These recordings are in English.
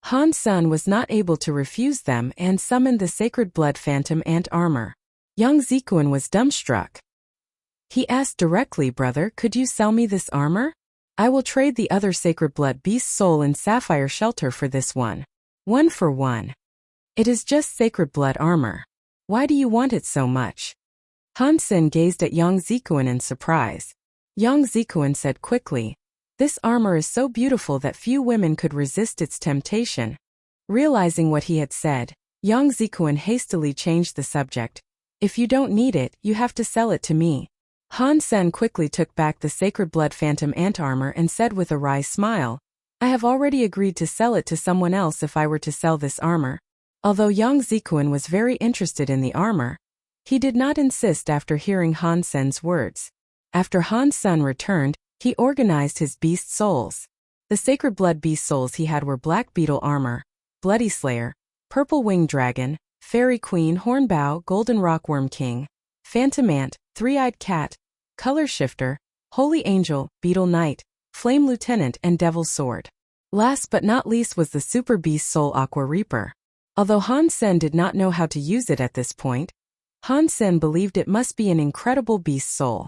Han Sen was not able to refuse them and summoned the sacred blood phantom ant armor. Yang Zikuan was dumbstruck. He asked directly, "Brother, could you sell me this armor? I will trade the other sacred blood beast soul in sapphire shelter for this one. 1 for 1. It is just sacred blood armor. Why do you want it so much?" Han Sen gazed at Yang Zikuan in surprise. Yang Zikuan said quickly, "This armor is so beautiful that few women could resist its temptation." Realizing what he had said, Yang Zikuan hastily changed the subject. "If you don't need it, you have to sell it to me." Han Sen quickly took back the sacred blood phantom ant armor and said with a wry smile, "I have already agreed to sell it to someone else if I were to sell this armor." Although Yang Zikuan was very interested in the armor, he did not insist after hearing Han Sen's words. After Han Sen returned, he organized his beast souls. The sacred blood beast souls he had were Black Beetle armor, Bloody Slayer, Purple Winged Dragon, Fairy Queen Hornbow Golden Rockworm King, Phantom Ant, Three-Eyed Cat, Color Shifter, Holy Angel, Beetle Knight, Flame Lieutenant and Devil Sword. Last but not least was the Super Beast Soul Aqua Reaper. Although Han Sen did not know how to use it at this point, Han Sen believed it must be an incredible beast soul.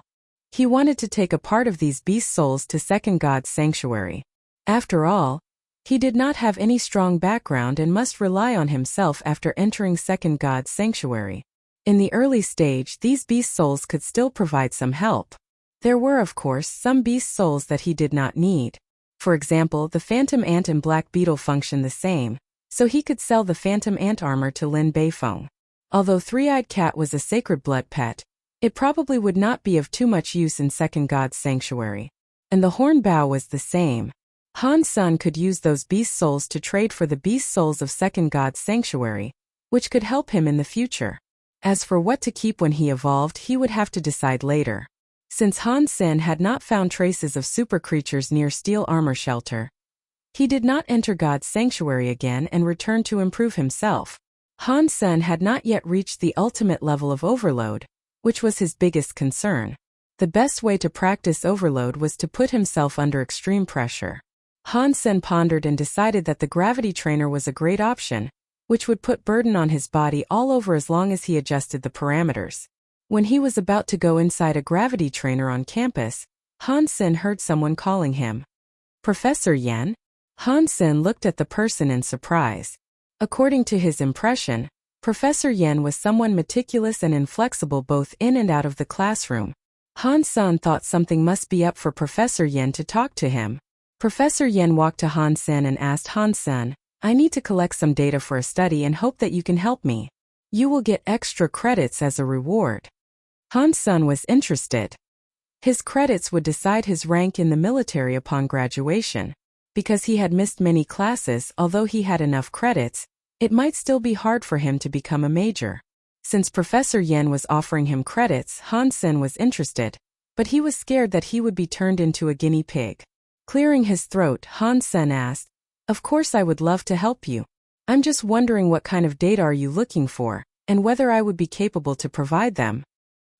He wanted to take a part of these beast souls to Second God's sanctuary. After all, he did not have any strong background and must rely on himself after entering Second God's sanctuary. In the early stage, these beast souls could still provide some help. There were, of course, some beast souls that he did not need. For example, the Phantom Ant and Black Beetle function the same, so he could sell the Phantom Ant armor to Lin Beifeng. Although Three-Eyed Cat was a sacred blood pet, it probably would not be of too much use in Second God's sanctuary. And the Hornbow was the same. Han Sen could use those beast souls to trade for the beast souls of Second God's sanctuary, which could help him in the future. As for what to keep when he evolved, he would have to decide later. Since Han Sen had not found traces of super creatures near Steel Armor Shelter, he did not enter God's sanctuary again and return to improve himself. Han Sen had not yet reached the ultimate level of overload, which was his biggest concern. The best way to practice overload was to put himself under extreme pressure. Han Sen pondered and decided that the gravity trainer was a great option, which would put burden on his body all over as long as he adjusted the parameters. When he was about to go inside a gravity trainer on campus, Han Sen heard someone calling him. "Professor Yan?" Han Sen looked at the person in surprise. According to his impression, Professor Yan was someone meticulous and inflexible both in and out of the classroom. Han Sen thought something must be up for Professor Yan to talk to him. Professor Yan walked to Han Sen and asked Han Sen, "I need to collect some data for a study and hope that you can help me. You will get extra credits as a reward." Han Sen was interested. His credits would decide his rank in the military upon graduation. Because he had missed many classes, although he had enough credits, it might still be hard for him to become a major. Since Professor Yan was offering him credits, Han Sen was interested, but he was scared that he would be turned into a guinea pig. Clearing his throat, Han Sen asked, "Of course I would love to help you. I'm just wondering what kind of data are you looking for, and whether I would be capable to provide them."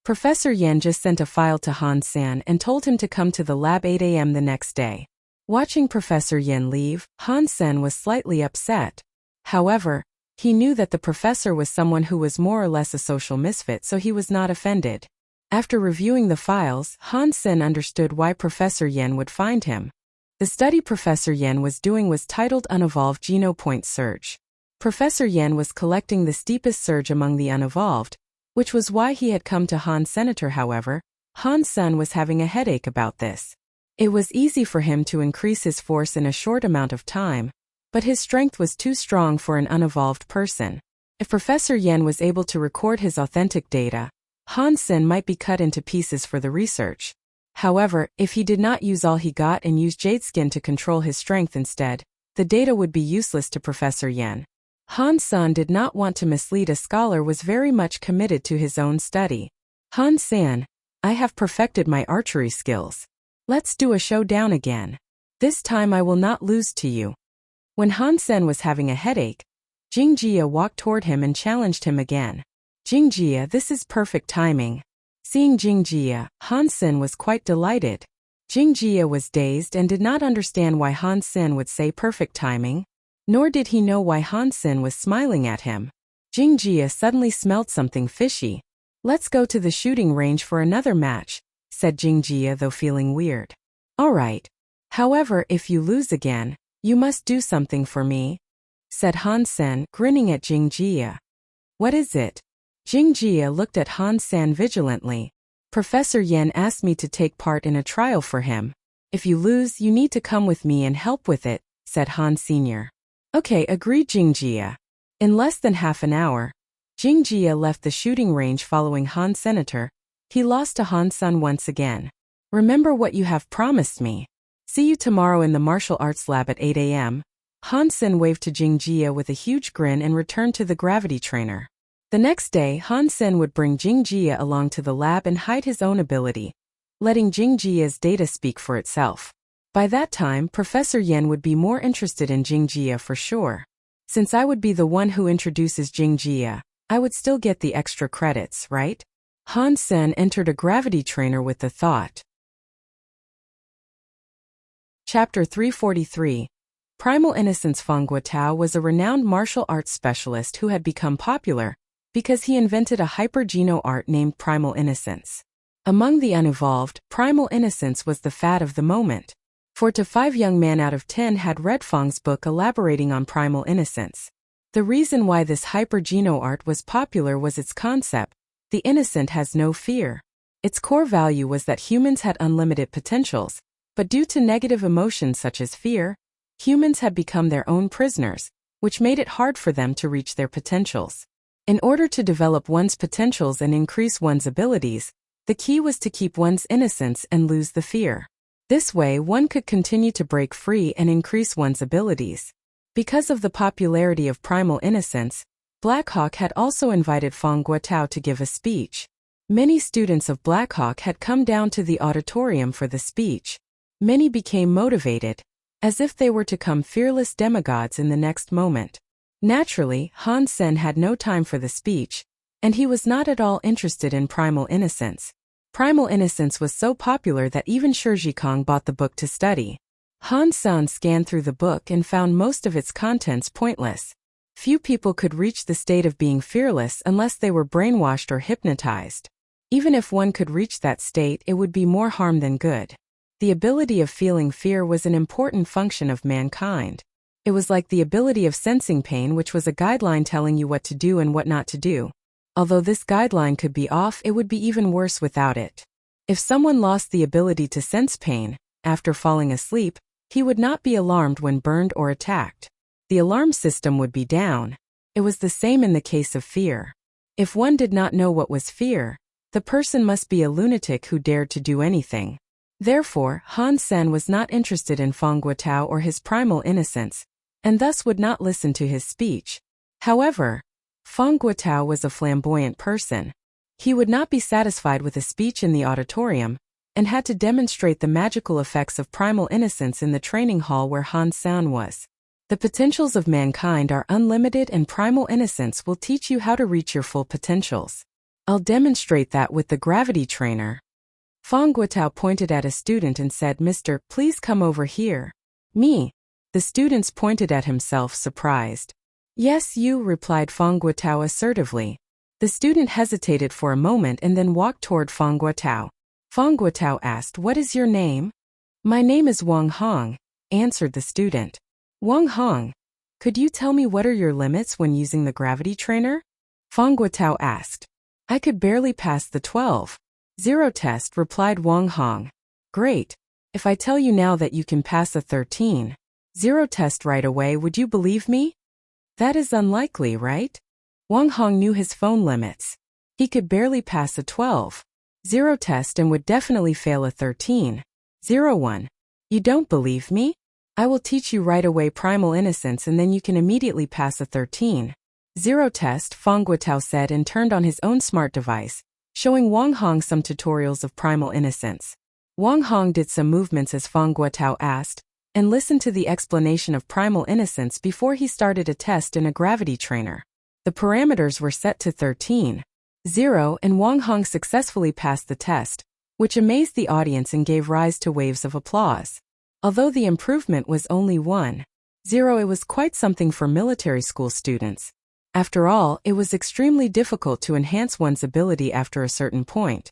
Professor Yan just sent a file to Han Sen and told him to come to the lab 8 a.m. the next day. Watching Professor Yan leave, Han Sen was slightly upset. However, he knew that the professor was someone who was more or less a social misfit, so he was not offended. After reviewing the files, Han Sen understood why Professor Yan would find him. The study Professor Yan was doing was titled Unevolved Genopoint Surge. Professor Yan was collecting the steepest surge among the unevolved, which was why he had come to Han Senator. However, Han Sen was having a headache about this. It was easy for him to increase his force in a short amount of time, but his strength was too strong for an unevolved person. If Professor Yan was able to record his authentic data, Han Sen might be cut into pieces for the research. However, if he did not use all he got and use Jade Skin to control his strength instead, the data would be useless to Professor Yan. Han Sen did not want to mislead a scholar, was very much committed to his own study. "Han Sen, I have perfected my archery skills. Let's do a showdown again. This time I will not lose to you." When Han Sen was having a headache, Jingjia walked toward him and challenged him again. "Jingjia, this is perfect timing." Seeing Jingjia, Han Sen was quite delighted. Jingjia was dazed and did not understand why Han Sen would say perfect timing. Nor did he know why Han Sen was smiling at him. Jingjia suddenly smelled something fishy. "Let's go to the shooting range for another match," said Jingjia, though feeling weird. "All right. However, if you lose again, you must do something for me," said Han Sen, grinning at Jingjia. "What is it?" Jingjia looked at Han Sen vigilantly. "Professor Yen asked me to take part in a trial for him. If you lose, you need to come with me and help with it," said Han Sr. "Okay," agreed Jingjia. In less than half an hour, Jingjia left the shooting range following Han Senator. He lost to Han Sun once again. "Remember what you have promised me. See you tomorrow in the martial arts lab at 8 a.m. Han Sen waved to Jingjia with a huge grin and returned to the gravity trainer. The next day, Han Sen would bring Jingjia along to the lab and hide his own ability, letting Jingjia's data speak for itself. By that time, Professor Yen would be more interested in Jingjia for sure. "Since I would be the one who introduces Jingjia, I would still get the extra credits, right?" Han Sen entered a gravity trainer with the thought. Chapter 343. Primal Innocence. Fang Guotao was a renowned martial arts specialist who had become popular because he invented a hyper-geno art named Primal Innocence. Among the unevolved, Primal Innocence was the fad of the moment. 4 to 5 young men out of 10 had read Fang's book elaborating on Primal Innocence. The reason why this hyper-geno art was popular was its concept: the innocent has no fear. Its core value was that humans had unlimited potentials, but due to negative emotions such as fear, humans had become their own prisoners, which made it hard for them to reach their potentials. In order to develop one's potentials and increase one's abilities, the key was to keep one's innocence and lose the fear. This way, one could continue to break free and increase one's abilities. Because of the popularity of Primal Innocence, Black Hawk had also invited Fang Guotao to give a speech. Many students of Black Hawk had come down to the auditorium for the speech. Many became motivated, as if they were to become fearless demigods in the next moment. Naturally, Han Sen had no time for the speech, and he was not at all interested in Primal Innocence. Primal Innocence was so popular that even Shizhikong bought the book to study. Han Sen scanned through the book and found most of its contents pointless. Few people could reach the state of being fearless unless they were brainwashed or hypnotized. Even if one could reach that state, it would be more harm than good. The ability of feeling fear was an important function of mankind. It was like the ability of sensing pain, which was a guideline telling you what to do and what not to do. Although this guideline could be off, it would be even worse without it. If someone lost the ability to sense pain, after falling asleep, he would not be alarmed when burned or attacked. The alarm system would be down. It was the same in the case of fear. If one did not know what was fear, the person must be a lunatic who dared to do anything. Therefore, Han Sen was not interested in Fang Guotao or his Primal Innocence, and thus would not listen to his speech. However, Fang Guotao was a flamboyant person. He would not be satisfied with a speech in the auditorium, and had to demonstrate the magical effects of Primal Innocence in the training hall where Han Sen was. The potentials of mankind are unlimited, and Primal Innocence will teach you how to reach your full potentials. I'll demonstrate that with the gravity trainer. Fang Guotao pointed at a student and said, "Mister, please come over here." "Me?" The students pointed at himself, surprised. "Yes, you," replied Fang Guotao assertively. The student hesitated for a moment and then walked toward Fang Guotao. Fang Guotao asked, "What is your name?" "My name is Wang Hong," answered the student. "Wang Hong, could you tell me what are your limits when using the gravity trainer?" Fang Guotao asked. "I could barely pass the 12.0 test," replied Wang Hong. "Great. If I tell you now that you can pass a 13.0 test right away, would you believe me?" "That is unlikely, right?" Wang Hong knew his phone limits. He could barely pass a 12.0 test and would definitely fail a 13.0 one. "You don't believe me? I will teach you right away Primal Innocence, and then you can immediately pass a 13.0 test," Fang Guotao said, and turned on his own smart device, showing Wang Hong some tutorials of Primal Innocence. Wang Hong did some movements as Fang Guotao asked, and listened to the explanation of Primal Innocence before he started a test in a gravity trainer. The parameters were set to 13.0, and Wang Hong successfully passed the test, which amazed the audience and gave rise to waves of applause. Although the improvement was only 1 0. It was quite something for military school students. After all, it was extremely difficult to enhance one's ability after a certain point.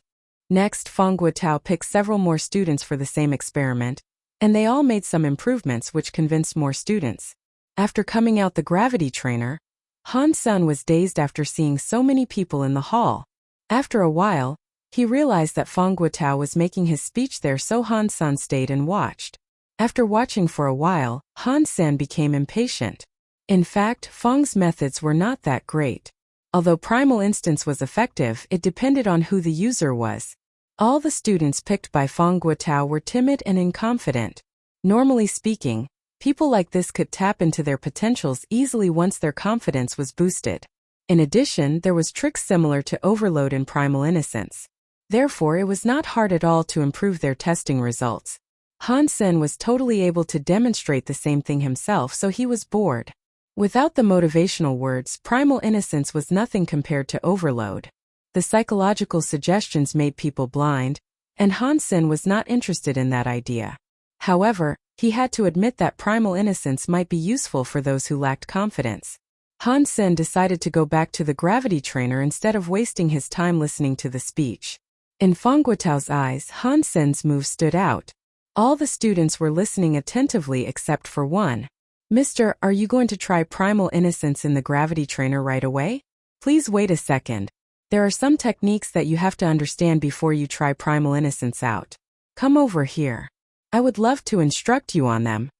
Next, Feng Guotao picked several more students for the same experiment, and they all made some improvements which convinced more students. After coming out the gravity trainer, Han Sen was dazed after seeing so many people in the hall. After a while, he realized that Feng Guotao was making his speech there, so Han Sen stayed and watched. After watching for a while, Han Sen became impatient. In fact, Feng's methods were not that great. Although Primal Instance was effective, it depended on who the user was. All the students picked by Feng Guotao were timid and inconfident. Normally speaking, people like this could tap into their potentials easily once their confidence was boosted. In addition, there was tricks similar to Overload and Primal Innocence. Therefore, it was not hard at all to improve their testing results. Han Sen was totally able to demonstrate the same thing himself, so he was bored. Without the motivational words, Primal Innocence was nothing compared to Overload. The psychological suggestions made people blind, and Han Sen was not interested in that idea. However, he had to admit that Primal Innocence might be useful for those who lacked confidence. Han Sen decided to go back to the gravity trainer instead of wasting his time listening to the speech. In Feng Guotao's eyes, Han Sen's move stood out. All the students were listening attentively except for one. "Mister, are you going to try Primal Innocence in the gravity trainer right away? Please wait a second. There are some techniques that you have to understand before you try Primal Innocence out. Come over here. I would love to instruct you on them."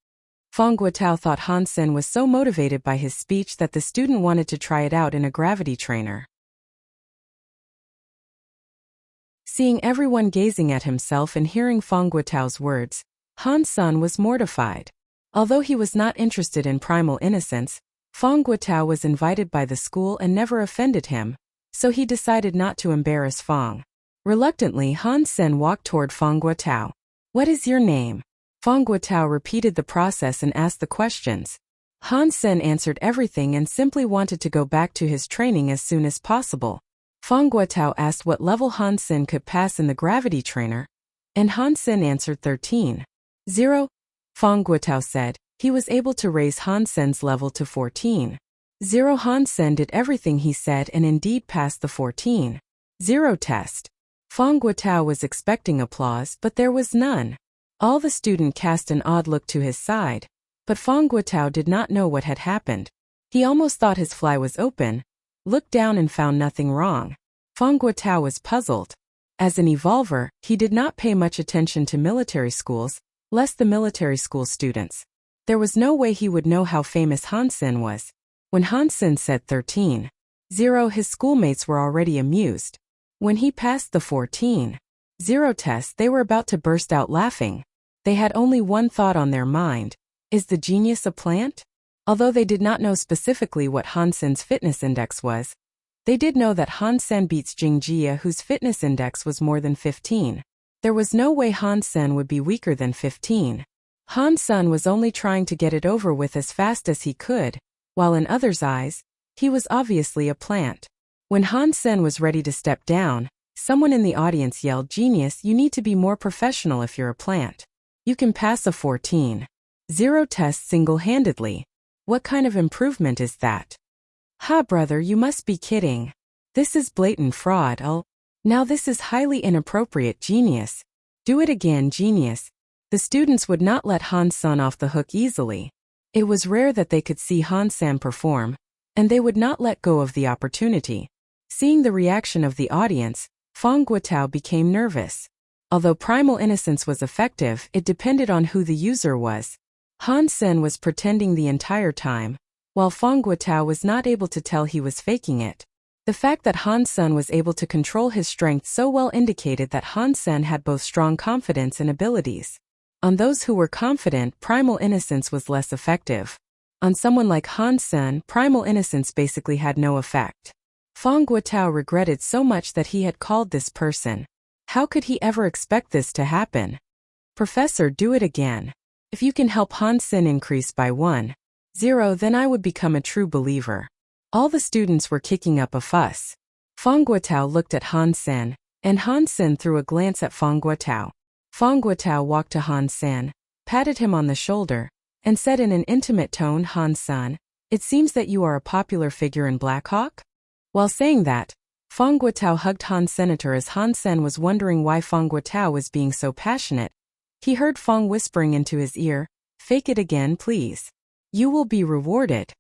Feng Guotao thought Han Sen was so motivated by his speech that the student wanted to try it out in a gravity trainer. Seeing everyone gazing at himself and hearing Feng Guotao's words, Han Sen was mortified. Although he was not interested in Primal Innocence, Feng Guotao was invited by the school and never offended him, so he decided not to embarrass Feng. Reluctantly, Han Sen walked toward Feng Guotao. "What is your name?" Feng Guotao repeated the process and asked the questions. Han Sen answered everything and simply wanted to go back to his training as soon as possible. Feng Guotao asked what level Han Sen could pass in the gravity trainer, and Han Sen answered 13. 0. Feng Guotao said he was able to raise Han Sen's level to 14. 0. Han Sen did everything he said and indeed passed the 14. 0 test. Feng Guotao was expecting applause, but there was none. All the students cast an odd look to his side, but Feng Guotao did not know what had happened. He almost thought his fly was open, looked down and found nothing wrong. Feng Guotao was puzzled. As an evolver, he did not pay much attention to military schools, less the military school students. There was no way he would know how famous Han Sen was. When Han Sen said 13. 0, his schoolmates were already amused. When he passed the 14. 0 test, they were about to burst out laughing. They had only one thought on their mind: is the genius a plant? Although they did not know specifically what Han Sen's fitness index was, they did know that Han Sen beats Jingjia, whose fitness index was more than 15. There was no way Han Sen would be weaker than 15. Han Sen was only trying to get it over with as fast as he could, while in others' eyes, he was obviously a plant. When Han Sen was ready to step down, someone in the audience yelled, "Genius, you need to be more professional if you're a plant. You can pass a 14. 0 test single-handedly. What kind of improvement is that?" "Ha, brother, you must be kidding. This is blatant fraud. Now this is highly inappropriate, genius. Do it again, genius." The students would not let Han Sen off the hook easily. It was rare that they could see Han Sen perform, and they would not let go of the opportunity. Seeing the reaction of the audience, Feng Guotao became nervous. Although Primal Innocence was effective, it depended on who the user was. Han Sen was pretending the entire time, while Feng Guotao was not able to tell he was faking it. The fact that Han Sen was able to control his strength so well indicated that Han Sen had both strong confidence and abilities. On those who were confident, Primal Innocence was less effective. On someone like Han Sen, Primal Innocence basically had no effect. Feng Guotao regretted so much that he had called this person. How could he ever expect this to happen? "Professor, do it again. If you can help Han Sen increase by 1.0, then I would become a true believer." All the students were kicking up a fuss. Feng Guotao looked at Han Sen, and Han Sen threw a glance at Feng Guotao. Feng Guotao walked to Han Sen, patted him on the shoulder, and said in an intimate tone, Han-san, it seems that you are a popular figure in Black Hawk? While saying that, Fong Guotao hugged Han Senator as Han Sen was wondering why Fong Guotao was being so passionate. He heard Fong whispering into his ear, fake it again please. You will be rewarded.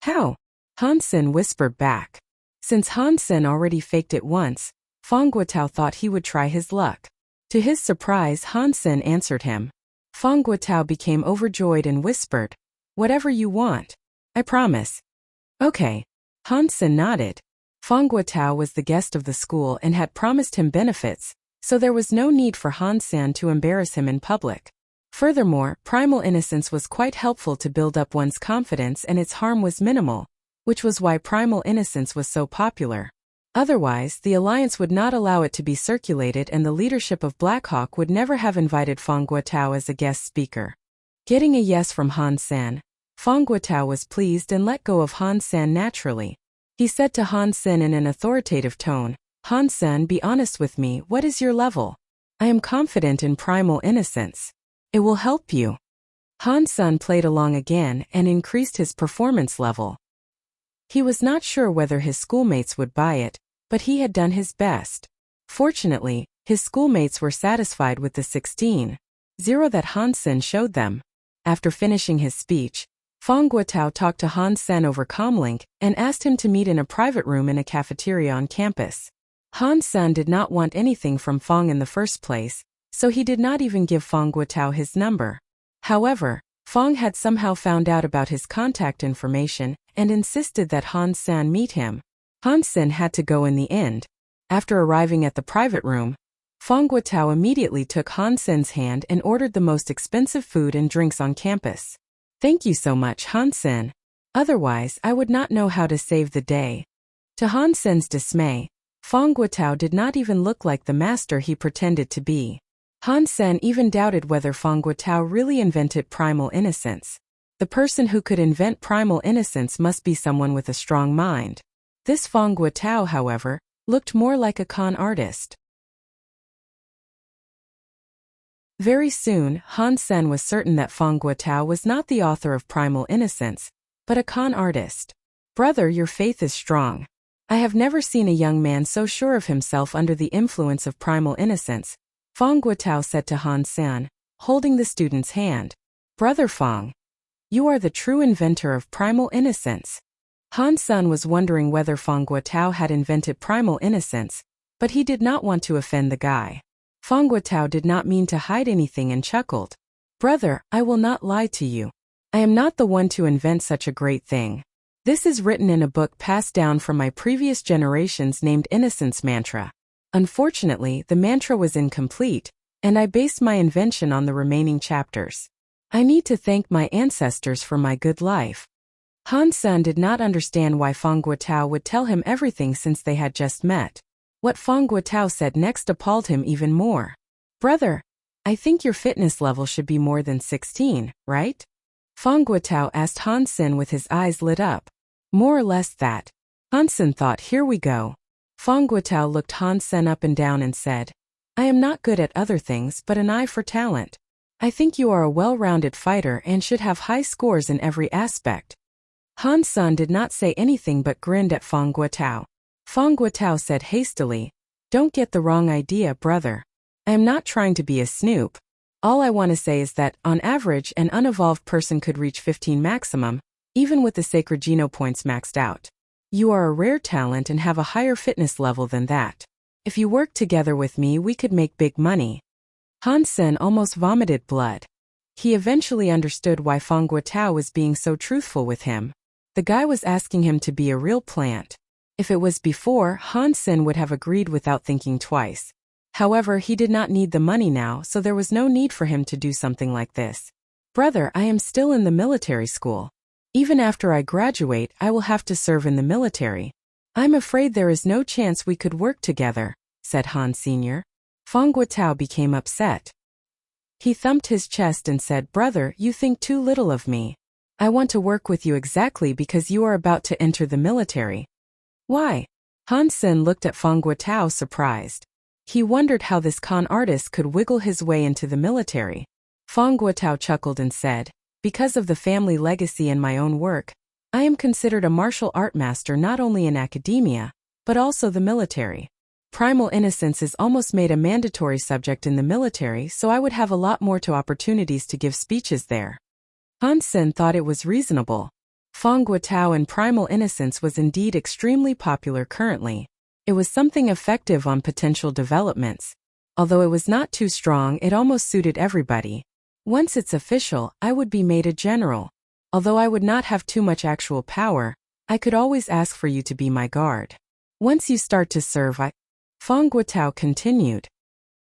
How? Han Sen whispered back. Since Han Sen already faked it once, Fong Guotao thought he would try his luck. To his surprise, Han Sen answered him. Fong Guotao became overjoyed and whispered, whatever you want. I promise. Okay. Han Sen nodded. Fong Guotao was the guest of the school and had promised him benefits, so there was no need for Han Sen to embarrass him in public. Furthermore, primal innocence was quite helpful to build up one's confidence and its harm was minimal, which was why primal innocence was so popular. Otherwise, the alliance would not allow it to be circulated and the leadership of Blackhawk would never have invited Fong Guotao as a guest speaker. Getting a yes from Han Sen, Fong Guotao was pleased and let go of Han Sen naturally. He said to Han Sen in an authoritative tone, Han Sen, be honest with me, what is your level? I am confident in primal innocence. It will help you. Han Sen played along again and increased his performance level. He was not sure whether his schoolmates would buy it, but he had done his best. Fortunately, his schoolmates were satisfied with the 16-0 that Han Sen showed them. After finishing his speech, Fong Guotao talked to Han Sen over Comlink and asked him to meet in a private room in a cafeteria on campus. Han Sen did not want anything from Fong in the first place, so he did not even give Fong Guotao his number. However, Fong had somehow found out about his contact information and insisted that Han Sen meet him. Han Sen had to go in the end. After arriving at the private room, Fong Guotao immediately took Han Sen's hand and ordered the most expensive food and drinks on campus. Thank you so much, Han Sen. Otherwise, I would not know how to save the day. To Han Sen's dismay, Fong Guotao did not even look like the master he pretended to be. Han Sen even doubted whether Fong Guotao really invented primal innocence. The person who could invent primal innocence must be someone with a strong mind. This Fong Guotao, however, looked more like a con artist. Very soon, Han Sen was certain that Fong Guotao was not the author of primal innocence, but a con artist. Brother, your faith is strong. I have never seen a young man so sure of himself under the influence of primal innocence, Fong Guotao said to Han Sen, holding the student's hand. Brother Fong, you are the true inventor of primal innocence. Han Sen was wondering whether Fong Guotao had invented primal innocence, but he did not want to offend the guy. Fong Guotao did not mean to hide anything and chuckled. Brother, I will not lie to you. I am not the one to invent such a great thing. This is written in a book passed down from my previous generations named Innocence Mantra. Unfortunately, the mantra was incomplete, and I based my invention on the remaining chapters. I need to thank my ancestors for my good life. Han Sen did not understand why Fong Guotao would tell him everything since they had just met. What Fong Guotao said next appalled him even more. Brother, I think your fitness level should be more than 16, right? Fong Guotao asked Han Sen with his eyes lit up. More or less that. Han Sen thought, here we go. Fong Guotao looked Han Sen up and down and said, I am not good at other things but an eye for talent. I think you are a well-rounded fighter and should have high scores in every aspect. Han Sen did not say anything but grinned at Fong Guotao. Fong Guotao said hastily, don't get the wrong idea, brother. I am not trying to be a snoop. All I want to say is that, on average, an unevolved person could reach 15 maximum, even with the sacred geno points maxed out. You are a rare talent and have a higher fitness level than that. If you work together with me, we could make big money. Han Sen almost vomited blood. He eventually understood why Fong Guotao was being so truthful with him. The guy was asking him to be a real plant. If it was before, Han Sen would have agreed without thinking twice. However, he did not need the money now, so there was no need for him to do something like this. Brother, I am still in the military school. Even after I graduate, I will have to serve in the military. I'm afraid there is no chance we could work together, said Han Sr. Fong Guotao became upset. He thumped his chest and said, Brother, you think too little of me. I want to work with you exactly because you are about to enter the military. Why? Han Sen looked at Fong Guotao surprised. He wondered how this con artist could wiggle his way into the military. Fong Guotao chuckled and said, because of the family legacy and my own work, I am considered a martial art master not only in academia, but also the military. Primal innocence is almost made a mandatory subject in the military, so I would have a lot more opportunities to give speeches there. Han Sen thought it was reasonable. Feng Guotao and primal innocence was indeed extremely popular currently. It was something effective on potential developments. Although it was not too strong, it almost suited everybody. Once it's official, I would be made a general. Although I would not have too much actual power, I could always ask for you to be my guard. Once you start to serve, Feng Guotao continued.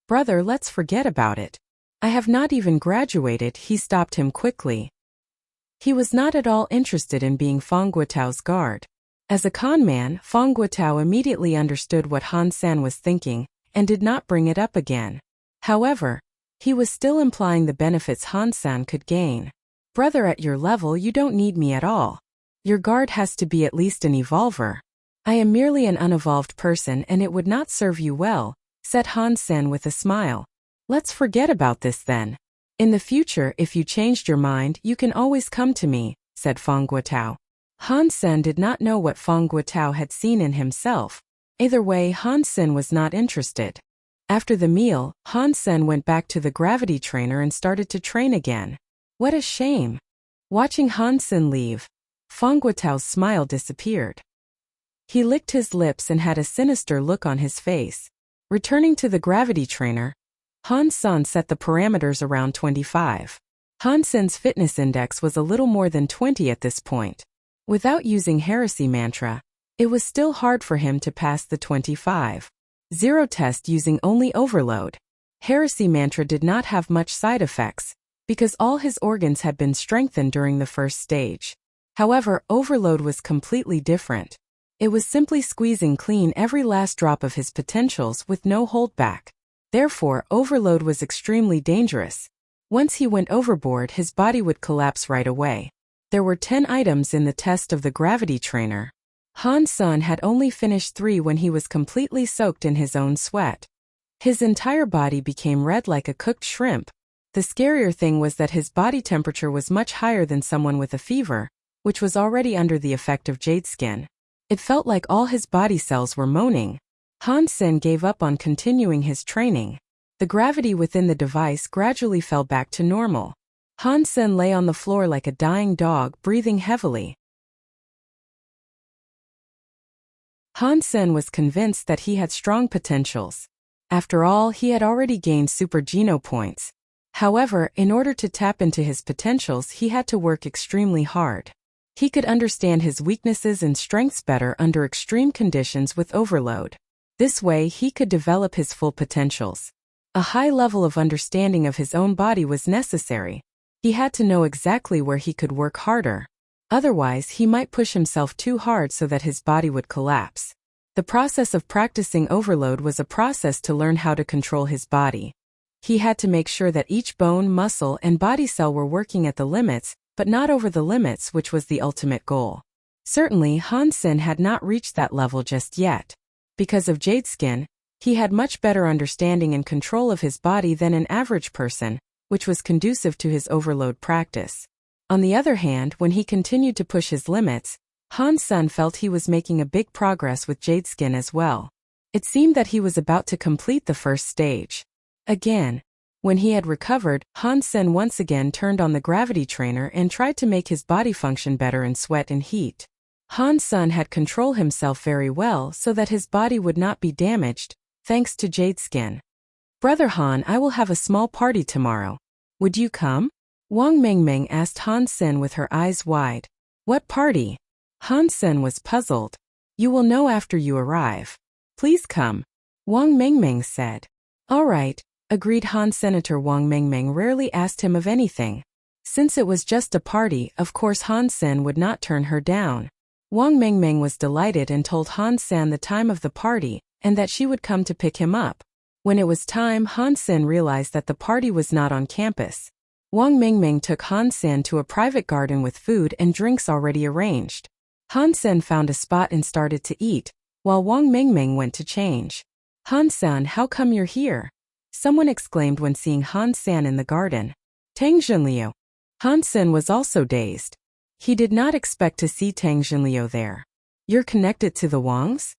Brother, let's forget about it. I have not even graduated, he stopped him quickly. He was not at all interested in being Feng Guotao's guard. As a con man, Feng Guotao immediately understood what Han Sen was thinking, and did not bring it up again. However, he was still implying the benefits Han Sen could gain. Brother, at your level you don't need me at all. Your guard has to be at least an evolver. I am merely an unevolved person and it would not serve you well, said Han Sen with a smile. Let's forget about this then. In the future, if you changed your mind, you can always come to me, said Feng Guotao. Han Sen did not know what Feng Guotao had seen in himself. Either way, Han Sen was not interested. After the meal, Han Sen went back to the gravity trainer and started to train again. What a shame. Watching Han Sen leave, Feng Guotao's smile disappeared. He licked his lips and had a sinister look on his face. Returning to the gravity trainer, Han Sen set the parameters around 25. Han Sen's fitness index was a little more than 20 at this point. Without using heresy mantra, it was still hard for him to pass the 25. Zero test using only overload. Heresy mantra did not have much side effects, because all his organs had been strengthened during the first stage. However, overload was completely different. It was simply squeezing clean every last drop of his potentials with no holdback. Therefore, overload was extremely dangerous. Once he went overboard, his body would collapse right away. There were 10 items in the test of the gravity trainer. Han Sen had only finished 3 when he was completely soaked in his own sweat. His entire body became red like a cooked shrimp. The scarier thing was that his body temperature was much higher than someone with a fever, which was already under the effect of jade skin. It felt like all his body cells were moaning. Han Sen gave up on continuing his training. The gravity within the device gradually fell back to normal. Han Sen lay on the floor like a dying dog, breathing heavily. Han Sen was convinced that he had strong potentials. After all, he had already gained Super Geno points. However, in order to tap into his potentials, he had to work extremely hard. He could understand his weaknesses and strengths better under extreme conditions with overload. This way, he could develop his full potentials. A high level of understanding of his own body was necessary. He had to know exactly where he could work harder. Otherwise, he might push himself too hard so that his body would collapse. The process of practicing overload was a process to learn how to control his body. He had to make sure that each bone, muscle, and body cell were working at the limits, but not over the limits, which was the ultimate goal. Certainly, Han Sen had not reached that level just yet. Because of jade skin, he had much better understanding and control of his body than an average person, which was conducive to his overload practice. On the other hand, when he continued to push his limits, Han Sen felt he was making a big progress with jade skin as well. It seemed that he was about to complete the first stage. Again, when he had recovered, Han Sen once again turned on the gravity trainer and tried to make his body function better in sweat and heat. Han Sen had controlled himself very well so that his body would not be damaged, thanks to jade skin. Brother Han, I will have a small party tomorrow. Would you come? Wang Mengmeng asked Han Sen with her eyes wide. What party? Han Sen was puzzled. You will know after you arrive. Please come. Wang Mengmeng said. All right, agreed Han. Senator Wang Mengmeng rarely asked him of anything. Since it was just a party, of course Han Sen would not turn her down. Wang Mengmeng was delighted and told Han Sen the time of the party, and that she would come to pick him up. When it was time, Han Sen realized that the party was not on campus. Wang Mengmeng took Han Sen to a private garden with food and drinks already arranged. Han Sen found a spot and started to eat, while Wang Mengmeng went to change. Han Sen, how come you're here? Someone exclaimed when seeing Han Sen in the garden. Tang Zhenliu. Han Sen was also dazed. He did not expect to see Tang Jinliu there. You're connected to the Wangs?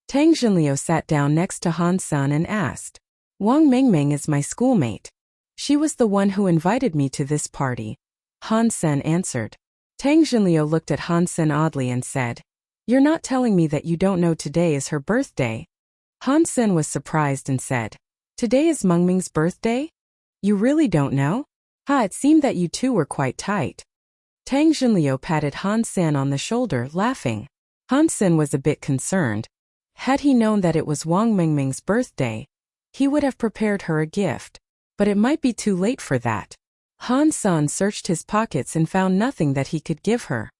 Tang Jinliu sat down next to Han Sen and asked. Wang Mingming is my schoolmate. She was the one who invited me to this party. Han Sen answered. Tang Jinliu looked at Han Sen oddly and said, You're not telling me that you don't know today is her birthday? Han Sen was surprised and said, Today is Mengming's birthday? You really don't know? It seemed that you two were quite tight. Tang Jinliu patted Han Sen on the shoulder, laughing. Han Sen was a bit concerned. Had he known that it was Wang Mingming's birthday, he would have prepared her a gift. But it might be too late for that. Han Sen searched his pockets and found nothing that he could give her.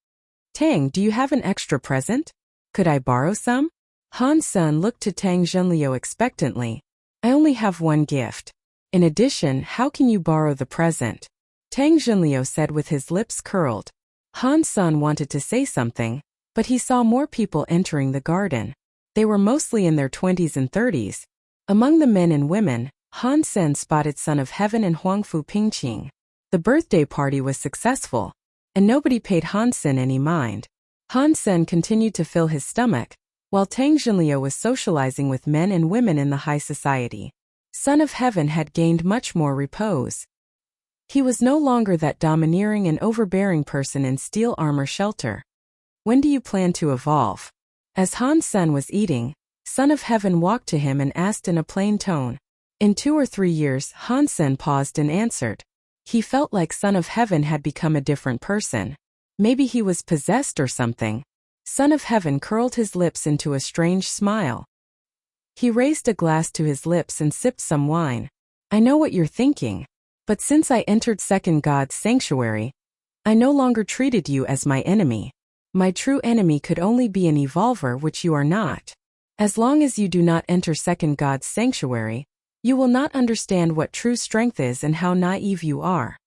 Tang, do you have an extra present? Could I borrow some? Han Sen looked to Tang Jinliu expectantly. I only have one gift. In addition, how can you borrow the present? Tang Jinliu said with his lips curled. Han Sen wanted to say something, but he saw more people entering the garden. They were mostly in their 20s and 30s. Among the men and women, Han Sen spotted Son of Heaven and Huangfu Pingqing. The birthday party was successful, and nobody paid Han Sen any mind. Han Sen continued to fill his stomach, while Tang Jinliu was socializing with men and women in the high society. Son of Heaven had gained much more repose. He was no longer that domineering and overbearing person in steel armor shelter. When do you plan to evolve? As Han Sen was eating, Son of Heaven walked to him and asked in a plain tone. In 2 or 3 years, Han Sen paused and answered. He felt like Son of Heaven had become a different person. Maybe he was possessed or something. Son of Heaven curled his lips into a strange smile. He raised a glass to his lips and sipped some wine. I know what you're thinking. But since I entered Second God's sanctuary, I no longer treated you as my enemy. My true enemy could only be an evolver, which you are not. As long as you do not enter Second God's sanctuary, you will not understand what true strength is and how naive you are.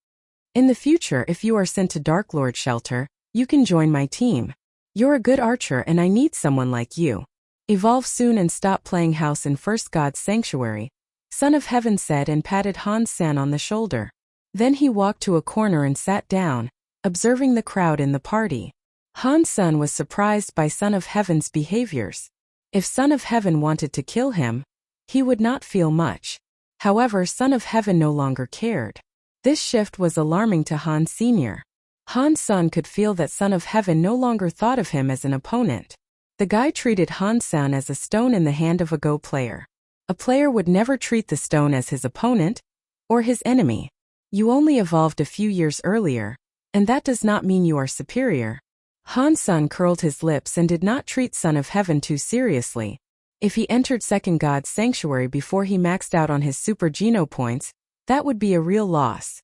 In the future, if you are sent to Dark Lord Shelter, you can join my team. You're a good archer and I need someone like you. Evolve soon and stop playing house in First God's sanctuary, Son of Heaven said and patted Han Sen on the shoulder. Then he walked to a corner and sat down, observing the crowd in the party. Han Sen was surprised by Son of Heaven's behaviors. If Son of Heaven wanted to kill him, he would not feel much. However, Son of Heaven no longer cared. This shift was alarming to Han Sr. Han Sen could feel that Son of Heaven no longer thought of him as an opponent. The guy treated Han Sen as a stone in the hand of a Go player. A player would never treat the stone as his opponent or his enemy. You only evolved a few years earlier, and that does not mean you are superior. Han Sen curled his lips and did not treat Son of Heaven too seriously. If he entered Second God's sanctuary before he maxed out on his Super Geno points, that would be a real loss.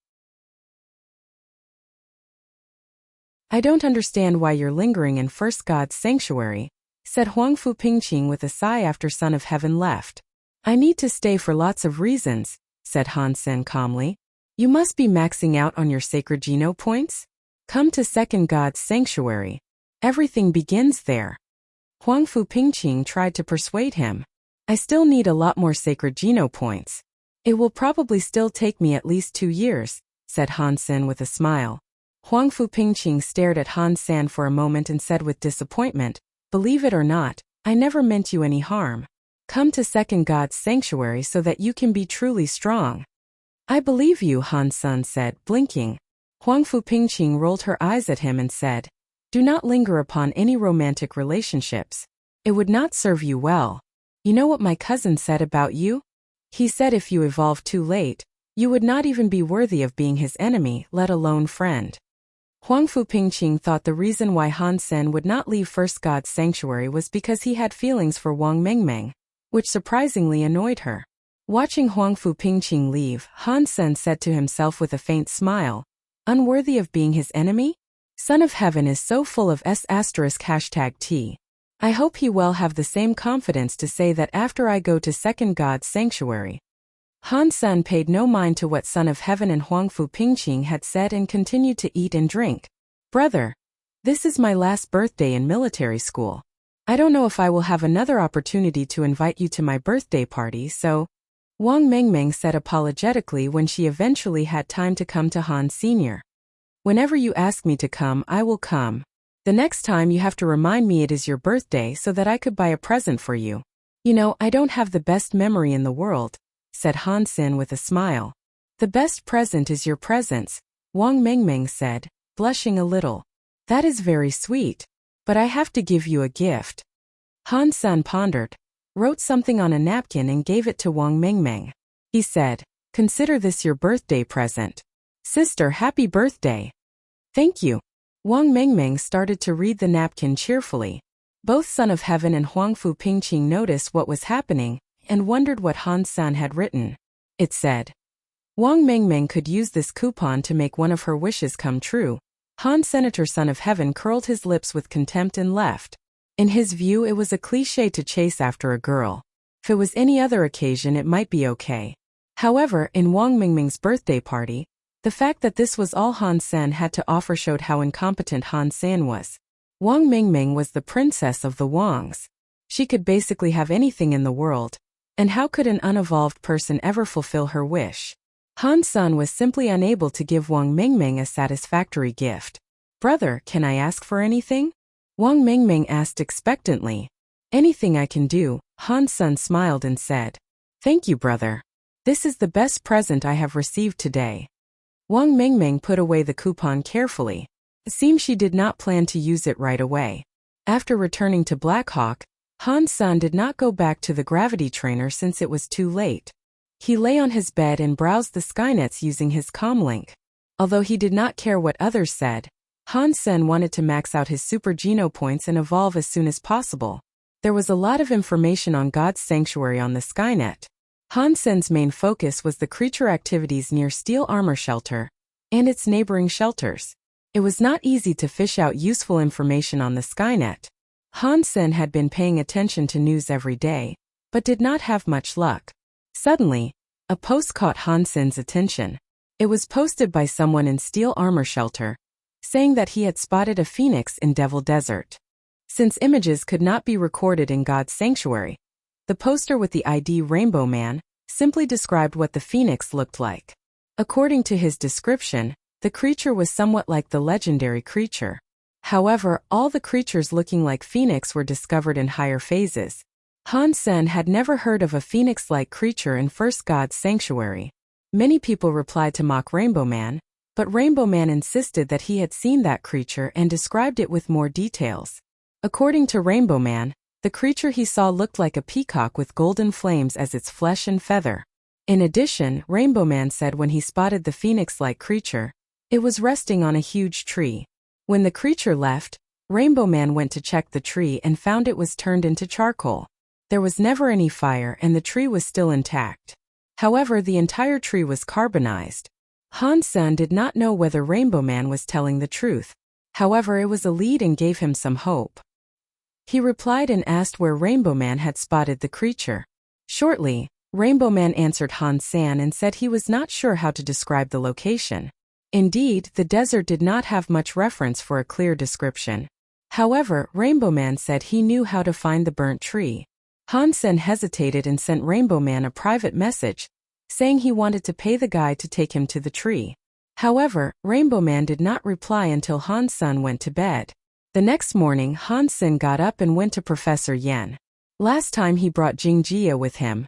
I don't understand why you're lingering in First God's sanctuary, said Huangfu Pingqing with a sigh after Son of Heaven left. I need to stay for lots of reasons, said Han Sen calmly. You must be maxing out on your sacred Geno points? Come to Second God's sanctuary. Everything begins there. Huangfu Pingqing tried to persuade him. I still need a lot more sacred Geno points. It will probably still take me at least 2 years, said Han Sen with a smile. Huangfu Pingqing stared at Han Sen for a moment and said with disappointment, Believe it or not, I never meant you any harm. Come to Second God's sanctuary so that you can be truly strong. I believe you, Han Sen said, blinking. Huangfu Pingqing rolled her eyes at him and said, Do not linger upon any romantic relationships. It would not serve you well. You know what my cousin said about you? He said if you evolved too late, you would not even be worthy of being his enemy, let alone friend. Huangfu Pingqing thought the reason why Han Sen would not leave First God's sanctuary was because he had feelings for Wang Mingming, which surprisingly annoyed her. Watching Huangfu Pingqing leave, Han Sen said to himself with a faint smile, Unworthy of being his enemy? Son of Heaven is so full of *#T. I hope he will have the same confidence to say that after I go to Second God's sanctuary. Han Sen paid no mind to what Son of Heaven and Huangfu Pingqing had said and continued to eat and drink. Brother, this is my last birthday in military school. I don't know if I will have another opportunity to invite you to my birthday party, so... Wang Mingming said apologetically when she eventually had time to come to Han Sr. Whenever you ask me to come, I will come. The next time you have to remind me it is your birthday so that I could buy a present for you. You know, I don't have the best memory in the world, said Han Sen with a smile. The best present is your presence, Wang Mengmeng said, blushing a little. That is very sweet, but I have to give you a gift. Han Sen pondered, wrote something on a napkin and gave it to Wang Mengmeng. He said, consider this your birthday present. Sister, happy birthday. Thank you. Wang Mengmeng started to read the napkin cheerfully. Both Son of Heaven and Huangfu Pingqing noticed what was happening and wondered what Han San had written. It said, Wang Mengmeng could use this coupon to make one of her wishes come true. Han Senator Son of Heaven curled his lips with contempt and left. In his view, it was a cliché to chase after a girl. If it was any other occasion, it might be okay. However, in Wang Mengmeng's birthday party, the fact that this was all Han San had to offer showed how incompetent Han San was. Wang Mengmeng was the princess of the Wangs. She could basically have anything in the world. And how could an unevolved person ever fulfill her wish? Han San was simply unable to give Wang Mengmeng a satisfactory gift. Brother, can I ask for anything? Wang Mengmeng asked expectantly. Anything I can do, Han San smiled and said. Thank you, brother. This is the best present I have received today. Wang Mengmeng put away the coupon carefully. It seemed she did not plan to use it right away. After returning to Black Hawk, Han San did not go back to the gravity trainer since it was too late. He lay on his bed and browsed the Skynets using his comlink. Although he did not care what others said, Han Sen wanted to max out his super geno points and evolve as soon as possible. There was a lot of information on God's Sanctuary on the Skynet. Han Sen's main focus was the creature activities near Steel Armor Shelter and its neighboring shelters. It was not easy to fish out useful information on the Skynet. Han Sen had been paying attention to news every day, but did not have much luck. Suddenly, a post caught Han Sen's attention. It was posted by someone in Steel Armor Shelter, saying that he had spotted a phoenix in Devil Desert. Since images could not be recorded in God's Sanctuary, the poster with the ID Rainbow Man simply described what the phoenix looked like. According to his description, the creature was somewhat like the legendary creature. However, all the creatures looking like phoenix were discovered in higher phases. Han Sen had never heard of a phoenix-like creature in First God's Sanctuary. Many people replied to mock Rainbow Man, but Rainbow Man insisted that he had seen that creature and described it with more details. According to Rainbow Man, the creature he saw looked like a peacock with golden flames as its flesh and feather. In addition, Rainbow Man said when he spotted the phoenix-like creature, it was resting on a huge tree. When the creature left, Rainbow Man went to check the tree and found it was turned into charcoal. There was never any fire and the tree was still intact. However, the entire tree was carbonized. Han Sen did not know whether Rainbow Man was telling the truth. However, it was a lead and gave him some hope. He replied and asked where Rainbow Man had spotted the creature. Shortly, Rainbow Man answered Han Sen and said he was not sure how to describe the location. Indeed, the desert did not have much reference for a clear description. However, Rainbow Man said he knew how to find the burnt tree. Han Sen hesitated and sent Rainbow Man a private message, saying he wanted to pay the guy to take him to the tree. However, Rainbow Man did not reply until Han Sen went to bed. The next morning, Han Sen got up and went to Professor Yen. Last time he brought Jingjia with him,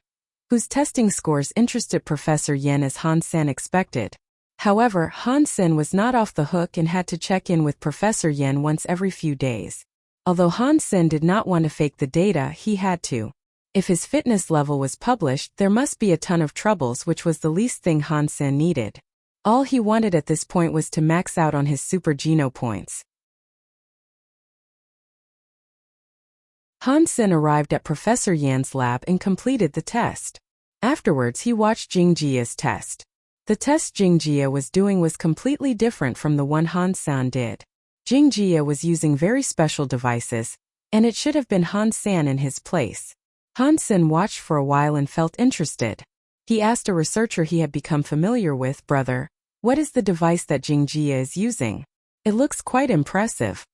whose testing scores interested Professor Yen as Han Sen expected. However, Han Sen was not off the hook and had to check in with Professor Yen once every few days. Although Han Sen did not want to fake the data, he had to. If his fitness level was published, there must be a ton of troubles, which was the least thing Han Sen needed. All he wanted at this point was to max out on his super geno points. Han Sen arrived at Professor Yan's lab and completed the test. Afterwards, he watched Jingjia's test. The test Jingjia was doing was completely different from the one Han San did. Jingjia was using very special devices, and it should have been Han San in his place. Han Sen watched for a while and felt interested. He asked a researcher he had become familiar with, "Brother, what is the device that Jingjia is using? It looks quite impressive."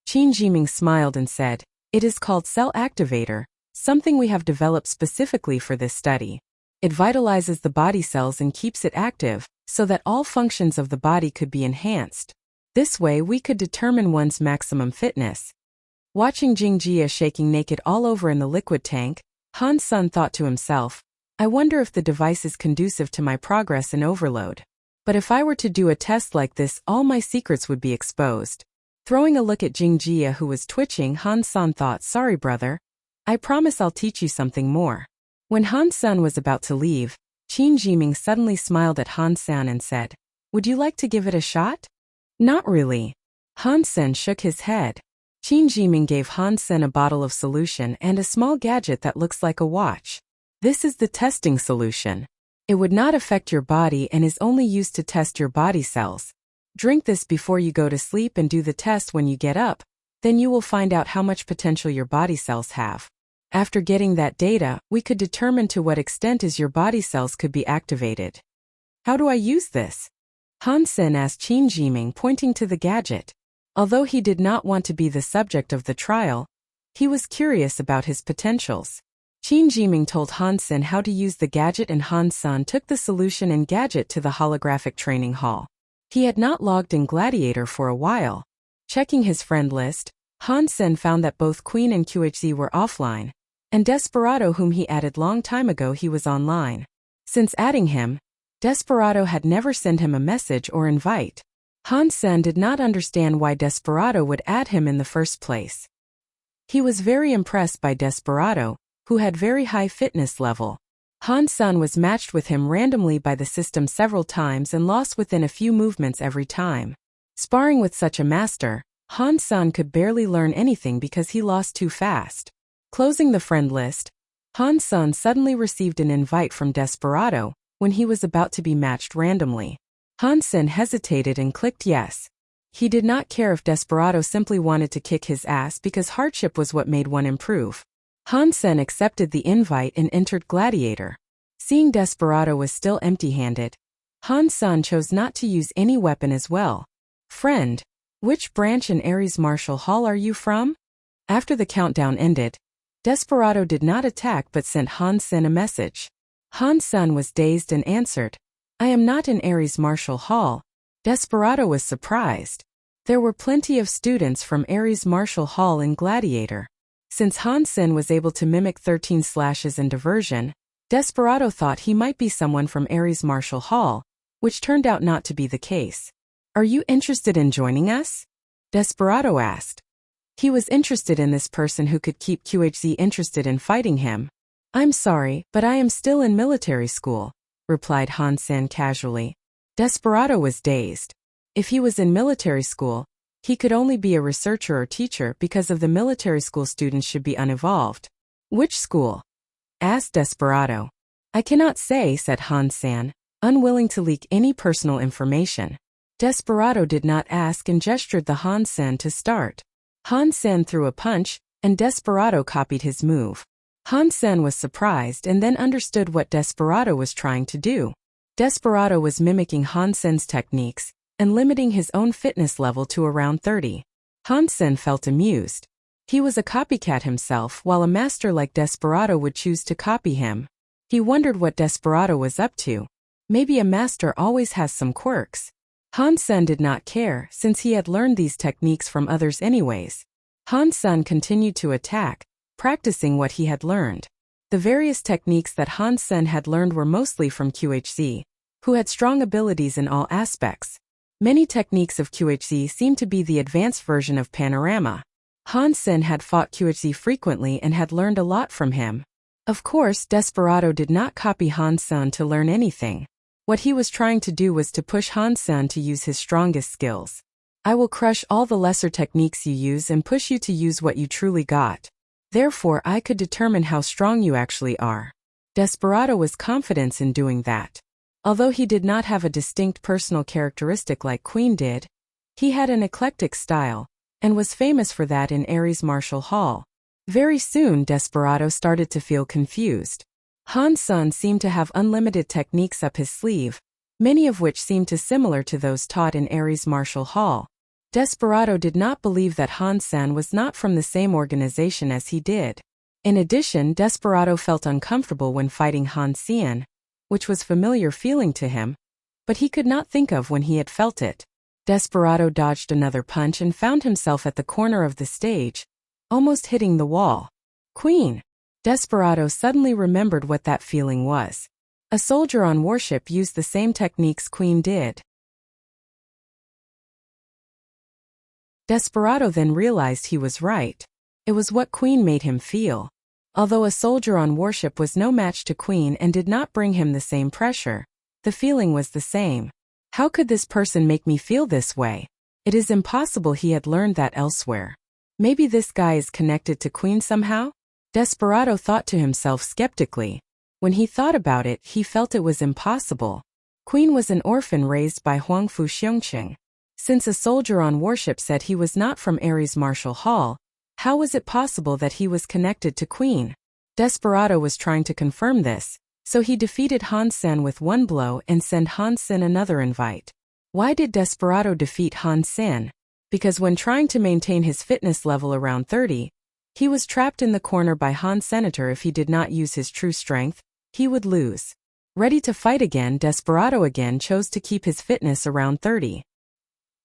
Qin Jiming smiled and said, "It is called Cell Activator, something we have developed specifically for this study. It vitalizes the body cells and keeps it active, so that all functions of the body could be enhanced." This way we could determine one's maximum fitness. Watching Jingjia shaking naked all over in the liquid tank, Han Sun thought to himself, I wonder if the device is conducive to my progress in overload. But if I were to do a test like this, all my secrets would be exposed. Throwing a look at Jingjia who was twitching, Han Sun thought, sorry brother. I promise I'll teach you something more. When Han Sun was about to leave, Qin Jiming suddenly smiled at Han San and said, would you like to give it a shot? Not really. Han Sen shook his head. Qin Jiming gave Han Sen a bottle of solution and a small gadget that looks like a watch. This is the testing solution. It would not affect your body and is only used to test your body cells. Drink this before you go to sleep and do the test when you get up. Then you will find out how much potential your body cells have. After getting that data, we could determine to what extent your body cells could be activated. How do I use this? Han Sen asked Qin Jiming, pointing to the gadget. Although he did not want to be the subject of the trial, he was curious about his potentials. Qin Jiming told Han Sen how to use the gadget and Han Sun took the solution and gadget to the holographic training hall. He had not logged in Gladiator for a while. Checking his friend list, Han Sen found that both Queen and QHZ were offline, and Desperado, whom he added long time ago, he was online. Since adding him, Desperado had never sent him a message or invite. Han Sen did not understand why Desperado would add him in the first place. He was very impressed by Desperado, who had very high fitness level. Han Sun was matched with him randomly by the system several times and lost within a few movements every time. Sparring with such a master, Han Sun could barely learn anything because he lost too fast. Closing the friend list, Han Sun suddenly received an invite from Desperado when he was about to be matched randomly. Han Sun hesitated and clicked yes. He did not care if Desperado simply wanted to kick his ass because hardship was what made one improve. Han Sun accepted the invite and entered Gladiator. Seeing Desperado was still empty-handed, Han Sun chose not to use any weapon as well. Friend, which branch in Ares Martial Hall are you from? After the countdown ended, Desperado did not attack but sent Han Sun a message. Han Sun was dazed and answered, I am not in Ares Martial Hall. Desperado was surprised. There were plenty of students from Ares Martial Hall in Gladiator. Since Han Sun was able to mimic 13 slashes and diversion, Desperado thought he might be someone from Ares Martial Hall, which turned out not to be the case. Are you interested in joining us? Desperado asked. He was interested in this person who could keep QHZ interested in fighting him. I'm sorry, but I am still in military school, replied Han Sun casually. Desperado was dazed. If he was in military school, he could only be a researcher or teacher because of the military school students should be unevolved. Which school? Asked Desperado. I cannot say, said Han Sun, unwilling to leak any personal information. Desperado did not ask and gestured the Han Sun to start. Han Sun threw a punch, and Desperado copied his move. Han Sun was surprised and then understood what Desperado was trying to do. Desperado was mimicking Han Sun's techniques and limiting his own fitness level to around 30. Han Sun felt amused. He was a copycat himself, while a master like Desperado would choose to copy him. He wondered what Desperado was up to. Maybe a master always has some quirks. Han Sun did not care, since he had learned these techniques from others anyways. Han Sun continued to attack, practicing what he had learned. The various techniques that Han Sun had learned were mostly from QHZ, who had strong abilities in all aspects. Many techniques of QHZ seemed to be the advanced version of Panorama. Han Sun had fought QHZ frequently and had learned a lot from him. Of course, Desperado did not copy Han Sun to learn anything. What he was trying to do was to push Han Sun to use his strongest skills. I will crush all the lesser techniques you use and push you to use what you truly got. Therefore, I could determine how strong you actually are. Desperado was confident in doing that. Although he did not have a distinct personal characteristic like Queen did, he had an eclectic style, and was famous for that in Ares Martial Hall. Very soon, Desperado started to feel confused. Han Sun seemed to have unlimited techniques up his sleeve, many of which seemed similar to those taught in Ares Martial Hall. Desperado did not believe that Han Sun was not from the same organization as he did. In addition, Desperado felt uncomfortable when fighting Han Sun, which was familiar feeling to him, but he could not think of when he had felt it. Desperado dodged another punch and found himself at the corner of the stage, almost hitting the wall. Queen! Desperado suddenly remembered what that feeling was. A soldier on warship used the same techniques Queen did. Desperado then realized he was right. It was what Queen made him feel. Although a soldier on warship was no match to Queen and did not bring him the same pressure, the feeling was the same. How could this person make me feel this way? It is impossible he had learned that elsewhere. Maybe this guy is connected to Queen somehow? Desperado thought to himself skeptically. When he thought about it, he felt it was impossible. Queen was an orphan raised by Huangfu Xiongqing. Since a soldier on warship said he was not from Ares Martial Hall, how was it possible that he was connected to Queen? Desperado was trying to confirm this, so he defeated Han Sen with one blow and sent Han Sen another invite. Why did Desperado defeat Han Sen? Because when trying to maintain his fitness level around 30, he was trapped in the corner by Han Senator. If he did not use his true strength, he would lose. Ready to fight again, Desperado again chose to keep his fitness around 30.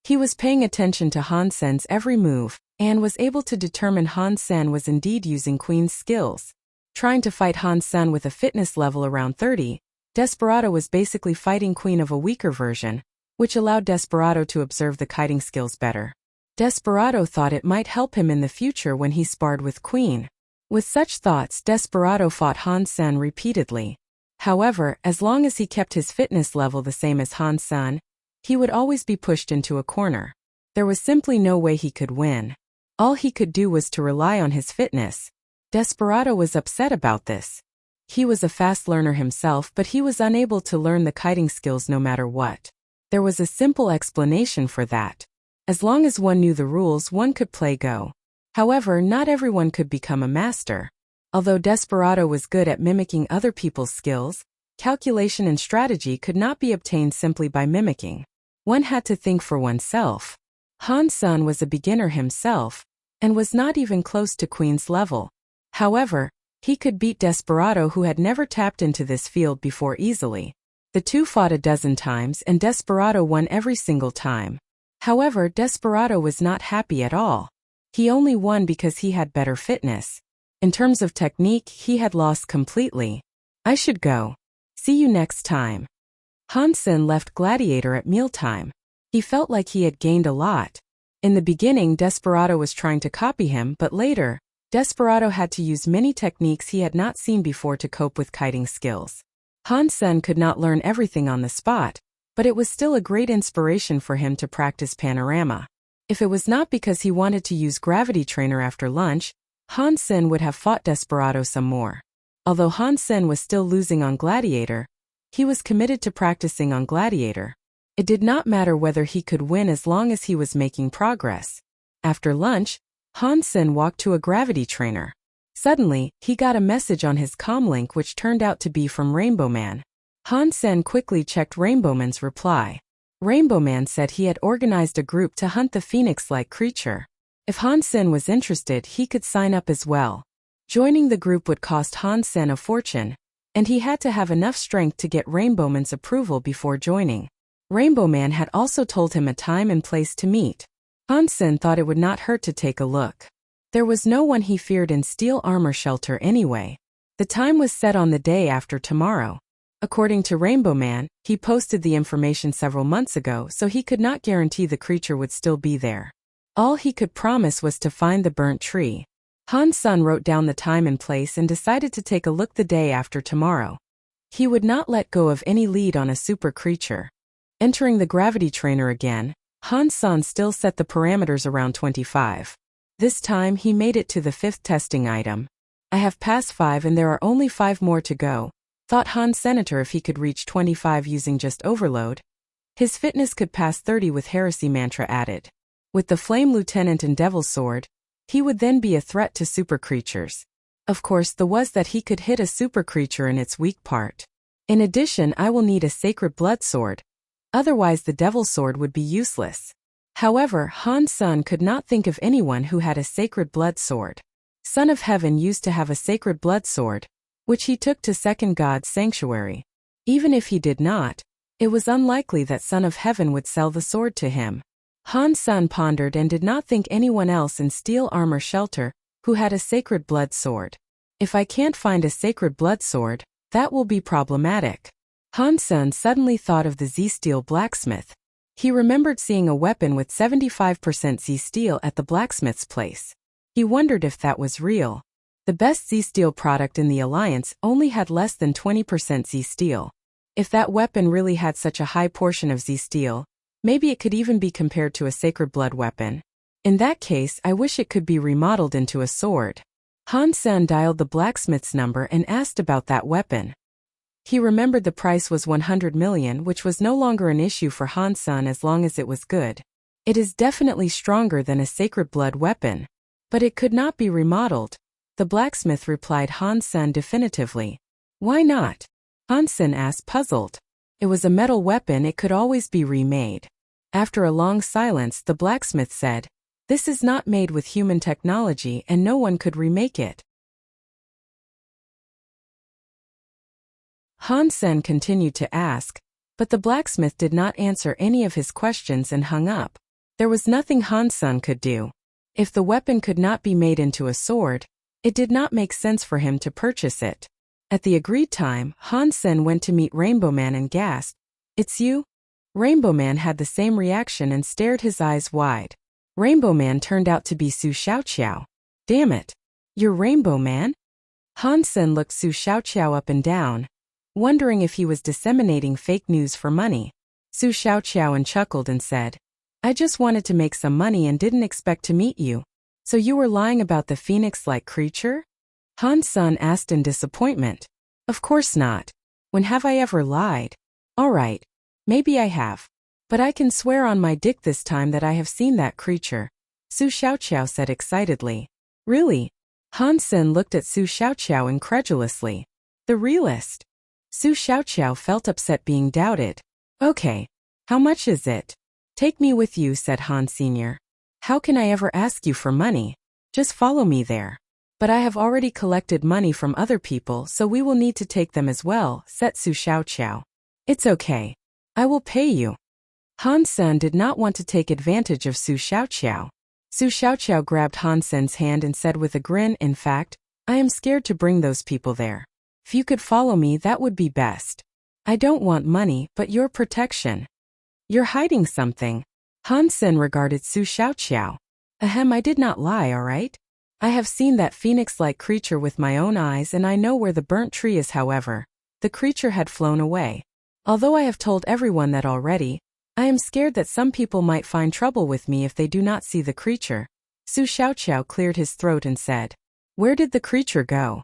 He was paying attention to Han Sen's every move, and was able to determine Han Sen was indeed using Queen's skills. Trying to fight Han Sen with a fitness level around 30, Desperado was basically fighting Queen of a weaker version, which allowed Desperado to observe the kiting skills better. Desperado thought it might help him in the future when he sparred with Queen. With such thoughts, Desperado fought Han Sen repeatedly. However, as long as he kept his fitness level the same as Han Sen, he would always be pushed into a corner. There was simply no way he could win. All he could do was to rely on his fitness. Desperado was upset about this. He was a fast learner himself, but he was unable to learn the kiting skills no matter what. There was a simple explanation for that. As long as one knew the rules, one could play Go. However, not everyone could become a master. Although Desperado was good at mimicking other people's skills, calculation and strategy could not be obtained simply by mimicking. One had to think for oneself. Han Sen was a beginner himself, and was not even close to Queen's level. However, he could beat Desperado, who had never tapped into this field before, easily. The two fought a dozen times and Desperado won every single time. However, Desperado was not happy at all. He only won because he had better fitness. In terms of technique, he had lost completely. I should go. See you next time. Han Sen left Gladiator at mealtime. He felt like he had gained a lot. In the beginning, Desperado was trying to copy him, but later, Desperado had to use many techniques he had not seen before to cope with kiting skills. Han Sen could not learn everything on the spot, but it was still a great inspiration for him to practice panorama. If it was not because he wanted to use Gravity Trainer after lunch, Han Sen would have fought Desperado some more. Although Han Sen was still losing on Gladiator, he was committed to practicing on Gladiator. It did not matter whether he could win as long as he was making progress. After lunch, Han Sen walked to a Gravity Trainer. Suddenly, he got a message on his comlink which turned out to be from Rainbow Man. Han Sen quickly checked Rainbow Man's reply. Rainbow Man said he had organized a group to hunt the phoenix-like creature. If Han Sen was interested, he could sign up as well. Joining the group would cost Han Sen a fortune, and he had to have enough strength to get Rainbow Man's approval before joining. Rainbow Man had also told him a time and place to meet. Han Sen thought it would not hurt to take a look. There was no one he feared in Steel Armor Shelter anyway. The time was set on the day after tomorrow. According to Rainbow Man, he posted the information several months ago, so he could not guarantee the creature would still be there. All he could promise was to find the burnt tree. Han Sen wrote down the time and place and decided to take a look the day after tomorrow. He would not let go of any lead on a super creature. Entering the Gravity Trainer again, Han Sen still set the parameters around 25. This time he made it to the 5th testing item. I have passed 5 and there are only 5 more to go, thought Han Senator. If he could reach 25 using just overload, his fitness could pass 30 with Heresy Mantra added. With the Flame Lieutenant and Devil's Sword, he would then be a threat to super creatures. Of course, the was that he could hit a super creature in its weak part. In addition, I will need a Sacred Blood Sword. Otherwise the Devil's Sword would be useless. However, Han Sen could not think of anyone who had a Sacred Blood Sword. Son of Heaven used to have a Sacred Blood Sword, which he took to Second God's Sanctuary. Even if he did not, It was unlikely that Son of Heaven would sell the sword to him. Han Sen pondered and did not think anyone else in steel armor shelter who had a sacred blood sword. If I can't find a sacred blood sword, that will be problematic. Han Sen suddenly thought of the Z-Steel blacksmith. He remembered seeing a weapon with 75% Z-Steel at the blacksmith's place. He wondered if that was real. The best Z-Steel product in the Alliance only had less than 20% Z-Steel. If that weapon really had such a high portion of Z-Steel, maybe it could even be compared to a sacred blood weapon. In that case, I wish it could be remodeled into a sword. Han Sen dialed the blacksmith's number and asked about that weapon. He remembered the price was 100 million, which was no longer an issue for Han Sen as long as it was good. It is definitely stronger than a sacred blood weapon. But it could not be remodeled. The blacksmith replied Han Sen definitively. Why not? Han Sen asked, puzzled. It was a metal weapon, it could always be remade. After a long silence, the blacksmith said, this is not made with human technology and no one could remake it. Han Sen continued to ask, but the blacksmith did not answer any of his questions and hung up. There was nothing Han Sen could do. If the weapon could not be made into a sword, it did not make sense for him to purchase it. At the agreed time, Han Sen went to meet Rainbow Man and gasped, it's you? Rainbow Man had the same reaction and stared his eyes wide. Rainbow Man turned out to be Su Xiaoqiao. Damn it. You're Rainbow Man? Han Sen looked Su Xiaoqiao up and down, wondering if he was disseminating fake news for money. Su Xiaoqiao chuckled and said, I just wanted to make some money and didn't expect to meet you. So you were lying about the phoenix-like creature? Han Sen asked in disappointment. Of course not. When have I ever lied? All right. Maybe I have. But I can swear on my dick this time that I have seen that creature. Su Xiaoqiao said excitedly. Really? Han Sen looked at Su Xiaoqiao incredulously. The realist? Su Xiaoqiao felt upset being doubted. Okay. How much is it? Take me with you, said Han Sr. How can I ever ask you for money? Just follow me there. But I have already collected money from other people, so we will need to take them as well, said Su Xiaoqiao. It's okay. I will pay you. Han Sen did not want to take advantage of Su Xiaoqiao. Su Xiaoqiao grabbed Han Sen's hand and said with a grin, in fact, I am scared to bring those people there. If you could follow me, that would be best. I don't want money, but your protection. You're hiding something. Han Sen regarded Su Xiaoqiao. Ahem, I did not lie, all right? I have seen that phoenix-like creature with my own eyes and I know where the burnt tree is. However, the creature had flown away. Although I have told everyone that already, I am scared that some people might find trouble with me if they do not see the creature. Su Xiaoqiao cleared his throat and said, where did the creature go?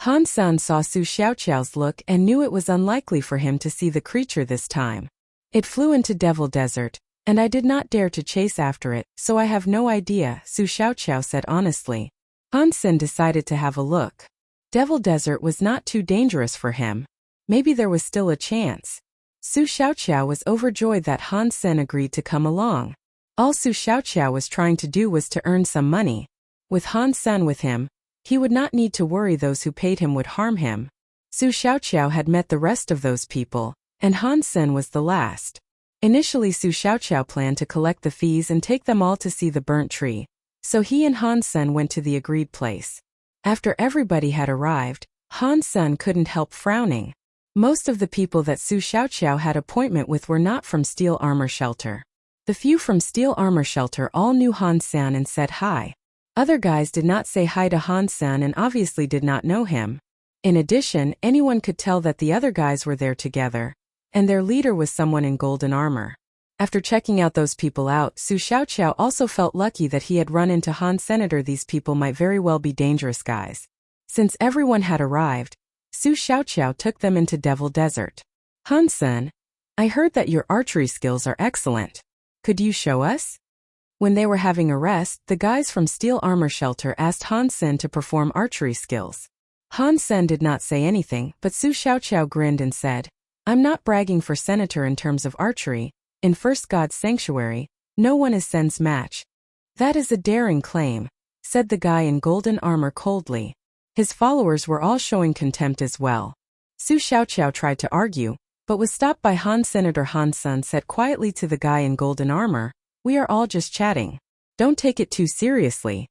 Han Sen saw Su Xiaoqiao's look and knew it was unlikely for him to see the creature this time. It flew into Devil Desert, and I did not dare to chase after it, so I have no idea, Su Xiaoqiao said honestly. Han Sen decided to have a look. Devil Desert was not too dangerous for him. Maybe there was still a chance. Su Xiaoqiao was overjoyed that Han Sen agreed to come along. All Su Xiaoqiao was trying to do was to earn some money. With Han Sen with him, he would not need to worry those who paid him would harm him. Su Xiaoqiao had met the rest of those people, and Han Sen was the last. Initially Su Xiaoqiao planned to collect the fees and take them all to see the burnt tree, so he and Han Sen went to the agreed place. After everybody had arrived, Han Sen couldn't help frowning. Most of the people that Su Xiaoqiao had appointment with were not from Steel Armor Shelter. The few from Steel Armor Shelter all knew Han Sen and said hi. Other guys did not say hi to Han Sen and obviously did not know him. In addition, anyone could tell that the other guys were there together, and their leader was someone in golden armor. After checking out those people out, Su Xiaoqiao also felt lucky that he had run into Han Senator. These people might very well be dangerous guys. Since everyone had arrived, Su Xiaoqiao took them into Devil Desert. Han Sen, I heard that your archery skills are excellent. Could you show us? When they were having a rest, the guys from Steel Armor Shelter asked Han Sen to perform archery skills. Han Sen did not say anything, but Su Xiaoqiao grinned and said, I'm not bragging for Senator in terms of archery. In First God's Sanctuary, no one is Sen's match. That is a daring claim, said the guy in golden armor coldly. His followers were all showing contempt as well. Su Xiaoqiao tried to argue, but was stopped by Han. Senator Han Sun said quietly to the guy in golden armor, "We are all just chatting. Don't take it too seriously."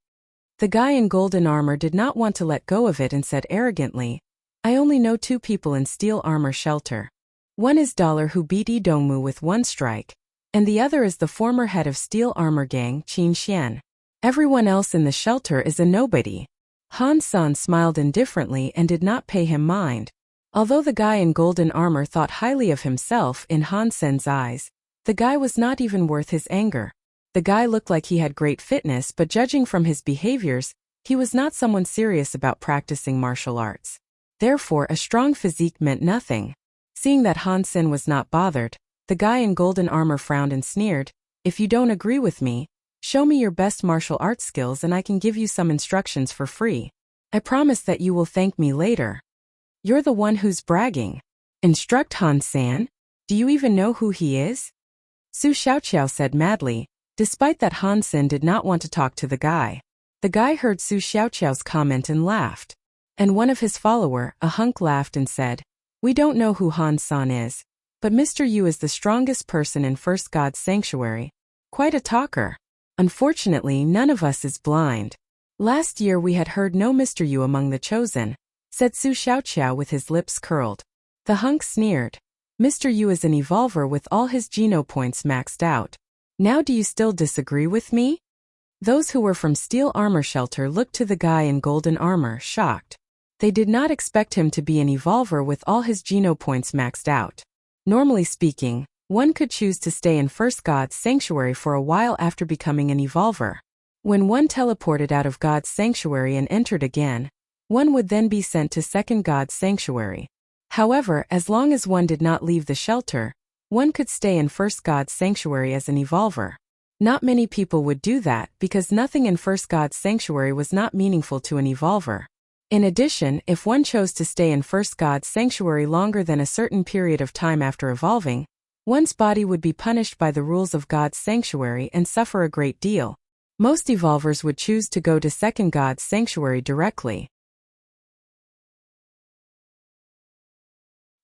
The guy in golden armor did not want to let go of it and said arrogantly, "I only know 2 people in steel armor shelter. One is Dollar, who beat Yi Dongmu with 1 strike, and the other is the former head of steel armor gang, Qin Xian. Everyone else in the shelter is a nobody." Han Sun smiled indifferently and did not pay him mind. Although the guy in golden armor thought highly of himself in Han Sen's eyes, the guy was not even worth his anger. The guy looked like he had great fitness, but judging from his behaviors, he was not someone serious about practicing martial arts. Therefore, a strong physique meant nothing. Seeing that Han Sen was not bothered, the guy in golden armor frowned and sneered, "If you don't agree with me, show me your best martial arts skills and I can give you some instructions for free. I promise that you will thank me later." "You're the one who's bragging. Instruct Han San? Do you even know who he is?" Su Xiaoqiao said madly, despite that Han Sen did not want to talk to the guy. The guy heard Su Xiaoqiao's comment and laughed. And one of his follower, a hunk, laughed and said, "We don't know who Han San is, but Mr. Yu is the strongest person in First God's Sanctuary. Quite a talker. Unfortunately, none of us is blind. Last year we had heard no Mr. Yu among the chosen," said Su Xiaoqiao with his lips curled. The hunk sneered. "Mr. Yu is an evolver with all his geno points maxed out. Now do you still disagree with me?" Those who were from steel armor shelter looked to the guy in golden armor, shocked. They did not expect him to be an evolver with all his geno points maxed out. Normally speaking, one could choose to stay in First God's Sanctuary for a while after becoming an evolver. When one teleported out of God's Sanctuary and entered again, one would then be sent to Second God's Sanctuary. However, as long as one did not leave the shelter, one could stay in First God's Sanctuary as an evolver. Not many people would do that because nothing in First God's Sanctuary was not meaningful to an evolver. In addition, if one chose to stay in First God's Sanctuary longer than a certain period of time after evolving, one's body would be punished by the rules of God's Sanctuary and suffer a great deal. Most evolvers would choose to go to Second God's Sanctuary directly.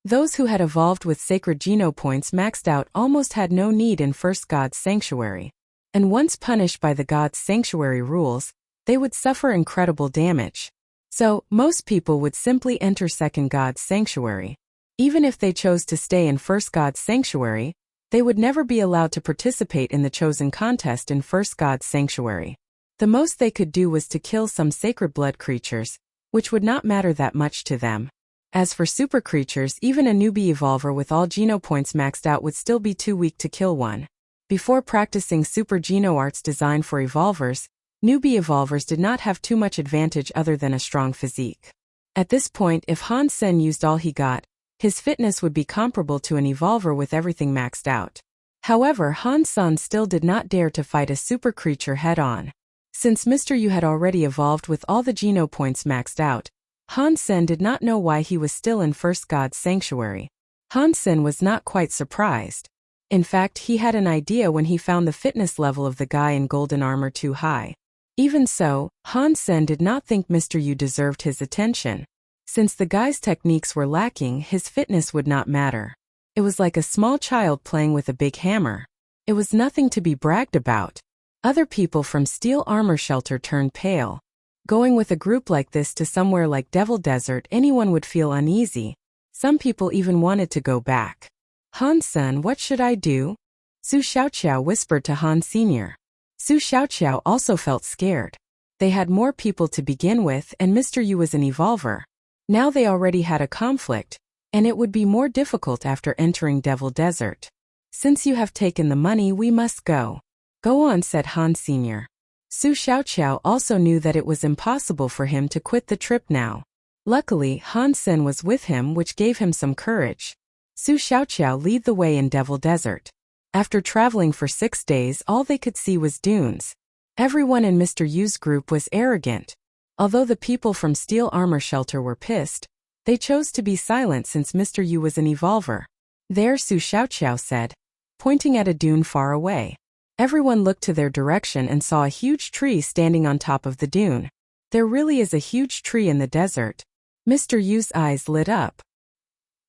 Those who had evolved with sacred geno points maxed out almost had no need in First God's Sanctuary. And once punished by the God's Sanctuary rules, they would suffer incredible damage. So, most people would simply enter Second God's Sanctuary. Even if they chose to stay in First God's Sanctuary, they would never be allowed to participate in the chosen contest in First God's Sanctuary. The most they could do was to kill some sacred blood creatures, which would not matter that much to them. As for super creatures, even a newbie evolver with all geno points maxed out would still be too weak to kill one. Before practicing super geno arts designed for evolvers, newbie evolvers did not have too much advantage other than a strong physique. At this point, if Han Sen used all he got, his fitness would be comparable to an evolver with everything maxed out. However, Han Sen still did not dare to fight a super creature head-on. Since Mr. Yu had already evolved with all the geno points maxed out, Han Sen did not know why he was still in First God's Sanctuary. Han Sen was not quite surprised. In fact, he had an idea when he found the fitness level of the guy in golden armor too high. Even so, Han Sen did not think Mr. Yu deserved his attention. Since the guy's techniques were lacking, his fitness would not matter. It was like a small child playing with a big hammer. It was nothing to be bragged about. Other people from steel armor shelter turned pale. Going with a group like this to somewhere like Devil Desert, anyone would feel uneasy. Some people even wanted to go back. "Han Sen, what should I do?" Su Xiaoqiao whispered to Han Sr. Su Xiaoqiao also felt scared. They had more people to begin with, and Mr. Yu was an evolver. Now they already had a conflict, and it would be more difficult after entering Devil Desert. "Since you have taken the money, we must go." "Go on," said Han Sr. Su Xiaoqiao also knew that it was impossible for him to quit the trip now. Luckily, Han Sen was with him, which gave him some courage. Su Xiaoqiao led the way in Devil Desert. After traveling for 6 days, all they could see was dunes. Everyone in Mr. Yu's group was arrogant. Although the people from steel armor shelter were pissed, they chose to be silent since Mr. Yu was an evolver. "There," Su Xiaoqiao said, pointing at a dune far away. Everyone looked to their direction and saw a huge tree standing on top of the dune. There really is a huge tree in the desert. Mr. Yu's eyes lit up.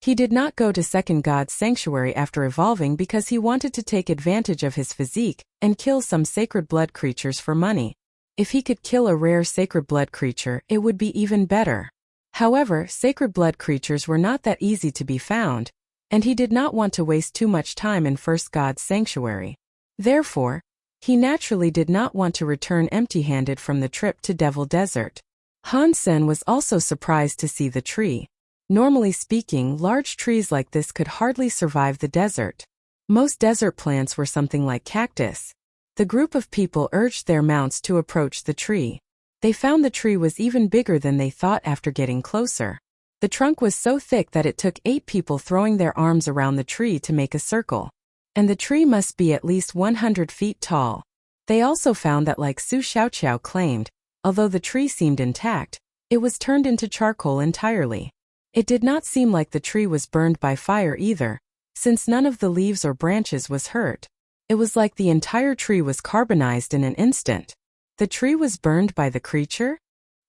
He did not go to second God's sanctuary after evolving because he wanted to take advantage of his physique and kill some sacred blood creatures for money. If he could kill a rare sacred blood creature, it would be even better. However, sacred blood creatures were not that easy to be found, and he did not want to waste too much time in first God's sanctuary. Therefore, he naturally did not want to return empty-handed from the trip to Devil Desert. Han Sen was also surprised to see the tree. Normally speaking, large trees like this could hardly survive the desert. Most desert plants were something like cactus. The group of people urged their mounts to approach the tree. They found the tree was even bigger than they thought after getting closer. The trunk was so thick that it took 8 people throwing their arms around the tree to make a circle. And the tree must be at least 100 feet tall. They also found that, like Su Xiaoqiao claimed, although the tree seemed intact, it was turned into charcoal entirely. It did not seem like the tree was burned by fire either, since none of the leaves or branches was hurt. It was like the entire tree was carbonized in an instant. The tree was burned by the creature?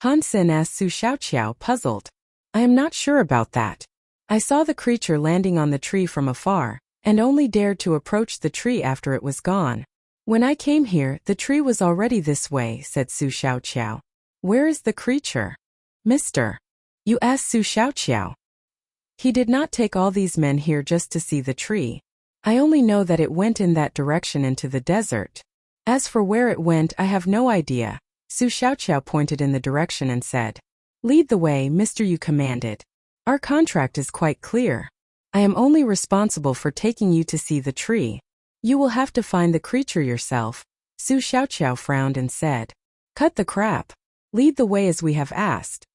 Han Sen asked Su Xiaoqiao, puzzled. I am not sure about that. I saw the creature landing on the tree from afar, and only dared to approach the tree after it was gone. When I came here, the tree was already this way, said Su Xiaoqiao. Where is the creature? Mister. You asked Su Xiaoqiao. He did not take all these men here just to see the tree. I only know that it went in that direction into the desert. As for where it went, I have no idea. Su Xiaoqiao pointed in the direction and said, Lead the way, Mr. Yu commanded. Our contract is quite clear. I am only responsible for taking you to see the tree. You will have to find the creature yourself. Su Xiaoqiao frowned and said, Cut the crap. Lead the way as we have asked.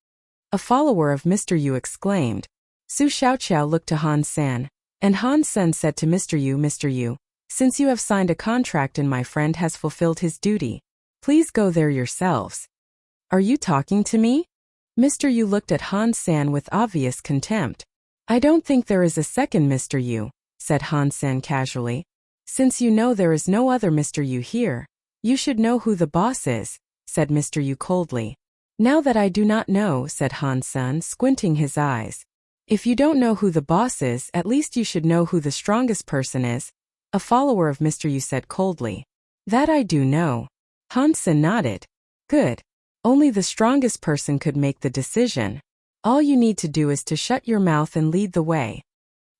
A follower of Mr. Yu exclaimed. Su Xiaoqiao looked to Han Sen, and Han Sen said to Mr. Yu, since you have signed a contract and my friend has fulfilled his duty, please go there yourselves. Are you talking to me? Mr. Yu looked at Han Sen with obvious contempt. I don't think there is a second Mr. Yu, said Han Sen casually. Since you know there is no other Mr. Yu here, you should know who the boss is, said Mr. Yu coldly. Now that I do not know, said Han Sen, squinting his eyes. If you don't know who the boss is, at least you should know who the strongest person is, a follower of Mr. Yu said coldly. That I do know. Han Sen nodded. Good. Only the strongest person could make the decision. All you need to do is to shut your mouth and lead the way.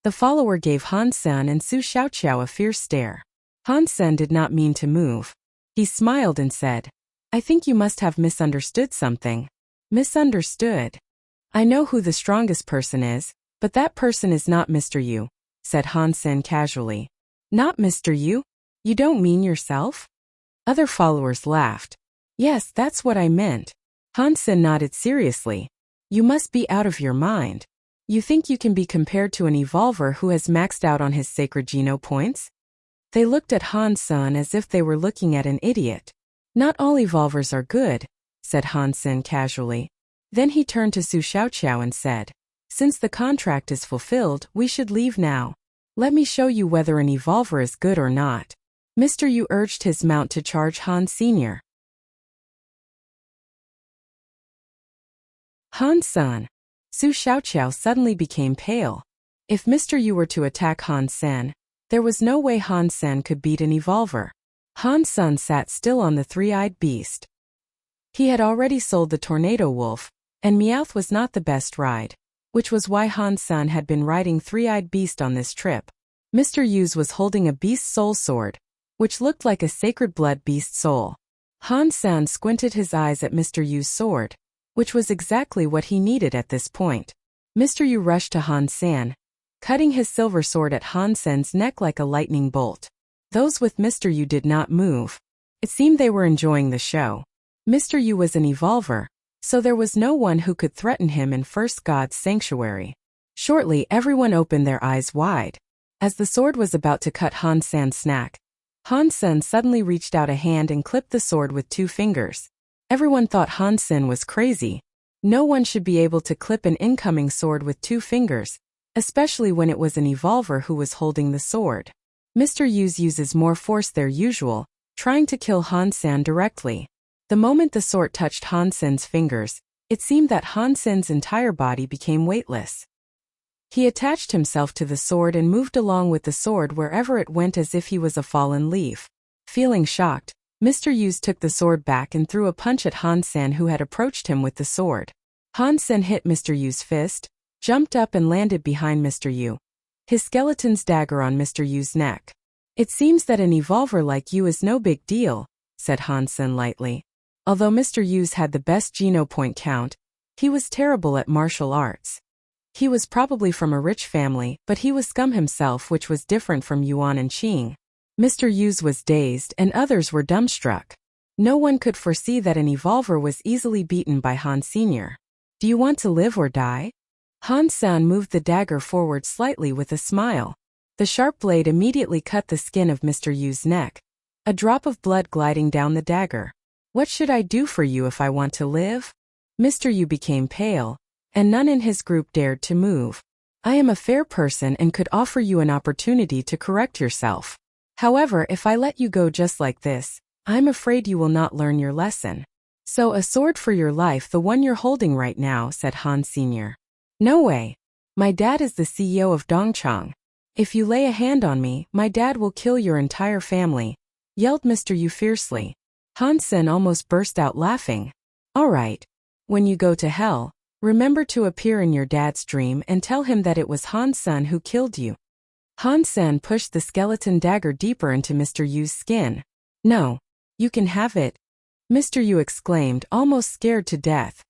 The follower gave Han Sen and Su Xiaoqiao a fierce stare. Han Sen did not mean to move. He smiled and said, I think you must have misunderstood something. Misunderstood? I know who the strongest person is, but that person is not Mr. Yu, said Han Sen casually. Not Mr. Yu? You don't mean yourself? Other followers laughed. Yes, that's what I meant. Han Sen nodded seriously. You must be out of your mind. You think you can be compared to an evolver who has maxed out on his sacred geno points? They looked at Han Sen as if they were looking at an idiot. Not all evolvers are good, said Han Sen casually. Then he turned to Su Xiaoqiao and said, Since the contract is fulfilled, we should leave now. Let me show you whether an evolver is good or not. Mr. Yu urged his mount to charge Han Sr. Han Sen. Su Xiaoqiao suddenly became pale. If Mr. Yu were to attack Han Sen, there was no way Han Sen could beat an evolver. Han Sen sat still on the three-eyed beast. He had already sold the tornado wolf, and Meowth was not the best ride, which was why Han Sen had been riding three-eyed beast on this trip. Mr. Yu's was holding a beast soul sword, which looked like a sacred blood beast soul. Han Sen squinted his eyes at Mr. Yu's sword, which was exactly what he needed at this point. Mr. Yu rushed to Han Sen, cutting his silver sword at Han Sen's neck like a lightning bolt. Those with Mr. Yu did not move. It seemed they were enjoying the show. Mr. Yu was an evolver, so there was no one who could threaten him in First God's sanctuary. Shortly, everyone opened their eyes wide. As the sword was about to cut Han Sen's neck, Han Sen suddenly reached out a hand and clipped the sword with 2 fingers. Everyone thought Han Sen was crazy. No one should be able to clip an incoming sword with 2 fingers, especially when it was an evolver who was holding the sword. Mr. Yu uses more force than usual, trying to kill Han Sen directly. The moment the sword touched Han Sen's fingers, it seemed that Han Sen's entire body became weightless. He attached himself to the sword and moved along with the sword wherever it went as if he was a fallen leaf. Feeling shocked, Mr. Yu took the sword back and threw a punch at Han Sen, who had approached him with the sword. Han Sen hit Mr. Yu's fist, jumped up and landed behind Mr. Yu, his skeleton's dagger on Mr. Yu's neck. "It seems that an evolver like you is no big deal," said Han Sen lightly. Although Mr. Yu's had the best geno point count, he was terrible at martial arts. He was probably from a rich family, but he was scum himself, which was different from Yuan and Qing. Mr. Yu's was dazed and others were dumbstruck. No one could foresee that an evolver was easily beaten by Han Sr. "Do you want to live or die?" Han Sen moved the dagger forward slightly with a smile. The sharp blade immediately cut the skin of Mr. Yu's neck, a drop of blood gliding down the dagger. "What should I do for you if I want to live?" Mr. Yu became pale, and none in his group dared to move. "I am a fair person and could offer you an opportunity to correct yourself. However, if I let you go just like this, I'm afraid you will not learn your lesson." "So a sword for your life, the one you're holding right now," said Han Sr. "No way. My dad is the CEO of Dongchang. If you lay a hand on me, my dad will kill your entire family," yelled Mr. Yu fiercely. Han Sen almost burst out laughing. "All right. When you go to hell, remember to appear in your dad's dream and tell him that it was Han Sen who killed you." Han Sen pushed the skeleton dagger deeper into Mr. Yu's skin. "No. You can have it," Mr. Yu exclaimed, almost scared to death.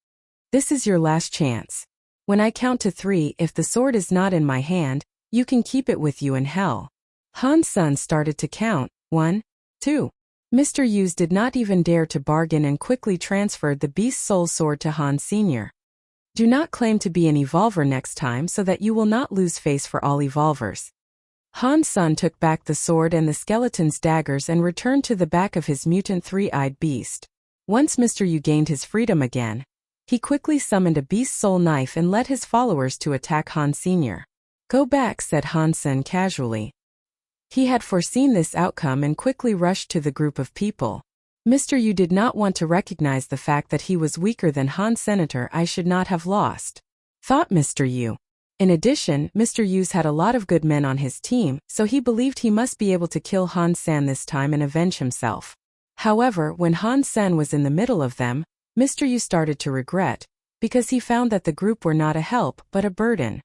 "This is your last chance. When I count to 3, if the sword is not in my hand, you can keep it with you in hell." Han Sen started to count. 1, 2. Mr. Yu did not even dare to bargain and quickly transferred the beast soul sword to Han Sr. "Do not claim to be an evolver next time so that you will not lose face for all evolvers." Han Sen took back the sword and the skeleton's daggers and returned to the back of his mutant three-eyed beast. Once Mr. Yu gained his freedom again, he quickly summoned a beast soul knife and led his followers to attack Han Sr. "Go back," said Han Sen casually. He had foreseen this outcome and quickly rushed to the group of people. Mr. Yu did not want to recognize the fact that he was weaker than Han Senator. "I should not have lost," thought Mr. Yu. In addition, Mr. Yu's had a lot of good men on his team, so he believed he must be able to kill Han Sen this time and avenge himself. However, when Han Sen was in the middle of them, Mr. Yu started to regret, because he found that the group were not a help but a burden.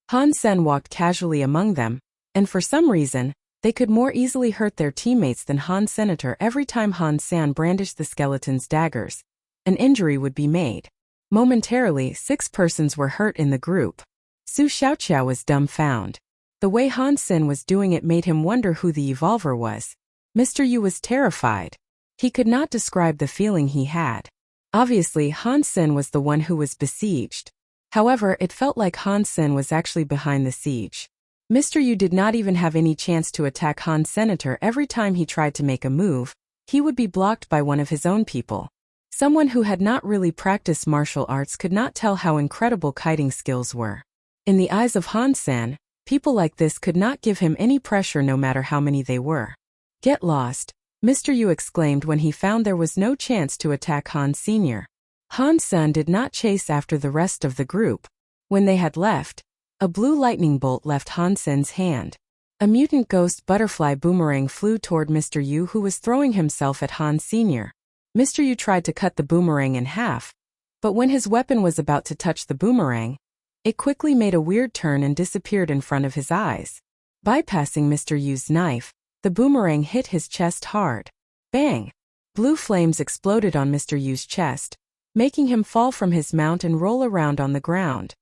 Han Sen walked casually among them, and for some reason, they could more easily hurt their teammates than Han Senator. Every time Han Sen brandished the skeleton's daggers, an injury would be made. Momentarily, 6 persons were hurt in the group. Su Xiaoqiao was dumbfounded. The way Han Sen was doing it made him wonder who the evolver was. Mr. Yu was terrified. He could not describe the feeling he had. Obviously, Han Sen was the one who was besieged. However, it felt like Han Sen was actually behind the siege. Mr. Yu did not even have any chance to attack Han Senator. Every time he tried to make a move, he would be blocked by one of his own people. Someone who had not really practiced martial arts could not tell how incredible kiting skills were. In the eyes of Han Sen, people like this could not give him any pressure no matter how many they were. "Get lost," Mr. Yu exclaimed when he found there was no chance to attack Han Sr. Han Sen did not chase after the rest of the group. When they had left, a blue lightning bolt left Han Sen's hand. A mutant ghost butterfly boomerang flew toward Mr. Yu, who was throwing himself at Han Sr. Mr. Yu tried to cut the boomerang in half, but when his weapon was about to touch the boomerang, it quickly made a weird turn and disappeared in front of his eyes. Bypassing Mr. Yu's knife, the boomerang hit his chest hard. Bang! Blue flames exploded on Mr. Yu's chest, making him fall from his mount and roll around on the ground.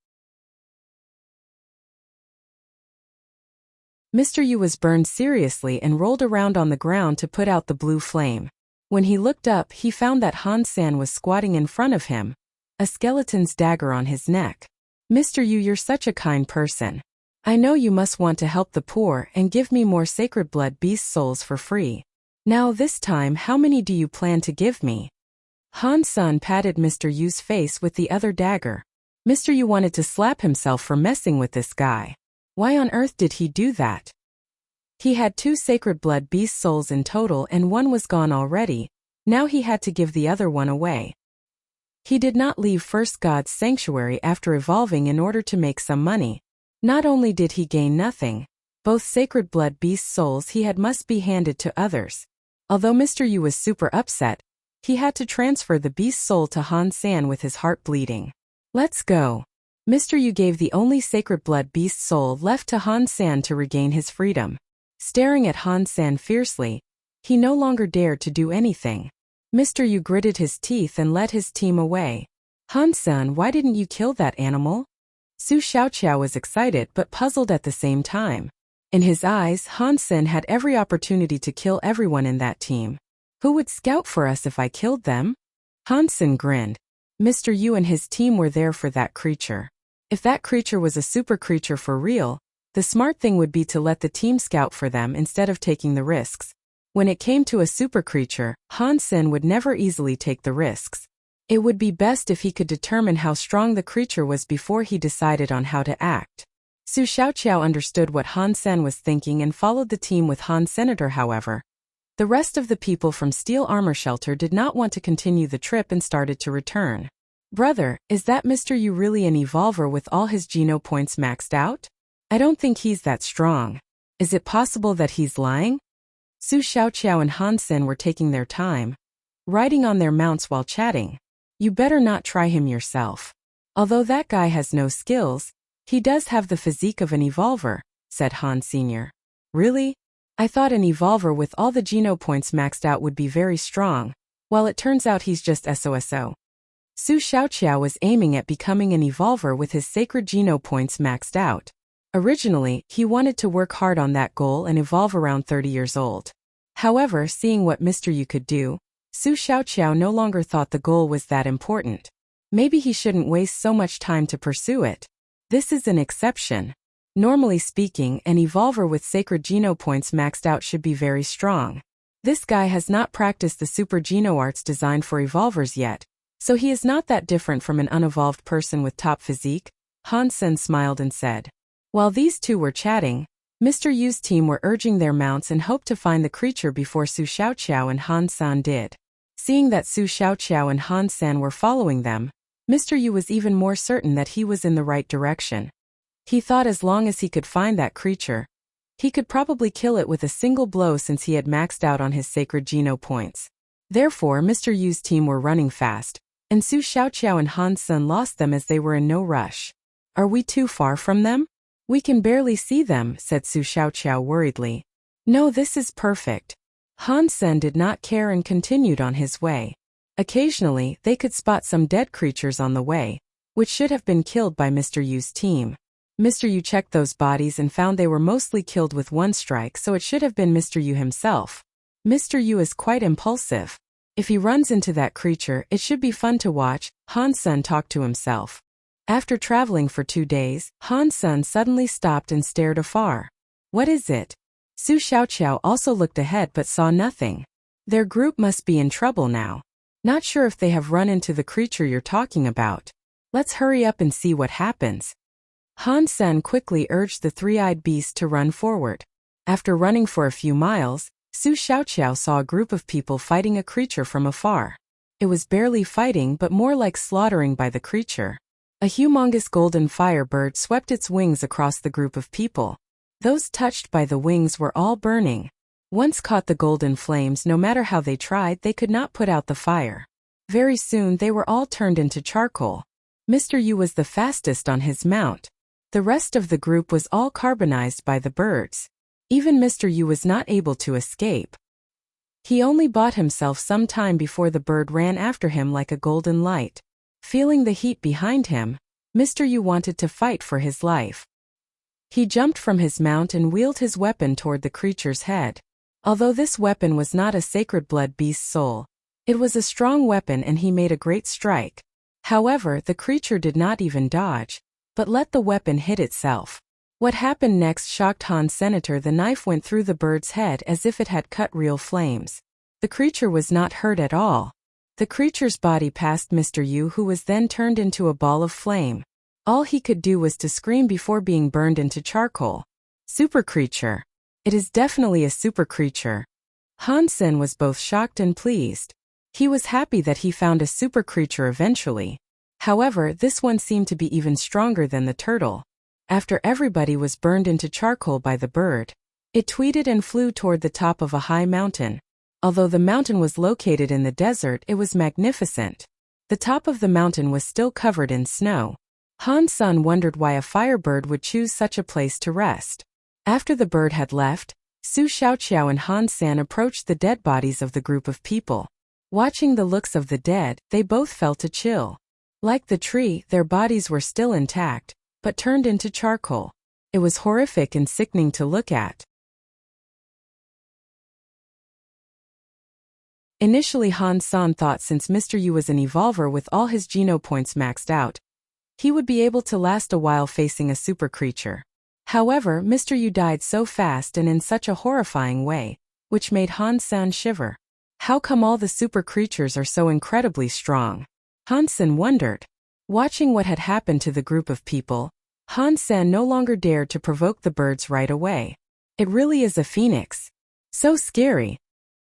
Mr. Yu was burned seriously and rolled around on the ground to put out the blue flame. When he looked up, he found that Han Sen was squatting in front of him, a skeleton's dagger on his neck. "Mr. Yu, you're such a kind person. I know you must want to help the poor and give me more sacred blood beast souls for free. Now this time, how many do you plan to give me?" Han Sen patted Mr. Yu's face with the other dagger. Mr. Yu wanted to slap himself for messing with this guy. Why on earth did he do that? He had 2 sacred blood beast souls in total and one was gone already. Now he had to give the other one away. He did not leave First God's sanctuary after evolving in order to make some money. Not only did he gain nothing, both sacred blood beast souls he had must be handed to others. Although Mr. Yu was super upset, he had to transfer the beast soul to Han San with his heart bleeding. Let's go. Mr. Yu gave the only sacred blood beast soul left to Han San to regain his freedom. Staring at Han San fiercely, he no longer dared to do anything. Mr. Yu gritted his teeth and led his team away. Han San, why didn't you kill that animal? Su Xiaoqiao was excited but puzzled at the same time. In his eyes, Han San had every opportunity to kill everyone in that team. Who would scout for us if I killed them? Han San grinned. Mr. Yu and his team were there for that creature. If that creature was a super creature for real, the smart thing would be to let the team scout for them instead of taking the risks. When it came to a super creature, Han San would never easily take the risks. It would be best if he could determine how strong the creature was before he decided on how to act. Su Xiaoqiao understood what Han San was thinking and followed the team with Han Senator. However, the rest of the people from Steel Armor Shelter did not want to continue the trip and started to return. Brother, is that Mr. Yu really an evolver with all his Geno points maxed out? I don't think he's that strong. Is it possible that he's lying? Su Xiaoqiao and Han Sen were taking their time, riding on their mounts while chatting. You better not try him yourself. Although that guy has no skills, he does have the physique of an evolver, said Han Sr. Really? I thought an evolver with all the Geno points maxed out would be very strong. Well, it turns out he's just SOSO. Su Xiaoqiao was aiming at becoming an evolver with his sacred Geno points maxed out. Originally, he wanted to work hard on that goal and evolve around 30 years old. However, seeing what Mr. Yu could do, Su Xiaoqiao no longer thought the goal was that important. Maybe he shouldn't waste so much time to pursue it. This is an exception. Normally speaking, an evolver with sacred Geno points maxed out should be very strong. This guy has not practiced the super Geno arts designed for evolvers yet, so he is not that different from an unevolved person with top physique, Han Sen smiled and said. While these two were chatting, Mr. Yu's team were urging their mounts and hoped to find the creature before Su Xiaoqiao and Han San did. Seeing that Su Xiaoqiao and Han San were following them, Mr. Yu was even more certain that he was in the right direction. He thought as long as he could find that creature, he could probably kill it with a single blow since he had maxed out on his sacred Geno points. Therefore, Mr. Yu's team were running fast, and Su Xiaoqiao and Han Sen lost them as they were in no rush. Are we too far from them? We can barely see them, said Su Xiaoqiao worriedly. No, this is perfect. Han Sen did not care and continued on his way. Occasionally, they could spot some dead creatures on the way, which should have been killed by Mr. Yu's team. Mr. Yu checked those bodies and found they were mostly killed with one strike, so it should have been Mr. Yu himself. Mr. Yu is quite impulsive. If he runs into that creature, it should be fun to watch, Han Sen talked to himself. After traveling for 2 days, Han Sen suddenly stopped and stared afar. What is it? Su Xiaoqiao also looked ahead but saw nothing. Their group must be in trouble now. Not sure if they have run into the creature you're talking about. Let's hurry up and see what happens. Han Sen quickly urged the three-eyed beast to run forward. After running for a few miles, Su Xiaoqiao saw a group of people fighting a creature from afar. It was barely fighting but more like slaughtering by the creature. A humongous golden firebird swept its wings across the group of people. Those touched by the wings were all burning. Once caught the golden flames, no matter how they tried, they could not put out the fire. Very soon they were all turned into charcoal. Mr. Yu was the fastest on his mount. The rest of the group was all carbonized by the birds. Even Mr. Yu was not able to escape. He only bought himself some time before the bird ran after him like a golden light. Feeling the heat behind him, Mr. Yu wanted to fight for his life. He jumped from his mount and wheeled his weapon toward the creature's head. Although this weapon was not a sacred blood beast soul, it was a strong weapon and he made a great strike. However, the creature did not even dodge, but let the weapon hit itself. What happened next shocked Han Senator. The knife went through the bird's head as if it had cut real flames. The creature was not hurt at all. The creature's body passed Mr. Yu, who was then turned into a ball of flame. All he could do was to scream before being burned into charcoal. Super creature. It is definitely a super creature. Han Sen was both shocked and pleased. He was happy that he found a super creature eventually. However, this one seemed to be even stronger than the turtle. After everybody was burned into charcoal by the bird, it tweeted and flew toward the top of a high mountain. Although the mountain was located in the desert, it was magnificent. The top of the mountain was still covered in snow. Han Sen wondered why a firebird would choose such a place to rest. After the bird had left, Su Xiaoqiao and Han Sen approached the dead bodies of the group of people. Watching the looks of the dead, they both felt a chill. Like the tree, their bodies were still intact, but turned into charcoal. It was horrific and sickening to look at. Initially, Han Sen thought since Mr. Yu was an evolver with all his geno points maxed out, he would be able to last a while facing a super creature. However, Mr. Yu died so fast and in such a horrifying way, which made Han Sen shiver. How come all the super creatures are so incredibly strong? Han Sen wondered. Watching what had happened to the group of people, Han Sen no longer dared to provoke the birds right away. It really is a phoenix. So scary.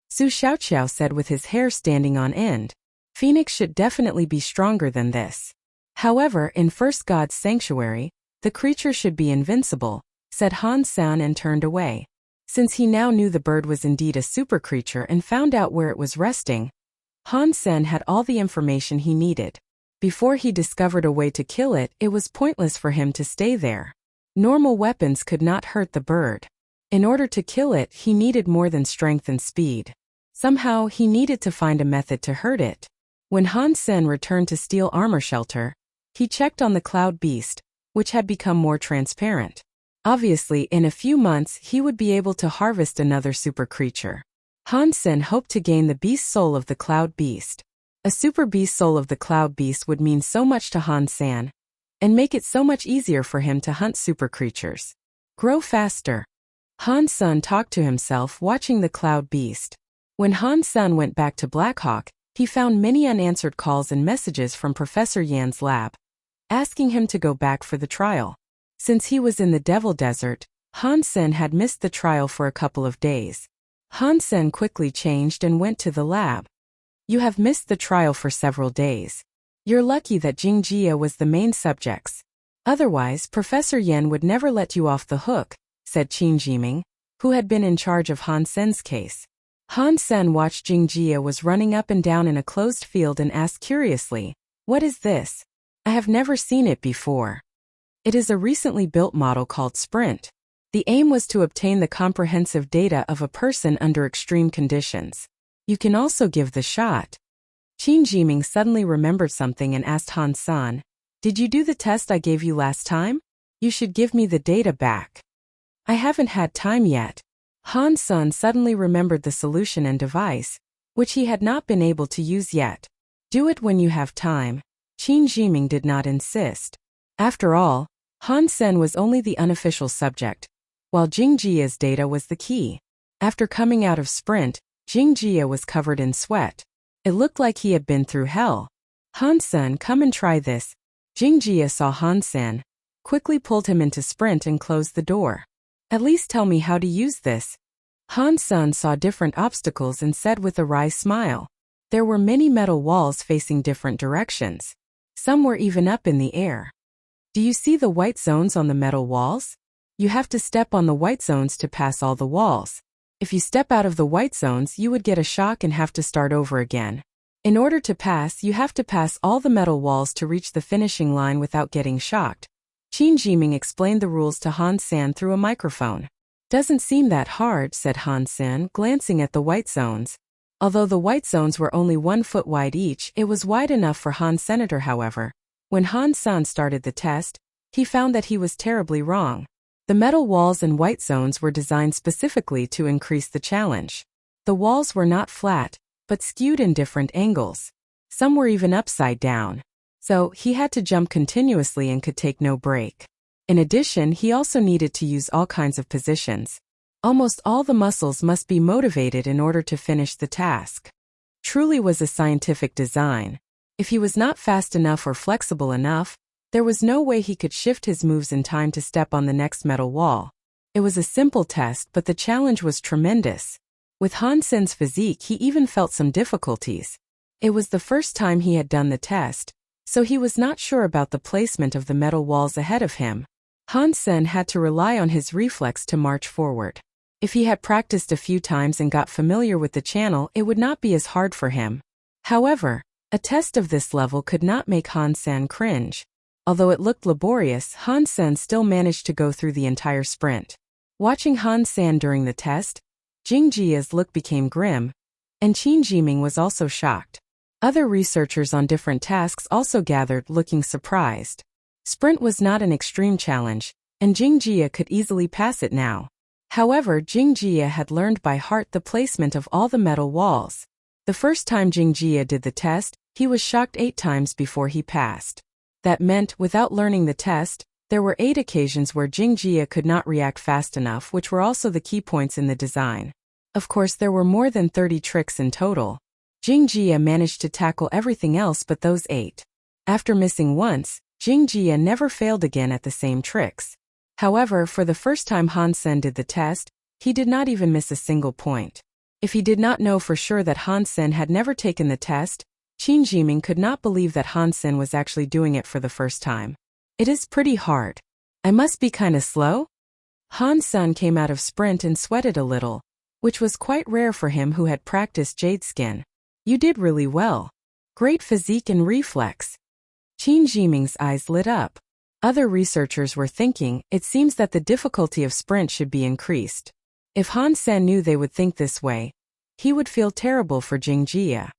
Su Xiaoqiao said with his hair standing on end. Phoenix should definitely be stronger than this. However, in First God's sanctuary, the creature should be invincible, said Han Sen and turned away. Since he now knew the bird was indeed a super creature and found out where it was resting, Han Sen had all the information he needed. Before he discovered a way to kill it, it was pointless for him to stay there. Normal weapons could not hurt the bird. In order to kill it, he needed more than strength and speed. Somehow, he needed to find a method to hurt it. When Han Sen returned to Steel Armor Shelter, he checked on the cloud beast, which had become more transparent. Obviously, in a few months, he would be able to harvest another super creature. Han Sen hoped to gain the beast soul of the cloud beast. A super beast soul of the cloud beast would mean so much to Han Sen, and make it so much easier for him to hunt super creatures. Grow faster. Han Sen talked to himself watching the cloud beast. When Han Sen went back to Blackhawk, he found many unanswered calls and messages from Professor Yan's lab, asking him to go back for the trial. Since he was in the Devil Desert, Han Sen had missed the trial for a couple of days. Han Sen quickly changed and went to the lab. You have missed the trial for several days. You're lucky that Jingjia was the main subjects. Otherwise, Professor Yan would never let you off the hook, said Qin Jiming, who had been in charge of Han Sen's case. Han Sen watched Jingjia was running up and down in a closed field and asked curiously, "What is this? I have never seen it before." It is a recently built model called Sprint. The aim was to obtain the comprehensive data of a person under extreme conditions. You can also give the shot. Qin Jiming suddenly remembered something and asked Han Sen, "Did you do the test I gave you last time? You should give me the data back." "I haven't had time yet." Han Sen suddenly remembered the solution and device, which he had not been able to use yet. "Do it when you have time." Qin Jiming did not insist. After all, Han Sen was only the unofficial subject, while Jingjia's data was the key. After coming out of Sprint, Jingjia was covered in sweat. It looked like he had been through hell. "Han Sen, come and try this." Jingjia saw Han Sen, quickly pulled him into Sprint and closed the door. "At least tell me how to use this." Han Sen saw different obstacles and said with a wry smile. There were many metal walls facing different directions. Some were even up in the air. "Do you see the white zones on the metal walls? You have to step on the white zones to pass all the walls. If you step out of the white zones, you would get a shock and have to start over again. In order to pass, you have to pass all the metal walls to reach the finishing line without getting shocked." Qin Jiming explained the rules to Han Sen through a microphone. "Doesn't seem that hard," said Han Sen, glancing at the white zones. Although the white zones were only 1 foot wide each, it was wide enough for Han Senator. However, when Han Sen started the test, he found that he was terribly wrong. The metal walls and white zones were designed specifically to increase the challenge. The walls were not flat, but skewed in different angles. Some were even upside down. So, he had to jump continuously and could take no break. In addition, he also needed to use all kinds of positions. Almost all the muscles must be motivated in order to finish the task. Truly was a scientific design. If he was not fast enough or flexible enough, there was no way he could shift his moves in time to step on the next metal wall. It was a simple test, but the challenge was tremendous. With Han Sen's physique, he even felt some difficulties. It was the first time he had done the test, so he was not sure about the placement of the metal walls ahead of him. Han Sen had to rely on his reflex to march forward. If he had practiced a few times and got familiar with the channel, it would not be as hard for him. However, a test of this level could not make Han Sen cringe. Although it looked laborious, Han Sen still managed to go through the entire sprint. Watching Han Sen during the test, Jing Jia's look became grim, and Qin Jiming was also shocked. Other researchers on different tasks also gathered, looking surprised. Sprint was not an extreme challenge, and Jing Jia could easily pass it now. However, Jing Jia had learned by heart the placement of all the metal walls. The first time Jing Jia did the test, he was shocked 8 times before he passed. That meant, without learning the test, there were 8 occasions where Jing Jia could not react fast enough, which were also the key points in the design. Of course, there were more than 30 tricks in total. Jing Jia managed to tackle everything else but those 8. After missing once, Jing Jia never failed again at the same tricks. However, for the first time Han Sen did the test, he did not even miss a single point. If he did not know for sure that Han Sen had never taken the test, Qin Jiming could not believe that Han Sen was actually doing it for the first time. It is pretty hard. I must be kinda slow? Han Sen came out of sprint and sweated a little, which was quite rare for him who had practiced jade skin. You did really well. Great physique and reflex. Qin Jiming's eyes lit up. Other researchers were thinking, it seems that the difficulty of sprint should be increased. If Han Sen knew they would think this way, he would feel terrible for Jing Jia.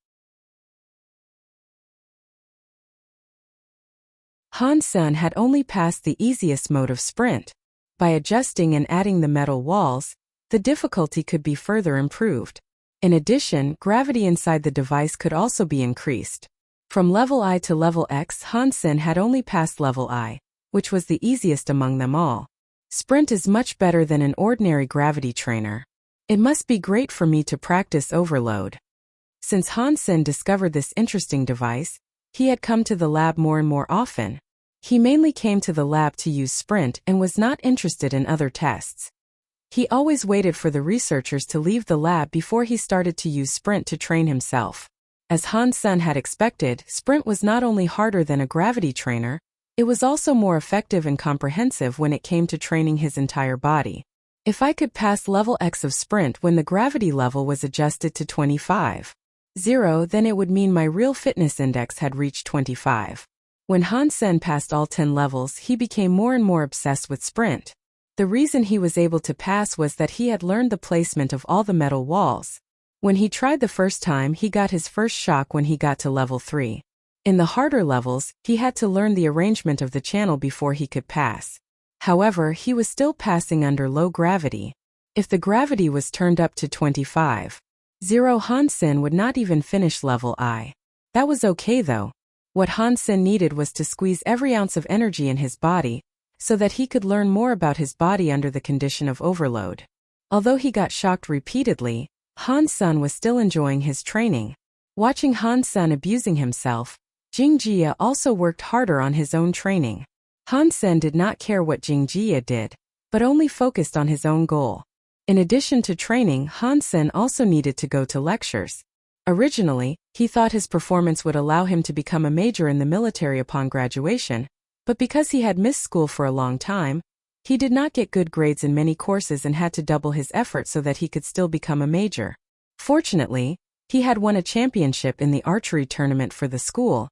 Han Sen had only passed the easiest mode of sprint. By adjusting and adding the metal walls, the difficulty could be further improved. In addition, gravity inside the device could also be increased. From level I to level X, Han Sen had only passed level I, which was the easiest among them all. Sprint is much better than an ordinary gravity trainer. It must be great for me to practice overload. Since Han Sen discovered this interesting device, he had come to the lab more and more often. He mainly came to the lab to use sprint and was not interested in other tests. He always waited for the researchers to leave the lab before he started to use sprint to train himself. As Han Sen had expected, sprint was not only harder than a gravity trainer, it was also more effective and comprehensive when it came to training his entire body. If I could pass level X of sprint when the gravity level was adjusted to 25.0, then it would mean my real fitness index had reached 25. When Han Sen passed all 10 levels, he became more and more obsessed with sprint. The reason he was able to pass was that he had learned the placement of all the metal walls. When he tried the first time, he got his first shock when he got to level 3. In the harder levels, he had to learn the arrangement of the channel before he could pass. However, he was still passing under low gravity. If the gravity was turned up to 25.0, Han Sen would not even finish level I. That was okay though. What Han Sen needed was to squeeze every ounce of energy in his body, so that he could learn more about his body under the condition of overload. Although he got shocked repeatedly, Han Sen was still enjoying his training. Watching Han Sen abusing himself, Jing Jia also worked harder on his own training. Han Sen did not care what Jing Jia did, but only focused on his own goal. In addition to training, Han Sen also needed to go to lectures. Originally, he thought his performance would allow him to become a major in the military upon graduation, but because he had missed school for a long time, he did not get good grades in many courses and had to double his effort so that he could still become a major. Fortunately, he had won a championship in the archery tournament for the school,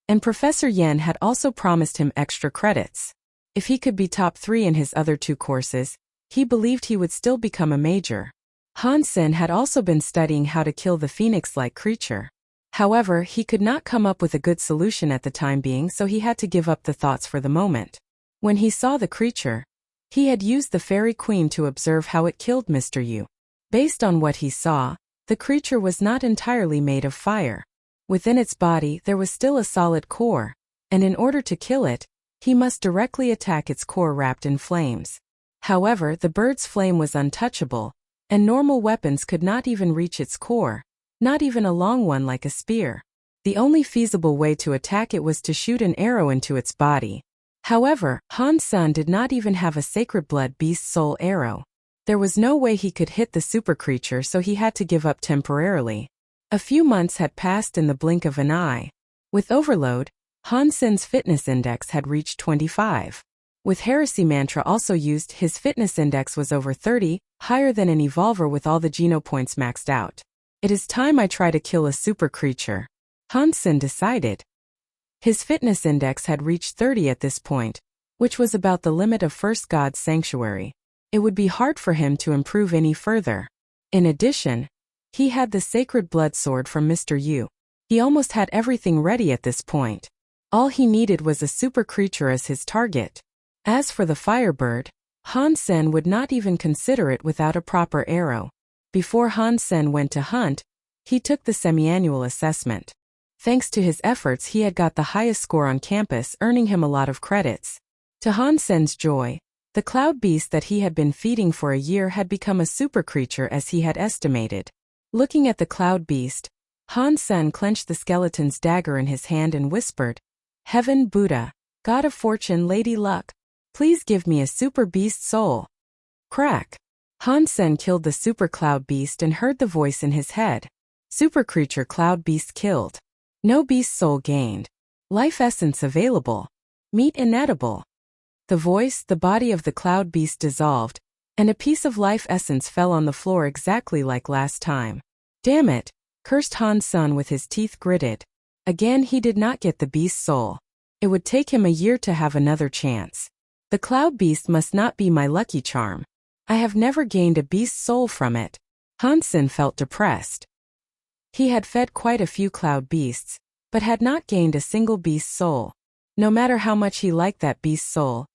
and Professor Yen had also promised him extra credits. If he could be top 3 in his other 2 courses, he believed he would still become a major. Han Sen had also been studying how to kill the phoenix-like creature. However, he could not come up with a good solution at the time being, so he had to give up the thoughts for the moment. When he saw the creature, he had used the Fairy Queen to observe how it killed Mr. Yu. Based on what he saw, the creature was not entirely made of fire. Within its body there was still a solid core, and in order to kill it, he must directly attack its core wrapped in flames. However, the bird's flame was untouchable, and normal weapons could not even reach its core, not even a long one like a spear. The only feasible way to attack it was to shoot an arrow into its body. However, Han Sen did not even have a sacred blood beast soul arrow. There was no way he could hit the super creature, so he had to give up temporarily. A few months had passed in the blink of an eye. With overload, Han Sen's fitness index had reached 25. With Heresy Mantra also used, his fitness index was over 30, higher than an evolver with all the Geno points maxed out. It is time I try to kill a super creature, Hansen decided. His fitness index had reached 30 at this point, which was about the limit of First God's Sanctuary. It would be hard for him to improve any further. In addition, he had the Sacred Blood Sword from Mr. Yu. He almost had everything ready at this point. All he needed was a super creature as his target. As for the Firebird, Hansen would not even consider it without a proper arrow. Before Hansen went to hunt, he took the semi-annual assessment. Thanks to his efforts, he had got the highest score on campus, earning him a lot of credits. To Hansen's joy, the cloud beast that he had been feeding for a year had become a super creature as he had estimated. Looking at the cloud beast, Hansen clenched the skeleton's dagger in his hand and whispered, "Heaven Buddha, God of Fortune, Lady Luck, please give me a super beast soul." Crack! Hansen killed the super cloud beast and heard the voice in his head. Super creature cloud beast killed. No beast soul gained. Life essence available. Meat inedible. The voice, the body of the cloud beast dissolved, and a piece of life essence fell on the floor exactly like last time. Damn it, cursed Hansen with his teeth gritted. Again he did not get the beast soul. It would take him a year to have another chance. The cloud beast must not be my lucky charm. I have never gained a beast soul from it. Hansen felt depressed. He had fed quite a few cloud beasts, but had not gained a single beast soul. No matter how much he liked that beast soul,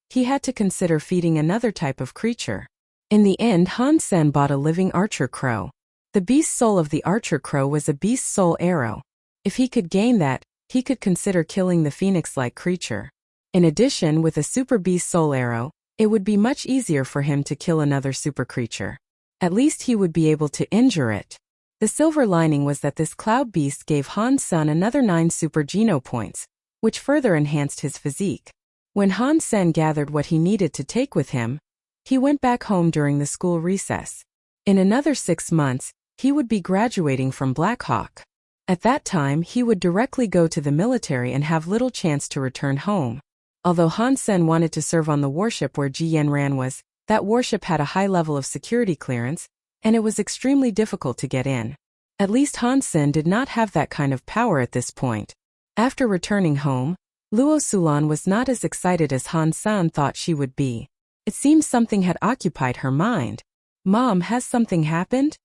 he had to consider feeding another type of creature. In the end, Hansen bought a living archer crow. The beast soul of the archer crow was a beast soul arrow. If he could gain that, he could consider killing the phoenix-like creature. In addition, with a super beast soul arrow, it would be much easier for him to kill another super creature. At least he would be able to injure it. The silver lining was that this cloud beast gave Hansen another 9 super Geno points, which further enhanced his physique. When Hansen gathered what he needed to take with him, he went back home during the school recess. In another 6 months, he would be graduating from Black Hawk. At that time, he would directly go to the military and have little chance to return home. Although Hansen wanted to serve on the warship where Ji Yanran was, that warship had a high level of security clearance, and it was extremely difficult to get in. At least Hansen did not have that kind of power at this point. After returning home, Luo Sulan was not as excited as Hansen thought she would be. It seems something had occupied her mind. "Mom, has something happened?"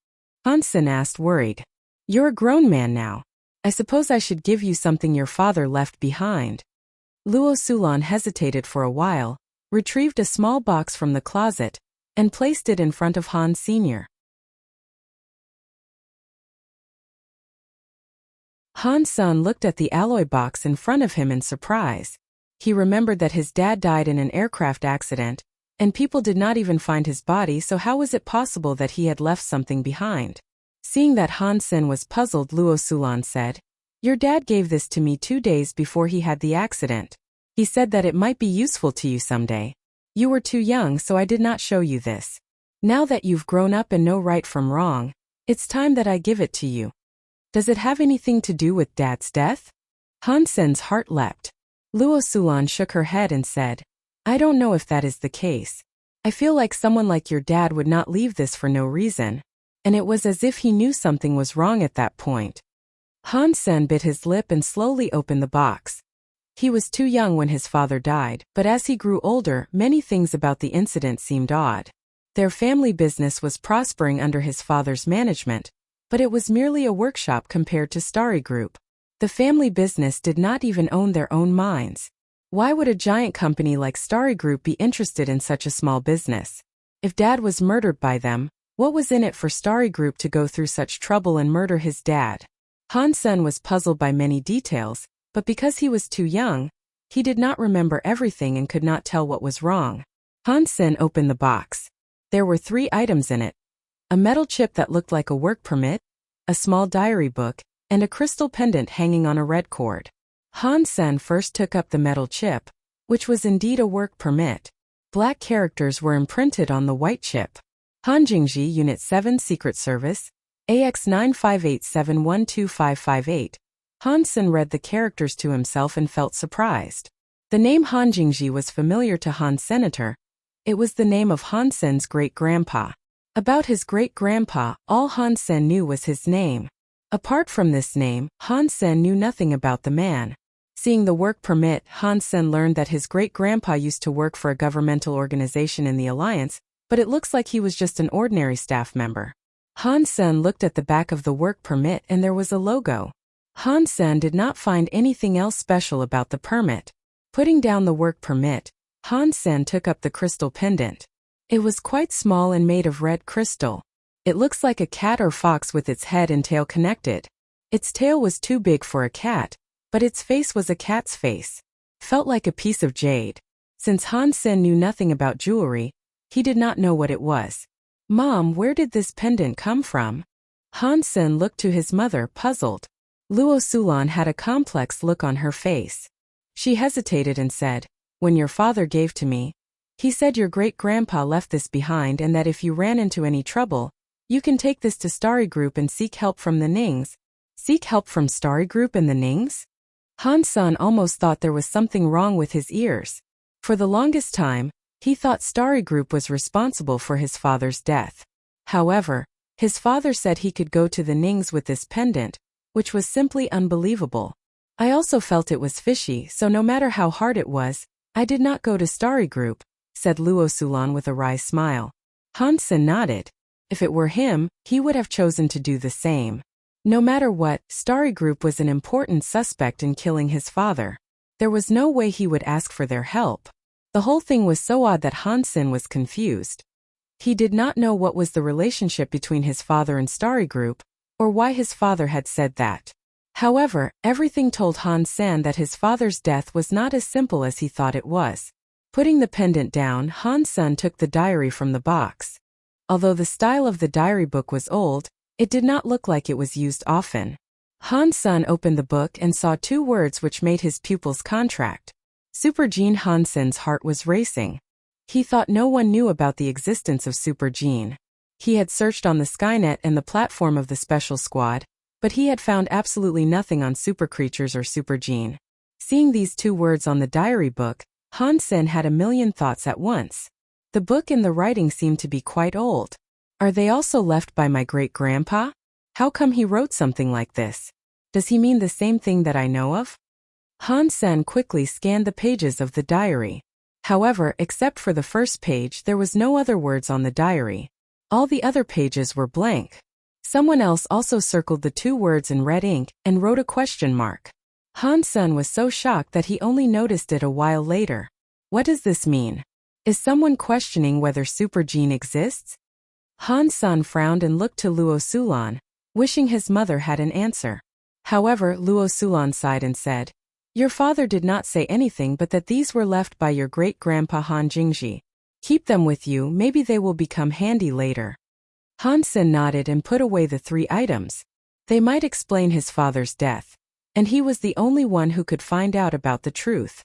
Hansen asked, worried. "You're a grown man now. I suppose I should give you something your father left behind." Luo Sulan hesitated for a while, retrieved a small box from the closet, and placed it in front of Han Sr. Hansen looked at the alloy box in front of him in surprise. He remembered that his dad died in an aircraft accident, and people did not even find his body, so how was it possible that he had left something behind? Seeing that Hansen was puzzled, Luo Sulan said, "Your dad gave this to me 2 days before he had the accident. He said that it might be useful to you someday. You were too young, so I did not show you this. Now that you've grown up and know right from wrong, it's time that I give it to you. Does it have anything to do with Dad's death?" Hansen's heart leapt. Luo Sulan shook her head and said, "I don't know if that is the case. I feel like someone like your dad would not leave this for no reason." And it was as if he knew something was wrong at that point. Hansen bit his lip and slowly opened the box. He was too young when his father died, but as he grew older, many things about the incident seemed odd. Their family business was prospering under his father's management, but it was merely a workshop compared to Starry Group. The family business did not even own their own mines. Why would a giant company like Starry Group be interested in such a small business? If Dad was murdered by them, what was in it for Starry Group to go through such trouble and murder his dad? Hansen was puzzled by many details, but because he was too young, he did not remember everything and could not tell what was wrong. Hansen opened the box. There were 3 items in it: a metal chip that looked like a work permit, a small diary book, and a crystal pendant hanging on a red cord. Hansen first took up the metal chip, which was indeed a work permit. Black characters were imprinted on the white chip. Hanjingji Unit 7 Secret Service, AX 958712558. Hansen read the characters to himself and felt surprised. The name Han Jingji was familiar to Han Senator. It was the name of Han Sen's great-grandpa. About his great-grandpa, all Han Sen knew was his name. Apart from this name, Han Sen knew nothing about the man. Seeing the work permit, Han Sen learned that his great-grandpa used to work for a governmental organization in the Alliance, but it looks like he was just an ordinary staff member. Han Sen looked at the back of the work permit and there was a logo. Han Sen did not find anything else special about the permit. Putting down the work permit, Han Sen took up the crystal pendant. It was quite small and made of red crystal. It looks like a cat or fox with its head and tail connected. Its tail was too big for a cat, but its face was a cat's face. Felt like a piece of jade. Since Han Sen knew nothing about jewelry, he did not know what it was. "Mom, where did this pendant come from?" Han Sen looked to his mother, puzzled. Luo Sulan had a complex look on her face. She hesitated and said, "When your father gave to me, he said your great-grandpa left this behind and that if you ran into any trouble, you can take this to Starry Group and seek help from the Nings." Seek help from Starry Group and the Nings? Han Sen almost thought there was something wrong with his ears. For the longest time, he thought Starry Group was responsible for his father's death. However, his father said he could go to the Nings with this pendant, which was simply unbelievable. "I also felt it was fishy, so no matter how hard it was, I did not go to Starry Group," said Luo Sulan with a wry smile. Han Sen nodded. If it were him, he would have chosen to do the same. No matter what, Starry Group was an important suspect in killing his father. There was no way he would ask for their help. The whole thing was so odd that Han Sen was confused. He did not know what was the relationship between his father and Starry Group, or why his father had said that. However, everything told Han Sen that his father's death was not as simple as he thought it was. Putting the pendant down, Han Sen took the diary from the box. Although the style of the diary book was old, it did not look like it was used often. Han Sen opened the book and saw two words which made his pupils contract. Super Gene. Han Sen's heart was racing. He thought no one knew about the existence of Super Gene. He had searched on the Skynet and the platform of the Special Squad, but he had found absolutely nothing on super creatures or Super Gene. Seeing these two words on the diary book, Han Sen had a million thoughts at once. The book and the writing seemed to be quite old. Are they also left by my great-grandpa? How come he wrote something like this? Does he mean the same thing that I know of? Han Sen quickly scanned the pages of the diary. However, except for the first page, there was no other words on the diary. All the other pages were blank. Someone else also circled the two words in red ink and wrote a question mark. Han Sen was so shocked that he only noticed it a while later. What does this mean? Is someone questioning whether Super Gene exists? Han Sen frowned and looked to Luo Sulan, wishing his mother had an answer. However, Luo Sulan sighed and said, "Your father did not say anything but that these were left by your great-grandpa Han Jingji. Keep them with you, maybe they will become handy later." Han Sen nodded and put away the three items. They might explain his father's death, and he was the only one who could find out about the truth.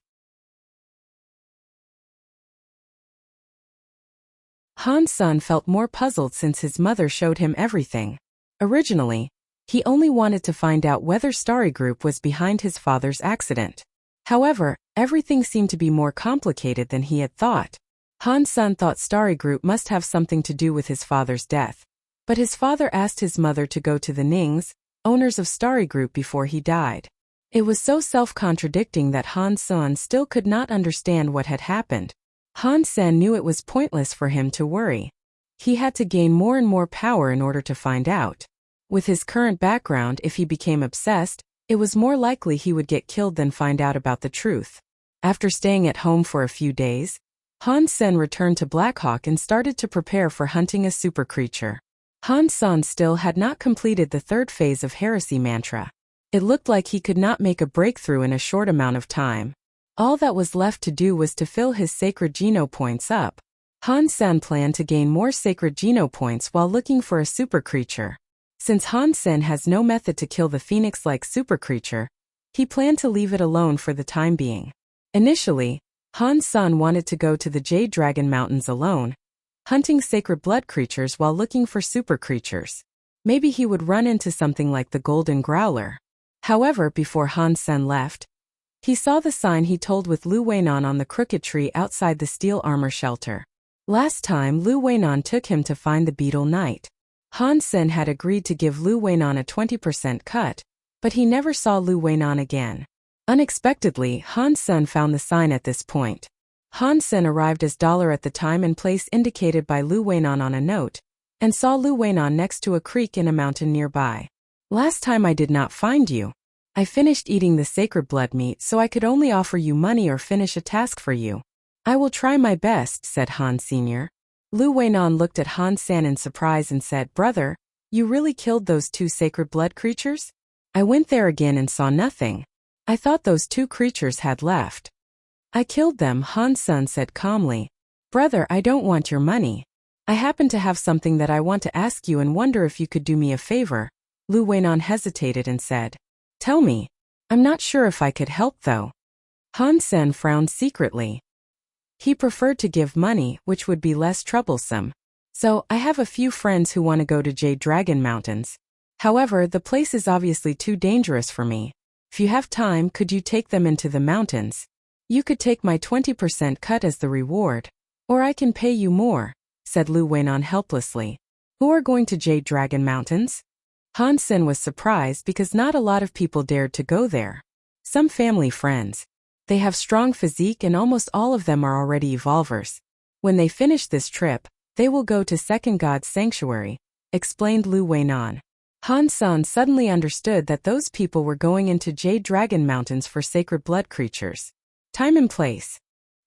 Han Sen felt more puzzled since his mother showed him everything. Originally, he only wanted to find out whether Starry Group was behind his father's accident. However, everything seemed to be more complicated than he had thought. Han Sen thought Starry Group must have something to do with his father's death. But his father asked his mother to go to the Nings, owners of Starry Group, before he died. It was so self-contradicting that Han Sen still could not understand what had happened. Han Sen knew it was pointless for him to worry. He had to gain more and more power in order to find out. With his current background, if he became obsessed, it was more likely he would get killed than find out about the truth. After staying at home for a few days, Han Sen returned to Blackhawk and started to prepare for hunting a super creature. Han Sen still had not completed the third phase of Heresy Mantra. It looked like he could not make a breakthrough in a short amount of time. All that was left to do was to fill his sacred Geno points up. Han Sen planned to gain more sacred Geno points while looking for a super creature. Since Han Sen has no method to kill the phoenix-like super creature, he planned to leave it alone for the time being. Initially, Han Sen wanted to go to the Jade Dragon Mountains alone, hunting sacred blood creatures while looking for super creatures. Maybe he would run into something like the Golden Growler. However, before Han Sen left, He saw the sign he told with Lu Weinan on the crooked tree outside the steel armor shelter. Last time Lu Weinan took him to find the Beetle Knight. Han Sen had agreed to give Lu Weinan a 20% cut, but he never saw Lu Weinan again. Unexpectedly, Han Sen found the sign at this point. Han Sen arrived as dollar at the time and place indicated by Lu Weinan on a note, and saw Lu Weinan next to a creek in a mountain nearby. Last time I did not find you. I finished eating the sacred blood meat, so I could only offer you money or finish a task for you. I will try my best, said Han Sr. Lu Weinan looked at Han Sen in surprise and said, Brother, you really killed those 2 sacred blood creatures? I went there again and saw nothing. I thought those 2 creatures had left. I killed them, Han Sen said calmly. Brother, I don't want your money. I happen to have something that I want to ask you and wonder if you could do me a favor. Lu Weinan hesitated and said, Tell me. I'm not sure if I could help though. Han Sen frowned secretly. He preferred to give money, which would be less troublesome. So, I have a few friends who want to go to Jade Dragon Mountains. However, the place is obviously too dangerous for me. If you have time, could you take them into the mountains? You could take my 20% cut as the reward. Or I can pay you more, said Lu Weinan helplessly. Who are going to Jade Dragon Mountains? Han Sen was surprised because not a lot of people dared to go there. Some family friends. They have strong physique and almost all of them are already evolvers. When they finish this trip, they will go to Second God's Sanctuary, explained Lu Weinan. Han Sen suddenly understood that those people were going into Jade Dragon Mountains for sacred blood creatures. Time and place.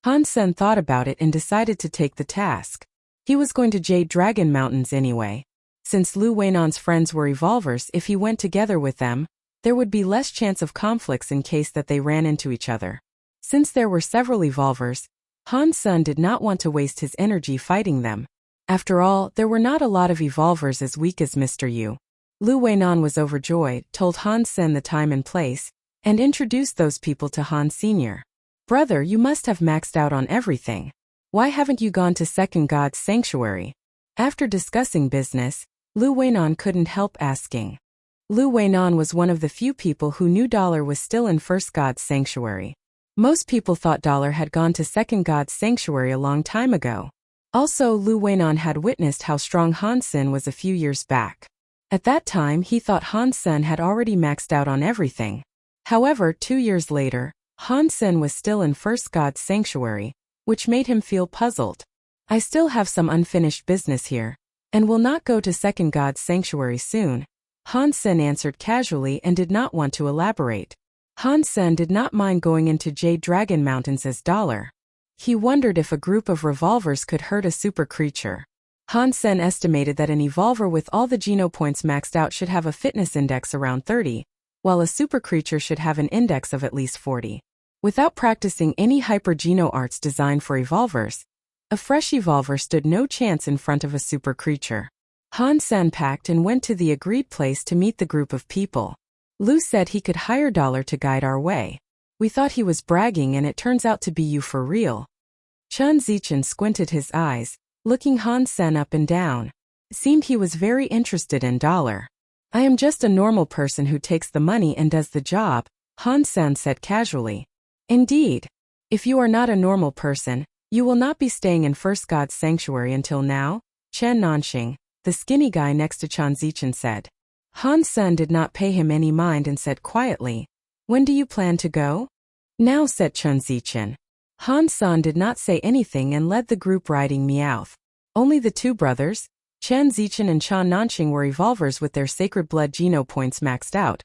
Han Sen thought about it and decided to take the task. He was going to Jade Dragon Mountains anyway. Since Lu Weinan's friends were evolvers, if he went together with them, there would be less chance of conflicts in case that they ran into each other. Since there were several evolvers, Han Sen did not want to waste his energy fighting them. After all, there were not a lot of evolvers as weak as Mr. Yu. Lu Weinan was overjoyed, told Han Sen the time and place, and introduced those people to Han Sr. Brother, you must have maxed out on everything. Why haven't you gone to Second God's Sanctuary? After discussing business, Lu Weinan couldn't help asking. Lu Weinan was one of the few people who knew Dollar was still in First God's Sanctuary. Most people thought Dollar had gone to Second God's Sanctuary a long time ago. Also, Lu Weinan had witnessed how strong Han Sen was a few years back. At that time, he thought Han Sen had already maxed out on everything. However, 2 years later, Han Sen was still in First God's Sanctuary, which made him feel puzzled. I still have some unfinished business here, and will not go to Second God's Sanctuary soon, Han Sen answered casually and did not want to elaborate. Han Sen did not mind going into Jade Dragon Mountains as Dollar. He wondered if a group of revolvers could hurt a super creature. Han Sen estimated that an evolver with all the Geno points maxed out should have a fitness index around 30, while a super creature should have an index of at least 40. Without practicing any hyper Geno arts designed for evolvers, a fresh evolver stood no chance in front of a super creature. Han Sen packed and went to the agreed place to meet the group of people. Lu said he could hire Dollar to guide our way. We thought he was bragging and it turns out to be you for real. Chen Zichen squinted his eyes, looking Han Sen up and down. It seemed he was very interested in Dollar. I am just a normal person who takes the money and does the job, Han Sen said casually. Indeed. If you are not a normal person, you will not be staying in First God's Sanctuary until now, Chen Nanxing, the skinny guy next to Chen Zichen said. Han Sen did not pay him any mind and said quietly, When do you plan to go? Now, said Chen Zichen. Han Sen did not say anything and led the group riding Meowth. Only the 2 brothers, Chen Zichen and Chen Nanxing, were evolvers with their sacred blood Geno points maxed out,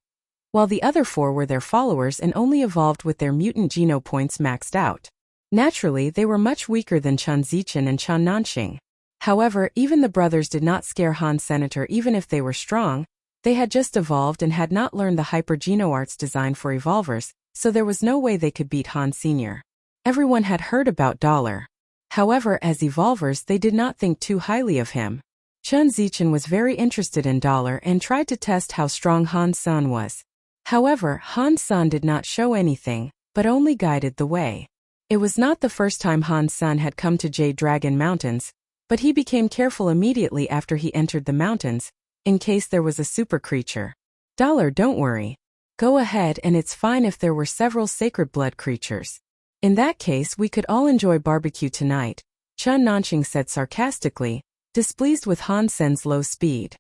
while the other 4 were their followers and only evolved with their mutant Geno points maxed out. Naturally, they were much weaker than Chen Zichen and Chen Nanxing. However, even the brothers did not scare Han Senator even if they were strong. They had just evolved and had not learned the hyper Geno arts designed for evolvers, so there was no way they could beat Han Sr. Everyone had heard about Dollar. However, as evolvers, they did not think too highly of him. Chen Zichen was very interested in Dollar and tried to test how strong Han Sen was. However, Han Sen did not show anything, but only guided the way. It was not the first time Han Sen had come to Jade Dragon Mountains, but he became careful immediately after he entered the mountains, in case there was a super creature. Dollar, don't worry. Go ahead, and it's fine if there were several sacred blood creatures. In that case, we could all enjoy barbecue tonight, Chen Nanqing said sarcastically, displeased with Han Sen's low speed.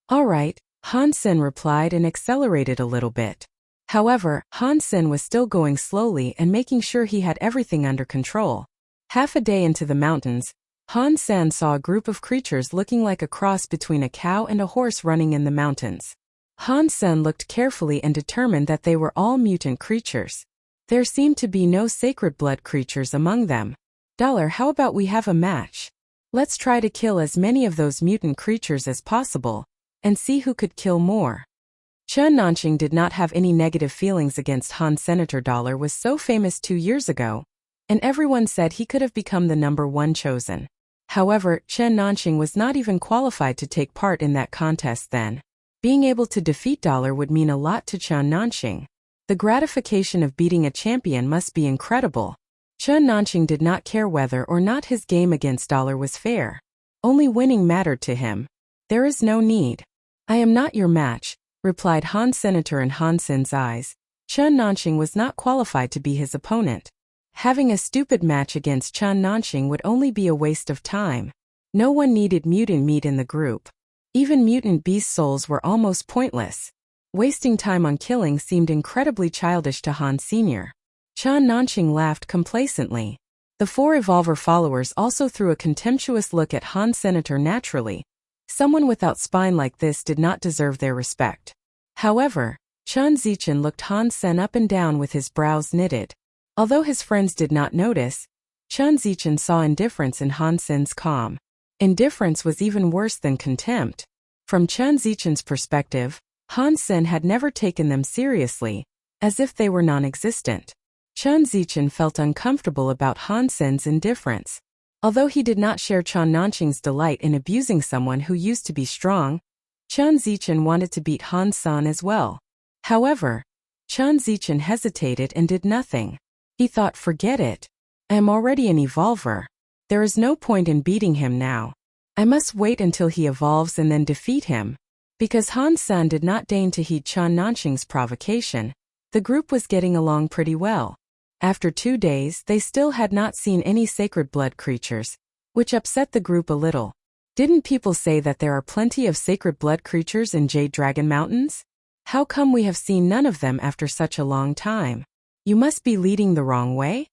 All right, Han Sen replied and accelerated a little bit. However, Han Sen was still going slowly and making sure he had everything under control. Half a day into the mountains, Han Sen saw a group of creatures looking like a cross between a cow and a horse running in the mountains. Han Sen looked carefully and determined that they were all mutant creatures. There seemed to be no sacred blood creatures among them. How about we have a match? Let's try to kill as many of those mutant creatures as possible, and see who could kill more. Chen Nanqing did not have any negative feelings against Han. Senator Dollar was so famous 2 years ago, and everyone said he could have become the #1 chosen. However, Chen Nanqing was not even qualified to take part in that contest then. Being able to defeat Dollar would mean a lot to Chen Nanqing. The gratification of beating a champion must be incredible. Chen Nanqing did not care whether or not his game against Dollar was fair. Only winning mattered to him. There is no need. I am not your match, replied Han Senator in Han Sen's eyes. Chen Nanqing was not qualified to be his opponent. Having a stupid match against Chen Nanqing would only be a waste of time. No one needed mutant meat in the group. Even mutant beast souls were almost pointless. Wasting time on killing seemed incredibly childish to Han Sr. Chen Nanqing laughed complacently. The 4 Evolver followers also threw a contemptuous look at Han Senator naturally. Someone without spine like this did not deserve their respect. However, Chen Zichen looked Han Sen up and down with his brows knitted. Although his friends did not notice, Chen Zichen saw indifference in Han Sen's calm. Indifference was even worse than contempt. From Chen Zichen's perspective, Han Sen had never taken them seriously, as if they were non-existent. Chen Zichen felt uncomfortable about Han Sen's indifference. Although he did not share Chen Nanqing's delight in abusing someone who used to be strong, Chen Zichen wanted to beat Han Sen as well. However, Chen Zichen hesitated and did nothing. He thought, forget it. I am already an evolver. There is no point in beating him now. I must wait until he evolves and then defeat him. Because Han Sen did not deign to heed Chen Nanqing's provocation, the group was getting along pretty well. After 2 days, they still had not seen any sacred blood creatures, which upset the group a little. Didn't people say that there are plenty of sacred blood creatures in Jade Dragon Mountains? How come we have seen none of them after such a long time? You must be leading the wrong way?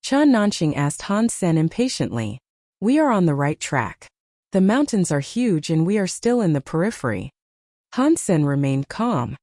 Chen Nanqing asked Han Sen impatiently. We are on the right track. The mountains are huge and we are still in the periphery. Han Sen remained calm.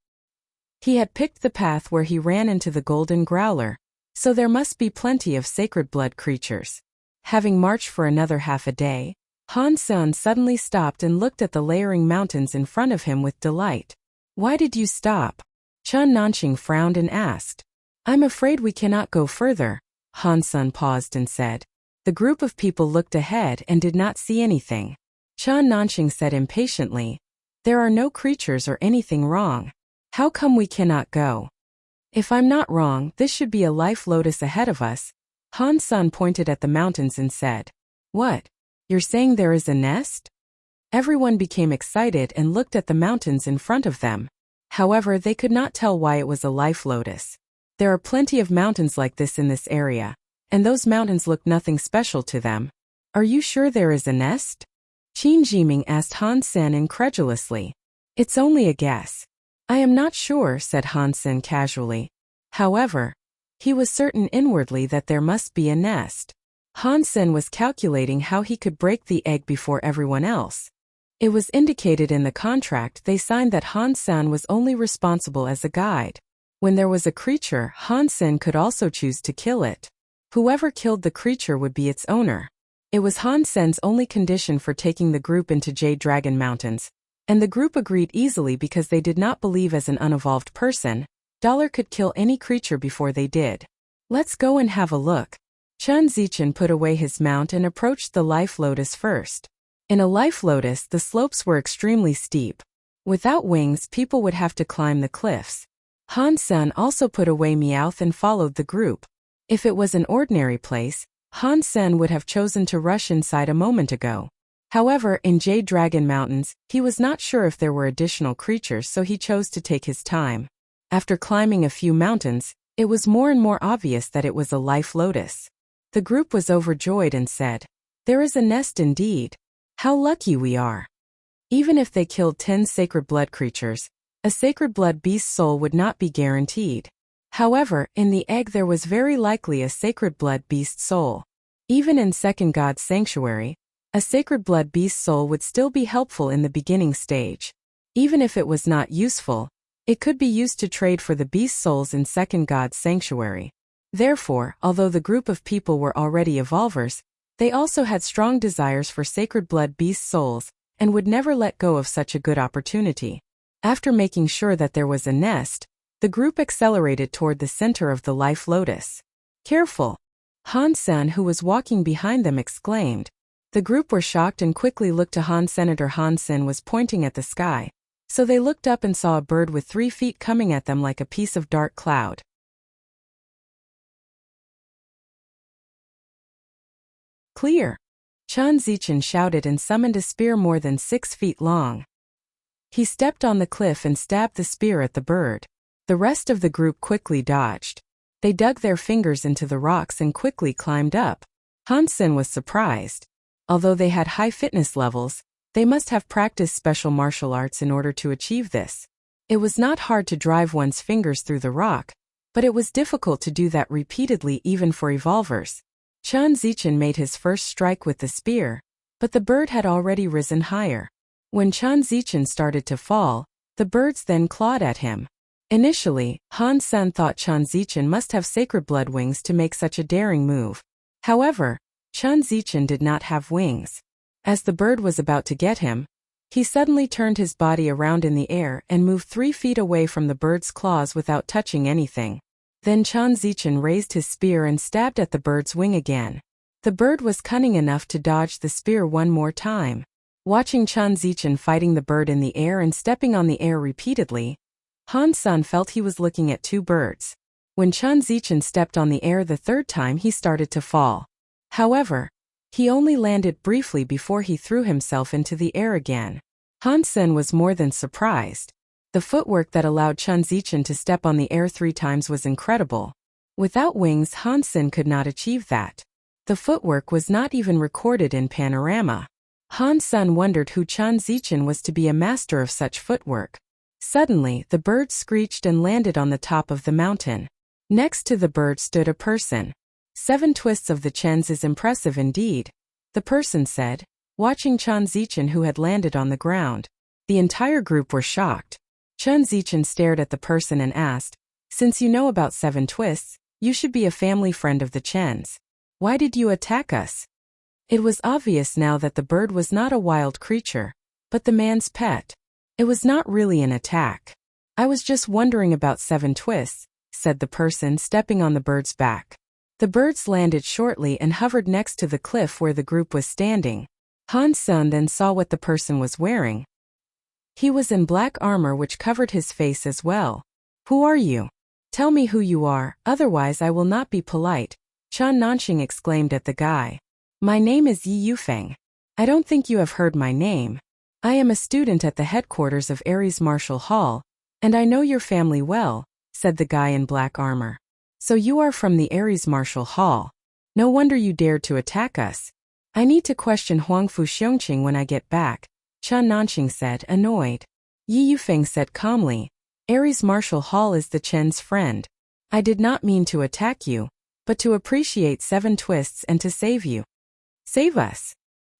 He had picked the path where he ran into the golden growler, so there must be plenty of sacred blood creatures. Having marched for another half a day, Han Sen suddenly stopped and looked at the layering mountains in front of him with delight. Why did you stop? Chen Nanqing frowned and asked. I'm afraid we cannot go further. Han Sen paused and said. The group of people looked ahead and did not see anything. Chen Nanqing said impatiently. There are no creatures or anything wrong. How come we cannot go? If I'm not wrong, this should be a life lotus ahead of us. Han Sen pointed at the mountains and said. What? You're saying there is a nest? Everyone became excited and looked at the mountains in front of them. However, they could not tell why it was a life lotus. There are plenty of mountains like this in this area, and those mountains look nothing special to them. Are you sure there is a nest? Qin Jiming asked Han Sen incredulously. It's only a guess. I am not sure, said Han Sen casually. However, he was certain inwardly that there must be a nest. Han Sen was calculating how he could break the egg before everyone else. It was indicated in the contract they signed that Han Sen was only responsible as a guide. When there was a creature, Han Sen could also choose to kill it. Whoever killed the creature would be its owner. It was Han Sen's only condition for taking the group into Jade Dragon Mountains, and the group agreed easily because they did not believe as an unevolved person, Dollar could kill any creature before they did. Let's go and have a look. Chen Zichen put away his mount and approached the life lotus first. In a life lotus, the slopes were extremely steep. Without wings, people would have to climb the cliffs. Han Sen also put away Meowth and followed the group. If it was an ordinary place, Han Sen would have chosen to rush inside a moment ago. However, in Jade Dragon Mountains, he was not sure if there were additional creatures, so he chose to take his time. After climbing a few mountains, it was more and more obvious that it was a life lotus. The group was overjoyed and said, "There is a nest indeed. How lucky we are." Even if they killed 10 sacred blood creatures, a sacred blood beast's soul would not be guaranteed. However, in the egg there was very likely a sacred blood beast soul. Even in Second God's Sanctuary, a sacred blood beast soul would still be helpful in the beginning stage. Even if it was not useful, it could be used to trade for the beast souls in Second God's Sanctuary. Therefore, although the group of people were already evolvers, they also had strong desires for sacred blood beast souls, and would never let go of such a good opportunity. After making sure that there was a nest, the group accelerated toward the center of the life lotus. "Careful!" Han-sen, who was walking behind them, exclaimed. The group were shocked and quickly looked to Han. Senator Han-sen was pointing at the sky, so they looked up and saw a bird with 3 feet coming at them like a piece of dark cloud. "Clear!" Chan Zichen shouted and summoned a spear more than 6 feet long. He stepped on the cliff and stabbed the spear at the bird. The rest of the group quickly dodged. They dug their fingers into the rocks and quickly climbed up. Han-sen was surprised. Although they had high fitness levels, they must have practiced special martial arts in order to achieve this. It was not hard to drive one's fingers through the rock, but it was difficult to do that repeatedly even for evolvers. Chan Zichen made his first strike with the spear, but the bird had already risen higher. When Chan Zichen started to fall, the birds then clawed at him. Initially, Han-sen thought Chan Zichen must have sacred blood wings to make such a daring move. However, Chan Zichen did not have wings. As the bird was about to get him, he suddenly turned his body around in the air and moved 3 feet away from the bird's claws without touching anything. Then Chan Zichen raised his spear and stabbed at the bird's wing again. The bird was cunning enough to dodge the spear one more time. Watching Chan Zichen fighting the bird in the air and stepping on the air repeatedly, Han-sen felt he was looking at 2 birds. When Chan Zichen stepped on the air the 3rd time, he started to fall. However, he only landed briefly before he threw himself into the air again. Han-sen was more than surprised. The footwork that allowed Chan Zichen to step on the air 3 times was incredible. Without wings, Han-sen could not achieve that. The footwork was not even recorded in Panorama. Han-sen wondered who Chan Zichen was to be a master of such footwork. Suddenly, the bird screeched and landed on the top of the mountain. Next to the bird stood a person. 7 twists of the chens is impressive indeed, the person said, watching Chan Zichen, who had landed on the ground. The entire group were shocked. Chan Zichen stared at the person and asked, "Since you know about 7 twists, you should be a family friend of the chens. Why did you attack us?" It was obvious now that the bird was not a wild creature, but the man's pet. It was not really an attack. "I was just wondering about 7 twists," said the person, stepping on the bird's back. The birds landed shortly and hovered next to the cliff where the group was standing. Han-sen then saw what the person was wearing. He was in black armor which covered his face as well. "Who are you? Tell me who you are, otherwise I will not be polite," Chan Nanxing exclaimed at the guy. "My name is Yi Yufeng. I don't think you have heard my name. I am a student at the headquarters of Ares Martial Hall, and I know your family well," said the guy in black armor. "So you are from the Ares Martial Hall. No wonder you dared to attack us. I need to question Huangfu Xiongqing when I get back," Chan Nanxing said, annoyed. Yi Yufeng said calmly, "Ares Martial Hall is the Chen's friend. I did not mean to attack you, but to appreciate 7 twists and to save you." "Save us?"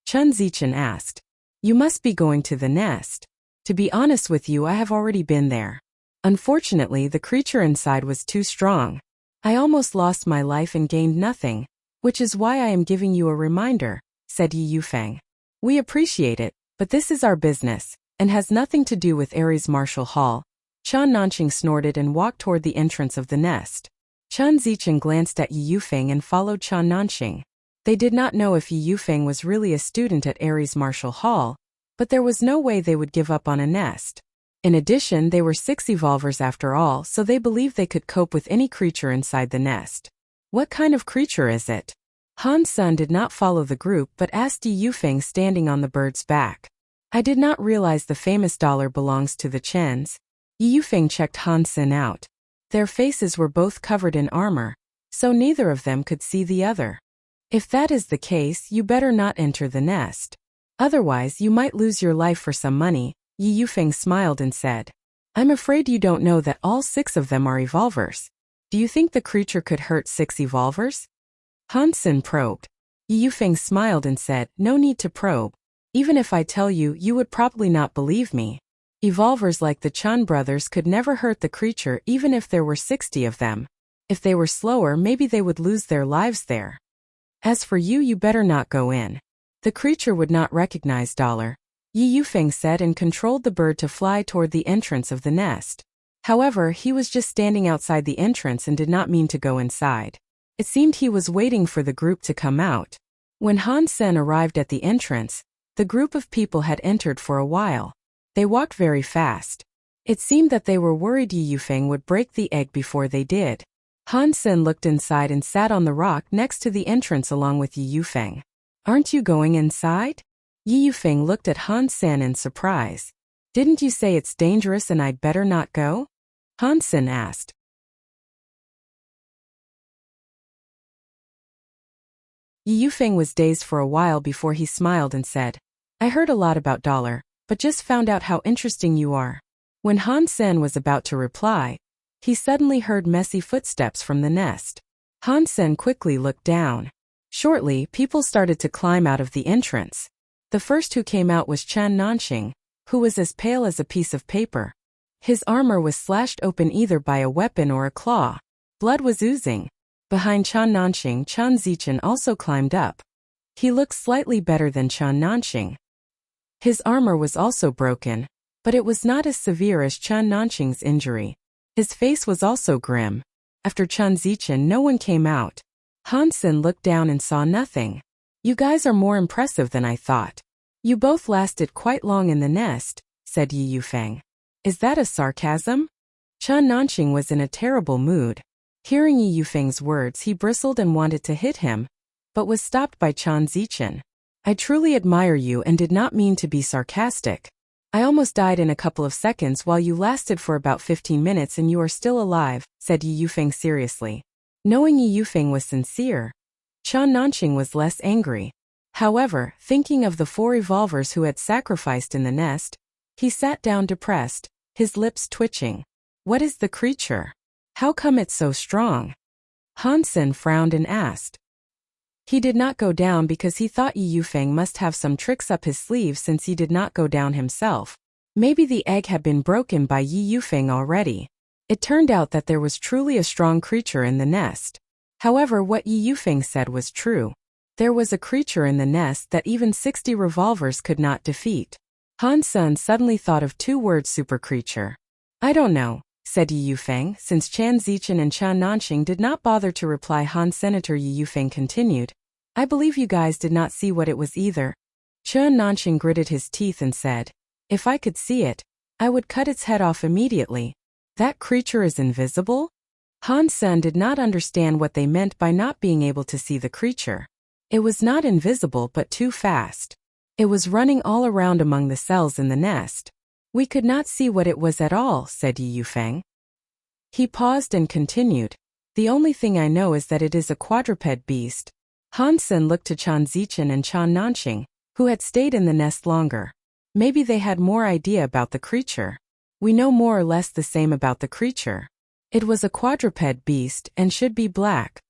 Chan Zichen asked. "You must be going to the nest. To be honest with you, I have already been there. Unfortunately, the creature inside was too strong. I almost lost my life and gained nothing, which is why I am giving you a reminder," said Yi Yufeng. "We appreciate it, but this is our business, and has nothing to do with Ares Martial Hall." Chan Nanxing snorted and walked toward the entrance of the nest. Chan Zichen glanced at Yi Yufeng and followed Chan Nanxing. They did not know if Yi Yufeng was really a student at Ares Martial Hall, but there was no way they would give up on a nest. In addition, they were 6 evolvers after all, so they believed they could cope with any creature inside the nest. "What kind of creature is it?" Han Sen did not follow the group but asked Yi Yufeng standing on the bird's back. I did not realize the famous dollar belongs to the Chens. Yi Yufeng checked Han Sen out. Their faces were both covered in armor, so neither of them could see the other. If that is the case, you better not enter the nest. Otherwise you might lose your life for some money. Yi Yufeng smiled and said, I'm afraid you don't know that all 6 of them are evolvers. Do you think the creature could hurt 6 evolvers? Han Sen probed. Yi Yufeng smiled and said, no need to probe. Even if I tell you, you would probably not believe me. Evolvers like the Chan brothers could never hurt the creature even if there were 60 of them. If they were slower, maybe they would lose their lives there. As for you, you better not go in. The creature would not recognize dollar. Yi Yufeng said and controlled the bird to fly toward the entrance of the nest. However, he was just standing outside the entrance and did not mean to go inside. It seemed he was waiting for the group to come out. When Han Sen arrived at the entrance, the group of people had entered for a while. They walked very fast. It seemed that they were worried Yi Yufeng would break the egg before they did. Han Sen looked inside and sat on the rock next to the entrance along with Yi Yufeng. Aren't you going inside? Yi Yufeng looked at Han Sen in surprise. Didn't you say it's dangerous and I'd better not go? Han Sen asked. Yi Yufeng was dazed for a while before he smiled and said, I heard a lot about dollar, but just found out how interesting you are. When Han Sen was about to reply, he suddenly heard messy footsteps from the nest. Han Sen quickly looked down. Shortly, people started to climb out of the entrance. The first who came out was Chan Nanxing, who was as pale as a piece of paper. His armor was slashed open either by a weapon or a claw. Blood was oozing. Behind Chan Nanxing, Chan Zichen also climbed up. He looked slightly better than Chan Nanxing. His armor was also broken, but it was not as severe as Chan Nanxing's injury. His face was also grim. After Chan Zichen, no one came out. Han Sen looked down and saw nothing. You guys are more impressive than I thought. You both lasted quite long in the nest, said Yi Yufeng. Is that a sarcasm? Chan Nanxing was in a terrible mood. Hearing Yi Yufeng's words, he bristled and wanted to hit him, but was stopped by Chan Zichen. I truly admire you and did not mean to be sarcastic. I almost died in a couple of seconds while you lasted for about 15 minutes and you are still alive, said Yi Yufeng seriously. Knowing Yi Yufeng was sincere, Chan Nanxing was less angry. However, thinking of the 4 evolvers who had sacrificed in the nest, he sat down depressed, his lips twitching. What is the creature? How come it's so strong? Han Sen frowned and asked. He did not go down because he thought Yi Yufeng must have some tricks up his sleeve since he did not go down himself. Maybe the egg had been broken by Yi Yufeng already. It turned out that there was truly a strong creature in the nest. However, what Yi Yufeng said was true. There was a creature in the nest that even 60 revolvers could not defeat. Han Sen suddenly thought of 2 words: super creature. I don't know, said Yi Yufeng. Since Chan Zichen and Chan Nanxing did not bother to reply, Han Senator Yi Yufeng continued. I believe you guys did not see what it was either. Chan Nanxing gritted his teeth and said, if I could see it, I would cut its head off immediately. That creature is invisible? Han Sen did not understand what they meant by not being able to see the creature. It was not invisible but too fast. It was running all around among the cells in the nest. We could not see what it was at all, said Yi Yufeng. He paused and continued. The only thing I know is that it is a quadruped beast. Han Sen looked to Chan Zichen and Chan Nanxing, who had stayed in the nest longer. Maybe they had more idea about the creature. We know more or less the same about the creature. It was a quadruped beast and should be black.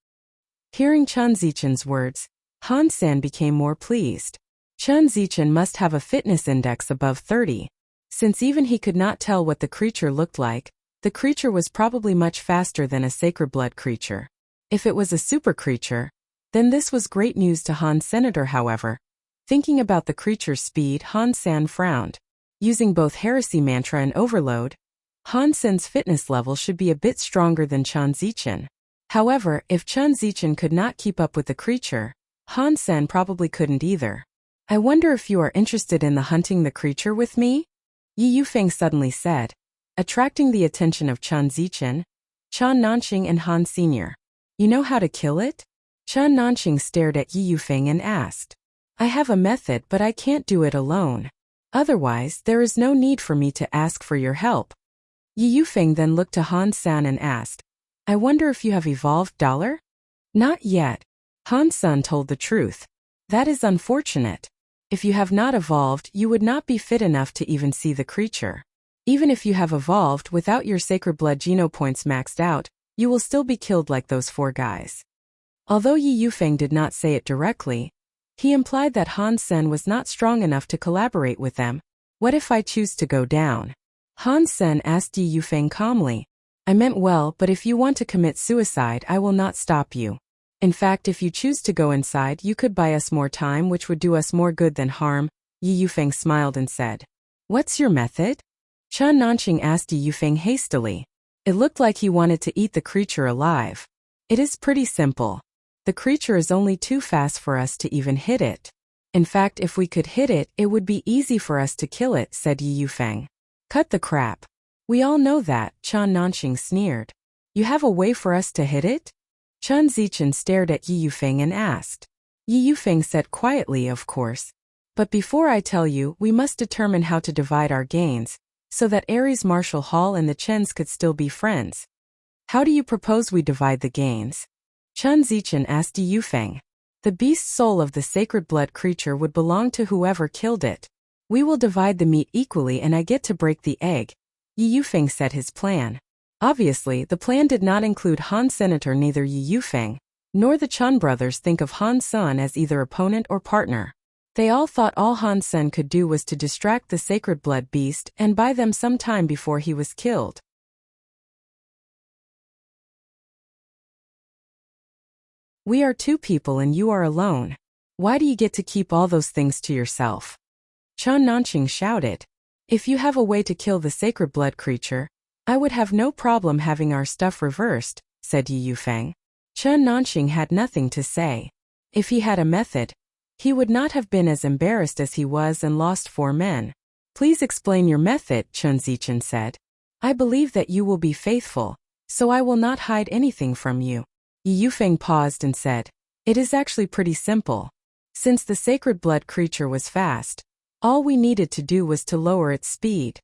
Hearing Chan Zichen's words, Han Sen became more pleased. Chan Zichen must have a fitness index above 30. Since even he could not tell what the creature looked like, the creature was probably much faster than a sacred blood creature. If it was a super creature, then this was great news to Han Senator. However, thinking about the creature's speed, Han Sen frowned. Using both heresy mantra and overload, Han Sen's fitness level should be a bit stronger than Chan Zichen. However, if Chan Zichen could not keep up with the creature, Han Sen probably couldn't either. I wonder if you are interested in hunting the creature with me? Yi Yufeng suddenly said, attracting the attention of Chan Zichen, Chan Nanxing and Han Sr. You know how to kill it? Chen Nanqing stared at Yi Yufeng and asked, I have a method, but I can't do it alone. Otherwise, there is no need for me to ask for your help. Yi Yufeng then looked to Han San and asked, I wonder if you have evolved, dollar? Not yet. Han San told the truth. That is unfortunate. If you have not evolved, you would not be fit enough to even see the creature. Even if you have evolved without your sacred blood geno points maxed out, you will still be killed like those 4 guys. Although Yi Yufeng did not say it directly, he implied that Han Sen was not strong enough to collaborate with them. What if I choose to go down? Han Sen asked Yi Yufeng calmly. I meant well, but if you want to commit suicide, I will not stop you. In fact, if you choose to go inside, you could buy us more time, which would do us more good than harm. Yi Yufeng smiled and said, What's your method? Chen Nanqing asked Yi Yufeng hastily. It looked like he wanted to eat the creature alive. It is pretty simple. The creature is only too fast for us to even hit it. In fact, if we could hit it, it would be easy for us to kill it, said Yi Yufeng. Cut the crap. We all know that, Chen Nanqing sneered. You have a way for us to hit it? Chen Zichen stared at Yi Yufeng and asked. Yi Yufeng said quietly, of course. But before I tell you, we must determine how to divide our gains, so that Ares Marshall Hall and the Chens could still be friends. How do you propose we divide the gains? Chen Zichen asked Yi Yufeng. The beast soul of the sacred blood creature would belong to whoever killed it. We will divide the meat equally and I get to break the egg. Yi Yufeng said his plan. Obviously, the plan did not include Han Senator. Neither Yi Yufeng nor the Chen brothers think of Han Sen as either opponent or partner. They all thought all Han Sen could do was to distract the sacred blood beast and buy them some time before he was killed. We are 2 people and you are alone. Why do you get to keep all those things to yourself? Chen Nanqing shouted. If you have a way to kill the sacred blood creature, I would have no problem having our stuff reversed, said Yi Yufeng. Chen Nanqing had nothing to say. If he had a method, he would not have been as embarrassed as he was and lost 4 men. Please explain your method, Chen Zichen said. I believe that you will be faithful, so I will not hide anything from you. Yi Yufeng paused and said, It is actually pretty simple. Since the sacred blood creature was fast, all we needed to do was to lower its speed.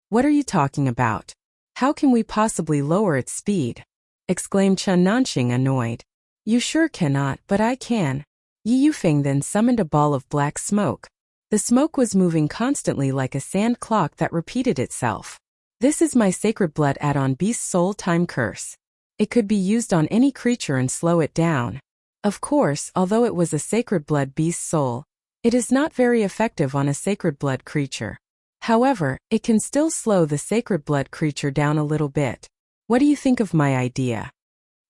What are you talking about? How can we possibly lower its speed? Exclaimed Chen Nanqing, annoyed. You sure cannot, but I can. Yi Yufeng then summoned a ball of black smoke. The smoke was moving constantly like a sand clock that repeated itself. This is my sacred blood add-on beast soul time curse. It could be used on any creature and slow it down. Of course, although it was a sacred blood beast soul, it is not very effective on a sacred blood creature. However, it can still slow the sacred blood creature down a little bit. What do you think of my idea?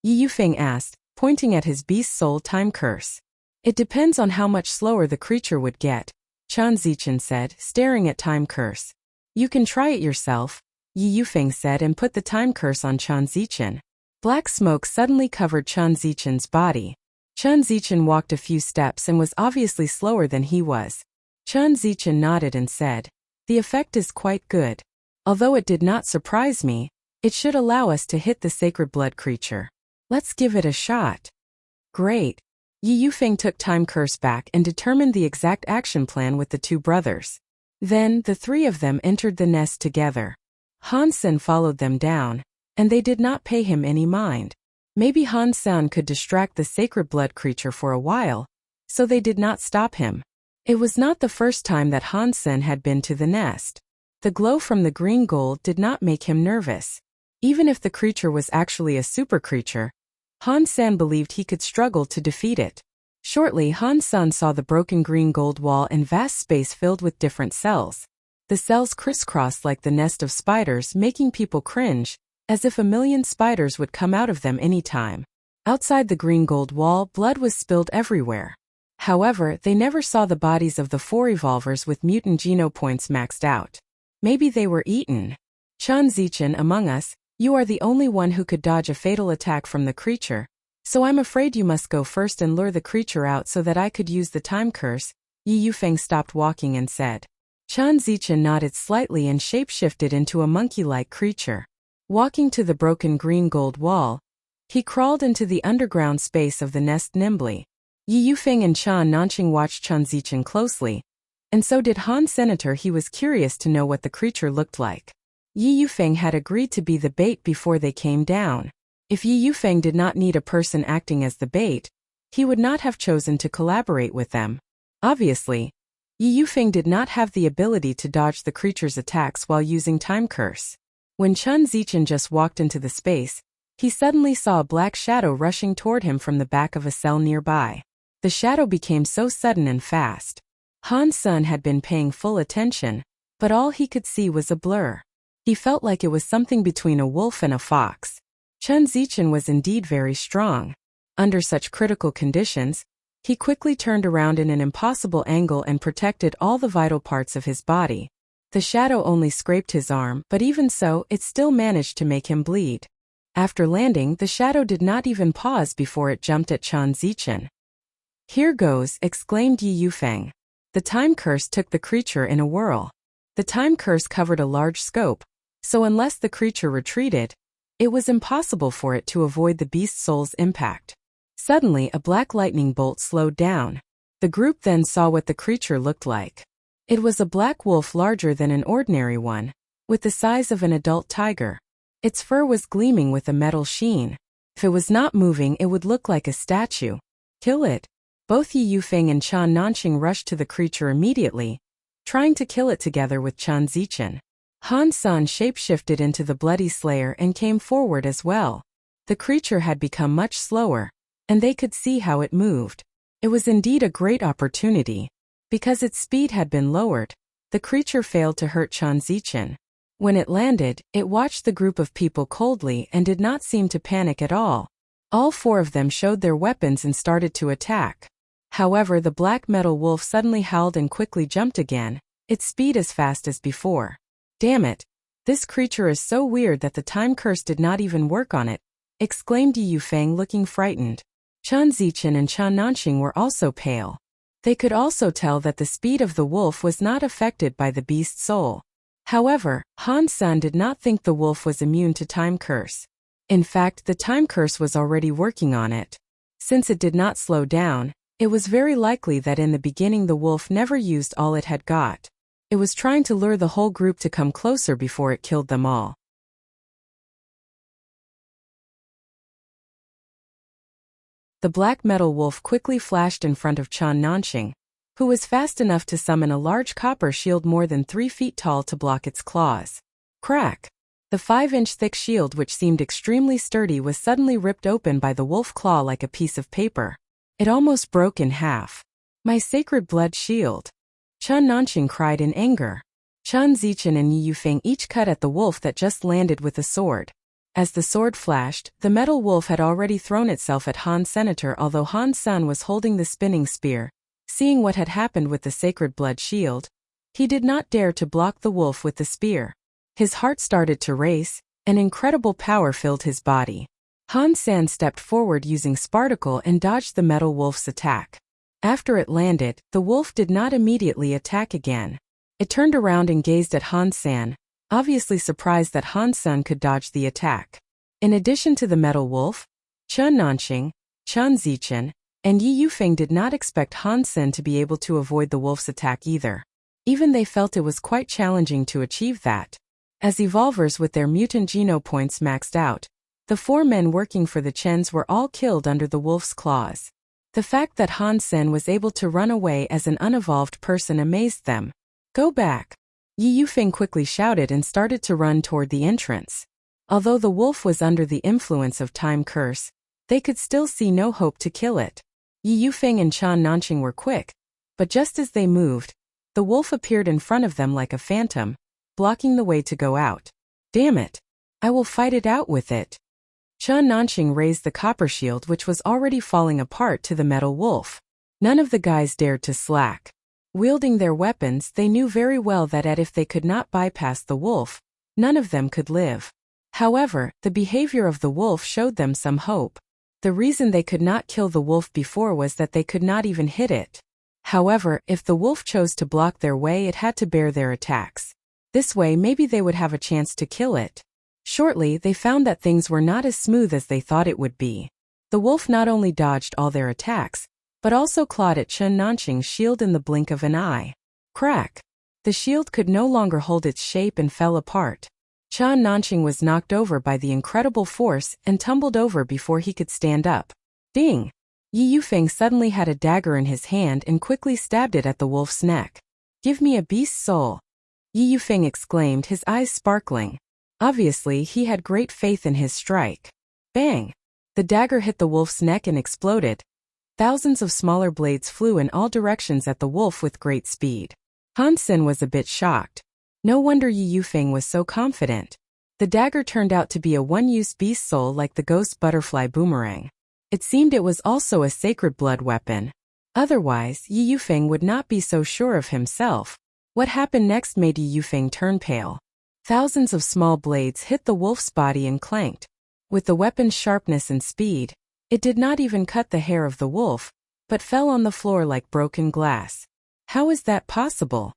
Yi Yufeng asked, pointing at his beast soul time curse. It depends on how much slower the creature would get, Chen Zichen said, staring at time curse. You can try it yourself, Yi Yufeng said and put the time curse on Chen Zichen. Black smoke suddenly covered Chen Zichen's body. Chen Zichen walked a few steps and was obviously slower than he was. Chen Zichen nodded and said, The effect is quite good. Although it did not surprise me, it should allow us to hit the sacred blood creature. Let's give it a shot. Great. Yi Yufeng took time curse back and determined the exact action plan with the 2 brothers. Then, the 3 of them entered the nest together. Han Sen followed them down, and they did not pay him any mind. Maybe Han Sen could distract the sacred blood creature for a while, so they did not stop him. It was not the first time that Han Sen had been to the nest. The glow from the green gold did not make him nervous. Even if the creature was actually a super creature, Han Sen believed he could struggle to defeat it. Shortly, Han Sen saw the broken green gold wall and vast space filled with different cells. The cells crisscrossed like the nest of spiders, making people cringe, as if a million spiders would come out of them any time. Outside the green gold wall, blood was spilled everywhere. However, they never saw the bodies of the 4 evolvers with mutant geno points maxed out. Maybe they were eaten. Chen Zichen, among us, you are the only one who could dodge a fatal attack from the creature, so I'm afraid you must go first and lure the creature out so that I could use the time curse. Yi Yufeng stopped walking and said. Chen Zichen nodded slightly and shapeshifted into a monkey-like creature. Walking to the broken green gold wall, He crawled into the underground space of the nest nimbly. Yi Yufeng and Chen Nanqing watched Chen Zichen closely, and so did Han Senator. He was curious to know what the creature looked like. Yi Yufeng had agreed to be the bait before they came down. If Yi Yufeng did not need a person acting as the bait, he would not have chosen to collaborate with them. Obviously, Yi Yufeng did not have the ability to dodge the creature's attacks while using Time Curse. When Chen Zichen just walked into the space, he suddenly saw a black shadow rushing toward him from the back of a cell nearby. The shadow became so sudden and fast. Han's son had been paying full attention, but all he could see was a blur. He felt like it was something between a wolf and a fox. Chen Zichen was indeed very strong. Under such critical conditions, he quickly turned around in an impossible angle and protected all the vital parts of his body. The shadow only scraped his arm, but even so, it still managed to make him bleed. After landing, the shadow did not even pause before it jumped at Chen Zichen. "Here goes," exclaimed Yi Yufeng. The time curse took the creature in a whirl. The time curse covered a large scope, so unless the creature retreated, it was impossible for it to avoid the beast's soul's impact. Suddenly, a black lightning bolt slowed down. The group then saw what the creature looked like. It was a black wolf larger than an ordinary one, with the size of an adult tiger. Its fur was gleaming with a metal sheen. If it was not moving, it would look like a statue. "Kill it." Both Yi Yufeng and Chen Nanqing rushed to the creature immediately, trying to kill it together with Chen Zichen. Han's son shapeshifted into the bloody slayer and came forward as well. The creature had become much slower, and they could see how it moved. It was indeed a great opportunity. Because its speed had been lowered, the creature failed to hurt Chen Zichen. When it landed, it watched the group of people coldly and did not seem to panic at all. All four of them showed their weapons and started to attack. However, the black metal wolf suddenly howled and quickly jumped again, its speed as fast as before. "Damn it! This creature is so weird that the time curse did not even work on it," exclaimed Yi Yufeng, looking frightened. Chen Zichen and Chen Nanqing were also pale. They could also tell that the speed of the wolf was not affected by the beast's soul. However, Han's son did not think the wolf was immune to time curse. In fact, the time curse was already working on it. Since it did not slow down, it was very likely that in the beginning the wolf never used all it had got. It was trying to lure the whole group to come closer before it killed them all. The black metal wolf quickly flashed in front of Chen Nanqing, who was fast enough to summon a large copper shield more than 3 feet tall to block its claws. Crack! The 5-inch thick shield, which seemed extremely sturdy, was suddenly ripped open by the wolf claw like a piece of paper. It almost broke in half. "My sacred blood shield!" Chen Nanqing cried in anger. Chen Zichen and Yi Yufeng each cut at the wolf that just landed with a sword. As the sword flashed, the metal wolf had already thrown itself at Han's senator, although Han's son was holding the spinning spear. Seeing what had happened with the sacred blood shield, he did not dare to block the wolf with the spear. His heart started to race, and incredible power filled his body. Han San stepped forward using Sparticle and dodged the metal wolf's attack. After it landed, the wolf did not immediately attack again. It turned around and gazed at Han San, obviously surprised that Han's son could dodge the attack. In addition to the metal wolf, Chen Nanqing, Chen Zichen, and Yi Yufeng did not expect Han San to be able to avoid the wolf's attack either. Even they felt it was quite challenging to achieve that. As evolvers with their mutant geno points maxed out, the 4 men working for the Chens were all killed under the wolf's claws. The fact that Han Sen was able to run away as an unevolved person amazed them. "Go back!" Yi Yufeng quickly shouted and started to run toward the entrance. Although the wolf was under the influence of time curse, they could still see no hope to kill it. Yi Yufeng and Chen Nanqing were quick, but just as they moved, the wolf appeared in front of them like a phantom, blocking the way to go out. "Damn it! I will fight it out with it." Chen Nanqing raised the copper shield, which was already falling apart, to the metal wolf. None of the guys dared to slack. Wielding their weapons, they knew very well that if they could not bypass the wolf, none of them could live. However, the behavior of the wolf showed them some hope. The reason they could not kill the wolf before was that they could not even hit it. However, if the wolf chose to block their way, it had to bear their attacks. This way maybe they would have a chance to kill it. Shortly, they found that things were not as smooth as they thought it would be. The wolf not only dodged all their attacks, but also clawed at Chen Nanqing's shield in the blink of an eye. Crack! The shield could no longer hold its shape and fell apart. Chen Nanqing was knocked over by the incredible force and tumbled over before he could stand up. Ding! Yi Yufeng suddenly had a dagger in his hand and quickly stabbed it at the wolf's neck. Give me a beast's soul! Yi Yufeng exclaimed, his eyes sparkling. Obviously, he had great faith in his strike. Bang! The dagger hit the wolf's neck and exploded. Thousands of smaller blades flew in all directions at the wolf with great speed. Han Sen was a bit shocked. No wonder Yi Yufeng was so confident. The dagger turned out to be a one-use beast soul like the ghost butterfly boomerang. It seemed it was also a sacred blood weapon. Otherwise, Yi Yufeng would not be so sure of himself. What happened next made Yi Yufeng turn pale. Thousands of small blades hit the wolf's body and clanked. With the weapon's sharpness and speed, it did not even cut the hair of the wolf, but fell on the floor like broken glass. How is that possible?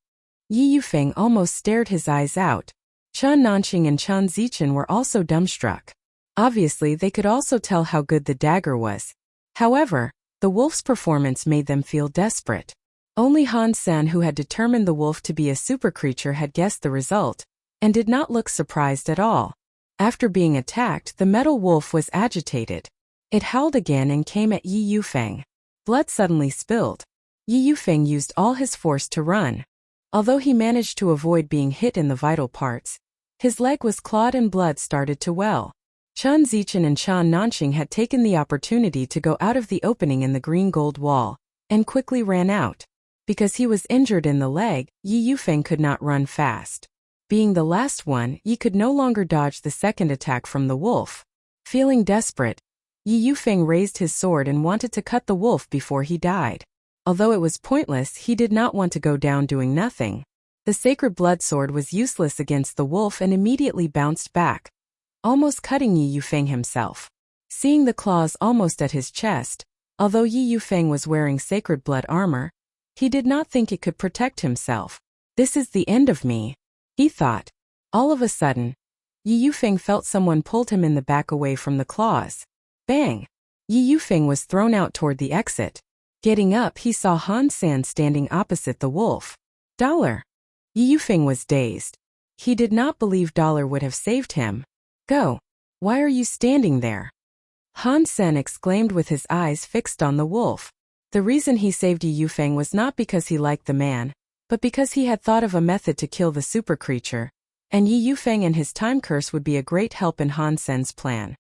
Yi Yufeng almost stared his eyes out. Chen Nanqing and Chen Zichen were also dumbstruck. Obviously, they could also tell how good the dagger was. However, the wolf's performance made them feel desperate. Only Han Sen, who had determined the wolf to be a super creature, had guessed the result, and did not look surprised at all. After being attacked, the metal wolf was agitated. It howled again and came at Yi Yufeng. Blood suddenly spilled. Yi Yufeng used all his force to run. Although he managed to avoid being hit in the vital parts, his leg was clawed and blood started to well. Chen Zichen and Chen Nanqing had taken the opportunity to go out of the opening in the green gold wall, and quickly ran out. Because he was injured in the leg, Yi Yufeng could not run fast. Being the last one, Yi could no longer dodge the second attack from the wolf. Feeling desperate, Yi Yufeng raised his sword and wanted to cut the wolf before he died. Although it was pointless, he did not want to go down doing nothing. The sacred blood sword was useless against the wolf and immediately bounced back, almost cutting Yi Yufeng himself. Seeing the claws almost at his chest, although Yi Yufeng was wearing sacred blood armor, he did not think it could protect himself. This is the end of me, he thought. All of a sudden, Yi Yufeng felt someone pulled him in the back away from the claws. Bang! Yi Yufeng was thrown out toward the exit. Getting up, he saw Han Sen standing opposite the wolf. Dollar! Yi Yufeng was dazed. He did not believe Dollar would have saved him. Go! Why are you standing there? Han Sen exclaimed with his eyes fixed on the wolf. The reason he saved Yi Yufeng was not because he liked the man, but because he had thought of a method to kill the super creature, and Yi Yufeng and his time curse would be a great help in Han Sen's plan.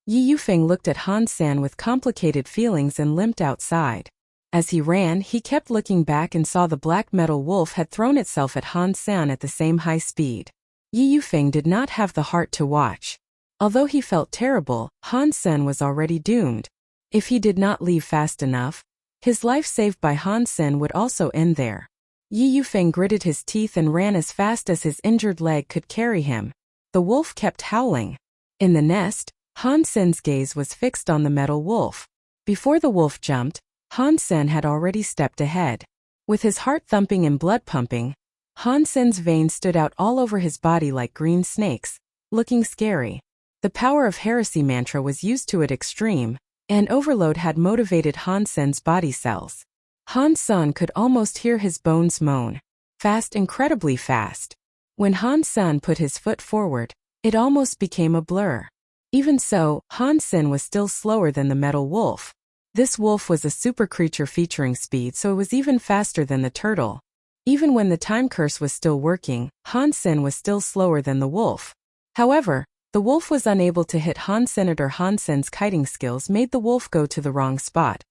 Yi Yufeng looked at Han Sen with complicated feelings and limped outside. As he ran, he kept looking back and saw the black metal wolf had thrown itself at Han Sen at the same high speed. Yi Yufeng did not have the heart to watch. Although he felt terrible, Han Sen was already doomed. If he did not leave fast enough, his life saved by Han Sen would also end there. Yi Yufeng gritted his teeth and ran as fast as his injured leg could carry him. The wolf kept howling. In the nest, Han Sen's gaze was fixed on the metal wolf. Before the wolf jumped, Han Sen had already stepped ahead. With his heart thumping and blood pumping, Han Sen's veins stood out all over his body like green snakes, looking scary. The power of heresy mantra was used to its extreme, and overload had motivated Han Sen's body cells. Han Sen could almost hear his bones moan. Fast, incredibly fast. When Han Sen put his foot forward, it almost became a blur. Even so, Han Sen was still slower than the metal wolf. This wolf was a super creature featuring speed, so it was even faster than the turtle. Even when the time curse was still working, Han Sen was still slower than the wolf. However, the wolf was unable to hit Han Sen, or Han Sen's kiting skills made the wolf go to the wrong spot,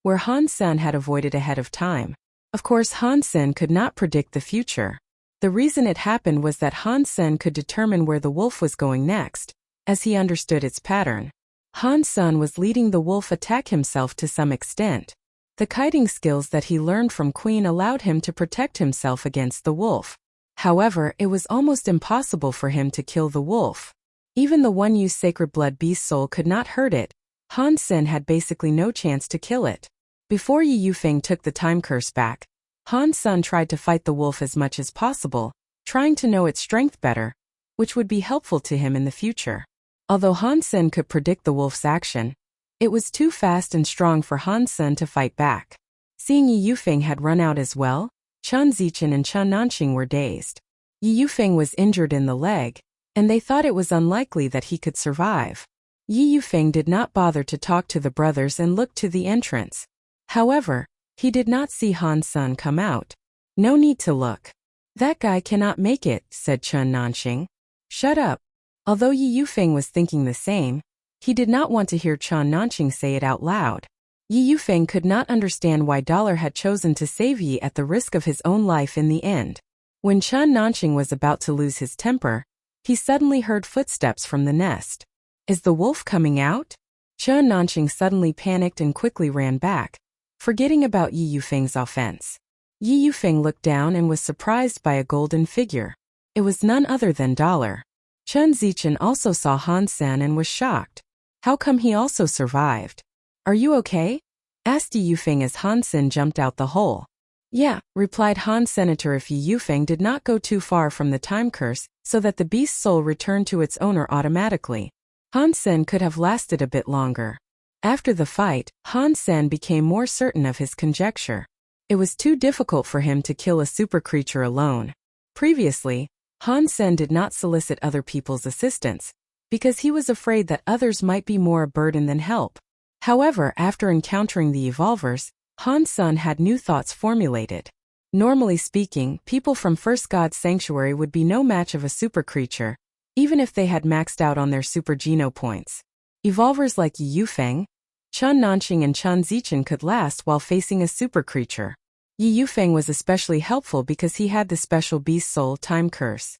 where Han Sen had avoided ahead of time. Of course, Han Sen could not predict the future. The reason it happened was that Han Sen could determine where the wolf was going next, as he understood its pattern. Han Sen was leading the wolf attack himself to some extent. The kiting skills that he learned from Queen allowed him to protect himself against the wolf. However, it was almost impossible for him to kill the wolf. Even the one-use sacred blood beast soul could not hurt it. Han Sen had basically no chance to kill it. Before Yi Yufeng took the time curse back, Han Sen tried to fight the wolf as much as possible, trying to know its strength better, which would be helpful to him in the future. Although Han Sen could predict the wolf's action, it was too fast and strong for Han Sen to fight back. Seeing Yi Yufeng had run out as well, Chen Zichen and Chen Nanqing were dazed. Yi Yufeng was injured in the leg, and they thought it was unlikely that he could survive. Yi Yufeng did not bother to talk to the brothers and looked to the entrance. However, he did not see Han Sen come out. No need to look. That guy cannot make it, said Chen Nanqing. Shut up. Although Yi Yufeng was thinking the same, he did not want to hear Chen Nanqing say it out loud. Yi Yufeng could not understand why Dollar had chosen to save Yi at the risk of his own life in the end. When Chen Nanqing was about to lose his temper, he suddenly heard footsteps from the nest. Is the wolf coming out? Chen Nanqing suddenly panicked and quickly ran back, forgetting about Yi Yufeng's offense. Yi Yufeng looked down and was surprised by a golden figure. It was none other than Dollar. Chen Zichen also saw Han Sen and was shocked. How come he also survived? Are you okay? Asked Yi Yufeng as Han Sen jumped out the hole. Yeah, replied Han Senator, if Yi Yufeng did not go too far from the time curse, so that the beast's soul returned to its owner automatically. Han Sen could have lasted a bit longer. After the fight, Han Sen became more certain of his conjecture. It was too difficult for him to kill a super creature alone. Previously, Han Sen did not solicit other people's assistance, because he was afraid that others might be more a burden than help. However, after encountering the evolvers, Han Sen had new thoughts formulated. Normally speaking, people from First God's Sanctuary would be no match of a super creature, even if they had maxed out on their super geno points. Evolvers like Yi Yufeng, Chen Nanqing and Chen Zichen could last while facing a super creature. Yi Yufeng was especially helpful because he had the special beast soul time curse.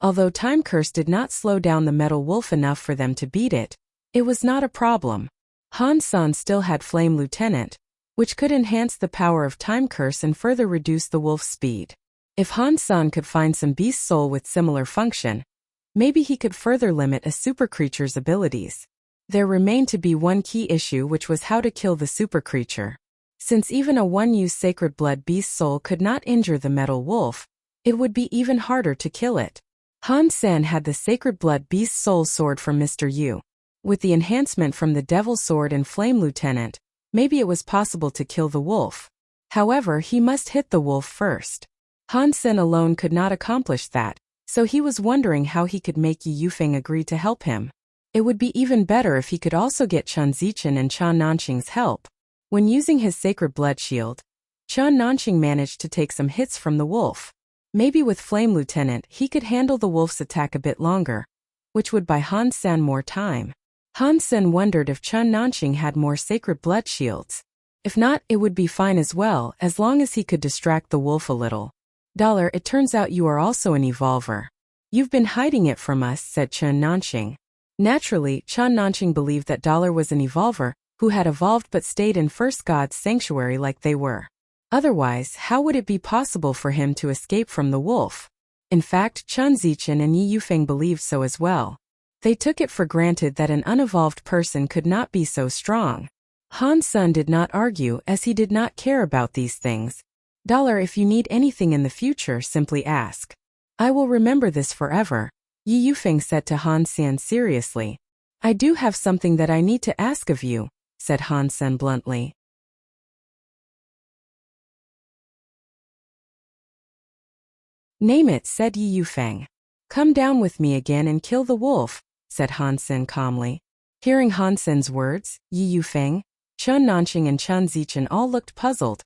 Although time curse did not slow down the metal wolf enough for them to beat it, it was not a problem. Han Sen still had Flame Lieutenant, which could enhance the power of time curse and further reduce the wolf's speed. If Han Sen could find some beast soul with similar function, maybe he could further limit a super creature's abilities. There remained to be one key issue, which was how to kill the super creature. Since even a one-use sacred blood beast soul could not injure the metal wolf, it would be even harder to kill it. Han Sen had the sacred blood beast soul sword from Mr. Yu. With the enhancement from the devil sword and flame lieutenant, maybe it was possible to kill the wolf. However, he must hit the wolf first. Han Sen alone could not accomplish that, so he was wondering how he could make Yi Yufeng agree to help him. It would be even better if he could also get Chen Zichen and Chen Nanqing's help. When using his sacred blood shield, Chen Nanqing managed to take some hits from the wolf. Maybe with Flame Lieutenant he could handle the wolf's attack a bit longer, which would buy Han Sen more time. Han Sen wondered if Chen Nanqing had more sacred blood shields. If not, it would be fine as well, as long as he could distract the wolf a little. Dollar, it turns out you are also an evolver. You've been hiding it from us, said Chen Nanqing. Naturally, Chen Nanqing believed that Dollar was an evolver, who had evolved but stayed in First God's Sanctuary like they were. Otherwise, how would it be possible for him to escape from the wolf? In fact, Chen Zichen and Yi Yufeng believed so as well. They took it for granted that an unevolved person could not be so strong. Han Sen did not argue, as he did not care about these things. Dollar, if you need anything in the future, simply ask. I will remember this forever, Yi Yufeng said to Han Sen seriously. I do have something that I need to ask of you, said Han Sen bluntly. Name it, said Yi Yufeng. Come down with me again and kill the wolf, said Han Sen calmly. Hearing Han Sen's words, Yi Yufeng, Chen Nanqing and Chen Zichen all looked puzzled,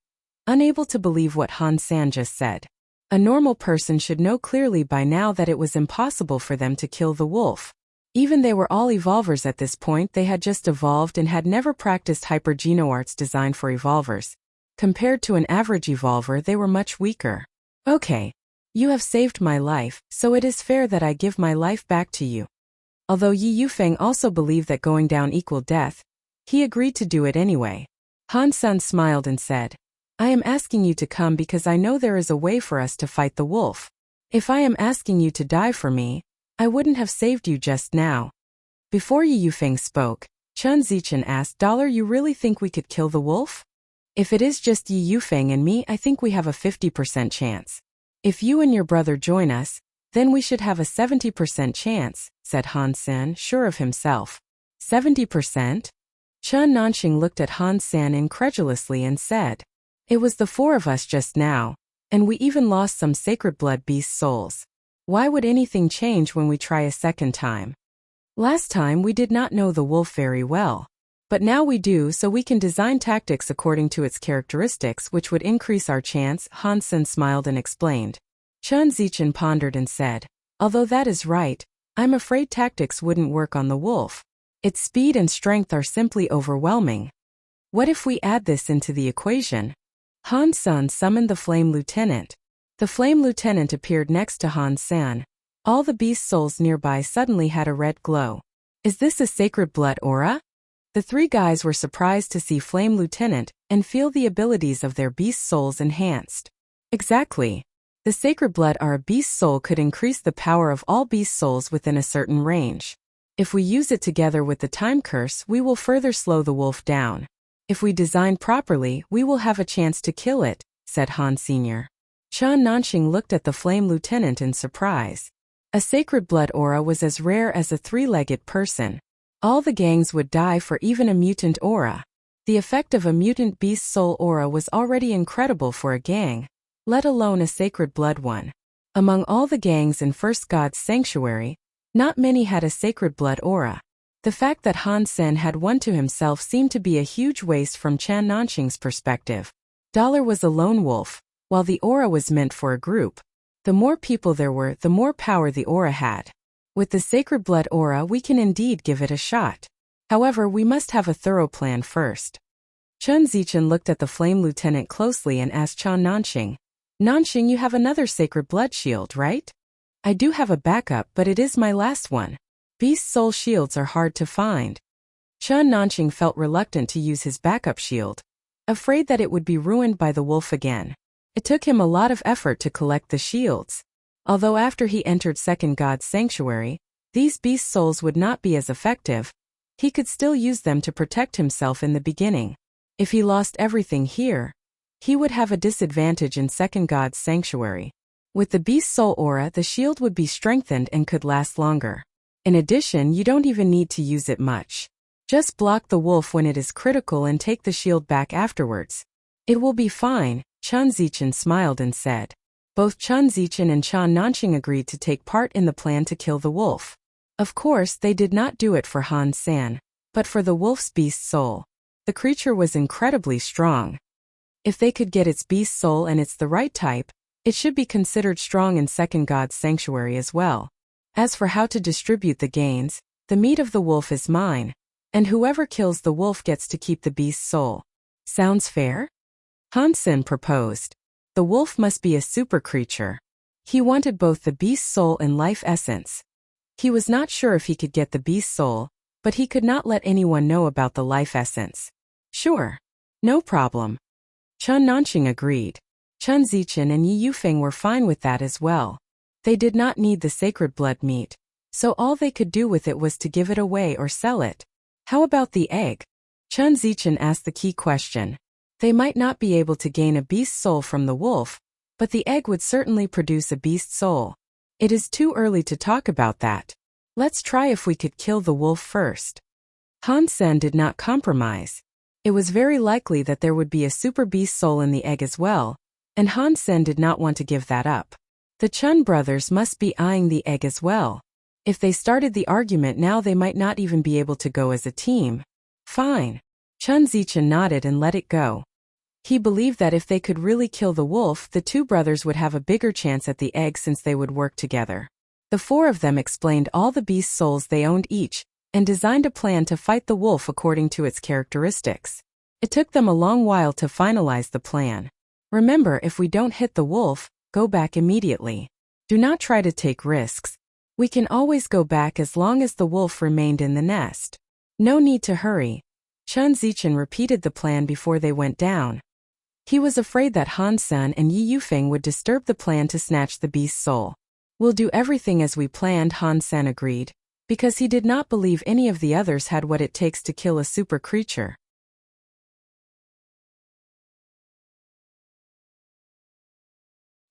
unable to believe what Han Sen just said. A normal person should know clearly by now that it was impossible for them to kill the wolf. Even they were all evolvers at this point, they had just evolved and had never practiced hyper-genoarts designed for evolvers. Compared to an average evolver, they were much weaker. Okay. You have saved my life, so it is fair that I give my life back to you. Although Yi Yufeng also believed that going down equaled death, he agreed to do it anyway. Han Sen smiled and said, I am asking you to come because I know there is a way for us to fight the wolf. If I am asking you to die for me, I wouldn't have saved you just now. Before Yi Yufeng spoke, Chen Zichen asked, Dollar, you really think we could kill the wolf? If it is just Yi Yufeng and me, I think we have a 50% chance. If you and your brother join us, then we should have a 70% chance, said Han Sen, sure of himself. 70%? Chen Nanxing looked at Han Sen incredulously and said, "It was the four of us just now, and we even lost some sacred blood beast souls. Why would anything change when we try a second time? Last time we did not know the wolf very well. But now we do, so we can design tactics according to its characteristics which would increase our chance." Han Sen smiled and explained. Chen Zichen pondered and said, "Although that is right, I'm afraid tactics wouldn't work on the wolf. Its speed and strength are simply overwhelming. What if we add this into the equation?" Han Sen summoned the Flame Lieutenant. The Flame Lieutenant appeared next to Han Sen. All the beast souls nearby suddenly had a red glow. "Is this a sacred blood aura?" The three guys were surprised to see Flame Lieutenant and feel the abilities of their beast souls enhanced. Exactly. The sacred blood aura beast soul could increase the power of all beast souls within a certain range. If we use it together with the time curse, we will further slow the wolf down. If we design properly, we will have a chance to kill it, said Han Sr. Chen Nanxing looked at the Flame Lieutenant in surprise. A sacred blood aura was as rare as a three-legged person. All the gangs would die for even a mutant aura. The effect of a mutant beast soul aura was already incredible for a gang, let alone a sacred blood one. Among all the gangs in First God's Sanctuary, not many had a sacred blood aura. The fact that Han Sen had one to himself seemed to be a huge waste from Chen Nanxing's perspective. Dollar was a lone wolf, while the aura was meant for a group. The more people there were, the more power the aura had. With the sacred blood aura, we can indeed give it a shot. However, we must have a thorough plan first. Chen Zichen looked at the Flame Lieutenant closely and asked Chen Nanxing, "Nanxing, you have another sacred blood shield, right?" "I do have a backup, but it is my last one. Beast soul shields are hard to find." Chen Nanxing felt reluctant to use his backup shield, afraid that it would be ruined by the wolf again. It took him a lot of effort to collect the shields. Although after he entered Second God's Sanctuary, these beast souls would not be as effective, he could still use them to protect himself in the beginning. If he lost everything here, he would have a disadvantage in Second God's Sanctuary. With the beast soul aura, the shield would be strengthened and could last longer. In addition, you don't even need to use it much. Just block the wolf when it is critical and take the shield back afterwards. "It will be fine," Chen Zichen smiled and said. Both Chen Zichen and Chen Nanxing agreed to take part in the plan to kill the wolf. Of course, they did not do it for Han Sen, but for the wolf's beast soul. The creature was incredibly strong. If they could get its beast soul and it's the right type, it should be considered strong in Second God's Sanctuary as well. As for how to distribute the gains, the meat of the wolf is mine, and whoever kills the wolf gets to keep the beast soul. Sounds fair? Han Sen proposed. The wolf must be a super creature. He wanted both the beast soul and life essence. He was not sure if he could get the beast soul, but he could not let anyone know about the life essence. Sure. No problem. Chen Nanxing agreed. Chen Zichen and Yi Yufeng were fine with that as well. They did not need the sacred blood meat, so all they could do with it was to give it away or sell it. How about the egg? Chen Zichen asked the key question. They might not be able to gain a beast soul from the wolf, but the egg would certainly produce a beast soul. It is too early to talk about that. Let's try if we could kill the wolf first. Han Sen did not compromise. It was very likely that there would be a super beast soul in the egg as well, and Han Sen did not want to give that up. The Chen brothers must be eyeing the egg as well. If they started the argument now, they might not even be able to go as a team. Fine. Chen Zichen nodded and let it go. He believed that if they could really kill the wolf, the two brothers would have a bigger chance at the egg since they would work together. The four of them explained all the beast souls they owned each, and designed a plan to fight the wolf according to its characteristics. It took them a long while to finalize the plan. Remember, if we don't hit the wolf, go back immediately. Do not try to take risks. We can always go back as long as the wolf remained in the nest. No need to hurry. Chen Zichen repeated the plan before they went down. He was afraid that Han Sen and Yi Yufeng would disturb the plan to snatch the beast soul. "We'll do everything as we planned," Han Sen agreed, because he did not believe any of the others had what it takes to kill a super creature.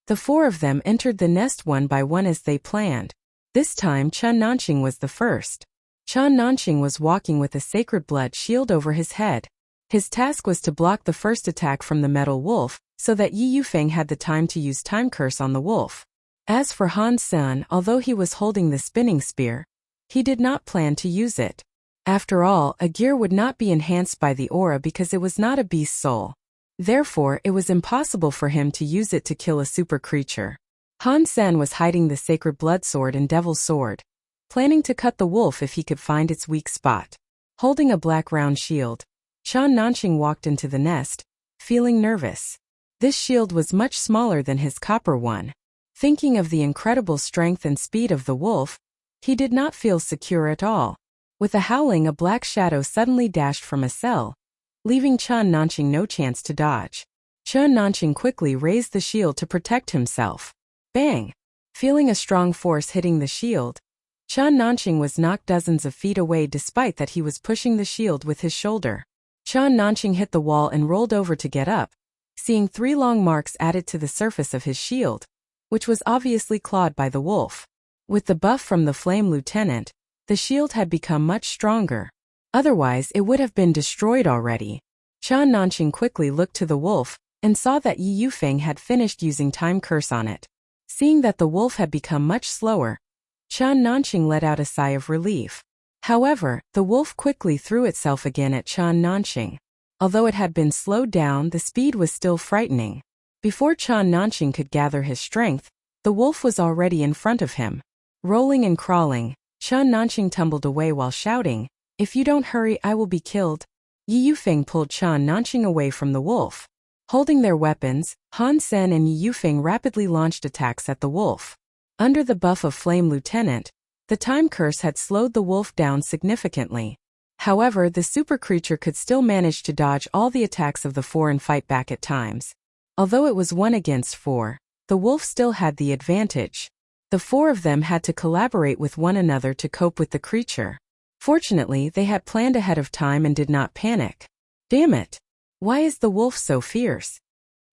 The four of them entered the nest one by one as they planned. This time Chen Nanqing was the first. Chen Nanqing was walking with a sacred blood shield over his head. His task was to block the first attack from the metal wolf, so that Yi Yufeng had the time to use time curse on the wolf. As for Han Sen, although he was holding the spinning spear, he did not plan to use it. After all, a gear would not be enhanced by the aura because it was not a beast soul. Therefore, it was impossible for him to use it to kill a super creature. Han Sen was hiding the sacred blood sword and devil's sword, planning to cut the wolf if he could find its weak spot. Holding a black round shield, Chen Nanqing walked into the nest, feeling nervous. This shield was much smaller than his copper one. Thinking of the incredible strength and speed of the wolf, he did not feel secure at all. With a howling, a black shadow suddenly dashed from a cell, leaving Chen Nanqing no chance to dodge. Chen Nanqing quickly raised the shield to protect himself. Bang! Feeling a strong force hitting the shield, Chen Nanqing was knocked dozens of feet away despite that he was pushing the shield with his shoulder. Chen Nanqing hit the wall and rolled over to get up, seeing 3 long marks added to the surface of his shield, which was obviously clawed by the wolf. With the buff from the Flame Lieutenant, the shield had become much stronger. Otherwise, it would have been destroyed already. Chen Nanqing quickly looked to the wolf and saw that Yi Yufeng had finished using time curse on it. Seeing that the wolf had become much slower, Chen Nanqing let out a sigh of relief. However, the wolf quickly threw itself again at Chen Nanqing. Although it had been slowed down, the speed was still frightening. Before Chen Nanqing could gather his strength, the wolf was already in front of him. Rolling and crawling, Chen Nanqing tumbled away while shouting, "If you don't hurry, I will be killed." Yi Yufeng pulled Chen Nanqing away from the wolf. Holding their weapons, Han Sen and Yi Yufeng rapidly launched attacks at the wolf. Under the buff of Flame Lieutenant, the time curse had slowed the wolf down significantly. However, the super creature could still manage to dodge all the attacks of the four and fight back at times. Although it was 1 against 4, the wolf still had the advantage. The four of them had to collaborate with one another to cope with the creature. Fortunately, they had planned ahead of time and did not panic. Damn it! Why is the wolf so fierce?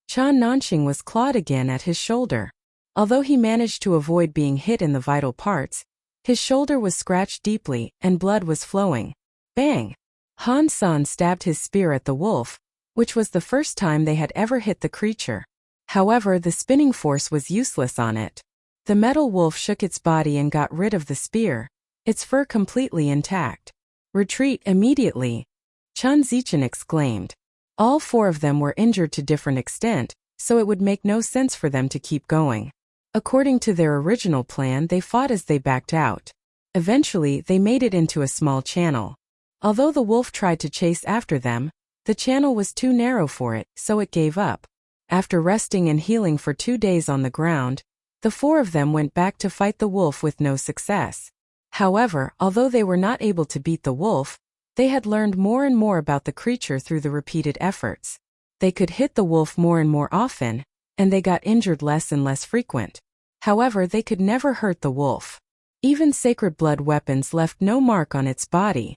Chen Nanqing was clawed again at his shoulder. Although he managed to avoid being hit in the vital parts, his shoulder was scratched deeply and blood was flowing. Bang! Han Sen stabbed his spear at the wolf, which was the first time they had ever hit the creature. However, the spinning force was useless on it. The metal wolf shook its body and got rid of the spear, its fur completely intact. "Retreat immediately!" Chen Zichen exclaimed. All 4 of them were injured to different extent, so it would make no sense for them to keep going. According to their original plan, they fought as they backed out. Eventually, they made it into a small channel. Although the wolf tried to chase after them, the channel was too narrow for it, so it gave up. After resting and healing for 2 days on the ground, the 4 of them went back to fight the wolf with no success. However, although they were not able to beat the wolf, they had learned more and more about the creature through the repeated efforts. They could hit the wolf more and more often, and they got injured less and less frequent. However, they could never hurt the wolf. Even sacred blood weapons left no mark on its body.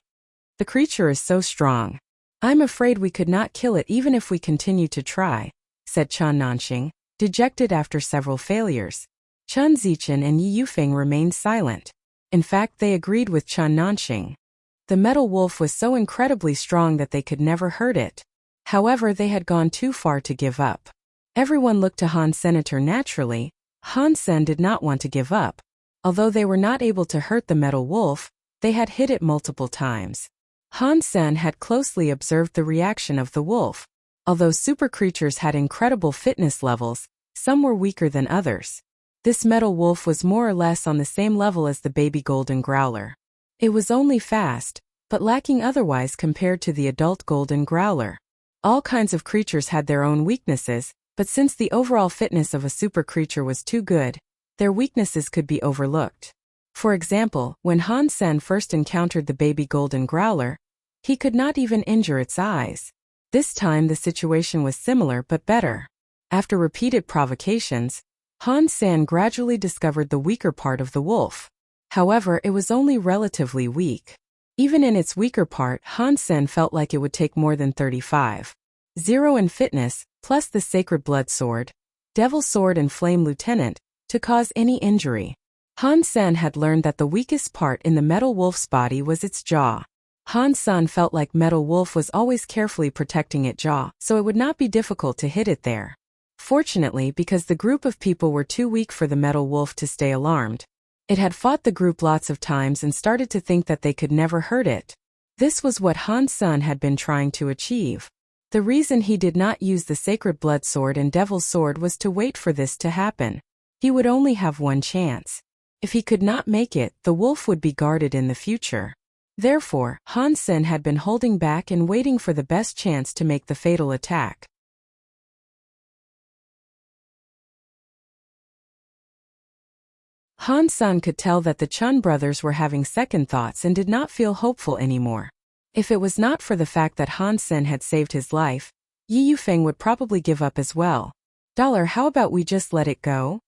The creature is so strong. I'm afraid we could not kill it even if we continue to try, said Chen Nanqing, dejected after several failures. Chen Zichen and Yi Yufeng remained silent. In fact, they agreed with Chen Nanqing. The metal wolf was so incredibly strong that they could never hurt it. However, they had gone too far to give up. Everyone looked to Han Senator naturally. Han Sen did not want to give up. Although they were not able to hurt the metal wolf, they had hit it multiple times. Han Sen had closely observed the reaction of the wolf. Although super creatures had incredible fitness levels, some were weaker than others. This metal wolf was more or less on the same level as the baby golden growler. It was only fast, but lacking otherwise compared to the adult golden growler. All kinds of creatures had their own weaknesses, but since the overall fitness of a super creature was too good, their weaknesses could be overlooked. For example, when Han Sen first encountered the baby golden growler, he could not even injure its eyes. This time the situation was similar but better. After repeated provocations, Han Sen gradually discovered the weaker part of the wolf. However, it was only relatively weak. Even in its weaker part, Han Sen felt like it would take more than 35. 0 in fitness, plus the sacred blood sword. Devil Sword and Flame Lieutenant, to cause any injury. Han Sen had learned that the weakest part in the Metal Wolf's body was its jaw. Han Sen felt like Metal Wolf was always carefully protecting its jaw, so it would not be difficult to hit it there. Fortunately, because the group of people were too weak for the Metal Wolf to stay alarmed, it had fought the group lots of times and started to think that they could never hurt it. This was what Han Sen had been trying to achieve. The reason he did not use the Sacred Blood Sword and Devil's Sword was to wait for this to happen. He would only have one chance. If he could not make it, the wolf would be guarded in the future. Therefore, Han Sen had been holding back and waiting for the best chance to make the fatal attack. Han Sen could tell that the Chun brothers were having second thoughts and did not feel hopeful anymore. If it was not for the fact that Han Sen had saved his life, Yi Yufeng would probably give up as well. How about we just let it go?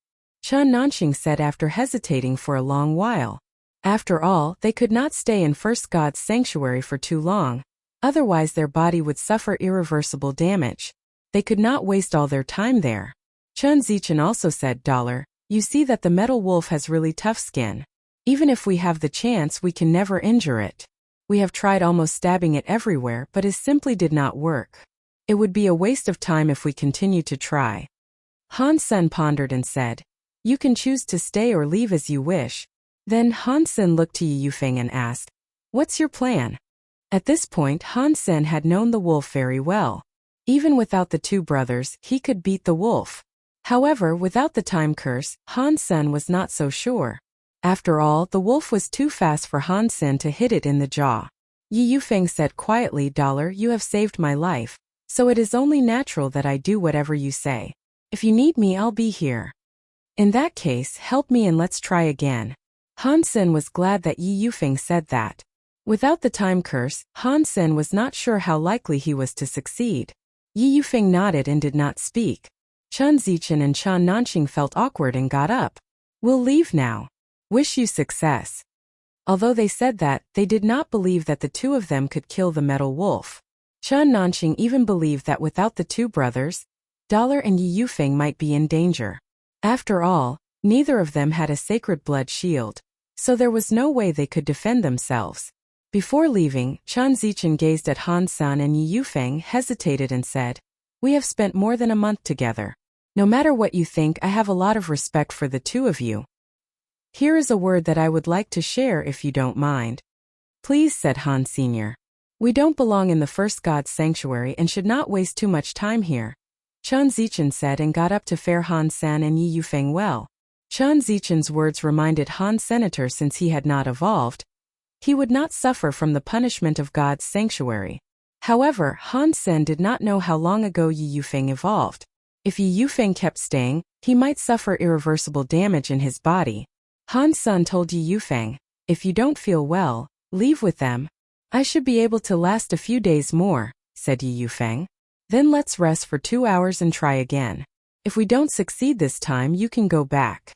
Chun Nanxing said after hesitating for a long while. After all, they could not stay in First God's sanctuary for too long. Otherwise their body would suffer irreversible damage. They could not waste all their time there. Chun Zichen also said, You see that the Metal Wolf has really tough skin. Even if we have the chance, we can never injure it. We have tried almost stabbing it everywhere, but it simply did not work. It would be a waste of time if we continue to try. Han Sen pondered and said, You can choose to stay or leave as you wish. Then Han Sen looked to Yi Yufeng and asked, What's your plan? At this point, Han Sen had known the wolf very well. Even without the two brothers, he could beat the wolf. However, without the time curse, Han Sen was not so sure. After all, the wolf was too fast for Han Sen to hit it in the jaw. Yi Yufeng said quietly, You have saved my life, so it is only natural that I do whatever you say. If you need me, I'll be here. In that case, help me and let's try again. Han Sen was glad that Yi Yufeng said that. Without the time curse, Han Sen was not sure how likely he was to succeed. Yi Yufeng nodded and did not speak. Chun Zichen and Chun Nanxing felt awkward and got up. We'll leave now. Wish you success. Although they said that, they did not believe that the two of them could kill the Metal Wolf. Chun Nanxing even believed that without the two brothers, and Yi Yufeng might be in danger. After all, neither of them had a sacred blood shield, so there was no way they could defend themselves. Before leaving, Chun Zichen gazed at Han Sen and Yi Yufeng, hesitated and said, We have spent more than a month together. No matter what you think, I have a lot of respect for the two of you. Here is a word that I would like to share if you don't mind. Please, said Han Sr. We don't belong in the First God's sanctuary and should not waste too much time here. Chun Zichen said and got up to fare Han Sen and Yi Yufeng well. Chun Zichen's words reminded Han Senator since he had not evolved, he would not suffer from the punishment of God's sanctuary. However, Han Sen did not know how long ago Yi Yufeng evolved. If Yi Yufeng kept staying, he might suffer irreversible damage in his body. Han Sen told Yi Yufeng, If you don't feel well, leave with them. I should be able to last a few days more, said Yi Yufeng. Then let's rest for 2 hours and try again. If we don't succeed this time, you can go back.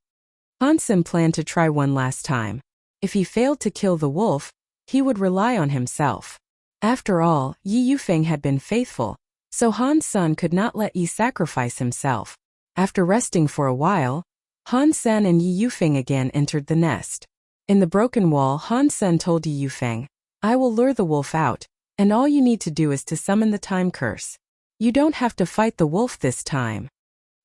Han Sen planned to try one last time. If he failed to kill the wolf, he would rely on himself. After all, Yi Yufeng had been faithful, so Han Sen could not let Yi sacrifice himself. After resting for a while, Han Sen and Yi Yufeng again entered the nest. In the broken wall, Han Sen told Yi Yufeng, I will lure the wolf out, and all you need to do is to summon the time curse. You don't have to fight the wolf this time.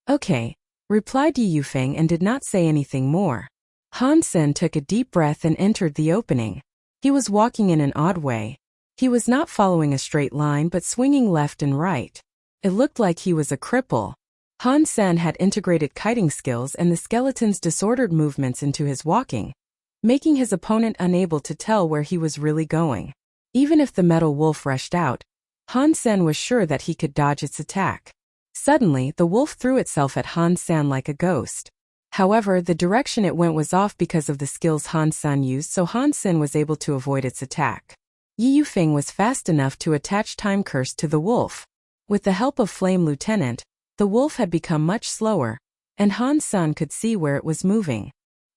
Okay, replied Yi Yufeng and did not say anything more. Han Sen took a deep breath and entered the opening. He was walking in an odd way. He was not following a straight line but swinging left and right. It looked like he was a cripple. Han Sen had integrated kiting skills and the skeleton's disordered movements into his walking, making his opponent unable to tell where he was really going. Even if the metal wolf rushed out, Han Sen was sure that he could dodge its attack. Suddenly, the wolf threw itself at Han Sen like a ghost. However, the direction it went was off because of the skills Han Sen used, so Han Sen was able to avoid its attack. Yi Yufeng was fast enough to attach Time Curse to the wolf. With the help of Flame Lieutenant, the wolf had become much slower, and Han Sen could see where it was moving.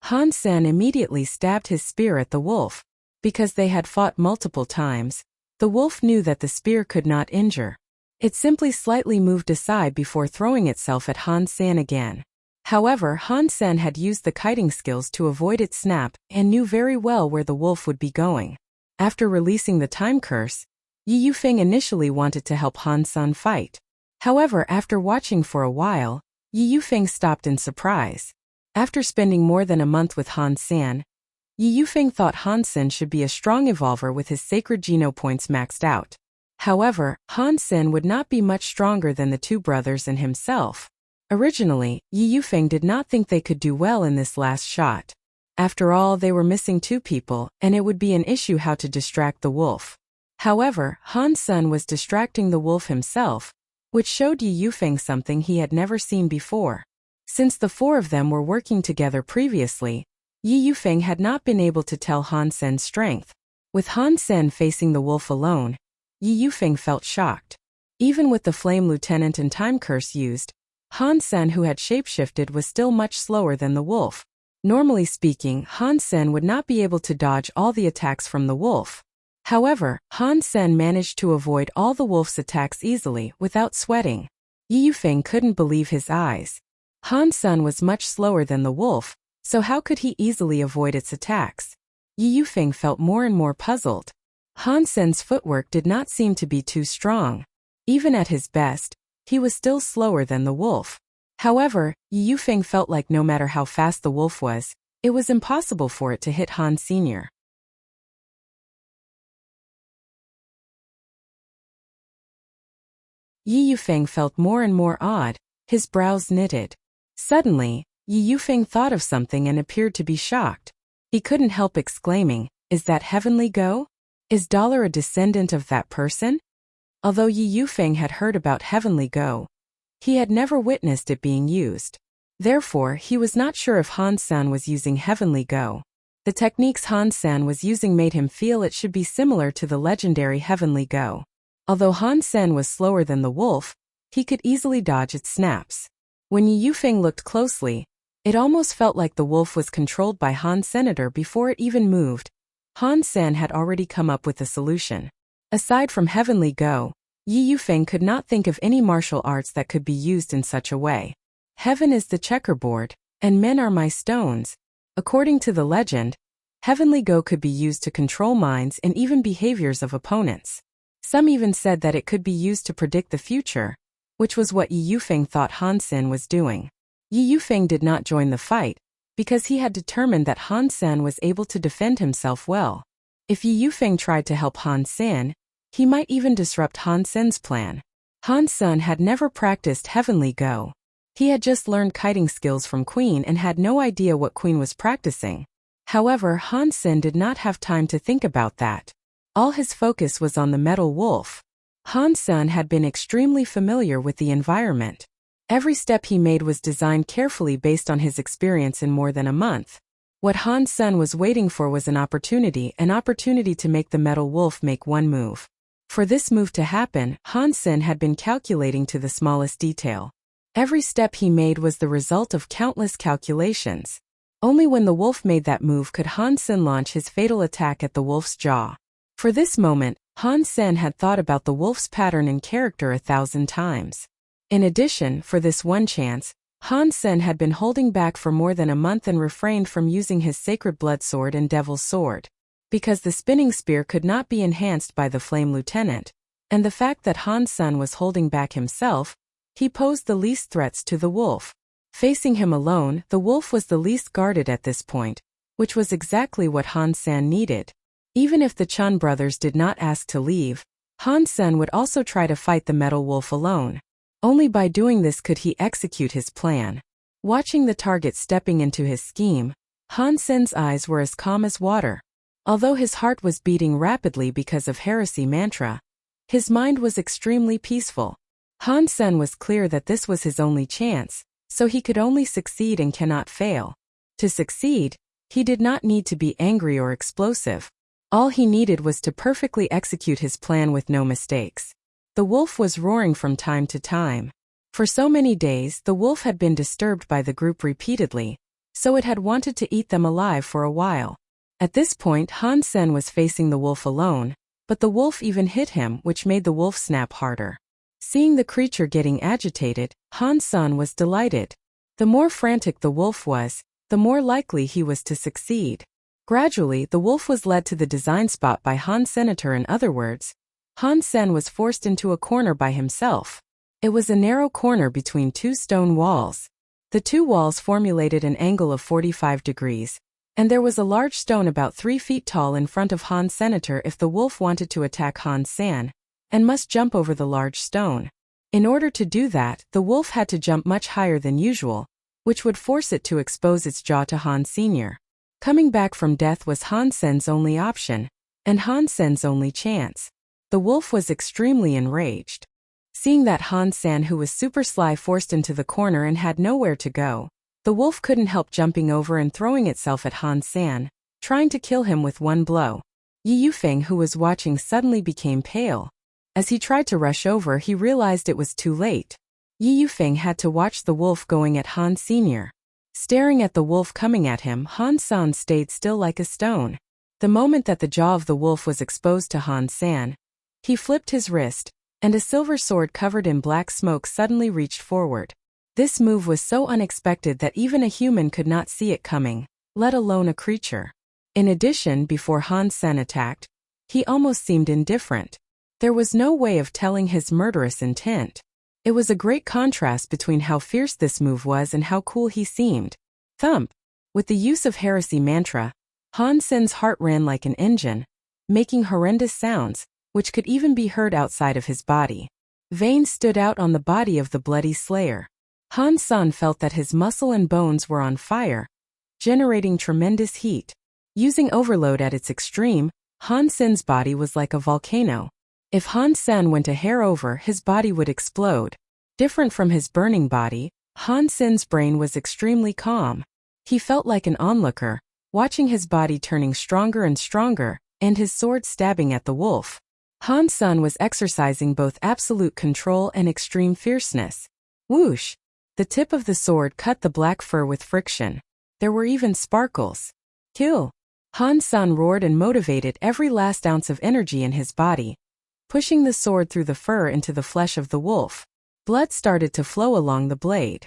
Han Sen immediately stabbed his spear at the wolf. Because they had fought multiple times, the wolf knew that the spear could not injure. It simply slightly moved aside before throwing itself at Han San again. However, Han Sen had used the kiting skills to avoid its snap and knew very well where the wolf would be going. After releasing the time curse, Yi Yufeng initially wanted to help Han San fight. However, after watching for a while, Yi Yufeng stopped in surprise. After spending more than a month with Han San, Yi Yufeng thought Han Sen should be a strong evolver with his sacred geno points maxed out. However, Han Sen would not be much stronger than the two brothers and himself. Originally, Yi Yufeng did not think they could do well in this last shot. After all, they were missing two people, and it would be an issue how to distract the wolf. However, Han Sen was distracting the wolf himself, which showed Yi Yufeng something he had never seen before. Since the four of them were working together previously, Yi Yufeng had not been able to tell Han Sen's strength. With Han Sen facing the wolf alone, Yi Yufeng felt shocked. Even with the Flame Lieutenant and Time Curse used, Han Sen, who had shapeshifted, was still much slower than the wolf. Normally speaking, Han Sen would not be able to dodge all the attacks from the wolf. However, Han Sen managed to avoid all the wolf's attacks easily without sweating. Yi Yufeng couldn't believe his eyes. Han Sen was much slower than the wolf, so how could he easily avoid its attacks? Yi Yufeng felt more and more puzzled. Han Sen's footwork did not seem to be too strong. Even at his best, he was still slower than the wolf. However, Yi Yufeng felt like no matter how fast the wolf was, it was impossible for it to hit Han Sr. Yi Yufeng felt more and more odd, his brows knitted. Suddenly, Yi Yufeng thought of something and appeared to be shocked. He couldn't help exclaiming, "Is that Heavenly Go? Is Dollar a descendant of that person?" Although Yi Yufeng had heard about Heavenly Go, he had never witnessed it being used. Therefore, he was not sure if Han San was using Heavenly Go. The techniques Han San was using made him feel it should be similar to the legendary Heavenly Go. Although Han Sen was slower than the wolf, he could easily dodge its snaps. When Yi Yufeng looked closely, it almost felt like the wolf was controlled by Han Senator before it even moved. Han Sen had already come up with a solution. Aside from Heavenly Go, Yi Yufeng could not think of any martial arts that could be used in such a way. Heaven is the checkerboard, and men are my stones. According to the legend, Heavenly Go could be used to control minds and even behaviors of opponents. Some even said that it could be used to predict the future, which was what Yi Yufeng thought Han Sen was doing. Yi Yufeng did not join the fight, because he had determined that Han Sen was able to defend himself well. If Yi Yufeng tried to help Han Sen, he might even disrupt Han Sen's plan. Han Sen had never practiced Heavenly Go. He had just learned kiting skills from Queen and had no idea what Queen was practicing. However, Han Sen did not have time to think about that. All his focus was on the metal wolf. Han Sen had been extremely familiar with the environment. Every step he made was designed carefully based on his experience in more than a month. What Han Sen was waiting for was an opportunity to make the metal wolf make one move. For this move to happen, Han Sen had been calculating to the smallest detail. Every step he made was the result of countless calculations. Only when the wolf made that move could Han Sen launch his fatal attack at the wolf's jaw. For this moment, Han Sen had thought about the wolf's pattern and character 1,000 times. In addition, for this one chance, Han Sen had been holding back for more than a month and refrained from using his sacred blood sword and devil's sword. Because the spinning spear could not be enhanced by the Flame Lieutenant, and the fact that Han Sen was holding back himself, he posed the least threats to the wolf. Facing him alone, the wolf was the least guarded at this point, which was exactly what Han Sen needed. Even if the Chun brothers did not ask to leave, Han Sen would also try to fight the metal wolf alone. Only by doing this could he execute his plan. Watching the target stepping into his scheme, Han Sen's eyes were as calm as water. Although his heart was beating rapidly because of heresy mantra, his mind was extremely peaceful. Han Sen was clear that this was his only chance, so he could only succeed and cannot fail. To succeed, he did not need to be angry or explosive. All he needed was to perfectly execute his plan with no mistakes. The wolf was roaring from time to time. For so many days, the wolf had been disturbed by the group repeatedly, so it had wanted to eat them alive for a while. At this point, Han Sen was facing the wolf alone, but the wolf even hit him, which made the wolf snap harder. Seeing the creature getting agitated, Han-san was delighted. The more frantic the wolf was, the more likely he was to succeed. Gradually, the wolf was led to the design spot by Han-sen. In other words, Han-sen was forced into a corner by himself. It was a narrow corner between two stone walls. The two walls formulated an angle of 45 degrees, and there was a large stone about 3 feet tall in front of Han-sen. If the wolf wanted to attack Han-san, and must jump over the large stone. In order to do that, the wolf had to jump much higher than usual, which would force it to expose its jaw to Han Sr. Coming back from death was Han-sen's only option, and Han-sen's only chance. The wolf was extremely enraged. Seeing that Han-san, who was super sly, forced into the corner and had nowhere to go, the wolf couldn't help jumping over and throwing itself at Han-san, trying to kill him with one blow. Yi Yufeng, who was watching, suddenly became pale. As he tried to rush over, he realized it was too late. Yi Yufeng had to watch the wolf going at Han Sr. Staring at the wolf coming at him, Han-san stayed still like a stone. The moment that the jaw of the wolf was exposed to Han-san, he flipped his wrist, and a silver sword covered in black smoke suddenly reached forward. This move was so unexpected that even a human could not see it coming, let alone a creature. In addition, before Han-san attacked, he almost seemed indifferent. There was no way of telling his murderous intent. It was a great contrast between how fierce this move was and how cool he seemed. Thump! With the use of heresy mantra, Han-sen's heart ran like an engine, making horrendous sounds, which could even be heard outside of his body. Veins stood out on the body of the bloody slayer. Han-san felt that his muscle and bones were on fire, generating tremendous heat. Using overload at its extreme, Han-sen's body was like a volcano. If Han-san went a hair over, his body would explode. Different from his burning body, Han-sen's brain was extremely calm. He felt like an onlooker, watching his body turning stronger and stronger, and his sword stabbing at the wolf. Han-san was exercising both absolute control and extreme fierceness. Whoosh! The tip of the sword cut the black fur with friction. There were even sparkles. Kill! Han-san roared and motivated every last ounce of energy in his body, pushing the sword through the fur into the flesh of the wolf. Blood started to flow along the blade.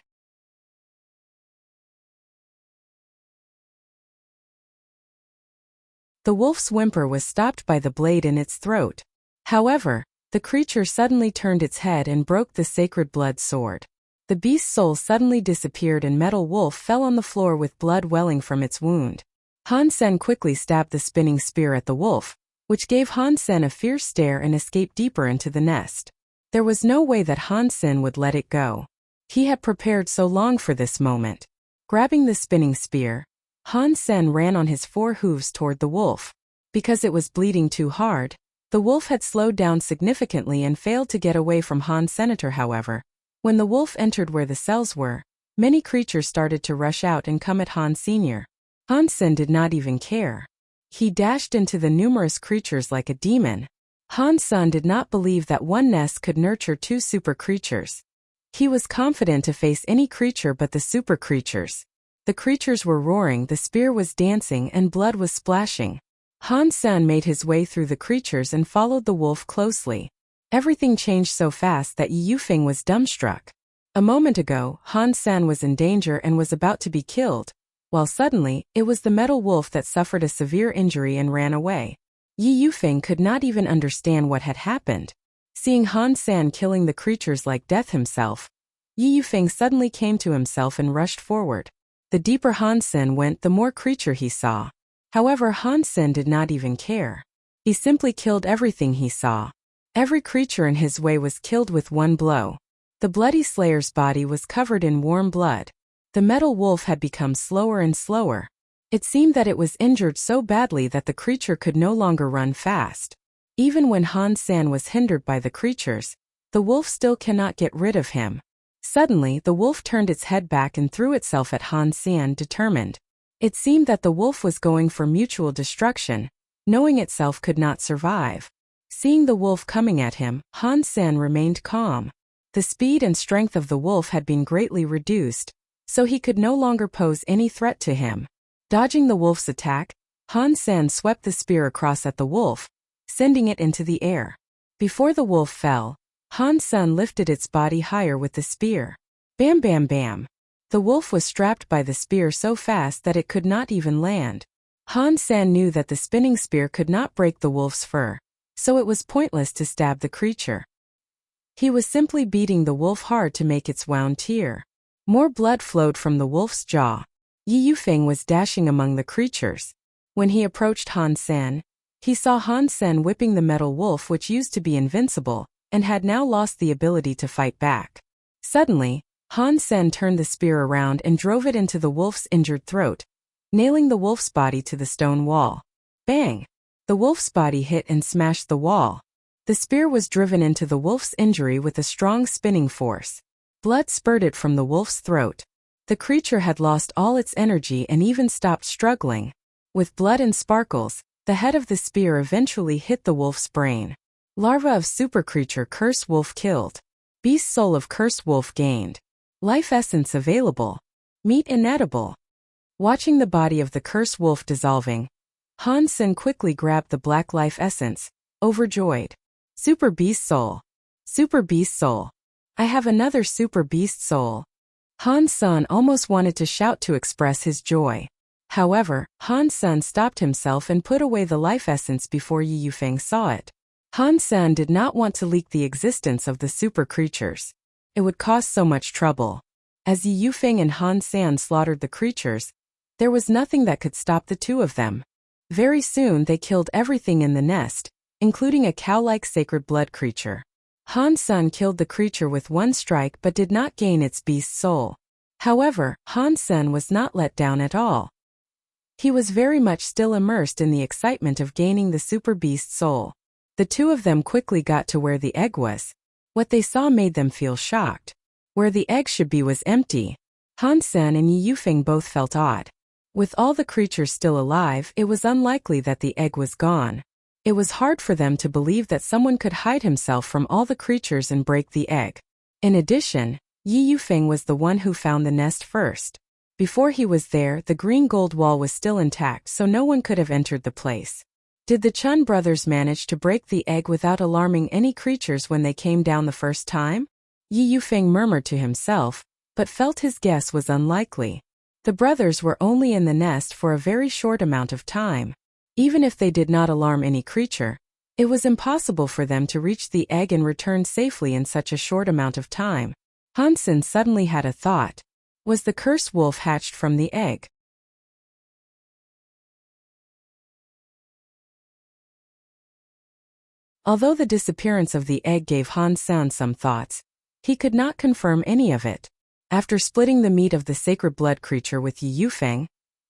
The wolf's whimper was stopped by the blade in its throat. However, the creature suddenly turned its head and broke the sacred blood sword. The beast's soul suddenly disappeared and Metal Wolf fell on the floor with blood welling from its wound. Han-sen quickly stabbed the spinning spear at the wolf, which gave Han-sen a fierce stare and escaped deeper into the nest. There was no way that Han-sen would let it go. He had prepared so long for this moment. Grabbing the spinning spear, Han-sen ran on his 4 hooves toward the wolf. Because it was bleeding too hard, the wolf had slowed down significantly and failed to get away from Han-sen. However, when the wolf entered where the cells were, many creatures started to rush out and come at Han Sr. Han-sen did not even care. He dashed into the numerous creatures like a demon. Han-san did not believe that one nest could nurture 2 super creatures. He was confident to face any creature but the super creatures. The creatures were roaring, the spear was dancing, and blood was splashing. Han-san made his way through the creatures and followed the wolf closely. Everything changed so fast that Yi Yufeng was dumbstruck. A moment ago, Han-san was in danger and was about to be killed, while suddenly, it was the metal wolf that suffered a severe injury and ran away. Yi Yufeng could not even understand what had happened. Seeing Han-san killing the creatures like death himself, Yi Yufeng suddenly came to himself and rushed forward. The deeper Han-sen went, the more creature he saw. However, Han-sen did not even care. He simply killed everything he saw. Every creature in his way was killed with one blow. The bloody slayer's body was covered in warm blood. The metal wolf had become slower and slower. It seemed that it was injured so badly that the creature could no longer run fast. Even when Han-san was hindered by the creatures, the wolf still cannot get rid of him. Suddenly, the wolf turned its head back and threw itself at Han-san, determined. It seemed that the wolf was going for mutual destruction, knowing itself could not survive. Seeing the wolf coming at him, Han-san remained calm. The speed and strength of the wolf had been greatly reduced, so he could no longer pose any threat to him. Dodging the wolf's attack, Han-san swept the spear across at the wolf, sending it into the air. Before the wolf fell, Han Sen lifted its body higher with the spear. Bam bam bam. The wolf was strapped by the spear so fast that it could not even land. Han Sen knew that the spinning spear could not break the wolf's fur, so it was pointless to stab the creature. He was simply beating the wolf hard to make its wound tear. More blood flowed from the wolf's jaw. Yi Yufeng was dashing among the creatures. When he approached Han Sen, he saw Han Sen whipping the metal wolf, which used to be invincible, and had now lost the ability to fight back. Suddenly, Han Sen turned the spear around and drove it into the wolf's injured throat, nailing the wolf's body to the stone wall. Bang! The wolf's body hit and smashed the wall. The spear was driven into the wolf's injury with a strong spinning force. Blood spurted from the wolf's throat. The creature had lost all its energy and even stopped struggling. With blood and sparkles, the head of the spear eventually hit the wolf's brain. Larva of super creature cursed wolf killed. Beast soul of cursed wolf gained. Life essence available. Meat inedible. Watching the body of the cursed wolf dissolving, Han Sen quickly grabbed the black life essence, overjoyed. Super beast soul. Super beast soul. I have another super beast soul. Han Sen almost wanted to shout to express his joy. However, Han Sen stopped himself and put away the life essence before Yi Yufeng saw it. Han Sen did not want to leak the existence of the super creatures. It would cause so much trouble. As Yi Yufeng and Han Sen slaughtered the creatures, there was nothing that could stop the two of them. Very soon they killed everything in the nest, including a cow-like sacred blood creature. Han Sen killed the creature with one strike but did not gain its beast soul. However, Han Sen was not let down at all. He was very much still immersed in the excitement of gaining the super beast soul. The two of them quickly got to where the egg was. What they saw made them feel shocked. Where the egg should be was empty. Han Sen and Yi Yufeng both felt odd. With all the creatures still alive, it was unlikely that the egg was gone. It was hard for them to believe that someone could hide himself from all the creatures and break the egg. In addition, Yi Yufeng was the one who found the nest first. Before he was there, the green gold wall was still intact, so no one could have entered the place. Did the Chun brothers manage to break the egg without alarming any creatures when they came down the first time? Yi Yufeng murmured to himself, but felt his guess was unlikely. The brothers were only in the nest for a very short amount of time. Even if they did not alarm any creature, it was impossible for them to reach the egg and return safely in such a short amount of time. Han Sen suddenly had a thought. Was the cursed wolf hatched from the egg? Although the disappearance of the egg gave Han Sen some thoughts, he could not confirm any of it. After splitting the meat of the sacred blood creature with Yi Yufeng,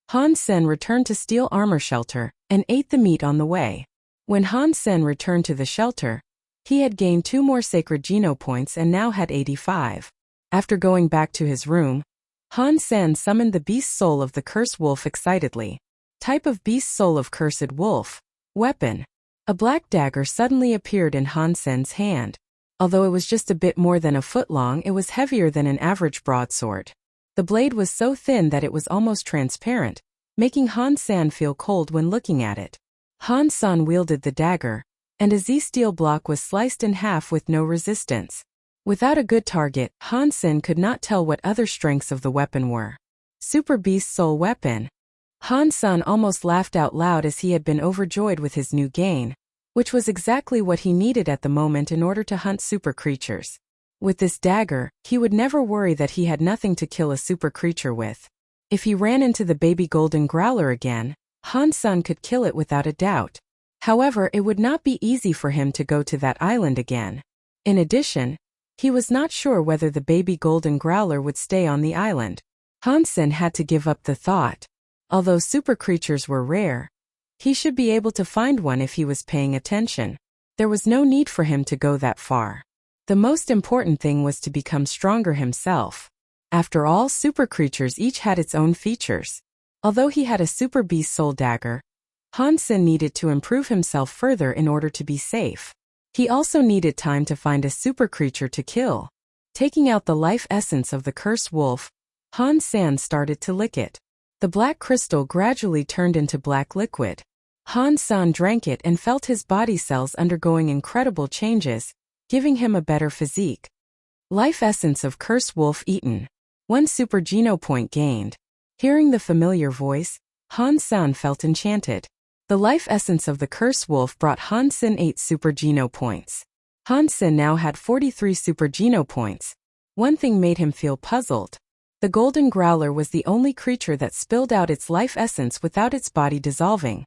Han Sen returned to Steel Armor Shelter and ate the meat on the way. When Han Sen returned to the shelter, he had gained 2 more sacred Geno points and now had 85. After going back to his room, Han Sen summoned the beast soul of the cursed wolf excitedly. Type of beast soul of cursed wolf. Weapon. A black dagger suddenly appeared in Han Sen's hand. Although it was just a bit more than a foot long, it was heavier than an average broadsword. The blade was so thin that it was almost transparent, making Han Sen feel cold when looking at it. Han Sen wielded the dagger, and a Z-steel block was sliced in half with no resistance. Without a good target, Han Sen could not tell what other strengths of the weapon were. Super Beast Soul Weapon. Han Sen almost laughed out loud as he had been overjoyed with his new gain, which was exactly what he needed at the moment in order to hunt super creatures. With this dagger, he would never worry that he had nothing to kill a super creature with. If he ran into the baby golden growler again, Han Sen could kill it without a doubt. However, it would not be easy for him to go to that island again. In addition, he was not sure whether the baby golden growler would stay on the island. Han Sen had to give up the thought. Although super creatures were rare, he should be able to find one if he was paying attention. There was no need for him to go that far. The most important thing was to become stronger himself. After all, super creatures each had its own features. Although he had a super beast soul dagger, Han Sen needed to improve himself further in order to be safe. He also needed time to find a super creature to kill. Taking out the life essence of the cursed wolf, Han Sen started to lick it. The black crystal gradually turned into black liquid. Han Sen drank it and felt his body cells undergoing incredible changes, giving him a better physique. Life essence of Cursed Wolf eaten. 1 super geno point gained. Hearing the familiar voice, Han Sen felt enchanted. The life essence of the Cursed Wolf brought Han Sen 8 super geno points. Han Sen now had 43 super geno points. One thing made him feel puzzled. The golden growler was the only creature that spilled out its life essence without its body dissolving,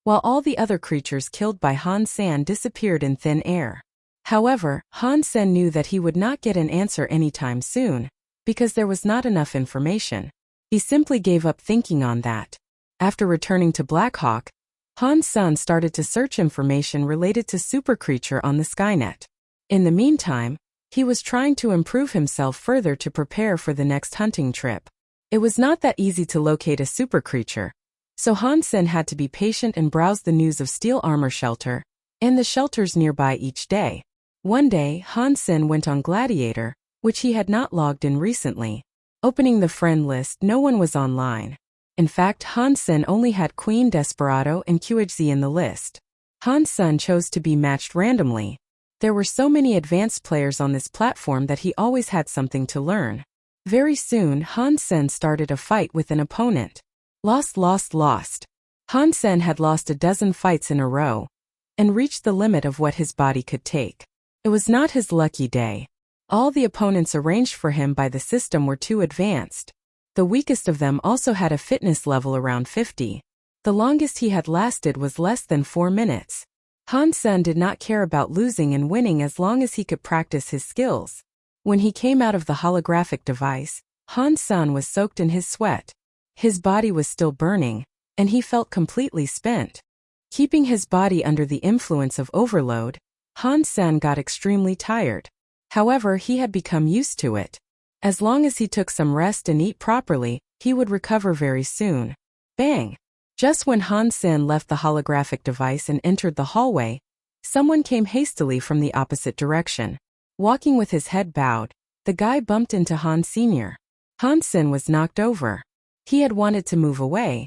while all the other creatures killed by Han Sen disappeared in thin air. However, Han Sen knew that he would not get an answer anytime soon, because there was not enough information. He simply gave up thinking on that. After returning to Blackhawk, Han Sen started to search information related to super creature on the Skynet. In the meantime, he was trying to improve himself further to prepare for the next hunting trip. It was not that easy to locate a super creature, so Han Sen had to be patient and browse the news of Steel Armor Shelter and the shelters nearby each day. One day, Han Sen went on Gladiator, which he had not logged in recently. Opening the friend list, no one was online. In fact, Han Sen only had Queen Desperado and QHZ in the list. Han Sen chose to be matched randomly. There were so many advanced players on this platform that he always had something to learn. Very soon, Han Sen started a fight with an opponent. Lost. Han Sen had lost a dozen fights in a row and reached the limit of what his body could take. It was not his lucky day. All the opponents arranged for him by the system were too advanced. The weakest of them also had a fitness level around 50. The longest he had lasted was less than 4 minutes. Han Sen did not care about losing and winning as long as he could practice his skills. When he came out of the holographic device, Han Sen was soaked in his sweat. His body was still burning, and he felt completely spent. Keeping his body under the influence of overload, Han Sen got extremely tired. However, he had become used to it. As long as he took some rest and eat properly, he would recover very soon. Bang! Just when Han Sen left the holographic device and entered the hallway, someone came hastily from the opposite direction. Walking with his head bowed, the guy bumped into Han Sr. Han Sen was knocked over. He had wanted to move away,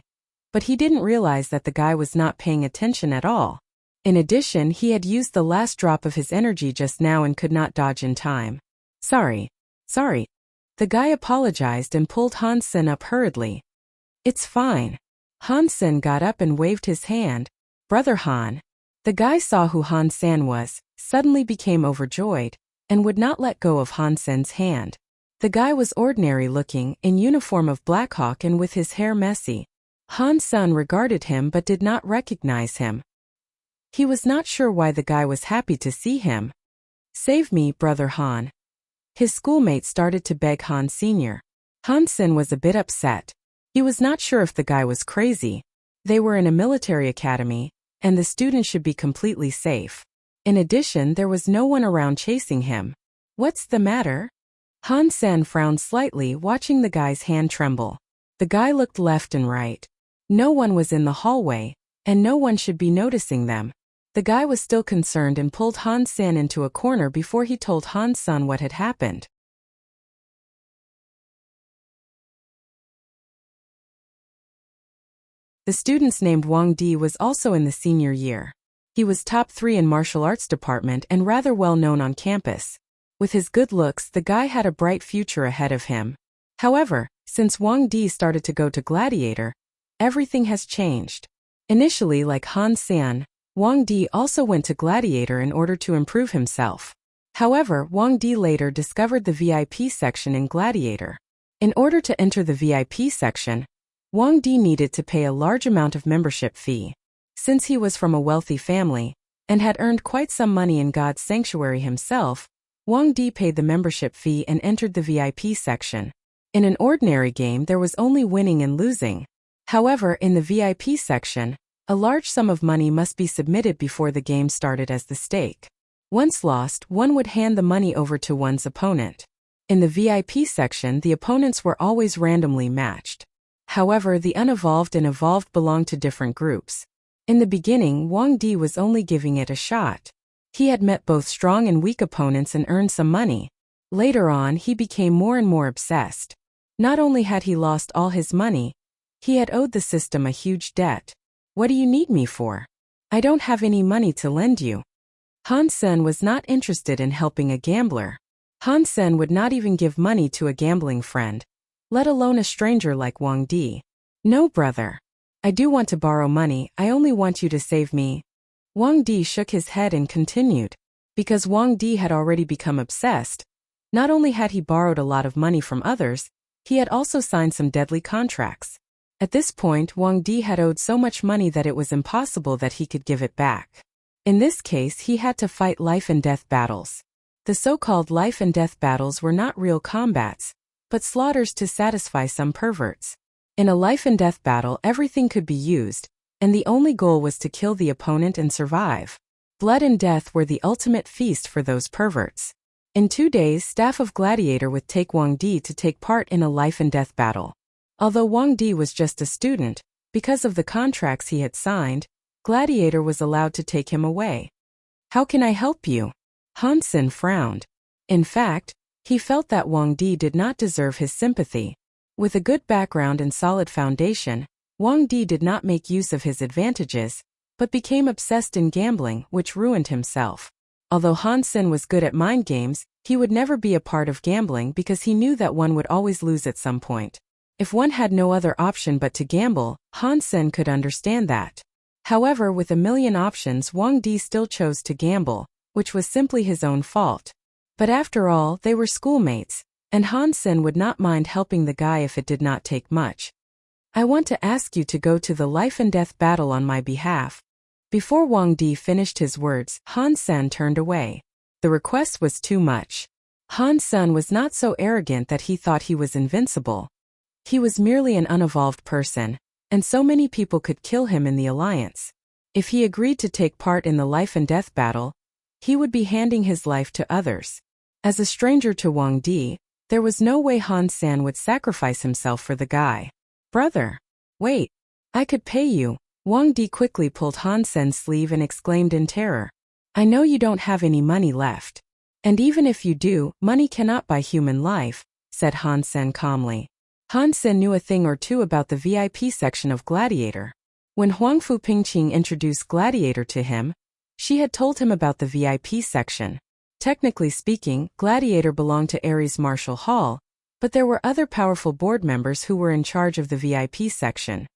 but he didn't realize that the guy was not paying attention at all. In addition, he had used the last drop of his energy just now and could not dodge in time. Sorry. The guy apologized and pulled Han Sen up hurriedly. It's fine. Han Sen got up and waved his hand. Brother Han. The guy saw who Han Sen was, suddenly became overjoyed, and would not let go of Han Sen's hand. The guy was ordinary looking, in uniform of Blackhawk and with his hair messy. Han Sen regarded him but did not recognize him. He was not sure why the guy was happy to see him. Save me, Brother Han. His schoolmate started to beg Han Sr. Han Sen was a bit upset. He was not sure if the guy was crazy. They were in a military academy, and the students should be completely safe. In addition, there was no one around chasing him. What's the matter? Han Sen frowned slightly, watching the guy's hand tremble. The guy looked left and right. No one was in the hallway, and no one should be noticing them. The guy was still concerned and pulled Han Sen into a corner before he told Han Sen what had happened. The student's named Wang Di was also in the senior year. He was top 3 in martial arts department and rather well known on campus. With his good looks, the guy had a bright future ahead of him. However, since Wang Di started to go to Gladiator, everything has changed. Initially, like Han Sen, Wang Di also went to Gladiator in order to improve himself. However, Wang Di later discovered the VIP section in Gladiator. In order to enter the VIP section, Wang Di needed to pay a large amount of membership fee. Since he was from a wealthy family and had earned quite some money in God's sanctuary himself, Wang Di paid the membership fee and entered the VIP section. In an ordinary game, there was only winning and losing. However, in the VIP section, a large sum of money must be submitted before the game started as the stake. Once lost, one would hand the money over to one's opponent. In the VIP section, the opponents were always randomly matched. However, the unevolved and evolved belonged to different groups. In the beginning, Wang Di was only giving it a shot. He had met both strong and weak opponents and earned some money. Later on, he became more and more obsessed. Not only had he lost all his money, he had owed the system a huge debt. What do you need me for? I don't have any money to lend you. Han Sen was not interested in helping a gambler. Han Sen would not even give money to a gambling friend, let alone a stranger like Wang Di. No, brother. I do want to borrow money, I only want you to save me. Wang Di shook his head and continued. Because Wang Di had already become obsessed. Not only had he borrowed a lot of money from others, he had also signed some deadly contracts. At this point, Wang Di had owed so much money that it was impossible that he could give it back. In this case, he had to fight life and death battles. The so-called life and death battles were not real combats, but slaughters to satisfy some perverts. In a life and death battle, everything could be used, and the only goal was to kill the opponent and survive. Blood and death were the ultimate feast for those perverts. In 2 days, staff of Gladiator would take Wang Di to take part in a life and death battle. Although Wang Di was just a student, because of the contracts he had signed, Gladiator was allowed to take him away. How can I help you? Han Sen frowned. In fact, he felt that Wang Di did not deserve his sympathy. With a good background and solid foundation, Wang Di did not make use of his advantages, but became obsessed in gambling, which ruined himself. Although Han Sen was good at mind games, he would never be a part of gambling because he knew that one would always lose at some point. If one had no other option but to gamble, Han Sen could understand that. However, with a million options, Wang Di still chose to gamble, which was simply his own fault. But after all, they were schoolmates, and Han Sen would not mind helping the guy if it did not take much. I want to ask you to go to the life and death battle on my behalf. Before Wang Di finished his words, Han Sen turned away. The request was too much. Han Sen was not so arrogant that he thought he was invincible. He was merely an unevolved person, and so many people could kill him in the alliance. If he agreed to take part in the life and death battle, he would be handing his life to others. As a stranger to Wang Di, there was no way Han Sen would sacrifice himself for the guy. Brother, wait, I could pay you. Wang Di quickly pulled Han Sen's sleeve and exclaimed in terror. I know you don't have any money left. And even if you do, money cannot buy human life, said Han Sen calmly. Han Sen knew a thing or two about the VIP section of Gladiator. When Huangfu Pingqing introduced Gladiator to him, she had told him about the VIP section. Technically speaking, Gladiator belonged to Ares Martial Hall, but there were other powerful board members who were in charge of the VIP section.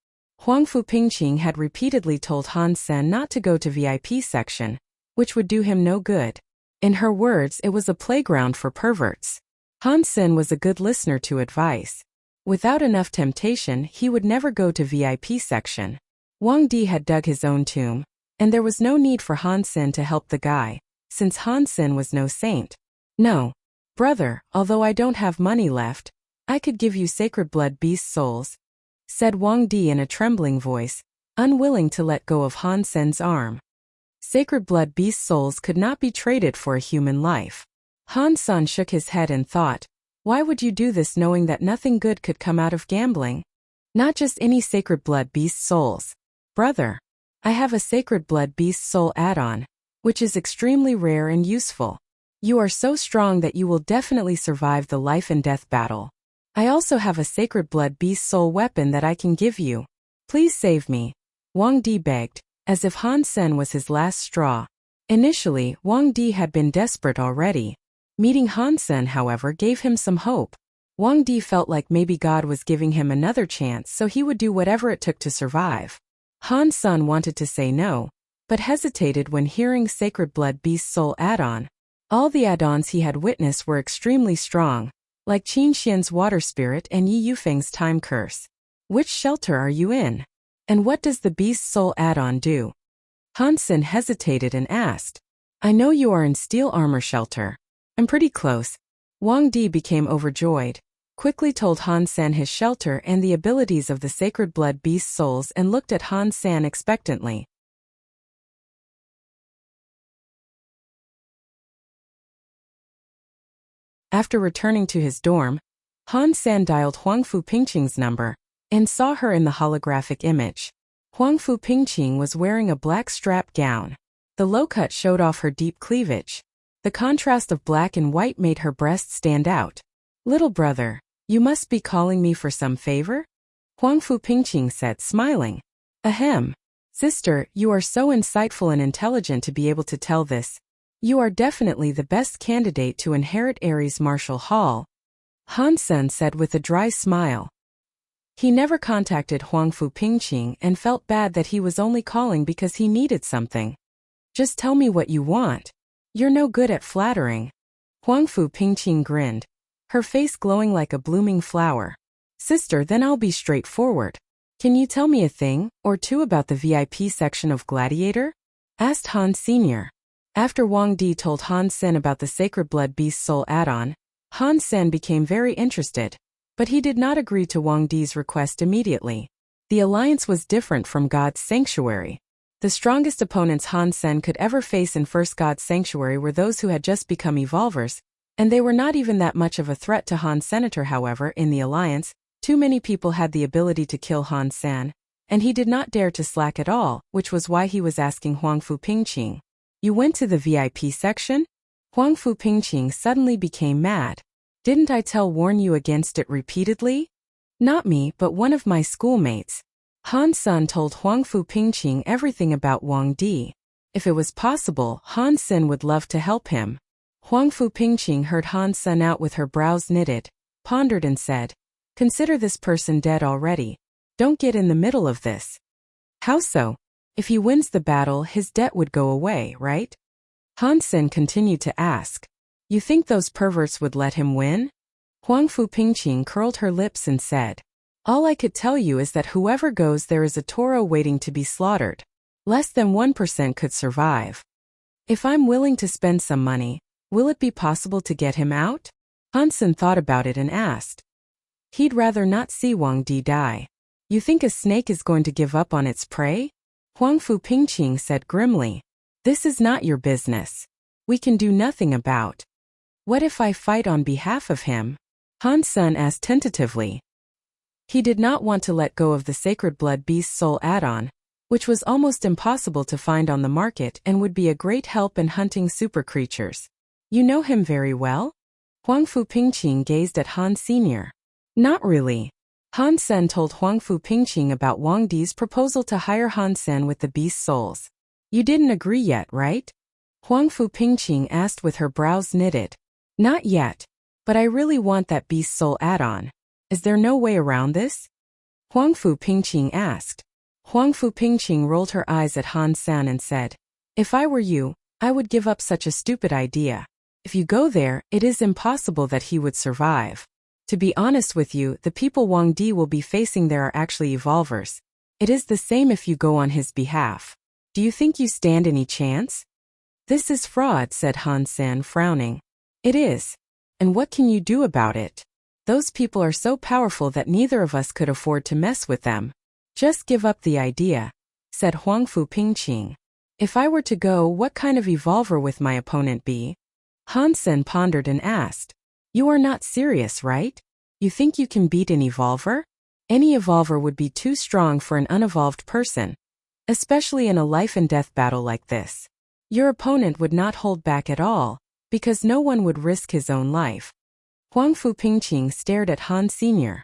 Huangfu Pingqing had repeatedly told Han Sen not to go to VIP section, which would do him no good. In her words, it was a playground for perverts. Han Sen was a good listener to advice. Without enough temptation, he would never go to VIP section. Wang Di had dug his own tomb, and there was no need for Han Sen to help the guy, since Han Sen was no saint. No, brother, although I don't have money left, I could give you sacred blood beast souls, said Wang Di in a trembling voice, unwilling to let go of Han Sen's arm. Sacred blood beast souls could not be traded for a human life. Han Sen shook his head and thought, why would you do this knowing that nothing good could come out of gambling? Not just any sacred blood beast souls. Brother, I have a sacred blood beast soul add-on, which is extremely rare and useful. You are so strong that you will definitely survive the life and death battle. I also have a sacred blood beast soul weapon that I can give you. Please save me, Wang Di begged, as if Han Sen was his last straw. Initially, Wang Di had been desperate already. Meeting Han Sen, however, gave him some hope. Wang Di felt like maybe God was giving him another chance, so he would do whatever it took to survive. Han Sen wanted to say no, but hesitated when hearing Sacred Blood Beast Soul add-on. All the add-ons he had witnessed were extremely strong, like Qin Xian's Water Spirit and Yi Yufeng's Time Curse. Which shelter are you in? And what does the Beast Soul add-on do? Han Sen hesitated and asked. I know you are in Steel Armor Shelter. I'm pretty close. Wang Di became overjoyed, quickly told Han Sen his shelter and the abilities of the Sacred Blood Beast Souls and looked at Han Sen expectantly. After returning to his dorm, Han Sen dialed Huangfu Pingqing's number and saw her in the holographic image. Huangfu Pingqing was wearing a black strap gown. The low cut showed off her deep cleavage. The contrast of black and white made her breasts stand out. Little brother, you must be calling me for some favor? Huangfu Pingqing said, smiling. Ahem. Sister, you are so insightful and intelligent to be able to tell this. You are definitely the best candidate to inherit Ares Martial Hall, Han Sen said with a dry smile. He never contacted Huangfu Pingqing and felt bad that he was only calling because he needed something. Just tell me what you want. You're no good at flattering. Huangfu Pingqing grinned, her face glowing like a blooming flower. Sister, then I'll be straightforward. Can you tell me a thing or two about the VIP section of Gladiator? Asked Han Sr. After Wang Di told Han Sen about the Sacred Blood Beast Soul add-on, Han Sen became very interested, but he did not agree to Wang Di's request immediately. The alliance was different from God's Sanctuary. The strongest opponents Han Sen could ever face in First God's Sanctuary were those who had just become evolvers, and they were not even that much of a threat to Han Senator. However, in the alliance, too many people had the ability to kill Han Sen, and he did not dare to slack at all, which was why he was asking Huangfu Pingqing. You went to the VIP section? Huangfu Pingqing suddenly became mad. Didn't I warn you against it repeatedly? Not me, but one of my schoolmates. Han Sen told Huangfu Pingqing everything about Wang Di. If it was possible, Han Sen would love to help him. Huangfu Pingqing heard Han Sen out with her brows knitted, pondered and said, Consider this person dead already. Don't get in the middle of this. How so? If he wins the battle, his debt would go away, right? Han Sen continued to ask. You think those perverts would let him win? Huangfu Pingqing curled her lips and said, All I could tell you is that whoever goes there is a toro waiting to be slaughtered. Less than 1% could survive. If I'm willing to spend some money, will it be possible to get him out? Han Sen thought about it and asked. He'd rather not see Wang Di die. You think a snake is going to give up on its prey? Huangfu Pingqing said grimly. This is not your business. We can do nothing about. What if I fight on behalf of him? Han Sen asked tentatively. He did not want to let go of the Sacred Blood Beast Soul add-on, which was almost impossible to find on the market and would be a great help in hunting super creatures. You know him very well? Huangfu Pingqing gazed at Han Sr. Not really. Han Sen told Huangfu Pingqing about Wang Di's proposal to hire Han Sen with the beast souls. You didn't agree yet, right? Huangfu Pingqing asked with her brows knitted. Not yet. But I really want that beast soul add-on. Is there no way around this? Huangfu Pingqing asked. Huangfu Pingqing rolled her eyes at Han Sen and said, If I were you, I would give up such a stupid idea. If you go there, it is impossible that he would survive. To be honest with you, the people Wang Di will be facing there are actually evolvers. It is the same if you go on his behalf. Do you think you stand any chance? This is fraud, said Han Sen, frowning. It is. And what can you do about it? Those people are so powerful that neither of us could afford to mess with them. Just give up the idea, said Huangfu Pingqing. If I were to go, what kind of evolver would my opponent be? Han Sen pondered and asked. You are not serious, right? You think you can beat an evolver? Any evolver would be too strong for an unevolved person, especially in a life and death battle like this. Your opponent would not hold back at all, because no one would risk his own life. Huangfu Pingqing stared at Han Sr.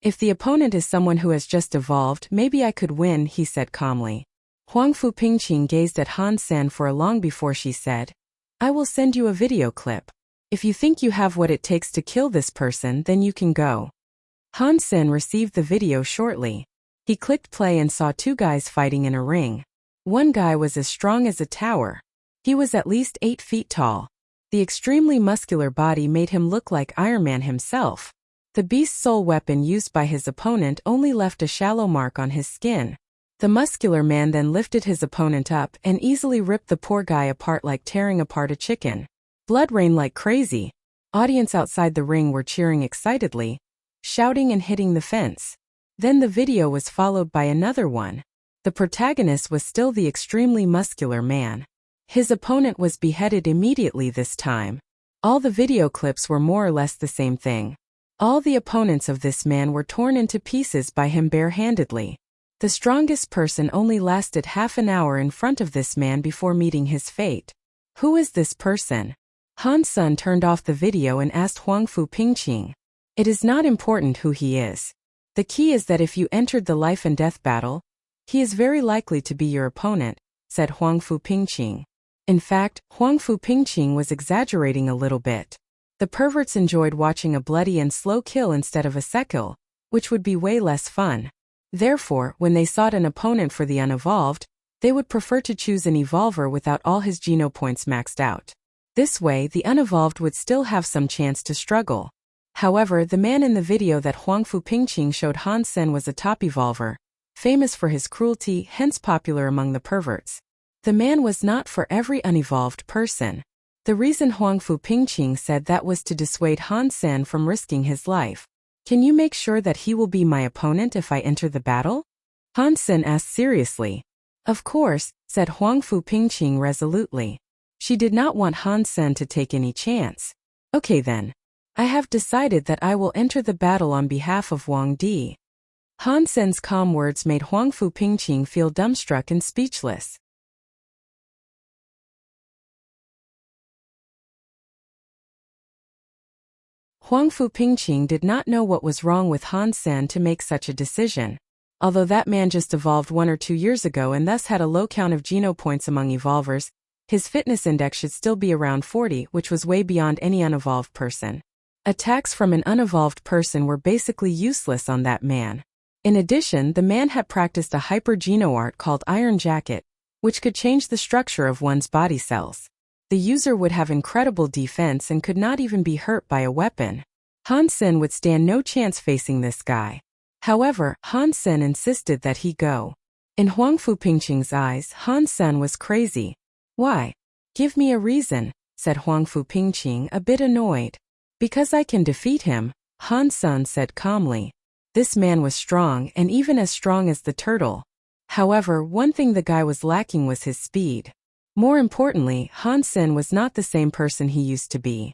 If the opponent is someone who has just evolved, maybe I could win, he said calmly. Huangfu Pingqing gazed at Han Sen for long before she said, I will send you a video clip. If you think you have what it takes to kill this person, then you can go. Han Sen received the video shortly. He clicked play and saw two guys fighting in a ring. One guy was as strong as a tower. He was at least 8 feet tall. The extremely muscular body made him look like Iron Man himself. The beast soul weapon used by his opponent only left a shallow mark on his skin. The muscular man then lifted his opponent up and easily ripped the poor guy apart like tearing apart a chicken. Blood rained like crazy. Audience outside the ring were cheering excitedly, shouting and hitting the fence. Then the video was followed by another one. The protagonist was still the extremely muscular man. His opponent was beheaded immediately this time. All the video clips were more or less the same thing. All the opponents of this man were torn into pieces by him barehandedly. The strongest person only lasted half an hour in front of this man before meeting his fate. Who is this person? Han Sen turned off the video and asked Huangfu Pingqing. It is not important who he is. The key is that if you entered the life and death battle, he is very likely to be your opponent, said Huangfu Pingqing. In fact, Huang Fu Pingqing was exaggerating a little bit. The perverts enjoyed watching a bloody and slow kill instead of a sekill, which would be way less fun. Therefore, when they sought an opponent for the unevolved, they would prefer to choose an evolver without all his geno points maxed out. This way, the unevolved would still have some chance to struggle. However, the man in the video that Huang Fu Pingqing showed Han Sen was a top evolver, famous for his cruelty, hence popular among the perverts. The man was not for every unevolved person. The reason Huang Fu Pingqing said that was to dissuade Han Sen from risking his life. Can you make sure that he will be my opponent if I enter the battle? Han Sen asked seriously. Of course, said Huang Fu Pingqing resolutely. She did not want Han Sen to take any chance. Okay then. I have decided that I will enter the battle on behalf of Wang Di. Han Sen's calm words made Huang Fu Pingqing feel dumbstruck and speechless. Huang Fu Pingqing did not know what was wrong with Han Sen to make such a decision. Although that man just evolved 1 or 2 years ago and thus had a low count of geno points among evolvers, his fitness index should still be around 40, which was way beyond any unevolved person. Attacks from an unevolved person were basically useless on that man. In addition, the man had practiced a hyper-geno art called Iron Jacket, which could change the structure of one's body cells. The user would have incredible defense and could not even be hurt by a weapon. Han Sen would stand no chance facing this guy. However, Han Sen insisted that he go. In Huang Fu Pingqing's eyes, Han Sen was crazy. Why? Give me a reason, said Huang Fu Pingqing, a bit annoyed. Because I can defeat him, Han Sen said calmly. This man was strong and even as strong as the turtle. However, one thing the guy was lacking was his speed. More importantly, Han Sen was not the same person he used to be.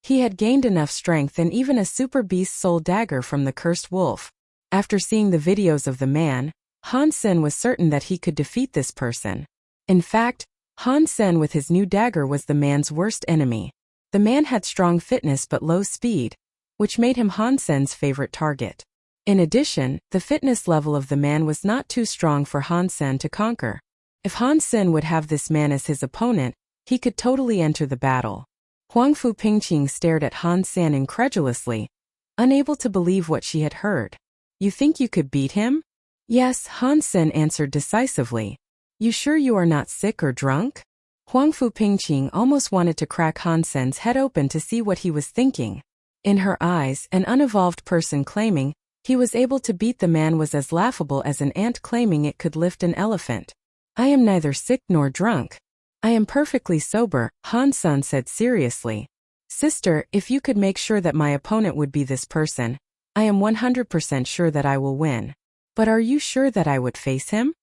He had gained enough strength and even a super beast soul dagger from the cursed wolf. After seeing the videos of the man, Han Sen was certain that he could defeat this person. In fact, Han Sen with his new dagger was the man's worst enemy. The man had strong fitness but low speed, which made him Han Sen's favorite target. In addition, the fitness level of the man was not too strong for Han Sen to conquer. If Han Sen would have this man as his opponent, he could totally enter the battle. Huang Fu Pingqing stared at Han Sen incredulously, unable to believe what she had heard. You think you could beat him? Yes, Han Sen answered decisively. You sure you are not sick or drunk? Huang Fu Pingqing almost wanted to crack Han Sen's head open to see what he was thinking. In her eyes, an unevolved person claiming he was able to beat the man was as laughable as an ant claiming it could lift an elephant. I am neither sick nor drunk. I am perfectly sober, Han Sen said seriously. Sister, if you could make sure that my opponent would be this person, I am 100% sure that I will win. But are you sure that I would face him?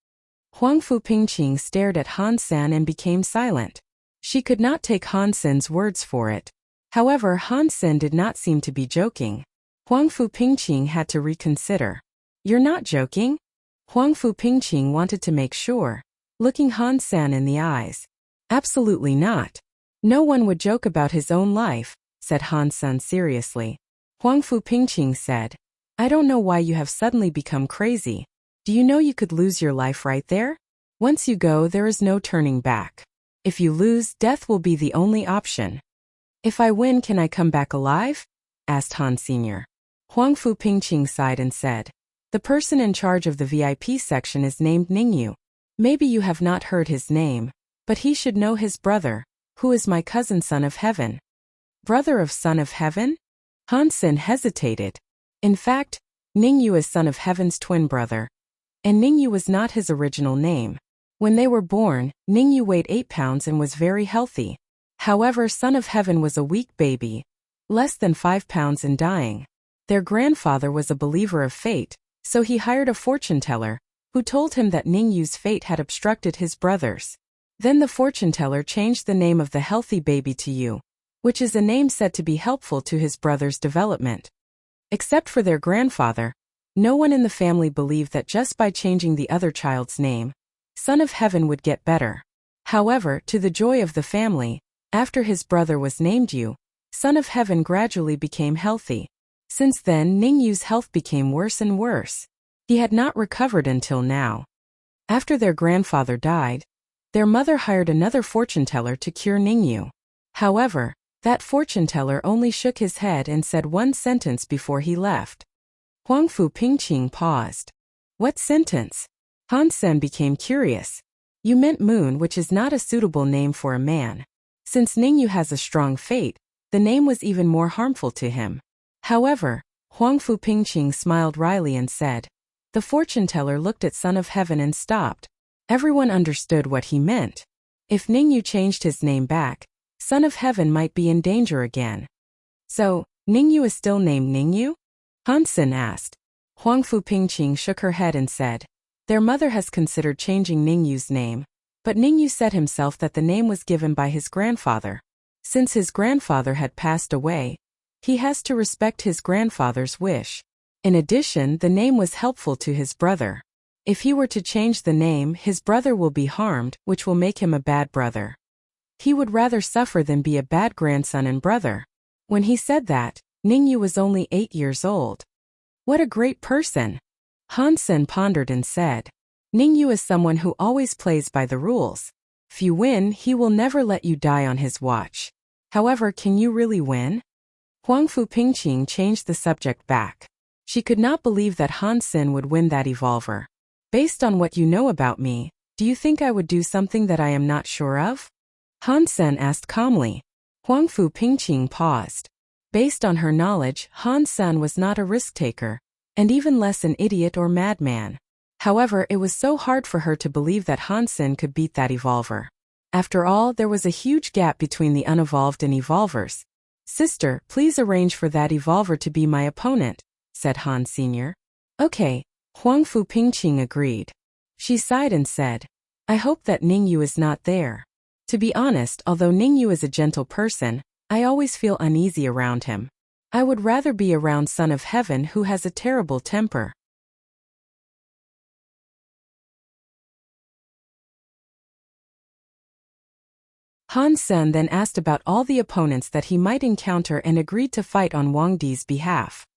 Huang Fu Pingqing stared at Han Sen and became silent. She could not take Han Sen's words for it. However, Han Sen did not seem to be joking. Huang Fu Pingqing had to reconsider. You're not joking? Huang Fu Pingqing wanted to make sure, looking Han Sen in the eyes. Absolutely not. No one would joke about his own life, said Han Sen seriously. Huang Fu Pingqing said, I don't know why you have suddenly become crazy. Do you know you could lose your life right there? Once you go, there is no turning back. If you lose, death will be the only option. If I win, can I come back alive? Asked Han Sr. Huang Fu Pingqing sighed and said, the person in charge of the VIP section is named Ningyu. Maybe you have not heard his name, but he should know his brother, who is my cousin Son of Heaven. Brother of Son of Heaven? Han Sen hesitated. In fact, Ningyu is Son of Heaven's twin brother. And Ningyu was not his original name. When they were born, Ningyu weighed 8 pounds and was very healthy. However, Son of Heaven was a weak baby, less than 5 pounds and dying. Their grandfather was a believer of fate, so he hired a fortune teller, who told him that Ningyu's fate had obstructed his brother's. Then the fortune teller changed the name of the healthy baby to Yu, which is a name said to be helpful to his brother's development. Except for their grandfather, no one in the family believed that just by changing the other child's name, Son of Heaven would get better. However, to the joy of the family, after his brother was named Yu, Son of Heaven gradually became healthy. Since then, Ningyu's health became worse and worse. He had not recovered until now. After their grandfather died, Their mother hired another fortune-teller to cure Ningyu. However, that fortune-teller only shook his head and said one sentence before he left. Huangfu Pingqing paused. What sentence? Han Sen became curious. You meant moon, which is not a suitable name for a man. Since Ningyu has a strong fate, the name was even more harmful to him. However, Huangfu Pingqing smiled wryly and said. The fortune-teller looked at Son of Heaven and stopped. Everyone understood what he meant. If Ningyu changed his name back, Son of Heaven might be in danger again. So, Ningyu is still named Ningyu? Han Sen asked. Huangfu Pingqing shook her head and said. Their mother has considered changing Ningyu's name, but Ningyu said himself that the name was given by his grandfather. Since his grandfather had passed away, he has to respect his grandfather's wish. In addition, the name was helpful to his brother. If he were to change the name, his brother will be harmed, which will make him a bad brother. He would rather suffer than be a bad grandson and brother. When he said that, Ningyu was only 8 years old. What a great person! Han Sen pondered and said. Ningyu is someone who always plays by the rules. If you win, he will never let you die on his watch. However, can you really win? Huangfu Pingqing changed the subject back. She could not believe that Han Sen would win that evolver. Based on what you know about me, do you think I would do something that I am not sure of? Han Sen asked calmly. Huangfu Pingqing paused. Based on her knowledge, Han Sen was not a risk-taker, and even less an idiot or madman. However, it was so hard for her to believe that Han Sen could beat that evolver. After all, there was a huge gap between the unevolved and evolvers. Sister, please arrange for that evolver to be my opponent, said Han Sr. Okay, Huangfu Pingqing agreed. She sighed and said, I hope that Ningyu is not there. To be honest, although Ningyu is a gentle person, I always feel uneasy around him. I would rather be around Son of Heaven who has a terrible temper. Han Sen then asked about all the opponents that he might encounter and agreed to fight on Wang Di's behalf.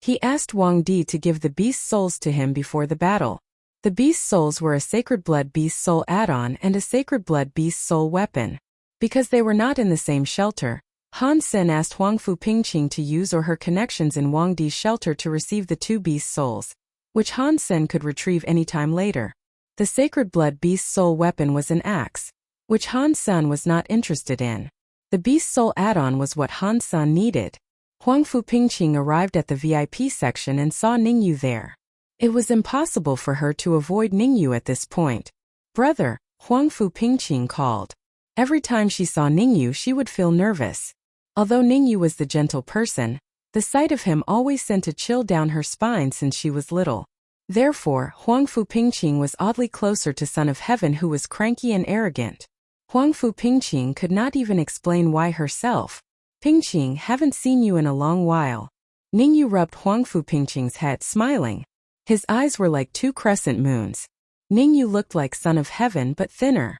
He asked Wang Di to give the beast souls to him before the battle. The beast souls were a Sacred Blood Beast Soul add-on and a Sacred Blood Beast Soul weapon. Because they were not in the same shelter, Han Sen asked Huangfu Pingqing to use or her connections in Wang Di's shelter to receive the 2 beast souls, which Han Sen could retrieve anytime later. The Sacred Blood Beast Soul weapon was an axe, which Han Sen was not interested in. The Beast Soul add-on was what Han Sen needed. Huangfu Pingqing arrived at the VIP section and saw Ningyu there. It was impossible for her to avoid Ningyu at this point. Brother, Huangfu Pingqing called. Every time she saw Ningyu, she would feel nervous. Although Ningyu was the gentle person, the sight of him always sent a chill down her spine since she was little. Therefore, Huangfu Pingqing was oddly closer to Son of Heaven, who was cranky and arrogant. Huangfu Pingqing could not even explain why herself. Pingqing, haven't seen you in a long while. Ningyu rubbed Huangfu Pingqing's head, smiling. His eyes were like 2 crescent moons. Ningyu looked like Son of Heaven but thinner.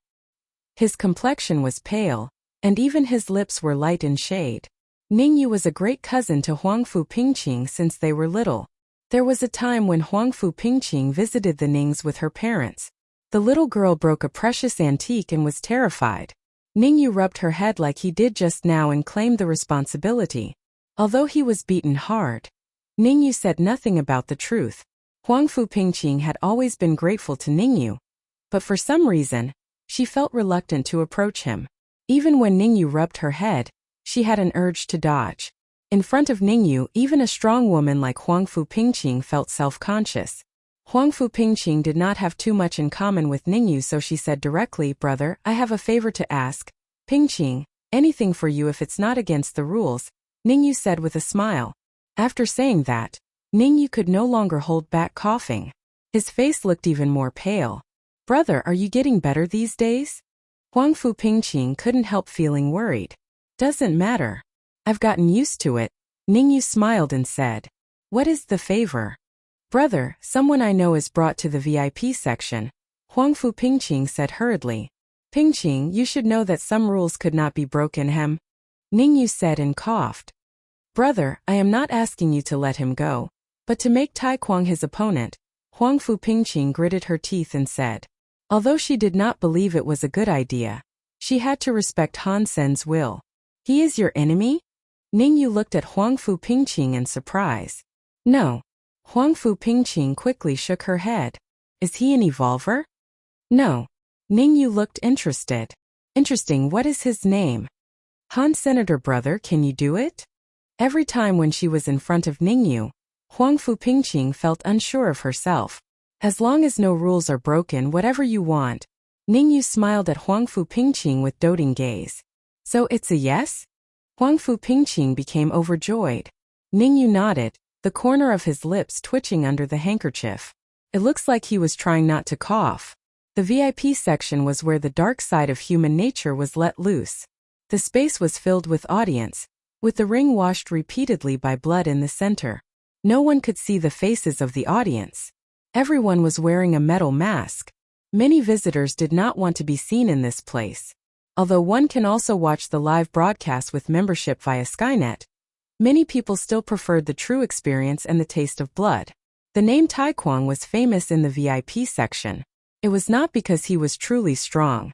His complexion was pale, and even his lips were light in shade. Ningyu was a great cousin to Huangfu Pingqing since they were little. There was a time when Huangfu Pingqing visited the Nings with her parents. The little girl broke a precious antique and was terrified. Ningyu rubbed her head like he did just now and claimed the responsibility. Although he was beaten hard, Ningyu said nothing about the truth. Huangfu Pingqing had always been grateful to Ningyu, but for some reason, she felt reluctant to approach him. Even when Ningyu rubbed her head, she had an urge to dodge. In front of Ningyu, even a strong woman like Huangfu Pingqing felt self-conscious. Huangfu Pingqing did not have too much in common with Ningyu, so she said directly, Brother, I have a favor to ask. Pingqing, anything for you if it's not against the rules, Ningyu said with a smile. After saying that, Ningyu could no longer hold back coughing. His face looked even more pale. Brother, are you getting better these days? Huangfu Pingqing couldn't help feeling worried. Doesn't matter. I've gotten used to it. Ningyu smiled and said. What is the favor? Brother, someone I know is brought to the VIP section. Huangfu Pingqing said hurriedly. Pingqing, you should know that some rules could not be broken. Ningyu said and coughed. Brother, I am not asking you to let him go, but to make Tai Kuang his opponent. Huangfu Pingqing gritted her teeth and said. Although she did not believe it was a good idea, she had to respect Han Sen's will. He is your enemy? Ningyu looked at Huangfu Pingqing in surprise. No. Huangfu Pingqing quickly shook her head. Is he an evolver? No. Ningyu looked interested. Interesting, what is his name? Han Senator brother, can you do it? Every time when she was in front of Ningyu, Huangfu Pingqing felt unsure of herself. As long as no rules are broken, whatever you want. Ningyu smiled at Huangfu Pingqing with doting gaze. So it's a yes? Huangfu Pingqing became overjoyed. Ningyu nodded, the corner of his lips twitching under the handkerchief. It looks like he was trying not to cough. The VIP section was where the dark side of human nature was let loose. The space was filled with audience, with the ring washed repeatedly by blood in the center. No one could see the faces of the audience. Everyone was wearing a metal mask. Many visitors did not want to be seen in this place. Although one can also watch the live broadcast with membership via Skynet, many people still preferred the true experience and the taste of blood. The name Tai Kwang was famous in the VIP section. It was not because he was truly strong.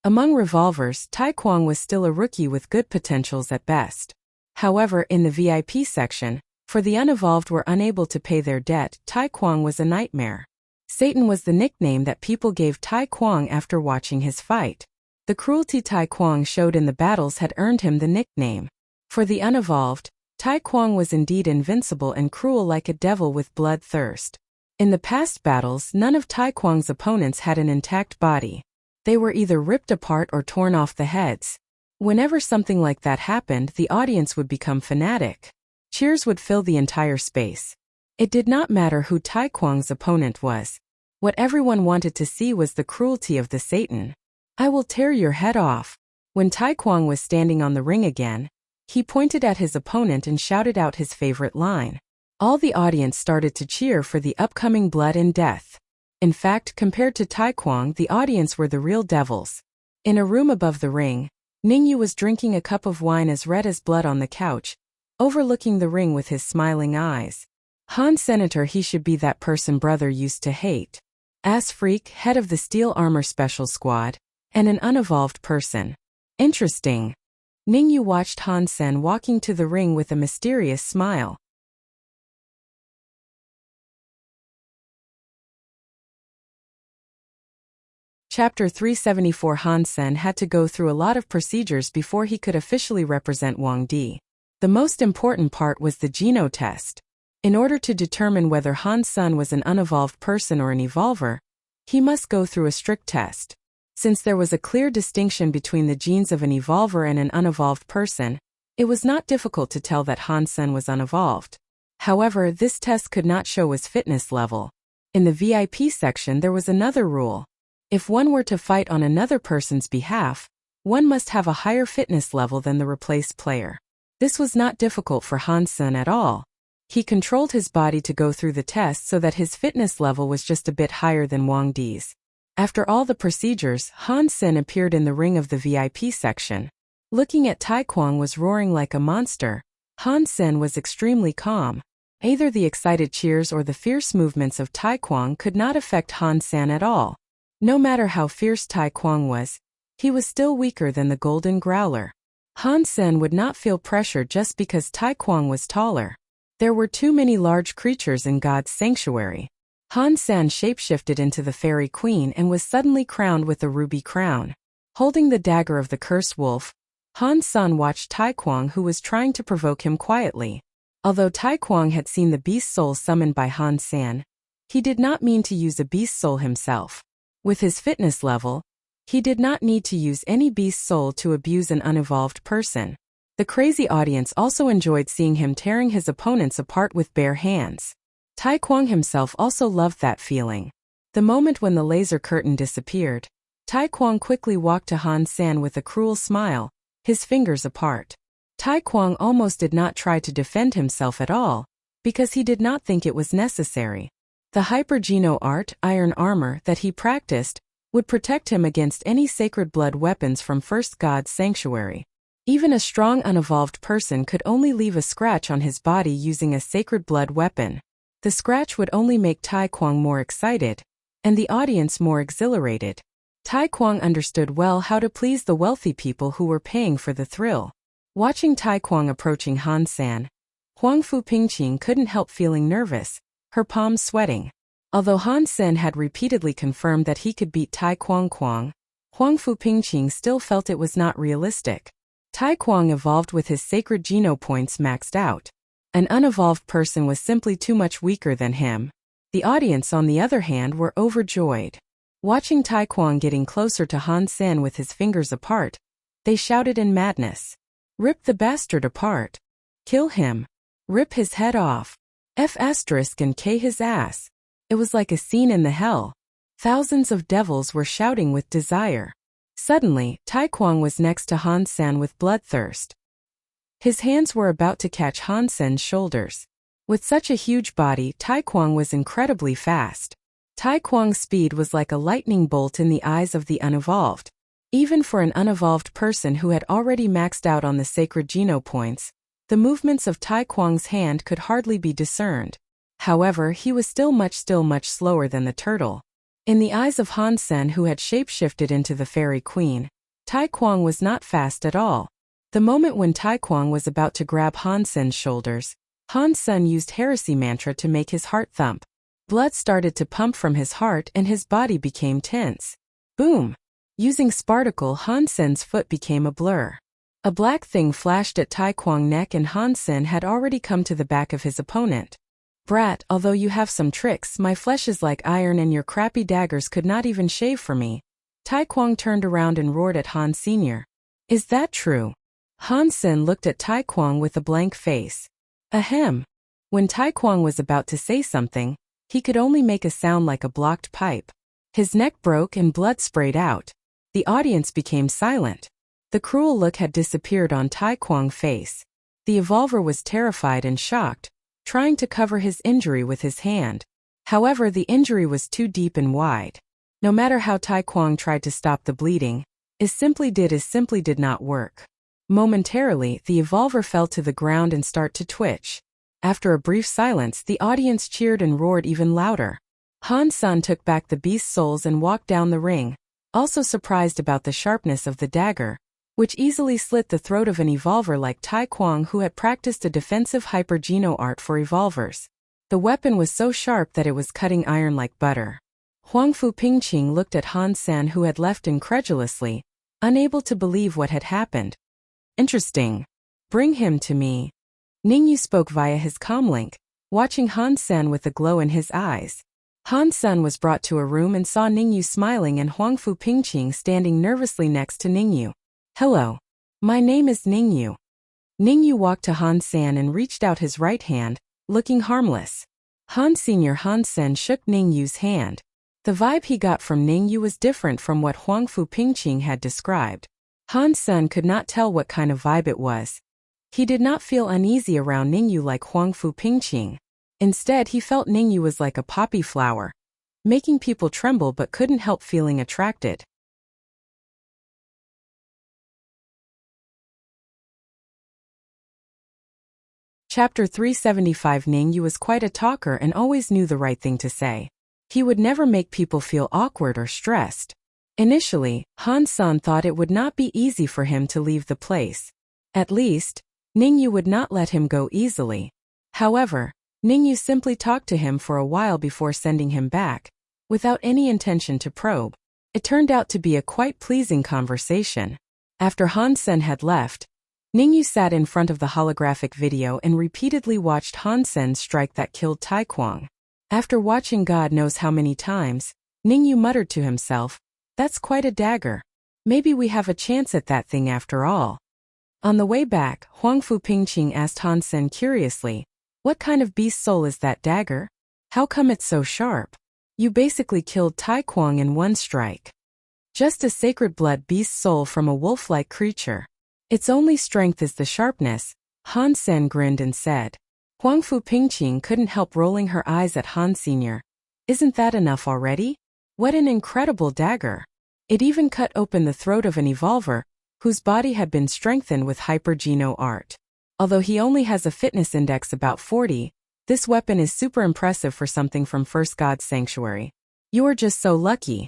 Among revolvers, Tai Kwang was still a rookie with good potentials at best. However, in the VIP section, for the unevolved were unable to pay their debt, Tai Kwang was a nightmare. Satan was the nickname that people gave Tai Kwang after watching his fight. The cruelty Tai Kwang showed in the battles had earned him the nickname. For the unevolved, Tai Kwang was indeed invincible and cruel like a devil with bloodthirst. In the past battles, none of Tai Kwang's opponents had an intact body. They were either ripped apart or torn off the heads. Whenever something like that happened, the audience would become fanatic. Cheers would fill the entire space. It did not matter who Tai Kwang's opponent was. What everyone wanted to see was the cruelty of the Satan. I will tear your head off. When Tai Kwang was standing on the ring again, he pointed at his opponent and shouted out his favorite line. All the audience started to cheer for the upcoming blood and death. In fact, compared to Tai Kwang, the audience were the real devils. In a room above the ring, Ningyu was drinking a cup of wine as red as blood on the couch, overlooking the ring with his smiling eyes. Han Senator, he should be that person brother used to hate. Ass freak, head of the Steel Armor Special Squad, and an unevolved person. Interesting. Ningyu watched Han Sen walking to the ring with a mysterious smile. Chapter 374. Han Sen had to go through a lot of procedures before he could officially represent Wang Di. The most important part was the geno test. In order to determine whether Han Sen was an unevolved person or an evolver, he must go through a strict test. Since there was a clear distinction between the genes of an evolver and an unevolved person, it was not difficult to tell that Han Sen was unevolved. However, this test could not show his fitness level. In the VIP section there was another rule. If one were to fight on another person's behalf, one must have a higher fitness level than the replaced player. This was not difficult for Han Sen at all. He controlled his body to go through the test so that his fitness level was just a bit higher than Wang Di's. After all the procedures, Han Sen appeared in the ring of the VIP section. Looking at Tai Kwang was roaring like a monster. Han Sen was extremely calm. Either the excited cheers or the fierce movements of Tai Kwang could not affect Han Sen at all. No matter how fierce Tai Kwang was, he was still weaker than the Golden Growler. Han Sen would not feel pressure just because Tai Kwang was taller. There were too many large creatures in God's sanctuary. Han Sen shapeshifted into the Fairy Queen and was suddenly crowned with a ruby crown. Holding the dagger of the Cursed Wolf, Han Sen watched Tai Kwang, who was trying to provoke him quietly. Although Tai Kwang had seen the beast soul summoned by Han Sen, he did not mean to use a beast soul himself. With his fitness level, he did not need to use any beast soul to abuse an unevolved person. The crazy audience also enjoyed seeing him tearing his opponents apart with bare hands. Tai Kwang himself also loved that feeling. The moment when the laser curtain disappeared, Tai Kwang quickly walked to Han Sen with a cruel smile, his fingers apart. Tai Kwang almost did not try to defend himself at all, because he did not think it was necessary. The hyper-geno art, iron armor, that he practiced, would protect him against any sacred blood weapons from First God's sanctuary. Even a strong unevolved person could only leave a scratch on his body using a sacred blood weapon. The scratch would only make Tai Kwang more excited. and the audience more exhilarated. Tai Kwang understood well how to please the wealthy people who were paying for the thrill. Watching Tai Kwang approaching Han San, Huang Fu Pingqing couldn't help feeling nervous, her palms sweating. Although Han Sen had repeatedly confirmed that he could beat Tai Kwang, Huang Fu Pingqing still felt it was not realistic. Tai Kwang evolved with his sacred Geno points maxed out. An unevolved person was simply too much weaker than him. The audience, on the other hand, were overjoyed. Watching Tai Kwang getting closer to Han Sen with his fingers apart, they shouted in madness. Rip the bastard apart. Kill him. Rip his head off. F** and K his ass. It was like a scene in the hell. Thousands of devils were shouting with desire. Suddenly, Tai Kwang was next to Han Sen with bloodthirst. His hands were about to catch Han Sen's shoulders. With such a huge body, Tai Kwang was incredibly fast. Tai Kwang's speed was like a lightning bolt in the eyes of the unevolved. Even for an unevolved person who had already maxed out on the sacred Geno points, the movements of Tai Kwang's hand could hardly be discerned. However, he was still much slower than the turtle. In the eyes of Han Sen, who had shapeshifted into the fairy queen, Tai Kwang was not fast at all. The moment when Tai Kwang was about to grab Han Sen's shoulders, Han Sen used heresy mantra to make his heart thump. Blood started to pump from his heart and his body became tense. Boom! Using Sparticle, Han Sen's foot became a blur. A black thing flashed at Tai Kwang's neck and Han Sen had already come to the back of his opponent. Brat, although you have some tricks, my flesh is like iron and your crappy daggers could not even shave for me. Tai Kwang turned around and roared at Han Sr. Is that true? Han Sen looked at Tai Kwang with a blank face. Ahem. When Tai Kwang was about to say something, he could only make a sound like a blocked pipe. His neck broke and blood sprayed out. The audience became silent. The cruel look had disappeared on Tai Kwang's face. The evolver was terrified and shocked, trying to cover his injury with his hand. However, the injury was too deep and wide. No matter how Tai Kwang tried to stop the bleeding, it simply did not work. Momentarily, the evolver fell to the ground and started to twitch. After a brief silence, the audience cheered and roared even louder. Han San took back the beast's souls and walked down the ring, also surprised about the sharpness of the dagger, which easily slit the throat of an evolver like Tai Kwang who had practiced a defensive hyper-Geno art for evolvers. The weapon was so sharp that it was cutting iron like butter. Huang Fu Pingqing looked at Han San, who had left incredulously, unable to believe what had happened. Interesting. Bring him to me. Ningyu spoke via his comlink, watching Han San with a glow in his eyes. Han San was brought to a room and saw Ningyu smiling and Huang Fu Pingqing standing nervously next to Ningyu. Hello. My name is Ningyu. Ningyu walked to Han San and reached out his right hand, looking harmless. Han Sr. Han Sen shook Ningyu's hand. The vibe he got from Ningyu was different from what Huang Fu Pingqing had described. Han Sen could not tell what kind of vibe it was. He did not feel uneasy around Ningyu like Huang Fu Pingqing. Instead, he felt Ningyu was like a poppy flower, making people tremble but couldn't help feeling attracted. Chapter 375. Ningyu was quite a talker and always knew the right thing to say. He would never make people feel awkward or stressed. Initially, Han San thought it would not be easy for him to leave the place. At least, Ningyu would not let him go easily. However, Ningyu simply talked to him for a while before sending him back, without any intention to probe. It turned out to be a quite pleasing conversation. After Han Sen had left, Ningyu sat in front of the holographic video and repeatedly watched Han Sen strike that killed Tai Kwang. After watching God knows how many times, Ningyu muttered to himself, "That's quite a dagger. Maybe we have a chance at that thing after all." On the way back, Huang Fu Pingqing asked Han Sen curiously, "What kind of beast soul is that dagger? How come it's so sharp? You basically killed Tai Kwang in one strike." "Just a sacred blood beast soul from a wolf-like creature. Its only strength is the sharpness," Han Sen grinned and said. Huang Fu Pingqing couldn't help rolling her eyes at Han Sr. "Isn't that enough already? What an incredible dagger. It even cut open the throat of an evolver, whose body had been strengthened with hyper-Geno art. Although he only has a fitness index about 40, this weapon is super impressive for something from First God's Sanctuary. You're just so lucky.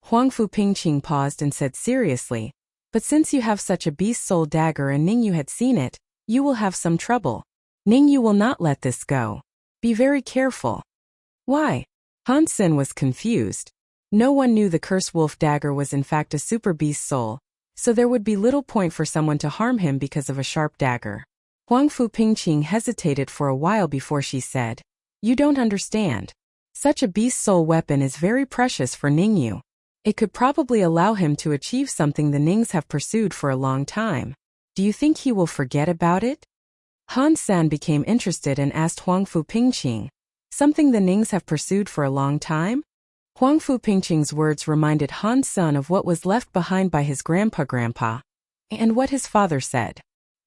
Huangfu Pingqing paused and said seriously, but since you have such a beast soul dagger and Ningyu had seen it, you will have some trouble. Ningyu will not let this go. Be very careful. Why? Han Sen was confused. No one knew the curse wolf dagger was in fact a super beast soul, so there would be little point for someone to harm him because of a sharp dagger. Huangfu Pingqing hesitated for a while before she said, You don't understand. Such a beast soul weapon is very precious for Ningyu. It could probably allow him to achieve something the Nings have pursued for a long time. Do you think he will forget about it? Han San became interested and asked Huangfu Pingqing, Something the Nings have pursued for a long time? Huangfu Pingqing's words reminded Han San of what was left behind by his grandpa and what his father said.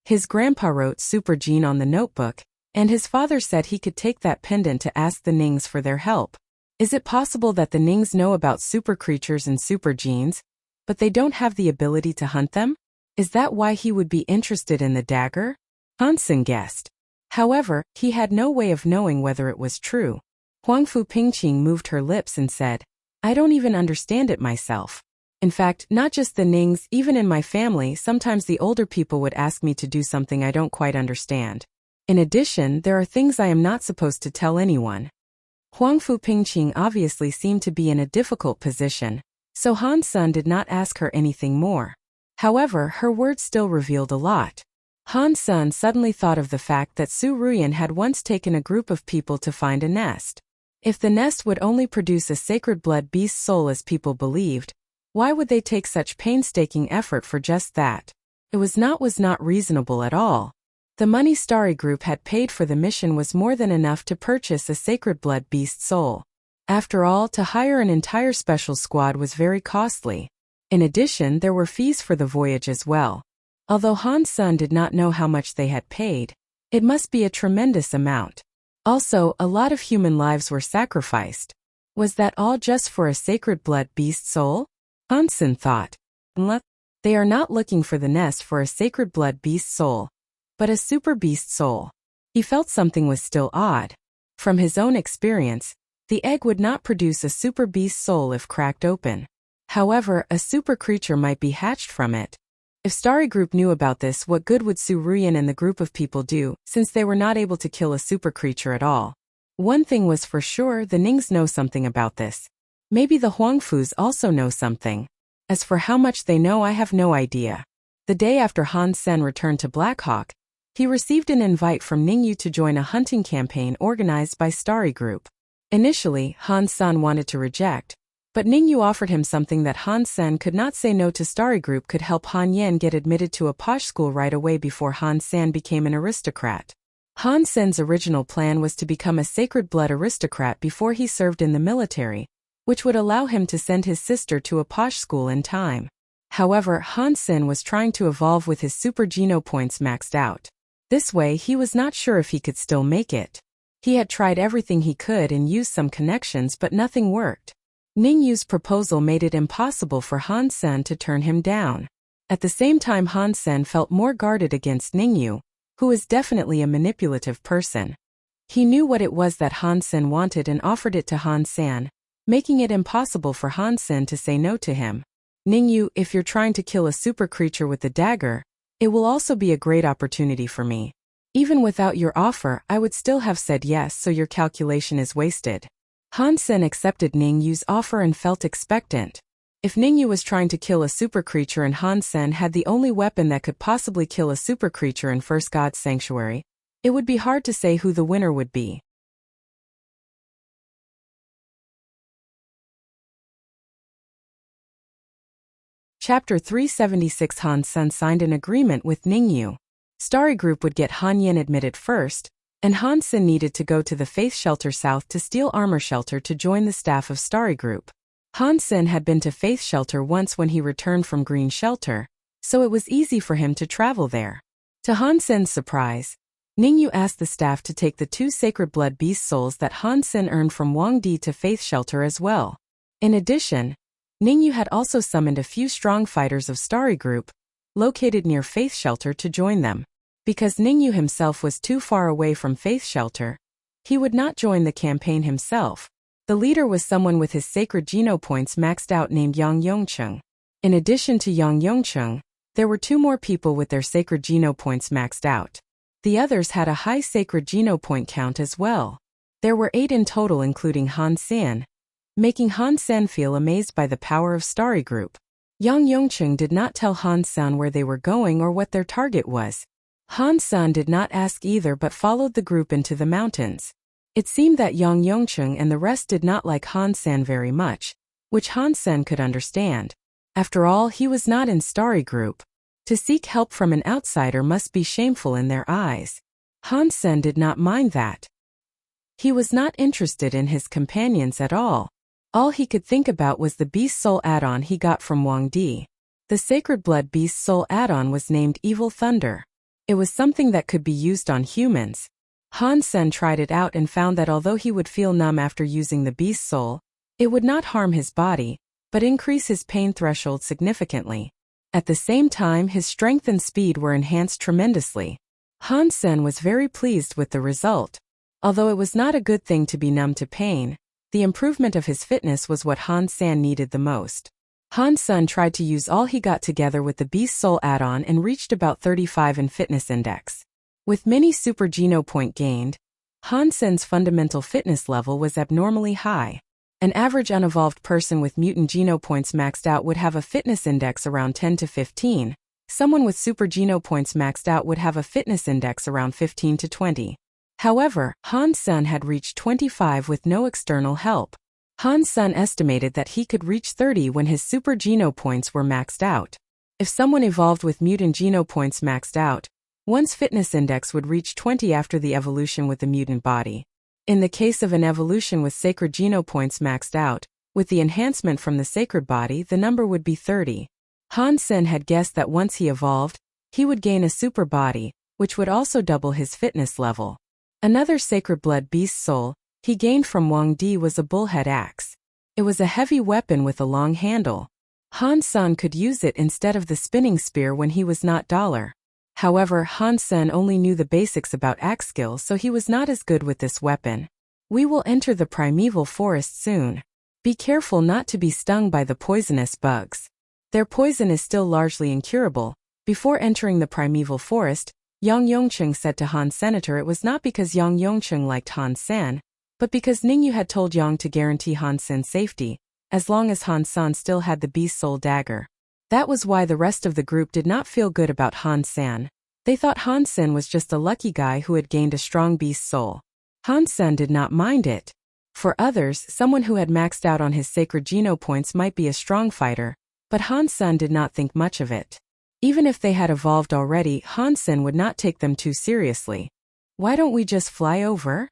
His grandpa wrote Super Gene on the notebook, and his father said he could take that pendant to ask the Nings for their help. Is it possible that the Nings know about super creatures and super genes, but they don't have the ability to hunt them? Is that why he would be interested in the dagger? Han Sen guessed. However, he had no way of knowing whether it was true. Huangfu Pingqing moved her lips and said, I don't even understand it myself. In fact, not just the Nings, even in my family, sometimes the older people would ask me to do something I don't quite understand. In addition, there are things I am not supposed to tell anyone. Huangfu Pingqing obviously seemed to be in a difficult position, so Han Sen did not ask her anything more. However, her words still revealed a lot. Han Sen suddenly thought of the fact that Su Ruyan had once taken a group of people to find a nest. If the nest would only produce a sacred blood beast soul as people believed, why would they take such painstaking effort for just that? It was not reasonable at all. The money Starry Group had paid for the mission was more than enough to purchase a sacred blood beast soul. After all, to hire an entire special squad was very costly. In addition, there were fees for the voyage as well. Although Han Sen did not know how much they had paid, it must be a tremendous amount. Also, a lot of human lives were sacrificed. Was that all just for a sacred blood beast soul? Han Sen thought. They are not looking for the nest for a sacred blood beast soul, but a super beast soul. He felt something was still odd. From his own experience, the egg would not produce a super beast soul if cracked open. However, a super creature might be hatched from it. If Starry Group knew about this, what good would Su Ruyan and the group of people do, since they were not able to kill a super creature at all? One thing was for sure, the Nings know something about this. Maybe the Huangfus also know something. As for how much they know, I have no idea. The day after Han Sen returned to Black Hawk, he received an invite from Ningyu to join a hunting campaign organized by Starry Group. Initially, Han Sen wanted to reject, but Ningyu offered him something that Han Sen could not say no to. Starry Group could help Han Yen get admitted to a posh school right away before Han Sen became an aristocrat. Han Sen's original plan was to become a sacred blood aristocrat before he served in the military, which would allow him to send his sister to a posh school in time. However, Han Sen was trying to evolve with his super geno points maxed out. This way, he was not sure if he could still make it. He had tried everything he could and used some connections, but nothing worked. Ningyu's proposal made it impossible for Han Sen to turn him down. At the same time, Han Sen felt more guarded against Ningyu, who is definitely a manipulative person. He knew what it was that Han Sen wanted and offered it to Han Sen, making it impossible for Han Sen to say no to him. Ningyu, if you're trying to kill a super creature with the dagger, it will also be a great opportunity for me. Even without your offer, I would still have said yes, so your calculation is wasted. Han Sen accepted Ningyu's offer and felt expectant. If Ningyu was trying to kill a super creature and Han Sen had the only weapon that could possibly kill a super creature in First God's Sanctuary, it would be hard to say who the winner would be. Chapter 376. Han Sen signed an agreement with Ningyu. Starry Group would get Han Yen admitted first, and Han Sen needed to go to the Faith Shelter South to Steel Armor Shelter to join the staff of Starry Group. Han Sen had been to Faith Shelter once when he returned from Green Shelter, so it was easy for him to travel there. To Han Sen's surprise, Ningyu asked the staff to take the 2 sacred blood beast souls that Han Sen earned from Wang Di to Faith Shelter as well. In addition, Ningyu had also summoned a few strong fighters of Starry Group, located near Faith Shelter, to join them. Because Ningyu himself was too far away from Faith Shelter, he would not join the campaign himself. The leader was someone with his sacred genopoints maxed out named Yang Yongcheng. In addition to Yang Yongcheng, there were 2 more people with their sacred genopoints maxed out. The others had a high sacred genopoint count as well. There were 8 in total including Han San, making Han San feel amazed by the power of Starry Group. Yang Yongcheng did not tell Han San where they were going or what their target was. Han San did not ask either but followed the group into the mountains. It seemed that Yang Yongcheng and the rest did not like Han San very much, which Han San could understand. After all, he was not in Starry Group. To seek help from an outsider must be shameful in their eyes. Han San did not mind that. He was not interested in his companions at all. All he could think about was the Beast Soul add-on he got from Wang Di. The Sacred Blood Beast Soul add-on was named Evil Thunder. It was something that could be used on humans. Han Sen tried it out and found that although he would feel numb after using the Beast Soul, it would not harm his body, but increase his pain threshold significantly. At the same time, his strength and speed were enhanced tremendously. Han Sen was very pleased with the result. Although it was not a good thing to be numb to pain, the improvement of his fitness was what Han San needed the most. Han Sen tried to use all he got together with the Beast Soul add-on and reached about 35 in fitness index. With many super geno point gained, Han Sen's fundamental fitness level was abnormally high. An average unevolved person with mutant genopoints maxed out would have a fitness index around 10 to 15. Someone with super genopoints maxed out would have a fitness index around 15 to 20. However, Han Sen had reached 25 with no external help. Han Sen estimated that he could reach 30 when his super genopoints were maxed out. If someone evolved with mutant genopoints maxed out, one's fitness index would reach 20 after the evolution with the mutant body. In the case of an evolution with sacred genopoints maxed out, with the enhancement from the sacred body, the number would be 30. Han Sen had guessed that once he evolved, he would gain a super body, which would also double his fitness level. Another sacred blood beast soul he gained from Wang Di was a bullhead axe. It was a heavy weapon with a long handle. Han Sen could use it instead of the spinning spear when he was not dollar. However, Han Sen only knew the basics about axe skills, so he was not as good with this weapon. We will enter the primeval forest soon. Be careful not to be stung by the poisonous bugs. Their poison is still largely incurable. Before entering the primeval forest, Yang Yongcheng said to Han Senator it was not because Yang Yongcheng liked Han Sen, but because Ningyu had told Yang to guarantee Han Sen's safety, as long as Han Sen still had the Beast Soul dagger. That was why the rest of the group did not feel good about Han Sen. They thought Han Sen was just a lucky guy who had gained a strong Beast Soul. Han Sen did not mind it. For others, someone who had maxed out on his sacred geno points might be a strong fighter, but Han Sen did not think much of it. Even if they had evolved already, Han Sen would not take them too seriously. Why don't we just fly over?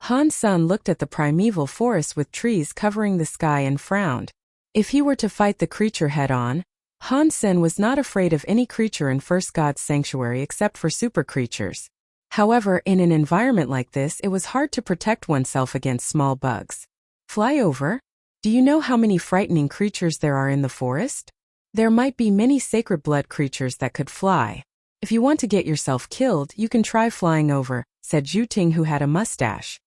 Han Sen looked at the primeval forest with trees covering the sky and frowned. If he were to fight the creature head-on, Han Sen was not afraid of any creature in First God's Sanctuary except for super creatures. However, in an environment like this, it was hard to protect oneself against small bugs. Fly over? Do you know how many frightening creatures there are in the forest? There might be many sacred blood creatures that could fly. If you want to get yourself killed, you can try flying over, said Zhu Ting, who had a mustache.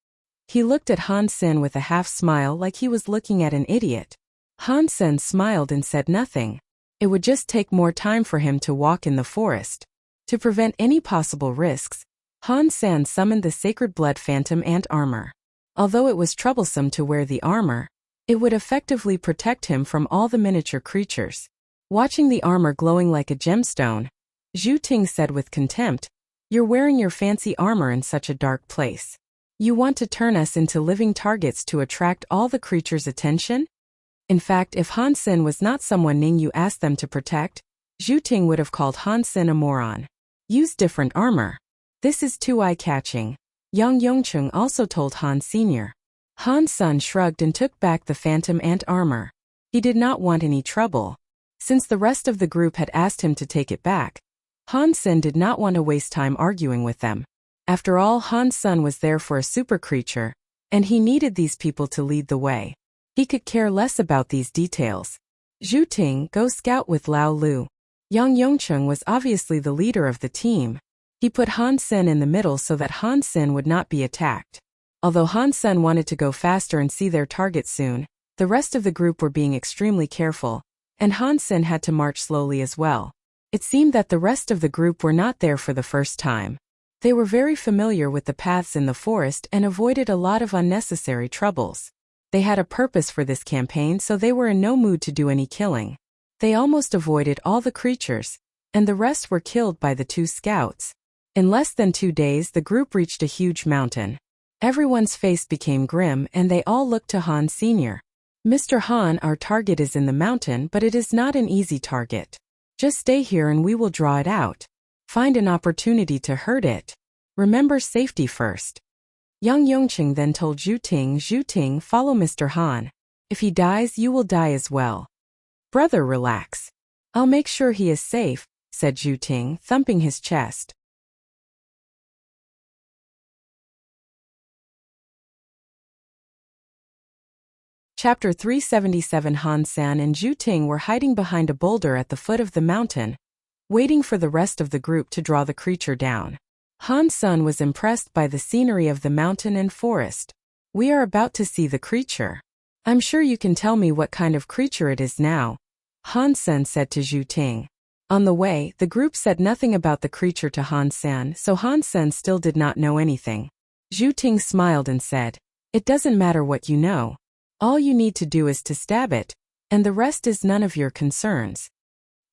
He looked at Han Sen with a half-smile like he was looking at an idiot. Han Sen smiled and said nothing. It would just take more time for him to walk in the forest. To prevent any possible risks, Han Sen summoned the Sacred Blood Phantom Ant armor. Although it was troublesome to wear the armor, it would effectively protect him from all the miniature creatures. Watching the armor glowing like a gemstone, Zhu Ting said with contempt, "You're wearing your fancy armor in such a dark place. You want to turn us into living targets to attract all the creatures' attention?" In fact, if Han Sen was not someone Ningyu asked them to protect, Zhu Ting would have called Han Sen a moron. Use different armor. This is too eye-catching. Yang Yongcheng also told Han Sr. Han Sen shrugged and took back the Phantom Ant armor. He did not want any trouble. Since the rest of the group had asked him to take it back, Han Sen did not want to waste time arguing with them. After all, Han Sen was there for a super creature, and he needed these people to lead the way. He could care less about these details. Zhu Ting, go scout with Lao Lu. Yang Yongcheng was obviously the leader of the team. He put Han Sen in the middle so that Han Sen would not be attacked. Although Han Sen wanted to go faster and see their target soon, the rest of the group were being extremely careful, and Han Sen had to march slowly as well. It seemed that the rest of the group were not there for the first time. They were very familiar with the paths in the forest and avoided a lot of unnecessary troubles. They had a purpose for this campaign, so they were in no mood to do any killing. They almost avoided all the creatures, and the rest were killed by the 2 scouts. In less than 2 days, the group reached a huge mountain. Everyone's face became grim and they all looked to Han Sr. Mr. Han, our target is in the mountain, but it is not an easy target. Just stay here and we will draw it out. Find an opportunity to hurt it. Remember safety first. Yang Yongqing then told Zhu Ting, follow Mr. Han. If he dies, you will die as well. Brother, relax. I'll make sure he is safe, said Zhu Ting, thumping his chest. Chapter 377. Han Sen and Zhu Ting were hiding behind a boulder at the foot of the mountain, waiting for the rest of the group to draw the creature down. Han Sen was impressed by the scenery of the mountain and forest. We are about to see the creature. I'm sure you can tell me what kind of creature it is now, Han Sen said to Zhu Ting. On the way, the group said nothing about the creature to Han Sen, so Han Sen still did not know anything. Zhu Ting smiled and said, "It doesn't matter what you know. All you need to do is to stab it, and the rest is none of your concerns.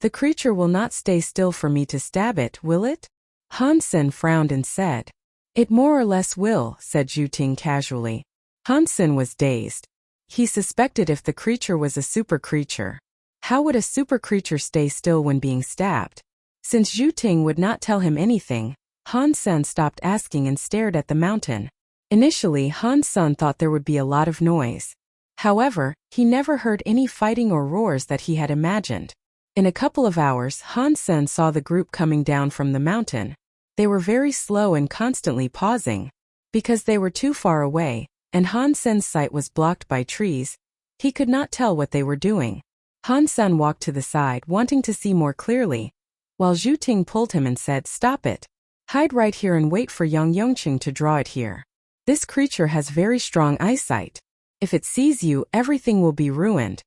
The creature will not stay still for me to stab it, will it?" Han Sen frowned and said, "It more or less will," said Zhu Ting casually. Han Sen was dazed. He suspected if the creature was a super creature. How would a super creature stay still when being stabbed? Since Zhu Ting would not tell him anything, Han Sen stopped asking and stared at the mountain. Initially, Han Sen thought there would be a lot of noise. However, he never heard any fighting or roars that he had imagined. In a couple of hours, Han Sen saw the group coming down from the mountain. They were very slow and constantly pausing. Because they were too far away, and Han Sen's sight was blocked by trees, he could not tell what they were doing. Han Sen walked to the side, wanting to see more clearly, while Zhu Ting pulled him and said, "Stop it. Hide right here and wait for Yang Yongqing to draw it here. This creature has very strong eyesight. If it sees you, everything will be ruined."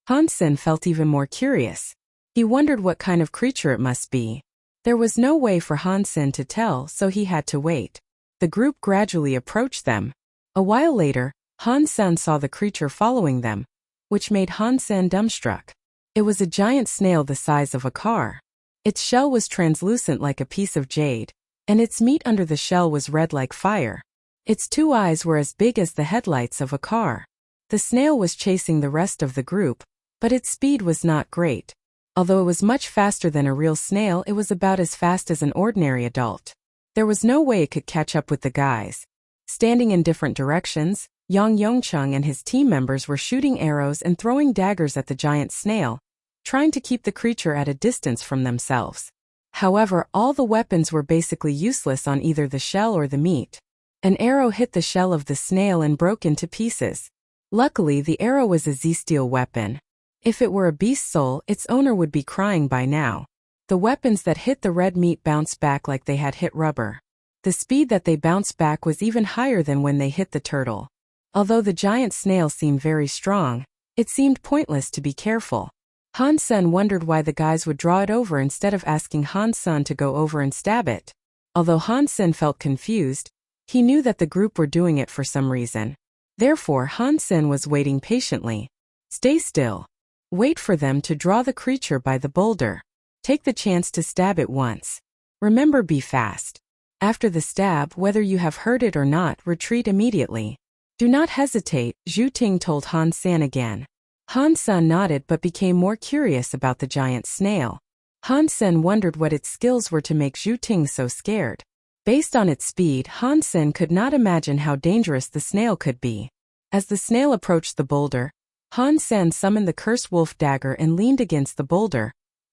Han Sen felt even more curious. He wondered what kind of creature it must be. There was no way for Han Sen to tell, so he had to wait. The group gradually approached them. A while later, Han Sen saw the creature following them, which made Han Sen dumbstruck. It was a giant snail the size of a car. Its shell was translucent like a piece of jade, and its meat under the shell was red like fire. Its 2 eyes were as big as the headlights of a car. The snail was chasing the rest of the group, but its speed was not great. Although it was much faster than a real snail, it was about as fast as an ordinary adult. There was no way it could catch up with the guys. Standing in different directions, Yang Yongqing and his team members were shooting arrows and throwing daggers at the giant snail, trying to keep the creature at a distance from themselves. However, all the weapons were basically useless on either the shell or the meat. An arrow hit the shell of the snail and broke into pieces. Luckily, the arrow was a Z-steel weapon. If it were a beast soul, its owner would be crying by now. The weapons that hit the red meat bounced back like they had hit rubber. The speed that they bounced back was even higher than when they hit the turtle. Although the giant snail seemed very strong, it seemed pointless to be careful. Han Sen wondered why the guys would draw it over instead of asking Han Sen to go over and stab it. Although Han Sen felt confused, he knew that the group were doing it for some reason. Therefore, Han Sen was waiting patiently. Stay still. Wait for them to draw the creature by the boulder. Take the chance to stab it once. Remember, be fast. After the stab, whether you have heard it or not, retreat immediately. Do not hesitate, Zhu Ting told Han Sen again. Han Sen nodded but became more curious about the giant snail. Han Sen wondered what its skills were to make Zhu Ting so scared. Based on its speed, Han Sen could not imagine how dangerous the snail could be. As the snail approached the boulder, Han Sen summoned the cursed wolf dagger and leaned against the boulder,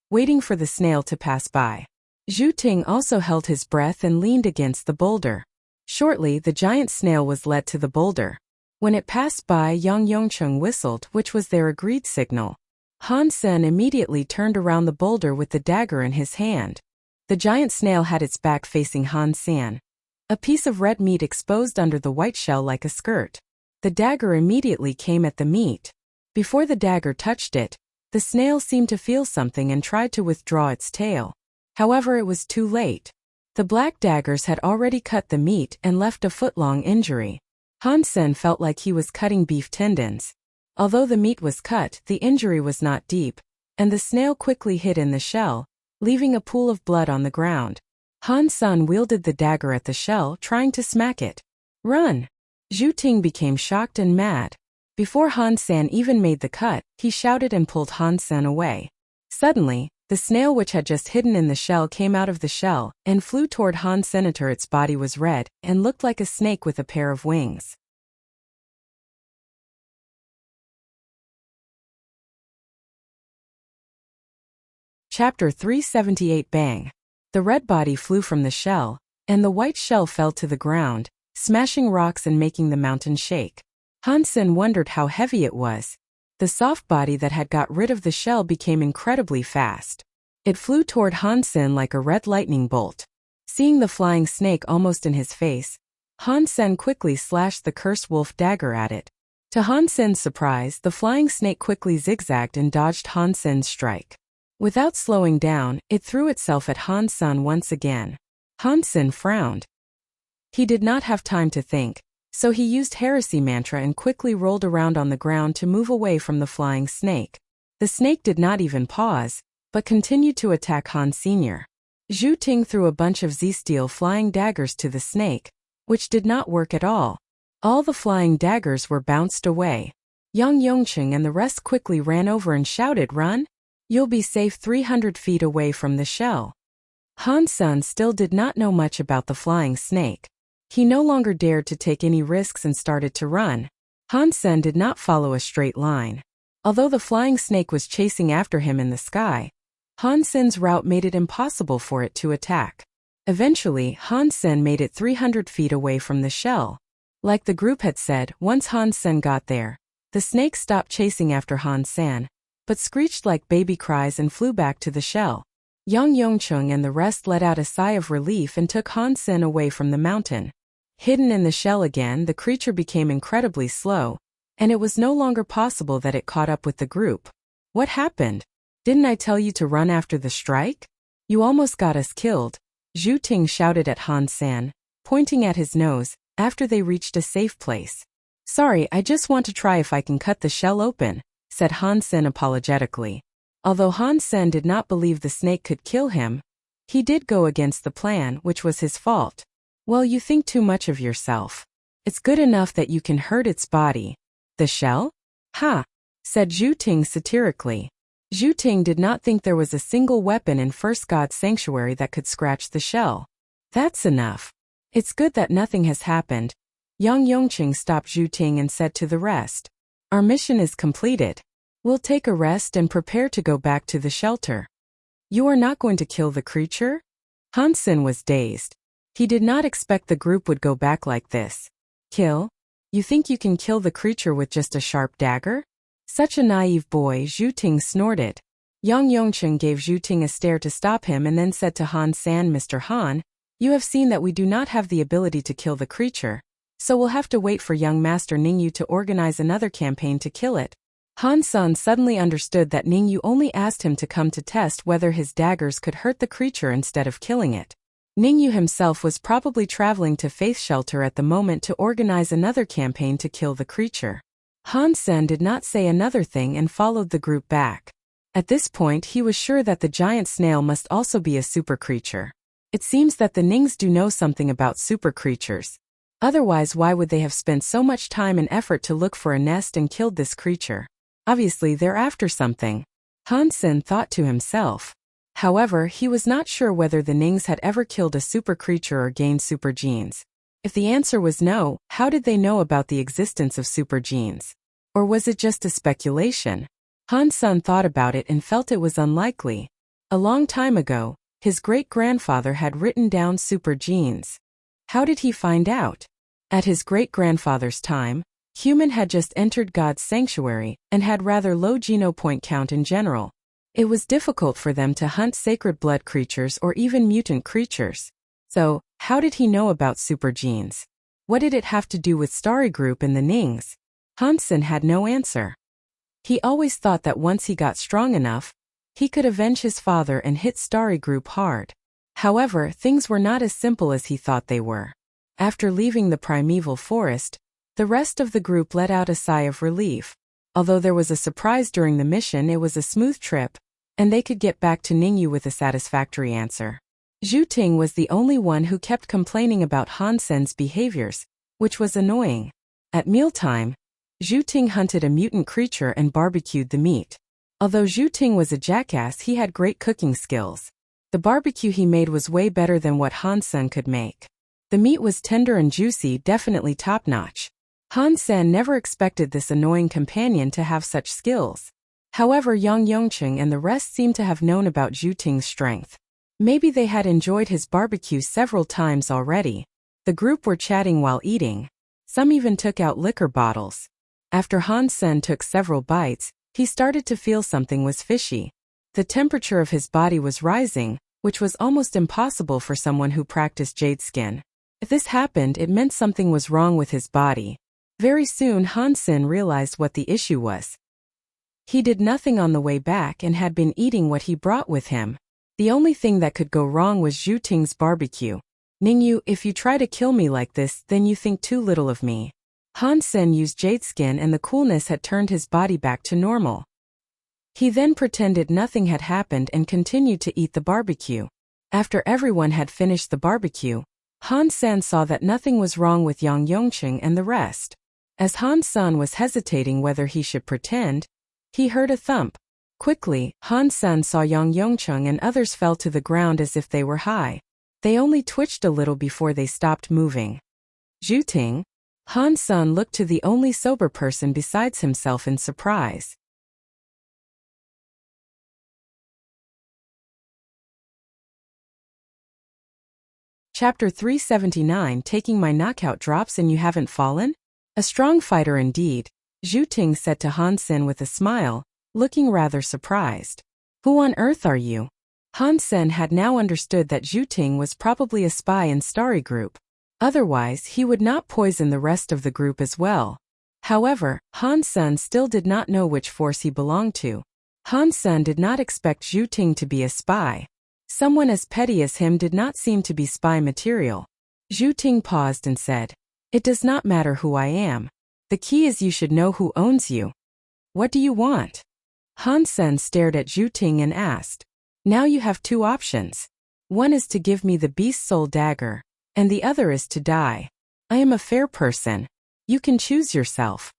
waiting for the snail to pass by. Zhu Ting also held his breath and leaned against the boulder. Shortly, the giant snail was led to the boulder. When it passed by, Yang Yongqing whistled, which was their agreed signal. Han Sen immediately turned around the boulder with the dagger in his hand. The giant snail had its back facing Han Sen. A piece of red meat exposed under the white shell like a skirt. The dagger immediately came at the meat. Before the dagger touched it, the snail seemed to feel something and tried to withdraw its tail. However, it was too late. The black daggers had already cut the meat and left a foot-long injury. Hansen felt like he was cutting beef tendons. Although the meat was cut, the injury was not deep, and the snail quickly hid in the shell, leaving a pool of blood on the ground. Hansen wielded the dagger at the shell, trying to smack it. "Run!" Zhu Ting became shocked and mad. Before Hansen even made the cut, he shouted and pulled Hansen away. Suddenly, the snail which had just hidden in the shell came out of the shell and flew toward Hansen. Its body was red and looked like a snake with a pair of wings. Chapter 378 Bang! The red body flew from the shell, and the white shell fell to the ground, smashing rocks and making the mountain shake. Hansen wondered how heavy it was. The soft body that had got rid of the shell became incredibly fast. It flew toward Hansen like a red lightning bolt. Seeing the flying snake almost in his face, Hansen quickly slashed the cursed wolf dagger at it. To Hansen's surprise, the flying snake quickly zigzagged and dodged Hansen's strike. Without slowing down, it threw itself at Hansen once again. Hansen frowned. He did not have time to think, so he used heresy mantra and quickly rolled around on the ground to move away from the flying snake. The snake did not even pause, but continued to attack Han Sr. Zhu Ting threw a bunch of Z-steel flying daggers to the snake, which did not work at all. All the flying daggers were bounced away. Yang Yongqing and the rest quickly ran over and shouted, "Run! You'll be safe 300 feet away from the shell." Hansen still did not know much about the flying snake. He no longer dared to take any risks and started to run. Hansen did not follow a straight line. Although the flying snake was chasing after him in the sky, Hansen's route made it impossible for it to attack. Eventually, Hansen made it 300 feet away from the shell. Like the group had said, once Hansen got there, the snake stopped chasing after Hansen, but screeched like baby cries and flew back to the shell. Yang Yongqing and the rest let out a sigh of relief and took Hansen away from the mountain. Hidden in the shell again, the creature became incredibly slow, and it was no longer possible that it caught up with the group. "What happened? Didn't I tell you to run after the strike? You almost got us killed," Zhu Ting shouted at Hansen, pointing at his nose, after they reached a safe place. "Sorry, I just want to try if I can cut the shell open," said Hansen apologetically. Although Hansen did not believe the snake could kill him, he did go against the plan, which was his fault. "Well, you think too much of yourself. It's good enough that you can hurt its body. The shell? Ha!" said Zhu Ting satirically. Zhu Ting did not think there was a single weapon in First God's sanctuary that could scratch the shell. "That's enough. It's good that nothing has happened." Yang Yongqing stopped Zhu Ting and said to the rest, "Our mission is completed. We'll take a rest and prepare to go back to the shelter." "You are not going to kill the creature?" Hansen was dazed. He did not expect the group would go back like this. "Kill? You think you can kill the creature with just a sharp dagger?" "Such a naive boy," Zhu Ting snorted. Yang Yongqing gave Zhu Ting a stare to stop him and then said to Hansen, "Mr. Han, you have seen that we do not have the ability to kill the creature, so we'll have to wait for young Master Ningyu to organize another campaign to kill it." Hansen suddenly understood that Ningyu only asked him to come to test whether his daggers could hurt the creature instead of killing it. Ningyu himself was probably traveling to Faith Shelter at the moment to organize another campaign to kill the creature. Hansen did not say another thing and followed the group back. At this point, he was sure that the giant snail must also be a super creature. It seems that the Nings do know something about super creatures. Otherwise, why would they have spent so much time and effort to look for a nest and killed this creature? Obviously, they're after something, Hansen thought to himself. However, he was not sure whether the Nings had ever killed a super creature or gained super genes. If the answer was no, how did they know about the existence of super genes? Or was it just a speculation? Hansen thought about it and felt it was unlikely. A long time ago, his great-grandfather had written down super genes. How did he find out? At his great-grandfather's time, human had just entered God's sanctuary and had rather low genopoint count in general. It was difficult for them to hunt sacred blood creatures or even mutant creatures. So, how did he know about super genes? What did it have to do with Starry Group and the Nings? Hansen had no answer. He always thought that once he got strong enough, he could avenge his father and hit Starry Group hard. However, things were not as simple as he thought they were. After leaving the primeval forest, the rest of the group let out a sigh of relief. Although there was a surprise during the mission, it was a smooth trip, and they could get back to Ningyu with a satisfactory answer. Zhu Ting was the only one who kept complaining about Hansen's behaviors, which was annoying. At mealtime, Zhu Ting hunted a mutant creature and barbecued the meat. Although Zhu Ting was a jackass, he had great cooking skills. The barbecue he made was way better than what Hansen could make. The meat was tender and juicy, definitely top-notch. Hansen never expected this annoying companion to have such skills. However, Yang Yongqing and the rest seemed to have known about Zhu Ting's strength. Maybe they had enjoyed his barbecue several times already. The group were chatting while eating. Some even took out liquor bottles. After Hansen took several bites, he started to feel something was fishy. The temperature of his body was rising, which was almost impossible for someone who practiced jade skin. If this happened, it meant something was wrong with his body. Very soon Hansen realized what the issue was. He did nothing on the way back and had been eating what he brought with him. The only thing that could go wrong was Zhu Ting's barbecue. Ningyu, if you try to kill me like this, then you think too little of me. Hansen used jade skin and the coolness had turned his body back to normal. He then pretended nothing had happened and continued to eat the barbecue. After everyone had finished the barbecue, Hansen saw that nothing was wrong with Yang Yongqing and the rest. As Hansen was hesitating whether he should pretend, he heard a thump. Quickly, Hansen saw Yang Yongqing and others fell to the ground as if they were high. They only twitched a little before they stopped moving. Zhu Ting? Hansen looked to the only sober person besides himself in surprise. Chapter 379, Taking my knockout drops and you haven't fallen? A strong fighter indeed, Zhu Ting said to Hansen with a smile, looking rather surprised. Who on earth are you? Hansen had now understood that Zhu Ting was probably a spy in Starry Group. Otherwise, he would not poison the rest of the group as well. However, Hansen still did not know which force he belonged to. Hansen did not expect Zhu Ting to be a spy. Someone as petty as him did not seem to be spy material. Zhu Ting paused and said, "It does not matter who I am. The key is you should know who owns you. What do you want?" Hansen stared at Zhu Ting and asked, "Now you have two options. One is to give me the beast soul dagger, and the other is to die. I am a fair person. You can choose yourself."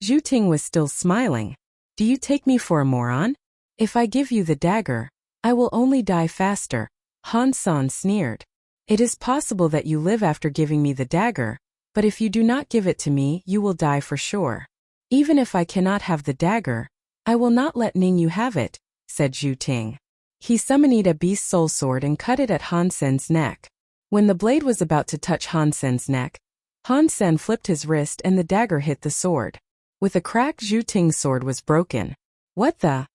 Zhu Ting was still smiling. "Do you take me for a moron? If I give you the dagger, I will only die faster." Hansen sneered. "It is possible that you live after giving me the dagger, but if you do not give it to me, you will die for sure. Even if I cannot have the dagger, I will not let Ningyu have it," said Zhu Ting. He summoned a beast soul sword and cut it at Hansen's neck. When the blade was about to touch Hansen's neck, Hansen flipped his wrist and the dagger hit the sword. With a crack, Zhu Ting's sword was broken. "What the?"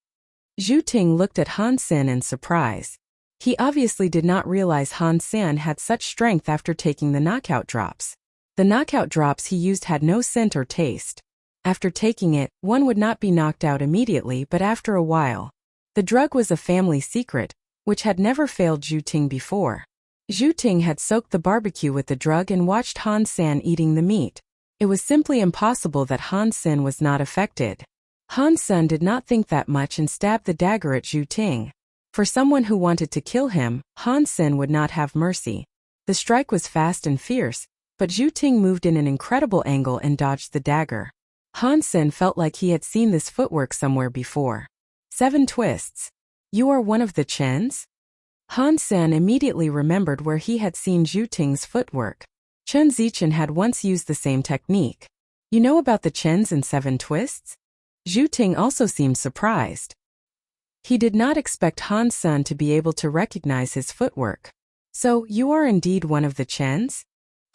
Zhu Ting looked at Hansen in surprise. He obviously did not realize Hansen had such strength after taking the knockout drops. The knockout drops he used had no scent or taste. After taking it, one would not be knocked out immediately but after a while. The drug was a family secret, which had never failed Zhu Ting before. Zhu Ting had soaked the barbecue with the drug and watched Hansen eating the meat. It was simply impossible that Hansen was not affected. Hansen did not think that much and stabbed the dagger at Zhu Ting. For someone who wanted to kill him, Hansen would not have mercy. The strike was fast and fierce, but Zhu Ting moved in an incredible angle and dodged the dagger. Hansen felt like he had seen this footwork somewhere before. 7 twists. You are one of the Chens? Hansen immediately remembered where he had seen Zhu Ting's footwork. Chen Zichen had once used the same technique. You know about the Chens and 7 twists? Zhu Ting also seemed surprised. He did not expect Hansen to be able to recognize his footwork. So, you are indeed one of the Chens?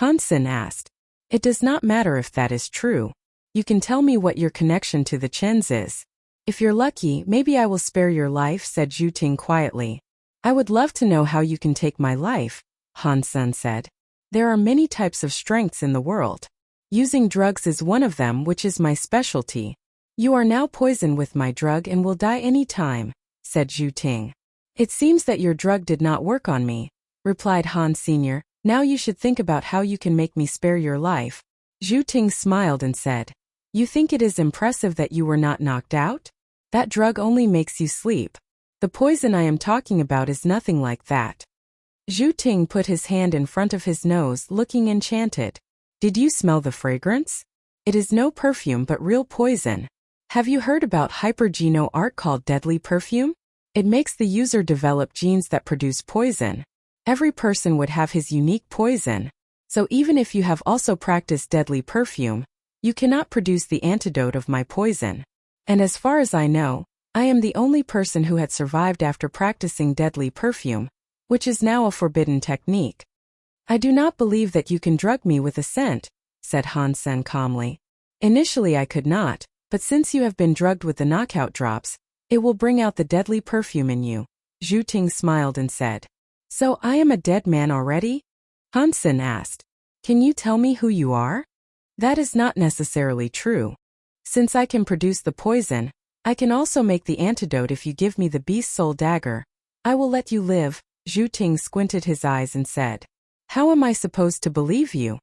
Hansen asked. It does not matter if that is true. You can tell me what your connection to the Chens is. If you're lucky, maybe I will spare your life, said Zhu Ting quietly. I would love to know how you can take my life, Han Sen said. There are many types of strengths in the world. Using drugs is one of them, which is my specialty. You are now poisoned with my drug and will die any time, said Zhu Ting. It seems that your drug did not work on me, replied Han Sr. Now you should think about how you can make me spare your life. Zhu Ting smiled and said, You think it is impressive that you were not knocked out? That drug only makes you sleep. The poison I am talking about is nothing like that. Zhu Ting put his hand in front of his nose, looking enchanted. Did you smell the fragrance? It is no perfume but real poison. Have you heard about hypergeno art called deadly perfume? It makes the user develop genes that produce poison. Every person would have his unique poison. So even if you have also practiced deadly perfume, you cannot produce the antidote of my poison. And as far as I know, I am the only person who had survived after practicing deadly perfume, which is now a forbidden technique. I do not believe that you can drug me with a scent, said Han Sen calmly. Initially I could not, but since you have been drugged with the knockout drops, it will bring out the deadly perfume in you. Zhu Ting smiled and said. So I am a dead man already? Han Sen asked. Can you tell me who you are? That is not necessarily true. Since I can produce the poison, I can also make the antidote if you give me the beast soul dagger. I will let you live. Zhu Ting squinted his eyes and said. How am I supposed to believe you?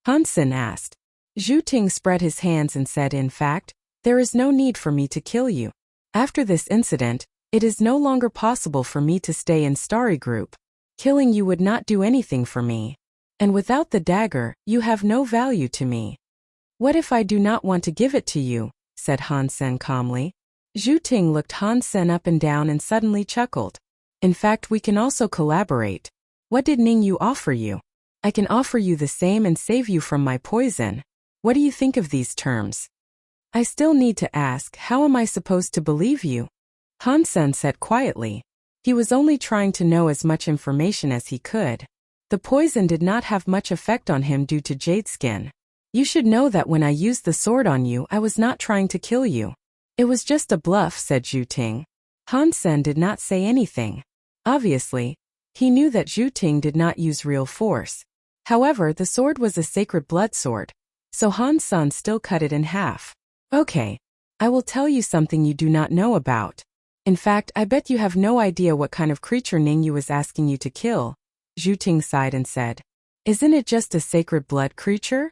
Han Sen asked. Zhu Ting spread his hands and said, In fact, there is no need for me to kill you. After this incident, it is no longer possible for me to stay in Starry Group. Killing you would not do anything for me. And without the dagger, you have no value to me. What if I do not want to give it to you? Said Han Sen calmly. Zhu Ting looked Han Sen up and down and suddenly chuckled. In fact, we can also collaborate. What did Ning Yu offer you? I can offer you the same and save you from my poison. What do you think of these terms? I still need to ask, how am I supposed to believe you? Han Sen said quietly. He was only trying to know as much information as he could. The poison did not have much effect on him due to jade skin. You should know that when I used the sword on you, I was not trying to kill you. It was just a bluff, said Zhu Ting. Han Sen did not say anything. Obviously, he knew that Zhu Ting did not use real force. However, the sword was a sacred blood sword, so Han Sen still cut it in half. Okay, I will tell you something you do not know about. In fact, I bet you have no idea what kind of creature Ning Yu was asking you to kill. Zhu Ting sighed and said. Isn't it just a sacred blood creature?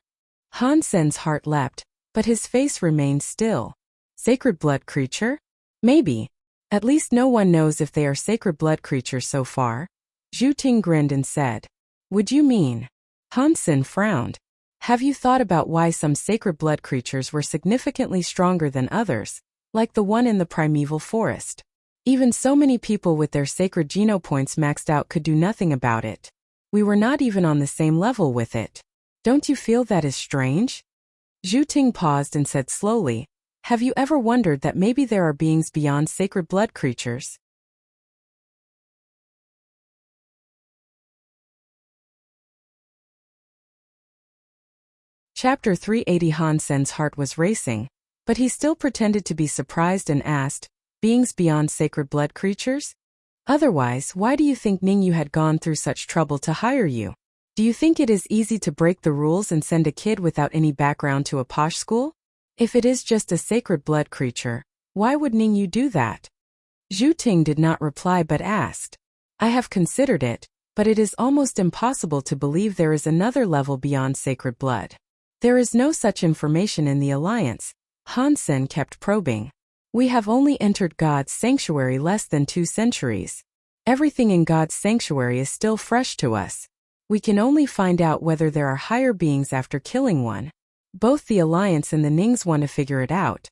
Han Sen's heart leapt, but his face remained still. Sacred blood creature? Maybe. At least no one knows if they are sacred blood creatures so far. Zhu Ting grinned and said. Would you mean? Han Sen frowned. Have you thought about why some sacred blood creatures were significantly stronger than others, like the one in the primeval forest? Even so many people with their sacred genopoints maxed out could do nothing about it. We were not even on the same level with it. Don't you feel that is strange? Zhu Ting paused and said slowly, Have you ever wondered that maybe there are beings beyond sacred blood creatures? Chapter 380. Han Sen's heart was racing, but he still pretended to be surprised and asked, Beings beyond sacred blood creatures? Otherwise, why do you think Ning Yu had gone through such trouble to hire you? Do you think it is easy to break the rules and send a kid without any background to a posh school? If it is just a sacred blood creature, why would Ning Yu do that? Zhu Ting did not reply but asked. I have considered it, but it is almost impossible to believe there is another level beyond sacred blood. There is no such information in the Alliance. Han Sen kept probing. We have only entered God's sanctuary less than 2 centuries. Everything in God's sanctuary is still fresh to us. We can only find out whether there are higher beings after killing one. Both the Alliance and the Nings want to figure it out.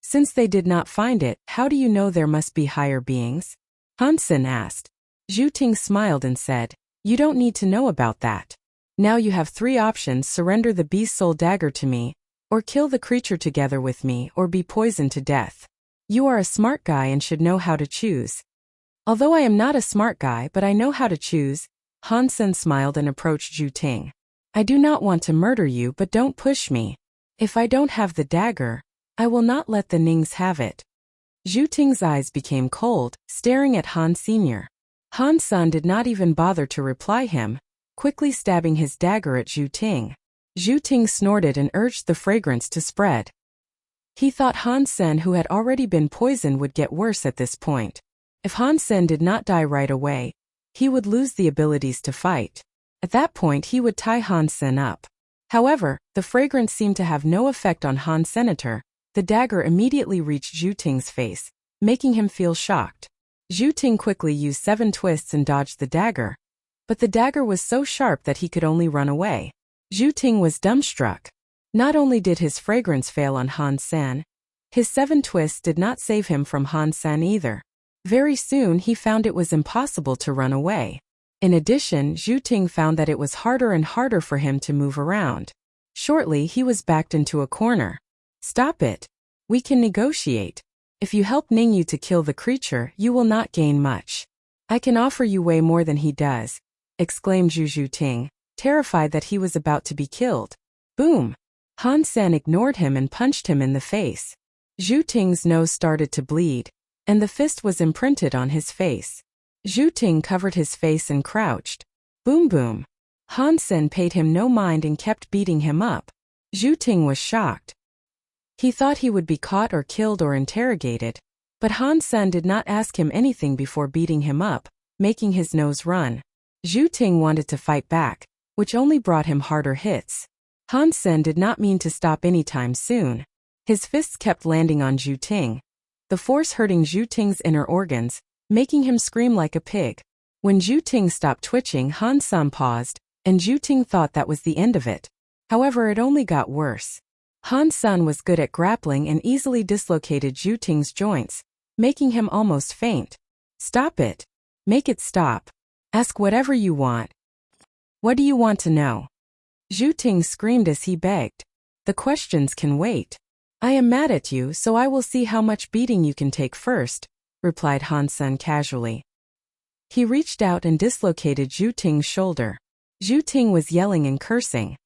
Since they did not find it, how do you know there must be higher beings? Han Sen asked. Zhu Ting smiled and said, You don't need to know about that. Now you have 3 options: surrender the beast soul dagger to me, or kill the creature together with me, or be poisoned to death. You are a smart guy and should know how to choose. Although I am not a smart guy, but I know how to choose. Han Sen smiled and approached Zhu Ting. I do not want to murder you, but don't push me. If I don't have the dagger, I will not let the Nings have it. Zhu Ting's eyes became cold, staring at Han Sr. Han Sen did not even bother to reply him, quickly stabbing his dagger at Zhu Ting. Zhu Ting snorted and urged the fragrance to spread. He thought Han Sen, who had already been poisoned, would get worse at this point. If Han Sen did not die right away, he would lose the abilities to fight. At that point he would tie Han Sen up. However, the fragrance seemed to have no effect on Han Senator. The dagger immediately reached Zhu Ting's face, making him feel shocked. Zhu Ting quickly used 7 twists and dodged the dagger, but the dagger was so sharp that he could only run away. Zhu Ting was dumbstruck. Not only did his fragrance fail on Han Sen, his 7 twists did not save him from Han Sen either. Very soon he found it was impossible to run away. In addition, Zhu Ting found that it was harder and harder for him to move around. Shortly he was backed into a corner. "Stop it. We can negotiate. If you help Ningyu to kill the creature, you will not gain much. I can offer you way more than he does," exclaimed Zhu Ting, terrified that he was about to be killed. Boom! Han Sen ignored him and punched him in the face. Zhu Ting's nose started to bleed, and the fist was imprinted on his face. Zhu Ting covered his face and crouched. Boom boom! Han Sen paid him no mind and kept beating him up. Zhu Ting was shocked. He thought he would be caught or killed or interrogated, but Han Sen did not ask him anything before beating him up, making his nose run. Zhu Ting wanted to fight back, which only brought him harder hits. Han Sen did not mean to stop anytime soon. His fists kept landing on Zhu Ting, the force hurting Zhu Ting's inner organs, making him scream like a pig. When Zhu Ting stopped twitching, Han Sen paused, and Zhu Ting thought that was the end of it. However, it only got worse. Han Sen was good at grappling and easily dislocated Zhu Ting's joints, making him almost faint. "Stop it. Make it stop. Ask whatever you want. What do you want to know?" Zhu Ting screamed as he begged. "The questions can wait. I am mad at you, so I will see how much beating you can take first," replied Han Sen casually. He reached out and dislocated Zhu Ting's shoulder. Zhu Ting was yelling and cursing.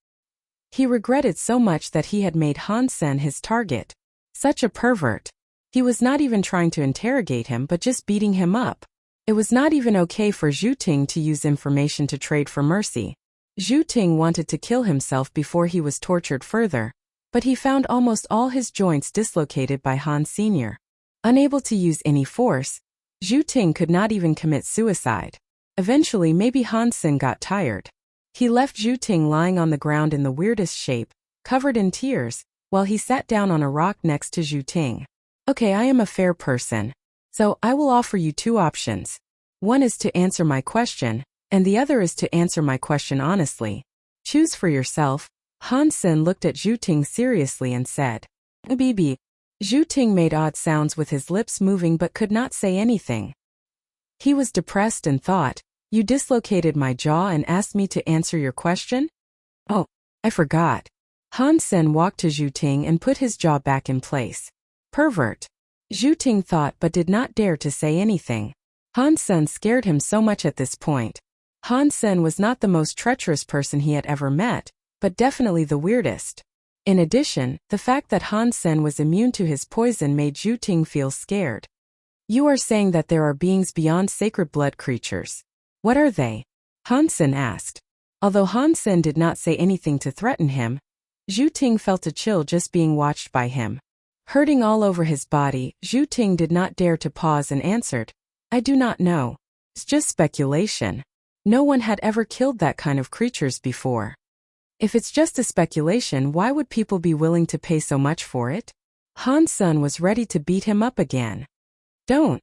He regretted so much that he had made Han Sen his target. Such a pervert. He was not even trying to interrogate him but just beating him up. It was not even okay for Zhu Ting to use information to trade for mercy. Zhu Ting wanted to kill himself before he was tortured further, but he found almost all his joints dislocated by Han Sr. Unable to use any force, Zhu Ting could not even commit suicide. Eventually maybe Han Sen got tired. He left Zhu Ting lying on the ground in the weirdest shape, covered in tears, while he sat down on a rock next to Zhu Ting. "Okay, I am a fair person, so I will offer you 2 options. One is to answer my question, and the other is to answer my question honestly. Choose for yourself." Han Sen looked at Zhu Ting seriously and said, "Bibi." Zhu Ting made odd sounds with his lips moving but could not say anything. He was depressed and thought, "You dislocated my jaw and asked me to answer your question? Oh, I forgot." Han Sen walked to Zhu Ting and put his jaw back in place. Pervert. Zhu Ting thought but did not dare to say anything. Han Sen scared him so much at this point. Han Sen was not the most treacherous person he had ever met, but definitely the weirdest. In addition, the fact that Han Sen was immune to his poison made Zhu Ting feel scared. "You are saying that there are beings beyond sacred blood creatures. What are they?" Han Sen asked. Although Han Sen did not say anything to threaten him, Zhu Ting felt a chill just being watched by him. Hurting all over his body, Zhu Ting did not dare to pause and answered, "I do not know. It's just speculation. No one had ever killed that kind of creatures before." If it's just a speculation, why would people be willing to pay so much for it? Han Sen was ready to beat him up again. Don't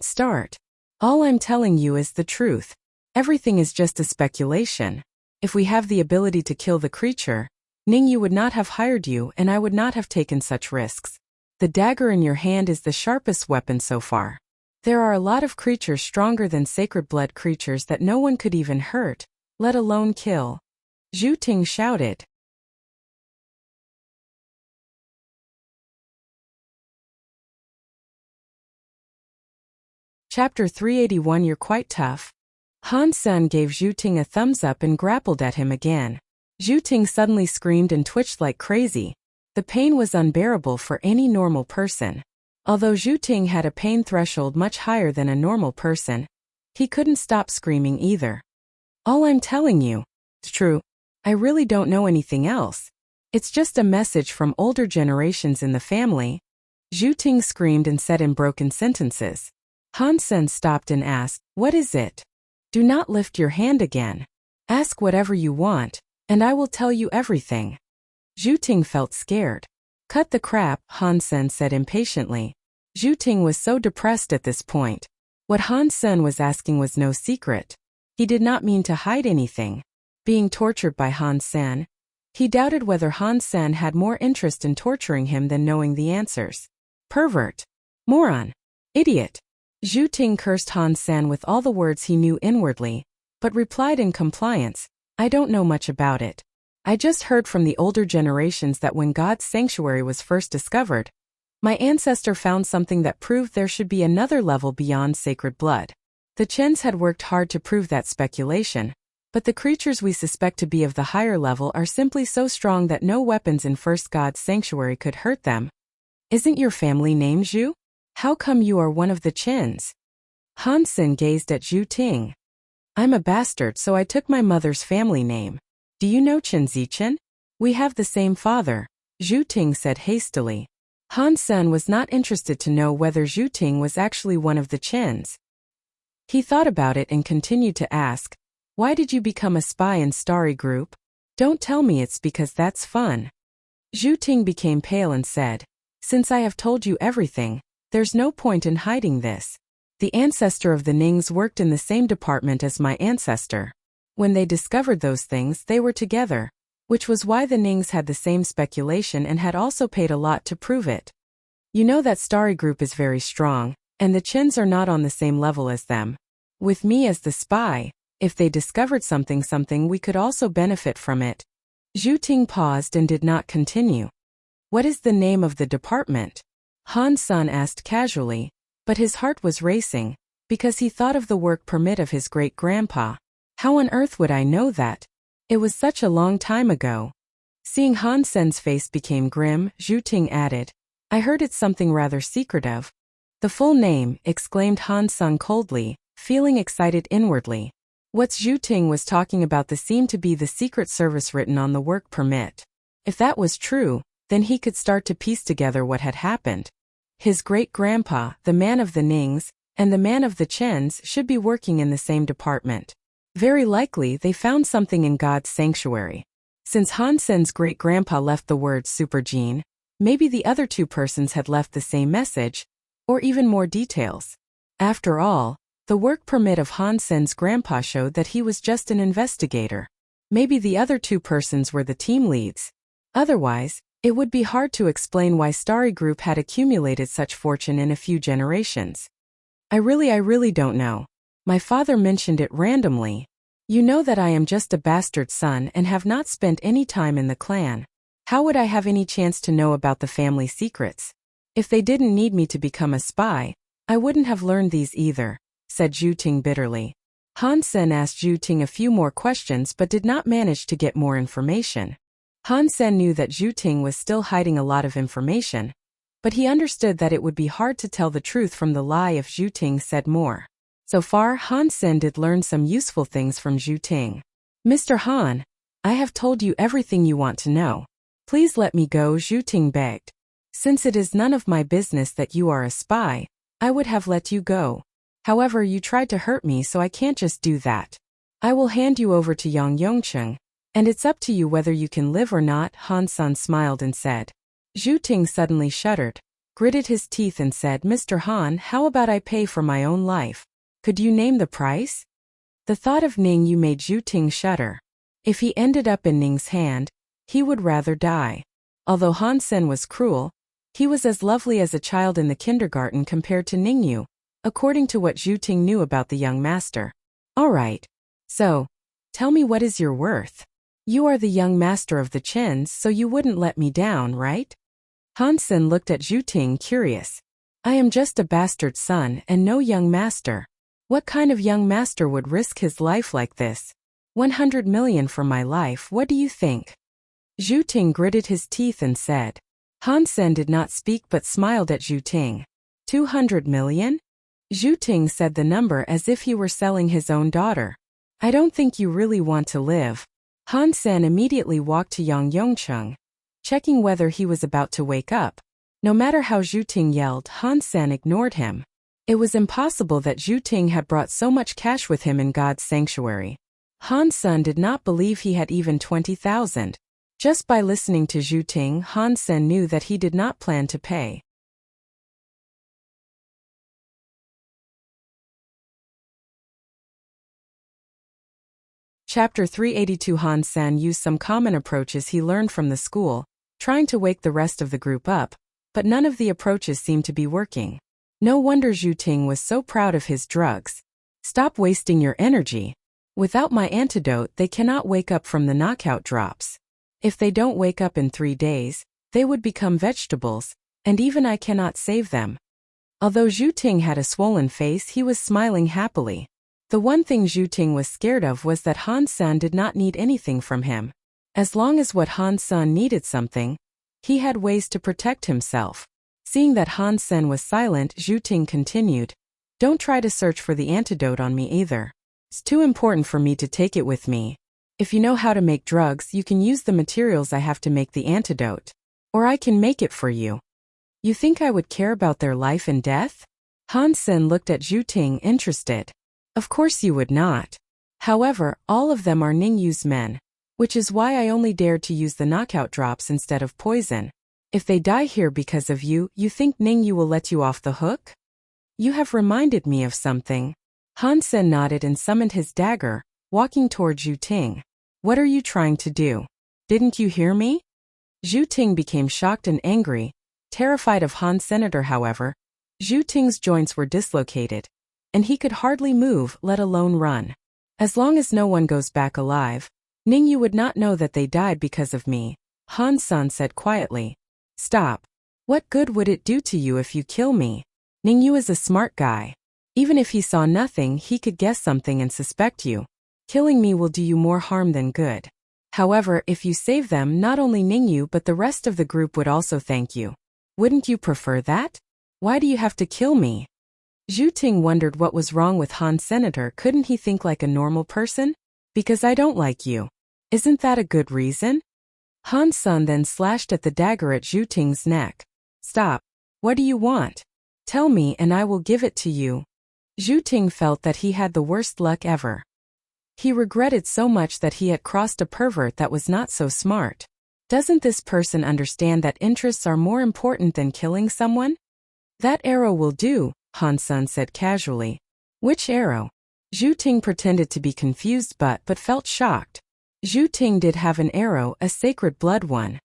start. All I'm telling you is the truth. Everything is just a speculation. If we have the ability to kill the creature, Ningyu would not have hired you and I would not have taken such risks. The dagger in your hand is the sharpest weapon so far. There are a lot of creatures stronger than sacred blood creatures that no one could even hurt, let alone kill. Zhu Ting shouted. Chapter 381. You're quite tough. Han Sen gave Zhu Ting a thumbs up and grappled at him again. Zhu Ting suddenly screamed and twitched like crazy. The pain was unbearable for any normal person. Although Zhu Ting had a pain threshold much higher than a normal person, he couldn't stop screaming either. All I'm telling you. It's true. I really don't know anything else. It's just a message from older generations in the family. Zhu Ting screamed and said in broken sentences. Han Sen stopped and asked, "What is it?" "Do not lift your hand again. Ask whatever you want, and I will tell you everything." Zhu Ting felt scared. "Cut the crap," Han Sen said impatiently. Zhu Ting was so depressed at this point. What Han Sen was asking was no secret. He did not mean to hide anything. Being tortured by Han Sen, he doubted whether Han Sen had more interest in torturing him than knowing the answers. Pervert. Moron. Idiot. Zhu Ting cursed Han Sen with all the words he knew inwardly, but replied in compliance, "I don't know much about it. I just heard from the older generations that when God's sanctuary was first discovered, my ancestor found something that proved there should be another level beyond sacred blood. The Chens had worked hard to prove that speculation, but the creatures we suspect to be of the higher level are simply so strong that no weapons in first God's sanctuary could hurt them." "Isn't your family named Zhu? How come you are one of the Chens?" Han Sen gazed at Zhu Ting. "I'm a bastard, so I took my mother's family name. Do you know Chen Zichen? We have the same father," Zhu Ting said hastily. Han Sen was not interested to know whether Zhu Ting was actually one of the Chens. He thought about it and continued to ask, "Why did you become a spy in Starry Group? Don't tell me it's because that's fun." Zhu Ting became pale and said, "Since I have told you everything, there's no point in hiding this. The ancestor of the Nings worked in the same department as my ancestor. When they discovered those things, they were together, which was why the Nings had the same speculation and had also paid a lot to prove it. You know that Starry Group is very strong, and the Chens are not on the same level as them. With me as the spy, if they discovered something we could also benefit from it." Zhu Ting paused and did not continue. "What is the name of the department?" Han Sen asked casually, but his heart was racing, because he thought of the work permit of his great-grandpa. "How on earth would I know that? It was such a long time ago." Seeing Han Sen's face became grim, Zhu Ting added, "I heard it's something rather secretive." "The full name," exclaimed Han Sen coldly, feeling excited inwardly. What Zhu Ting was talking about seemed to be the Secret Service written on the work permit. If that was true, then he could start to piece together what had happened. His great-grandpa, the man of the Nings, and the man of the Chens should be working in the same department. Very likely they found something in God's sanctuary. Since Han Sen's great-grandpa left the word supergene, maybe the other two persons had left the same message, or even more details. After all, the work permit of Han Sen's grandpa showed that he was just an investigator. Maybe the other two persons were the team leads. Otherwise, it would be hard to explain why Starry Group had accumulated such fortune in a few generations. I really don't know. My father mentioned it randomly. You know that I am just a bastard son and have not spent any time in the clan. How would I have any chance to know about the family secrets? If they didn't need me to become a spy, I wouldn't have learned these either," said Zhu Ting bitterly. Han Sen asked Zhu Ting a few more questions but did not manage to get more information. Han Sen knew that Zhu Ting was still hiding a lot of information, but he understood that it would be hard to tell the truth from the lie if Zhu Ting said more. So far, Han Sen did learn some useful things from Zhu Ting. "Mr. Han, I have told you everything you want to know. Please let me go," Zhu Ting begged. "Since it is none of my business that you are a spy, I would have let you go. However, you tried to hurt me, so I can't just do that. I will hand you over to Yang Yongcheng, and it's up to you whether you can live or not," Han Sen smiled and said. Zhu Ting suddenly shuddered, gritted his teeth and said, "Mr. Han, how about I pay for my own life? Could you name the price?" The thought of Ning Yu made Zhu Ting shudder. If he ended up in Ning's hand, he would rather die. Although Han Sen was cruel, he was as lovely as a child in the kindergarten compared to Ning Yu, according to what Zhu Ting knew about the young master. "All right. So, tell me, what is your worth? You are the young master of the Chens, so you wouldn't let me down, right?" Han Sen looked at Zhu Ting curious. "I am just a bastard son and no young master. What kind of young master would risk his life like this? 100 million for my life, what do you think?" Zhu Ting gritted his teeth and said. Han Sen did not speak but smiled at Zhu Ting. 200 million? Zhu Ting said the number as if he were selling his own daughter. I don't think you really want to live. Han Sen immediately walked to Yang Yongcheng, checking whether he was about to wake up. No matter how Zhu Ting yelled, Han Sen ignored him. It was impossible that Zhu Ting had brought so much cash with him in God's sanctuary. Han Sen did not believe he had even 20,000. Just by listening to Zhu Ting, Han Sen knew that he did not plan to pay. Chapter 382. Han Sen used some common approaches he learned from the school, trying to wake the rest of the group up, but none of the approaches seemed to be working. No wonder Zhu Ting was so proud of his drugs. Stop wasting your energy. Without my antidote, they cannot wake up from the knockout drops. If they don't wake up in 3 days, they would become vegetables, and even I cannot save them. Although Zhu Ting had a swollen face, he was smiling happily. The one thing Zhu Ting was scared of was that Han Sen did not need anything from him. As long as what Han Sen needed something, he had ways to protect himself. Seeing that Han Sen was silent, Zhu Ting continued, "Don't try to search for the antidote on me either. It's too important for me to take it with me. If you know how to make drugs, you can use the materials I have to make the antidote. Or I can make it for you. You think I would care about their life and death?" Han Sen looked at Zhu Ting, interested. Of course you would not. However, all of them are Ningyu's men, which is why I only dared to use the knockout drops instead of poison. If they die here because of you, you think Ningyu will let you off the hook? You have reminded me of something. Han Sen nodded and summoned his dagger, walking toward Zhu Ting. What are you trying to do? Didn't you hear me? Zhu Ting became shocked and angry, terrified of Han Senator. However, Zhu Ting's joints were dislocated, and he could hardly move, let alone run. As long as no one goes back alive, Ningyu would not know that they died because of me, Han Sen said quietly. Stop. What good would it do to you if you kill me? Ningyu is a smart guy. Even if he saw nothing, he could guess something and suspect you. Killing me will do you more harm than good. However, if you save them, not only Ningyu but the rest of the group would also thank you. Wouldn't you prefer that? Why do you have to kill me? Zhu Ting wondered what was wrong with Han Senator. Couldn't he think like a normal person? Because I don't like you. Isn't that a good reason? Han Sen then slashed at the dagger at Zhu Ting's neck. Stop. What do you want? Tell me and I will give it to you. Zhu Ting felt that he had the worst luck ever. He regretted so much that he had crossed a pervert that was not so smart. Doesn't this person understand that interests are more important than killing someone? That arrow will do, Han Sen said casually. Which arrow? Zhu Ting pretended to be confused but felt shocked. Zhu Ting did have an arrow, a sacred blood one.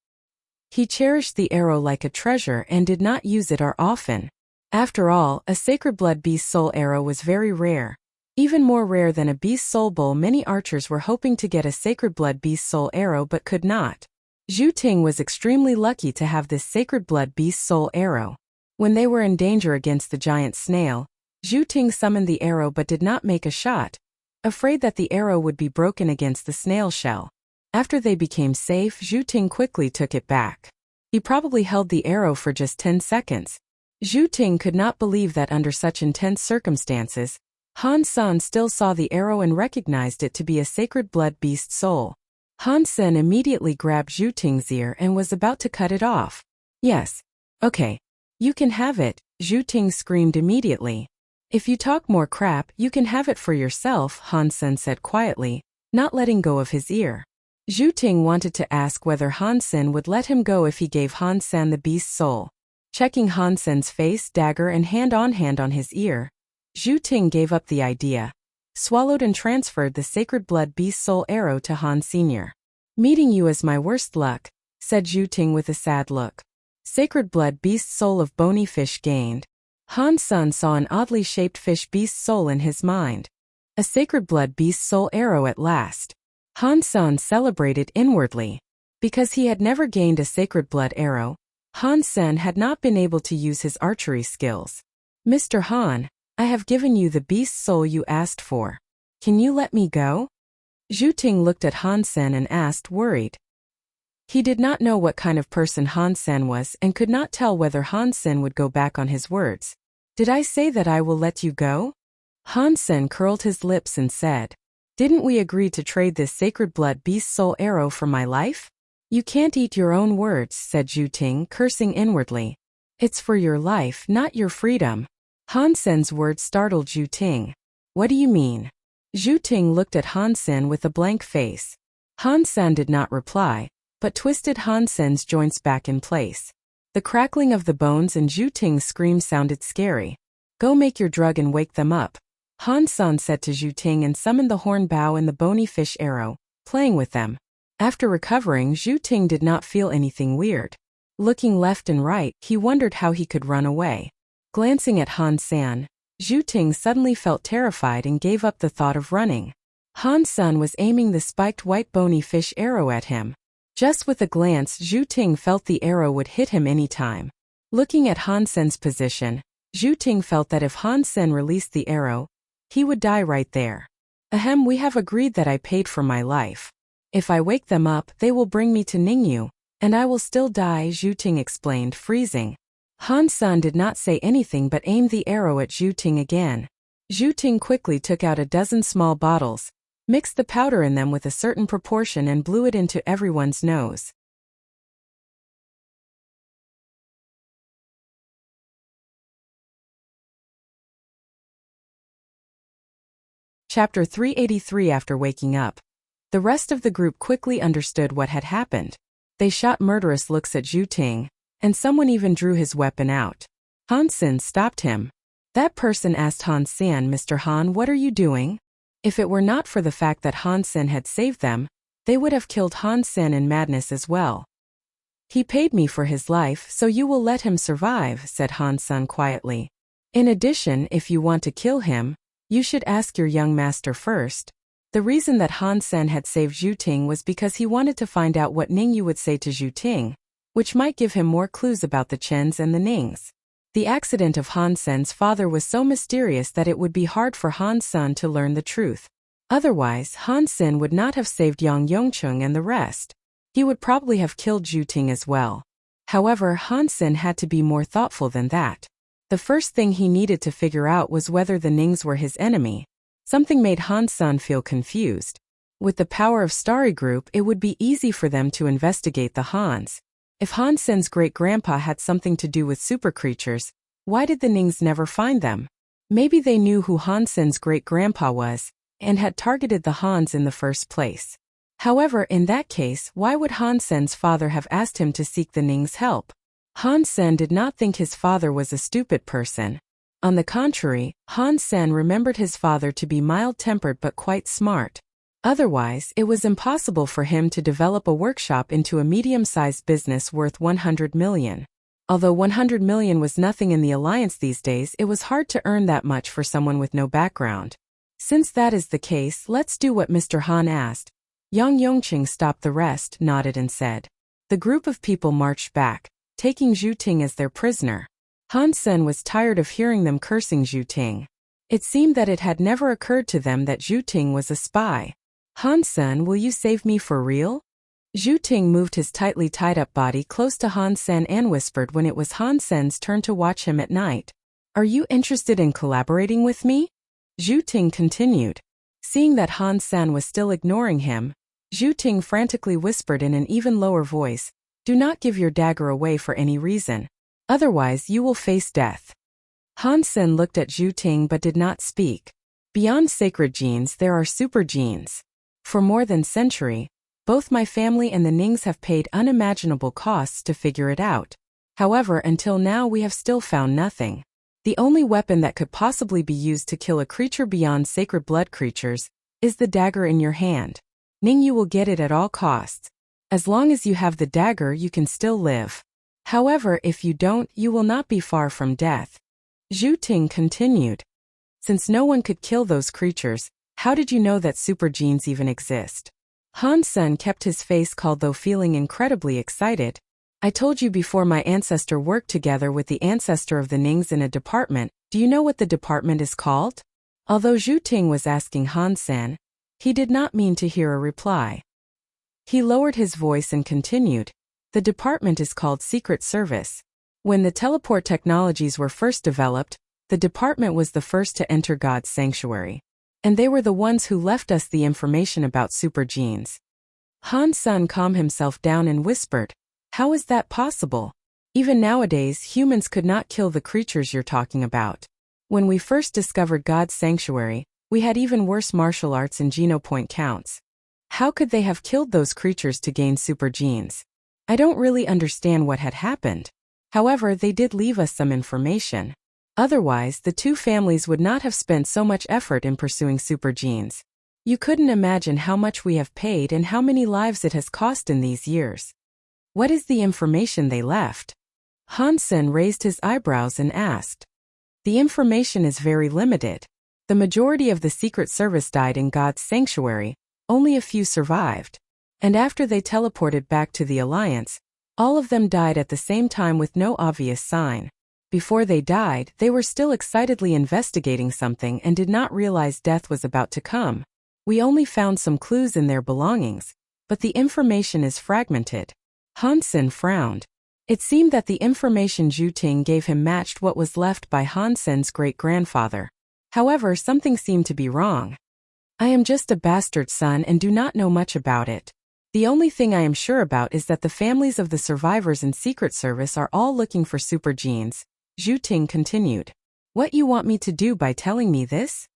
He cherished the arrow like a treasure and did not use it often. After all, a sacred blood beast soul arrow was very rare. Even more rare than a beast soul bowl. Many archers were hoping to get a sacred blood beast soul arrow but could not. Zhu Ting was extremely lucky to have this sacred blood beast soul arrow. When they were in danger against the giant snail, Zhu Ting summoned the arrow but did not make a shot, afraid that the arrow would be broken against the snail shell. After they became safe, Zhu Ting quickly took it back. He probably held the arrow for just 10 seconds. Zhu Ting could not believe that under such intense circumstances, Han Sen still saw the arrow and recognized it to be a sacred blood beast soul. Han Sen immediately grabbed Zhu Ting's ear and was about to cut it off. Yes. Okay. You can have it, Zhu Ting screamed immediately. If you talk more crap, you can have it for yourself, Han Sen said quietly, not letting go of his ear. Zhu Ting wanted to ask whether Han Sen would let him go if he gave Han Sen the beast soul. Checking Han Sen's face, dagger and hand on his ear, Zhu Ting gave up the idea, swallowed and transferred the sacred blood beast soul arrow to Han Sr. Meeting you is my worst luck, said Zhu Ting with a sad look. Sacred blood beast soul of bony fish gained. Han Sen saw an oddly shaped fish beast soul in his mind. A sacred blood beast soul arrow at last. Han Sen celebrated inwardly. Because he had never gained a sacred blood arrow, Han Sen had not been able to use his archery skills. Mr. Han, I have given you the beast soul you asked for. Can you let me go? Zhu Ting looked at Han Sen and asked, worried. He did not know what kind of person Han Sen was and could not tell whether Han Sen would go back on his words. Did I say that I will let you go? Han Sen curled his lips and said, Didn't we agree to trade this sacred blood beast soul arrow for my life? You can't eat your own words, said Zhu Ting, cursing inwardly. It's for your life, not your freedom. Han Sen's words startled Zhu Ting. What do you mean? Zhu Ting looked at Han Sen with a blank face. Han Sen did not reply, but twisted Han Sen's joints back in place. The crackling of the bones and Zhu Ting's scream sounded scary. Go make your drug and wake them up, Han Sen said to Zhu Ting, and summoned the horn bow and the bony fish arrow, playing with them. After recovering, Zhu Ting did not feel anything weird. Looking left and right, he wondered how he could run away. Glancing at Han Sen, Zhu Ting suddenly felt terrified and gave up the thought of running. Han Sen was aiming the spiked white bony fish arrow at him. Just with a glance, Zhu Ting felt the arrow would hit him any time. Looking at Han Sen's position, Zhu Ting felt that if Han Sen released the arrow, he would die right there. Ahem, we have agreed that I paid for my life. If I wake them up, they will bring me to Ningyu, and I will still die, Zhu Ting explained, freezing. Han Sen did not say anything but aimed the arrow at Zhu Ting again. Zhu Ting quickly took out a dozen small bottles, mixed the powder in them with a certain proportion and blew it into everyone's nose. Chapter 383. After waking up, the rest of the group quickly understood what had happened. They shot murderous looks at Zhu Ting, and someone even drew his weapon out. Han Sen stopped him. That person asked Han Sen, Mr. Han, what are you doing? If it were not for the fact that Han Sen had saved them, they would have killed Han Sen in madness as well. He paid me for his life, so you will let him survive, said Han Sen quietly. In addition, if you want to kill him, you should ask your young master first. The reason that Han Sen had saved Zhu Ting was because he wanted to find out what Ningyu would say to Zhu Ting, which might give him more clues about the Chens and the Nings. The accident of Han Sen's father was so mysterious that it would be hard for Han Sen to learn the truth. Otherwise, Han Sen would not have saved Yang Yongcheng and the rest. He would probably have killed Zhu Ting as well. However, Han Sen had to be more thoughtful than that. The first thing he needed to figure out was whether the Nings were his enemy. Something made Han Sen feel confused. With the power of Starry Group, it would be easy for them to investigate the Hans. If Han Sen's great-grandpa had something to do with super creatures, why did the Nings never find them? Maybe they knew who Han Sen's great-grandpa was, and had targeted the Hans in the first place. However, in that case, why would Han Sen's father have asked him to seek the Nings' help? Han Sen did not think his father was a stupid person. On the contrary, Han Sen remembered his father to be mild-tempered but quite smart. Otherwise, it was impossible for him to develop a workshop into a medium-sized business worth 100 million. Although 100 million was nothing in the alliance these days, it was hard to earn that much for someone with no background. Since that is the case, let's do what Mr. Han asked. Yang Yongqing stopped the rest, nodded and said. The group of people marched back, taking Zhu Ting as their prisoner. Han Sen was tired of hearing them cursing Zhu Ting. It seemed that it had never occurred to them that Zhu Ting was a spy. Han Sen, will you save me for real? Zhu Ting moved his tightly tied-up body close to Han Sen and whispered when it was Han Sen's turn to watch him at night. Are you interested in collaborating with me? Zhu Ting continued. Seeing that Han Sen was still ignoring him, Zhu Ting frantically whispered in an even lower voice, do not give your dagger away for any reason. Otherwise you will face death. Han Sen looked at Zhu Ting but did not speak. Beyond sacred genes there are super genes. For more than a century, both my family and the Nings have paid unimaginable costs to figure it out. However, until now we have still found nothing. The only weapon that could possibly be used to kill a creature beyond sacred blood creatures is the dagger in your hand. Ningyu will get it at all costs. As long as you have the dagger, you can still live. However, if you don't, you will not be far from death. Zhu Ting continued. Since no one could kill those creatures, how did you know that super genes even exist? Han Sen kept his face calm though feeling incredibly excited. I told you before, my ancestor worked together with the ancestor of the Nings in a department. Do you know what the department is called? Although Zhu Ting was asking Han Sen, he did not mean to hear a reply. He lowered his voice and continued. The department is called Secret Service. When the teleport technologies were first developed, the department was the first to enter God's sanctuary. And they were the ones who left us the information about super genes. Han Sen calmed himself down and whispered, "How is that possible? Even nowadays, humans could not kill the creatures you're talking about. When we first discovered God's sanctuary, we had even worse martial arts and genopoint counts. How could they have killed those creatures to gain super genes? I don't really understand what had happened. However, they did leave us some information. Otherwise, the two families would not have spent so much effort in pursuing super genes. You couldn't imagine how much we have paid and how many lives it has cost in these years. What is the information they left?" Han Sen raised his eyebrows and asked. "The information is very limited. The majority of the Secret Service died in God's sanctuary, only a few survived. And after they teleported back to the Alliance, all of them died at the same time with no obvious sign. Before they died, they were still excitedly investigating something and did not realize death was about to come. We only found some clues in their belongings, but the information is fragmented." Han Sen frowned. It seemed that the information Zhu Ting gave him matched what was left by Han Sen's great-grandfather. However, something seemed to be wrong. "I am just a bastard son and do not know much about it. The only thing I am sure about is that the families of the survivors in Secret Service are all looking for super genes," Zhu Ting continued. "What you want me to do by telling me this?"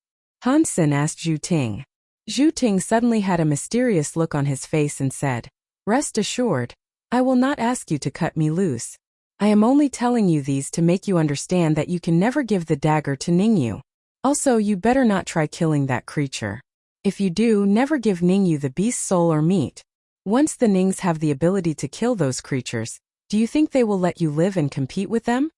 Han Sen asked Zhu Ting. Zhu Ting suddenly had a mysterious look on his face and said, "Rest assured, I will not ask you to cut me loose. I am only telling you these to make you understand that you can never give the dagger to Ningyu. Also, you better not try killing that creature. If you do, never give Ningyu the beast's soul or meat. Once the Nings have the ability to kill those creatures, do you think they will let you live and compete with them?"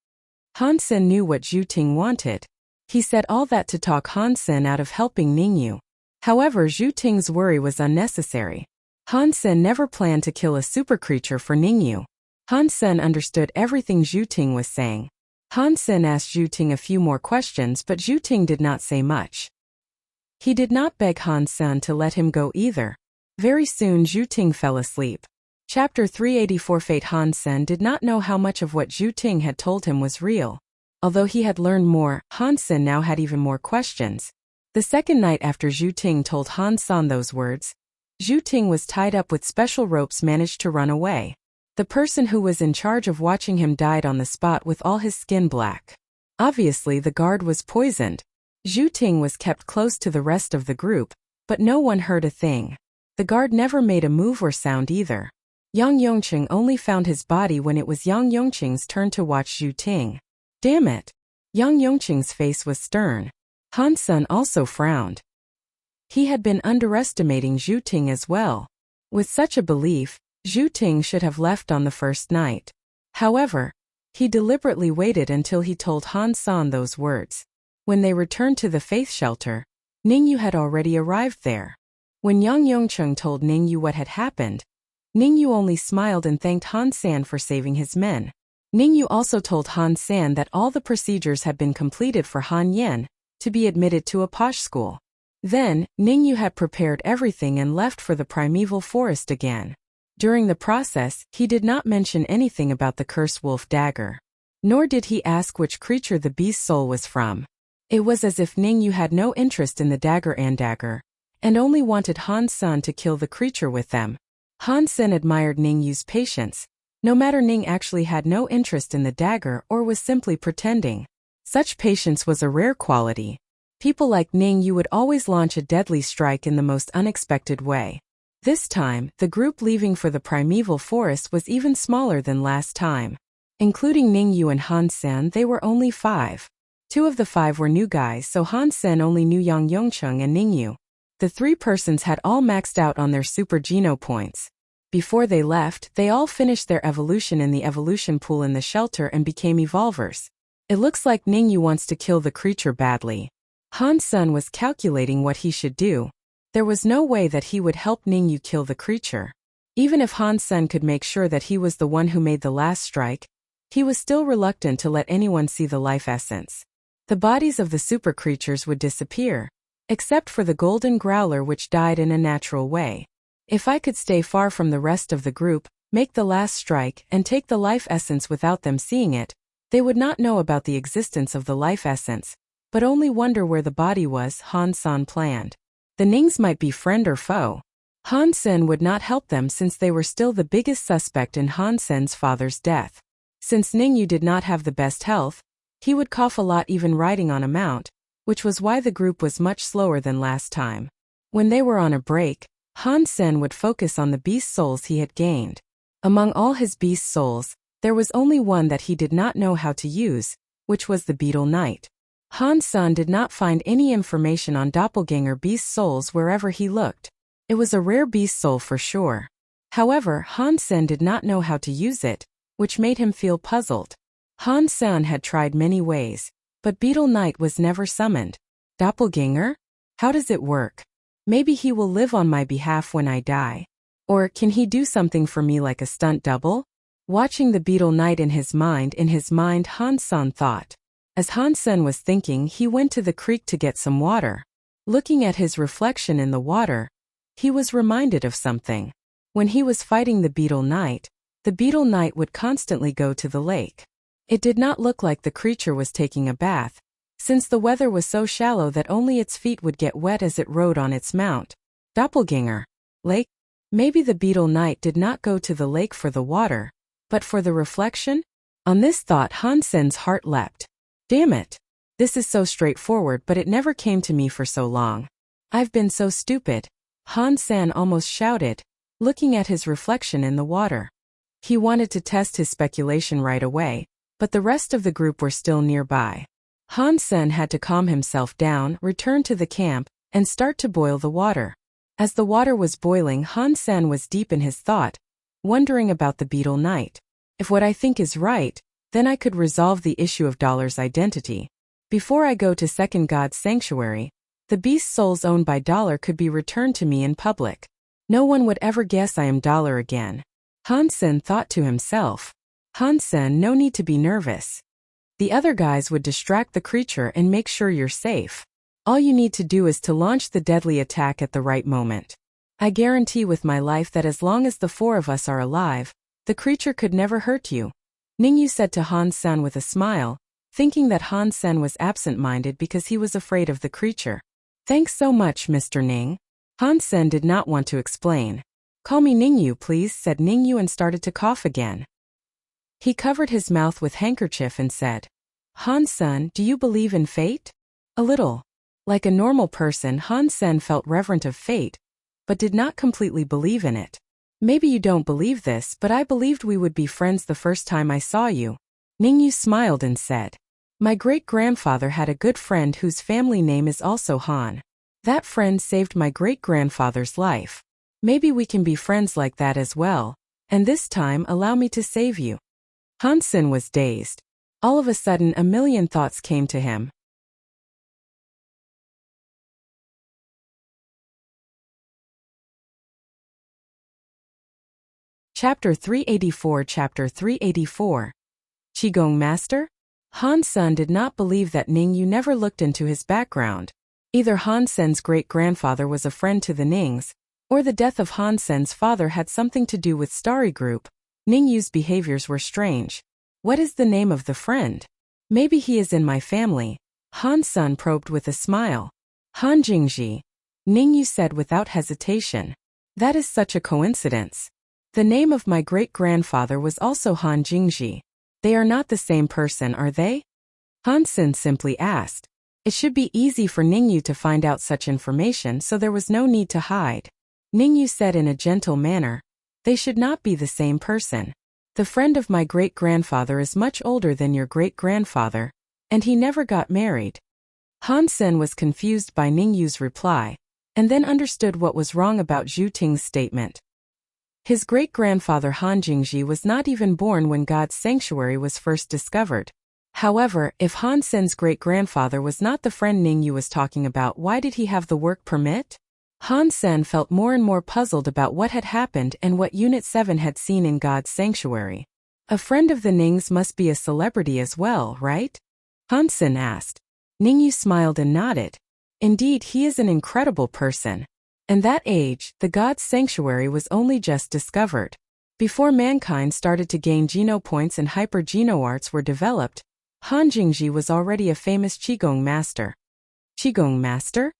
Han Sen knew what Zhu Ting wanted. He said all that to talk Han Sen out of helping Ningyu. However, Zhu Ting's worry was unnecessary. Han Sen never planned to kill a super creature for Ningyu. Han Sen understood everything Zhu Ting was saying. Han Sen asked Zhu Ting a few more questions, but Zhu Ting did not say much. He did not beg Han Sen to let him go either. Very soon Zhu Ting fell asleep. Chapter 384. Fate. Han Sen did not know how much of what Zhu Ting had told him was real. Although he had learned more, Han Sen now had even more questions. The second night after Zhu Ting told Han Sen those words, Zhu Ting was tied up with special ropes, managed to run away. The person who was in charge of watching him died on the spot with all his skin black. Obviously the guard was poisoned. Zhu Ting was kept close to the rest of the group, but no one heard a thing. The guard never made a move or sound either. Yang Yongqing only found his body when it was Yang Yongqing's turn to watch Zhu Ting. Damn it! Yang Yongqing's face was stern. Han Sen also frowned. He had been underestimating Zhu Ting as well. With such a belief, Zhu Ting should have left on the first night. However, he deliberately waited until he told Han Sen those words. When they returned to the faith shelter, Ningyu had already arrived there. When Yang Yongqing told Ningyu what had happened, Ningyu only smiled and thanked Han Sen for saving his men. Ningyu also told Han Sen that all the procedures had been completed for Han Yen to be admitted to a posh school. Then, Ningyu had prepared everything and left for the primeval forest again. During the process, he did not mention anything about the cursed wolf dagger. Nor did he ask which creature the beast's soul was from. It was as if Ningyu had no interest in the dagger and only wanted Han Sen to kill the creature with them. Han Sen admired Ningyu's patience. No matter Ning actually had no interest in the dagger or was simply pretending. Such patience was a rare quality. People like Ningyu would always launch a deadly strike in the most unexpected way. This time, the group leaving for the primeval forest was even smaller than last time. Including Ningyu and Han Sen, they were only 5. 2 of the 5 were new guys, so Han Sen only knew Yang Yongqing and Ningyu. The 3 persons had all maxed out on their super geno points. Before they left, they all finished their evolution in the evolution pool in the shelter and became evolvers. It looks like Ningyu wants to kill the creature badly. Han Sen was calculating what he should do. There was no way that he would help Ningyu kill the creature. Even if Han Sen could make sure that he was the one who made the last strike, he was still reluctant to let anyone see the life essence. The bodies of the super creatures would disappear, except for the golden growler, which died in a natural way. If I could stay far from the rest of the group, make the last strike, and take the life essence without them seeing it, they would not know about the existence of the life essence. but only wonder where the body was, Han Sen planned. The Nings might be friend or foe. Han Sen would not help them since they were still the biggest suspect in Han Sen's father's death. Since Ningyu did not have the best health, he would cough a lot even riding on a mount, which was why the group was much slower than last time. When they were on a break, Han Sen would focus on the beast souls he had gained. Among all his beast souls, there was only one that he did not know how to use, which was the Beetle Knight. Han Sen did not find any information on doppelganger beast souls wherever he looked. It was a rare beast soul for sure. However, Han Sen did not know how to use it, which made him feel puzzled. Han Sen had tried many ways, but Beetle Knight was never summoned. Doppelganger? How does it work? Maybe he will live on my behalf when I die. Or can he do something for me like a stunt double? Watching the Beetle Knight in his mind, Han Sen thought. As Han Sen was thinking, he went to the creek to get some water. Looking at his reflection in the water, he was reminded of something. When he was fighting the Beetle Knight would constantly go to the lake. It did not look like the creature was taking a bath, since the weather was so shallow that only its feet would get wet as it rode on its mount. Doppelganger. Lake? Maybe the Beetle Knight did not go to the lake for the water, but for the reflection? On this thought, Han Sen's heart leapt. Damn it. This is so straightforward, but it never came to me for so long. I've been so stupid. Han Sen almost shouted, looking at his reflection in the water. He wanted to test his speculation right away, but the rest of the group were still nearby. Han Sen had to calm himself down, return to the camp, and start to boil the water. As the water was boiling, Han Sen was deep in his thought, wondering about the Beetle Knight. If what I think is right, then I could resolve the issue of Dollar's identity. Before I go to Second God's Sanctuary, the beast souls owned by Dollar could be returned to me in public. No one would ever guess I am Dollar again. Han Sen thought to himself. Han Sen, no need to be nervous. The other guys would distract the creature and make sure you're safe. All you need to do is to launch the deadly attack at the right moment. I guarantee with my life that as long as the four of us are alive, the creature could never hurt you. Ningyu said to Han Sen with a smile, thinking that Han Sen was absent-minded because he was afraid of the creature. Thanks so much, Mr. Ning. Han Sen did not want to explain. Call me Ningyu, please, said Ningyu and started to cough again. He covered his mouth with handkerchief and said, Han Sen, do you believe in fate? A little. Like a normal person, Han Sen felt reverent of fate, but did not completely believe in it. Maybe you don't believe this, but I believed we would be friends the first time I saw you. Ningyu smiled and said, my great-grandfather had a good friend whose family name is also Han. That friend saved my great-grandfather's life. Maybe we can be friends like that as well, and this time allow me to save you. Han Sen was dazed. All of a sudden, a million thoughts came to him. Chapter 384. Chapter 384. Qigong Master? Han Sen did not believe that Ningyu never looked into his background. Either Han Sen's great-grandfather was a friend to the Nings, or the death of Han Sen's father had something to do with Starry Group. Ningyu's behaviors were strange. What is the name of the friend? Maybe he is in my family. Han Sen probed with a smile. Han Jingji. Ningyu said without hesitation. That is such a coincidence. The name of my great-grandfather was also Han Jingji. They are not the same person, are they? Han Sen simply asked. It should be easy for Ningyu to find out such information, so there was no need to hide. Ningyu said in a gentle manner, they should not be the same person. The friend of my great-grandfather is much older than your great-grandfather, and he never got married. Han Sen was confused by Ningyu's reply, and then understood what was wrong about Zhu Ting's statement. His great-grandfather Han Jingji was not even born when God's sanctuary was first discovered. However, if Han Sen's great-grandfather was not the friend Ningyu was talking about, why did he have the work permit? Han Sen felt more and more puzzled about what had happened and what Unit 7 had seen in God's sanctuary. A friend of the Nings must be a celebrity as well, right? Han Sen asked. Ningyu smiled and nodded. Indeed, he is an incredible person. And that age, the God's sanctuary was only just discovered. Before mankind started to gain geno points and hyper-geno arts were developed, Han Jingji was already a famous Qigong master. Qigong master?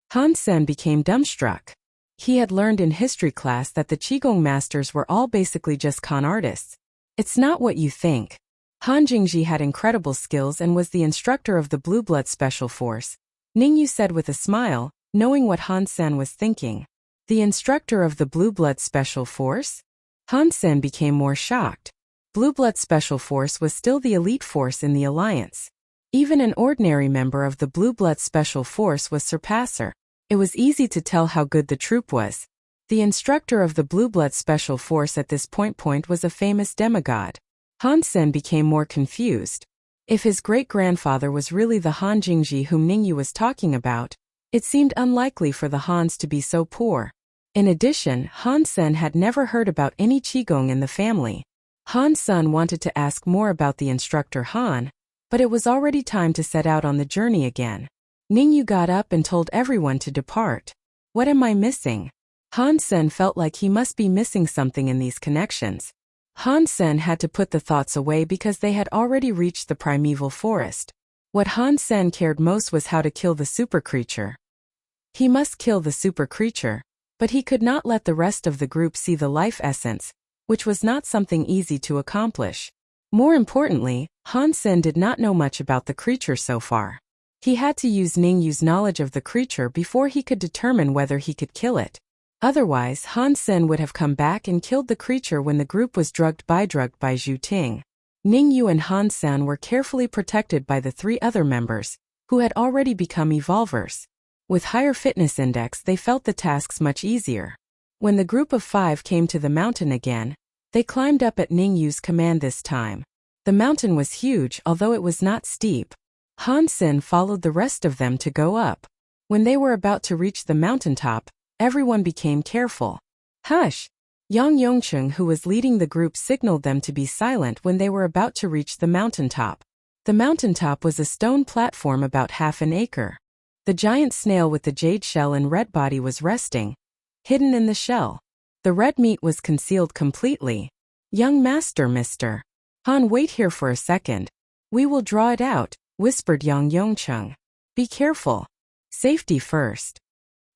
Han Sen became dumbstruck. He had learned in history class that the Qigong masters were all basically just con artists. It's not what you think. Han Jingji had incredible skills and was the instructor of the Blue Blood Special Force, Ningyu said with a smile, knowing what Han Sen was thinking. The instructor of the Blue Blood Special Force? Han Sen became more shocked. Blue Blood Special Force was still the elite force in the alliance. Even an ordinary member of the Blue Blood Special Force was surpasser. It was easy to tell how good the troop was. The instructor of the Blue Blood Special Force at this point was a famous demigod. Han Sen became more confused. If his great-grandfather was really the Han Jingji whom Ningyu was talking about, it seemed unlikely for the Hans to be so poor. In addition, Han Sen had never heard about any Qigong in the family. Han Sen wanted to ask more about the instructor Han, but it was already time to set out on the journey again. Ningyu got up and told everyone to depart. What am I missing? Han Sen felt like he must be missing something in these connections. Han Sen had to put the thoughts away because they had already reached the primeval forest. What Han Sen cared most was how to kill the super creature. He must kill the super creature, but he could not let the rest of the group see the life essence, which was not something easy to accomplish. More importantly, Han Sen did not know much about the creature so far. He had to use Ningyu's knowledge of the creature before he could determine whether he could kill it. Otherwise, Han Sen would have come back and killed the creature when the group was drugged by Zhu Ting. Ningyu and Han Sen were carefully protected by the 3 other members, who had already become evolvers. With higher fitness index, they felt the tasks much easier. When the group of 5 came to the mountain again, they climbed up at Ningyu's command this time. The mountain was huge, although it was not steep. Han Sen followed the rest of them to go up. When they were about to reach the mountaintop, everyone became careful. Hush! Yang Yongcheng, who was leading the group, signaled them to be silent when they were about to reach the mountaintop. The mountaintop was a stone platform about half an acre. The giant snail with the jade shell and red body was resting, hidden in the shell. The red meat was concealed completely. Young master, Mr. Han, wait here for a second. We will draw it out, whispered Yang Yongcheng. Be careful. Safety first.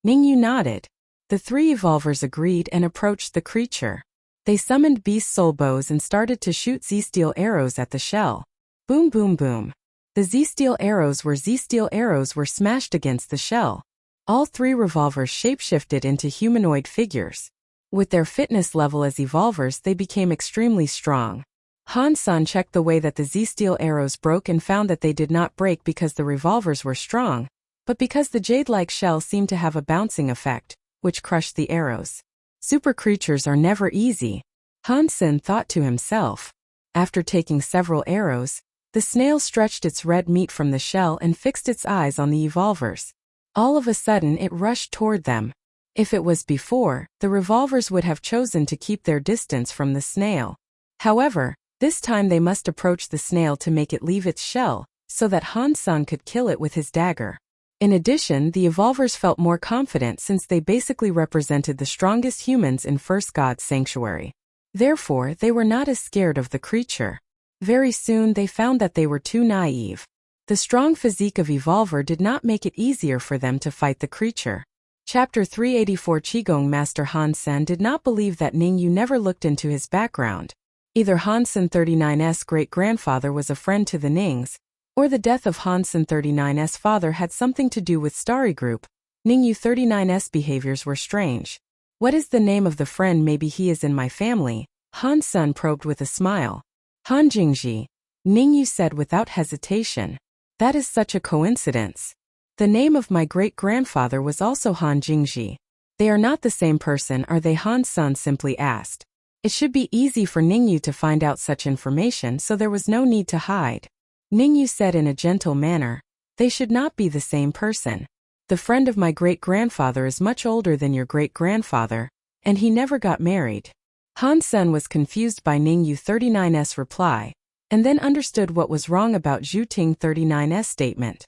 Ningyu nodded. The 3 evolvers agreed and approached the creature. They summoned beast soul bows and started to shoot Z-steel arrows at the shell. Boom boom boom. The Z-steel arrows were smashed against the shell. All 3 revolvers shapeshifted into humanoid figures. With their fitness level as evolvers, they became extremely strong. Han Sen checked the way that the Z-steel arrows broke and found that they did not break because the revolvers were strong, but because the jade-like shell seemed to have a bouncing effect, which crushed the arrows. Super creatures are never easy, Han Sen thought to himself. After taking several arrows, the snail stretched its red meat from the shell and fixed its eyes on the evolvers. All of a sudden it rushed toward them. If it was before, the revolvers would have chosen to keep their distance from the snail. However, this time they must approach the snail to make it leave its shell, so that Han Sen could kill it with his dagger. In addition, the evolvers felt more confident since they basically represented the strongest humans in First God's sanctuary. Therefore, they were not as scared of the creature. Very soon they found that they were too naive. The strong physique of evolver did not make it easier for them to fight the creature. Chapter 384. Qigong Master Han Sen did not believe that Ningyu never looked into his background. Either Han Sen 39's great-grandfather was a friend to the Nings, or the death of Han Sen 39's father had something to do with Starry Group. Ningyu 39's behaviors were strange. What is the name of the friend? Maybe he is in my family, Han Sen probed with a smile. Han Jingji, Ningyu said without hesitation. That is such a coincidence. The name of my great-grandfather was also Han Jingji. They are not the same person, are they? Han Sen simply asked. It should be easy for Ningyu to find out such information, so there was no need to hide. Ningyu said in a gentle manner, they should not be the same person. The friend of my great-grandfather is much older than your great-grandfather, and he never got married. Han Sen was confused by Ningyu 39's reply, and then understood what was wrong about Zhu Ting 39's statement.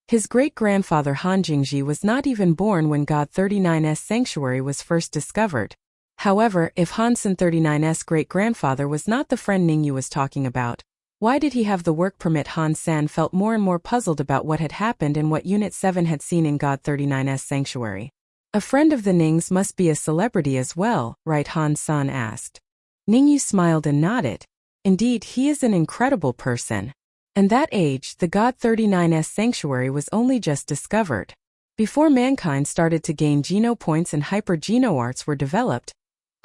His great-grandfather Han Jingji was not even born when God 39's sanctuary was first discovered. However, if Han Sen 39's great-grandfather was not the friend Ningyu was talking about, Why did he have the work permit? Han San felt more and more puzzled about what had happened and what Unit 7 had seen in God 39's sanctuary. A friend of the Ning's must be a celebrity as well, right? Han San asked. Ningyu smiled and nodded. Indeed, he is an incredible person. And that age, the God 39's sanctuary was only just discovered. Before mankind started to gain Geno points and hyper-Geno arts were developed,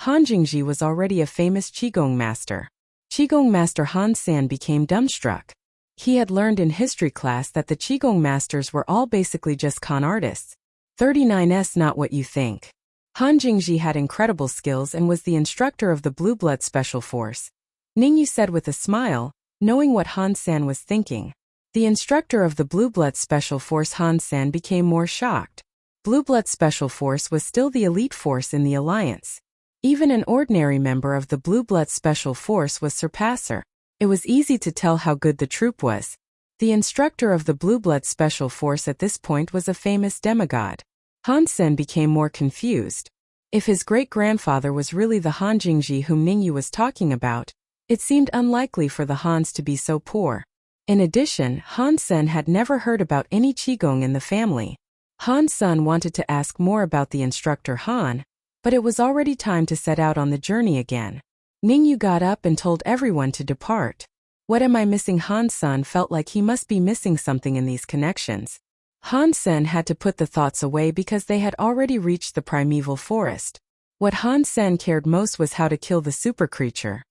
Han Jingji was already a famous Qigong master. Qigong master Han San became dumbstruck. He had learned in history class that the Qigong masters were all basically just con artists. 39's not what you think. Han Jingji had incredible skills and was the instructor of the Blue Blood Special Force. Ningyu said with a smile, knowing what Han San was thinking. The instructor of the Blue Blood Special Force. Han San became more shocked. Blue Blood Special Force was still the elite force in the Alliance. Even an ordinary member of the Blue Blood Special Force was surpasser. It was easy to tell how good the troop was. The instructor of the Blue Blood Special Force at this point was a famous demigod. Han Sen became more confused. If his great-grandfather was really the Han Jingji whom Ningyu was talking about, it seemed unlikely for the Hans to be so poor. In addition, Han Sen had never heard about any Qigong in the family. Han Sun wanted to ask more about the instructor Han, but it was already time to set out on the journey again. Ningyu got up and told everyone to depart. What am I missing? Han Sun felt like he must be missing something in these connections. Han Sen had to put the thoughts away because they had already reached the primeval forest. What Han Sen cared most was how to kill the super creature.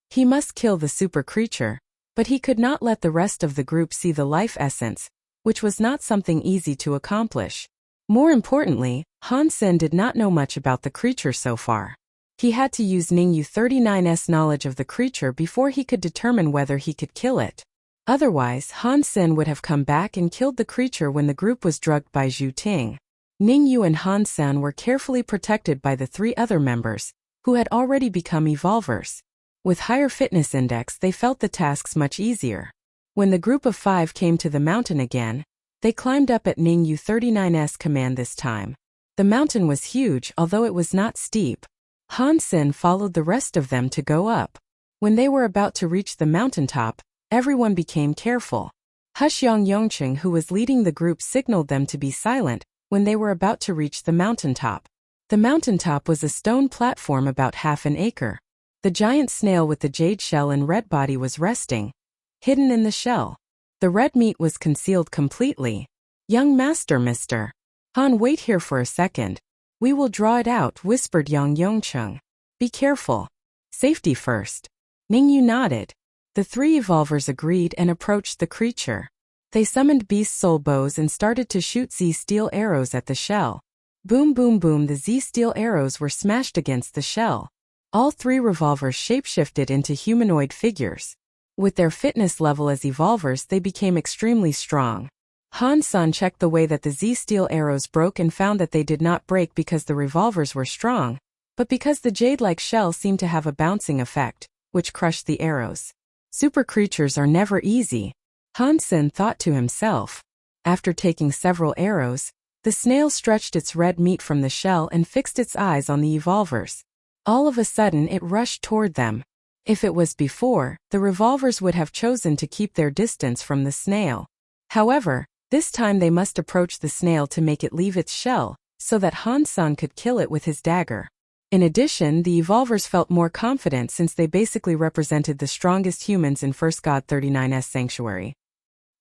He must kill the super creature, but he could not let the rest of the group see the life essence, which was not something easy to accomplish. More importantly, Han Sen did not know much about the creature so far. He had to use Ningyu 39's knowledge of the creature before he could determine whether he could kill it. Otherwise, Han Sen would have come back and killed the creature when the group was drugged by Zhu Ting. Ningyu and Han Sen were carefully protected by the three other members, who had already become evolvers. With higher fitness index, they felt the tasks much easier. When the group of 5 came to the mountain again, they climbed up at Ningyu 39's command this time. The mountain was huge, although it was not steep. Han Sen followed the rest of them to go up. When they were about to reach the mountaintop, everyone became careful. Hushyang Yongqing, who was leading the group, signaled them to be silent when they were about to reach the mountaintop. The mountaintop was a stone platform about half an acre. The giant snail with the jade shell and red body was resting, hidden in the shell. The red meat was concealed completely. Young master, Mr. Han, wait here for a second. We will draw it out, whispered Yang Yongqing. Be careful. Safety first. Ningyu nodded. The 3 evolvers agreed and approached the creature. They summoned beast soul bows and started to shoot Z-steel arrows at the shell. Boom boom boom, the Z-steel arrows were smashed against the shell. All 3 revolvers shapeshifted into humanoid figures. With their fitness level as evolvers, they became extremely strong. Han San checked the way that the Z-steel arrows broke and found that they did not break because the revolvers were strong, but because the jade-like shell seemed to have a bouncing effect, which crushed the arrows. Super creatures are never easy, Han Sen thought to himself. After taking several arrows, the snail stretched its red meat from the shell and fixed its eyes on the evolvers. All of a sudden it rushed toward them. If it was before, the revolvers would have chosen to keep their distance from the snail. However, this time they must approach the snail to make it leave its shell, so that Han San could kill it with his dagger. In addition, the evolvers felt more confident since they basically represented the strongest humans in First God 39's sanctuary.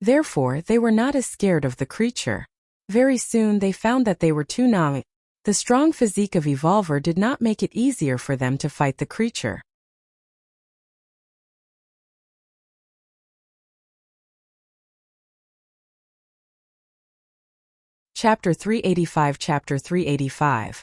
Therefore, they were not as scared of the creature. Very soon they found that they were too naive. The strong physique of evolver did not make it easier for them to fight the creature. Chapter 385. Chapter 385.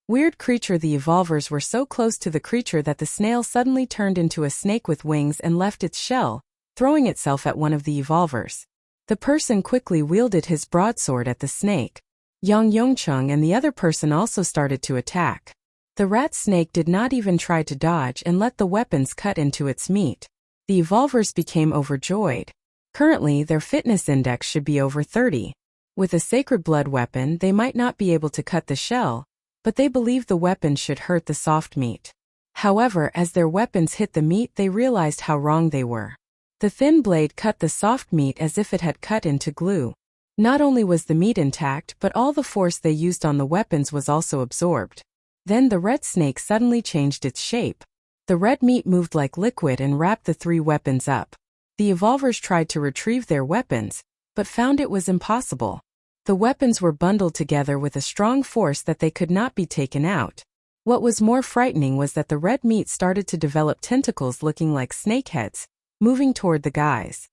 Weird creature. The evolvers were so close to the creature that the snail suddenly turned into a snake with wings and left its shell, throwing itself at one of the evolvers. The person quickly wielded his broadsword at the snake. Yang Yongqing and the other person also started to attack. The rat snake did not even try to dodge and let the weapons cut into its meat. The evolvers became overjoyed. Currently, their fitness index should be over 30. With a sacred blood weapon, they might not be able to cut the shell, but they believed the weapon should hurt the soft meat. However, as their weapons hit the meat, they realized how wrong they were. The thin blade cut the soft meat as if it had cut into glue. Not only was the meat intact, but all the force they used on the weapons was also absorbed. Then the red snake suddenly changed its shape. The red meat moved like liquid and wrapped the three weapons up. The evolvers tried to retrieve their weapons, but found it was impossible. The weapons were bundled together with a strong force that they could not be taken out. What was more frightening was that the red meat started to develop tentacles looking like snakeheads, moving toward the guys.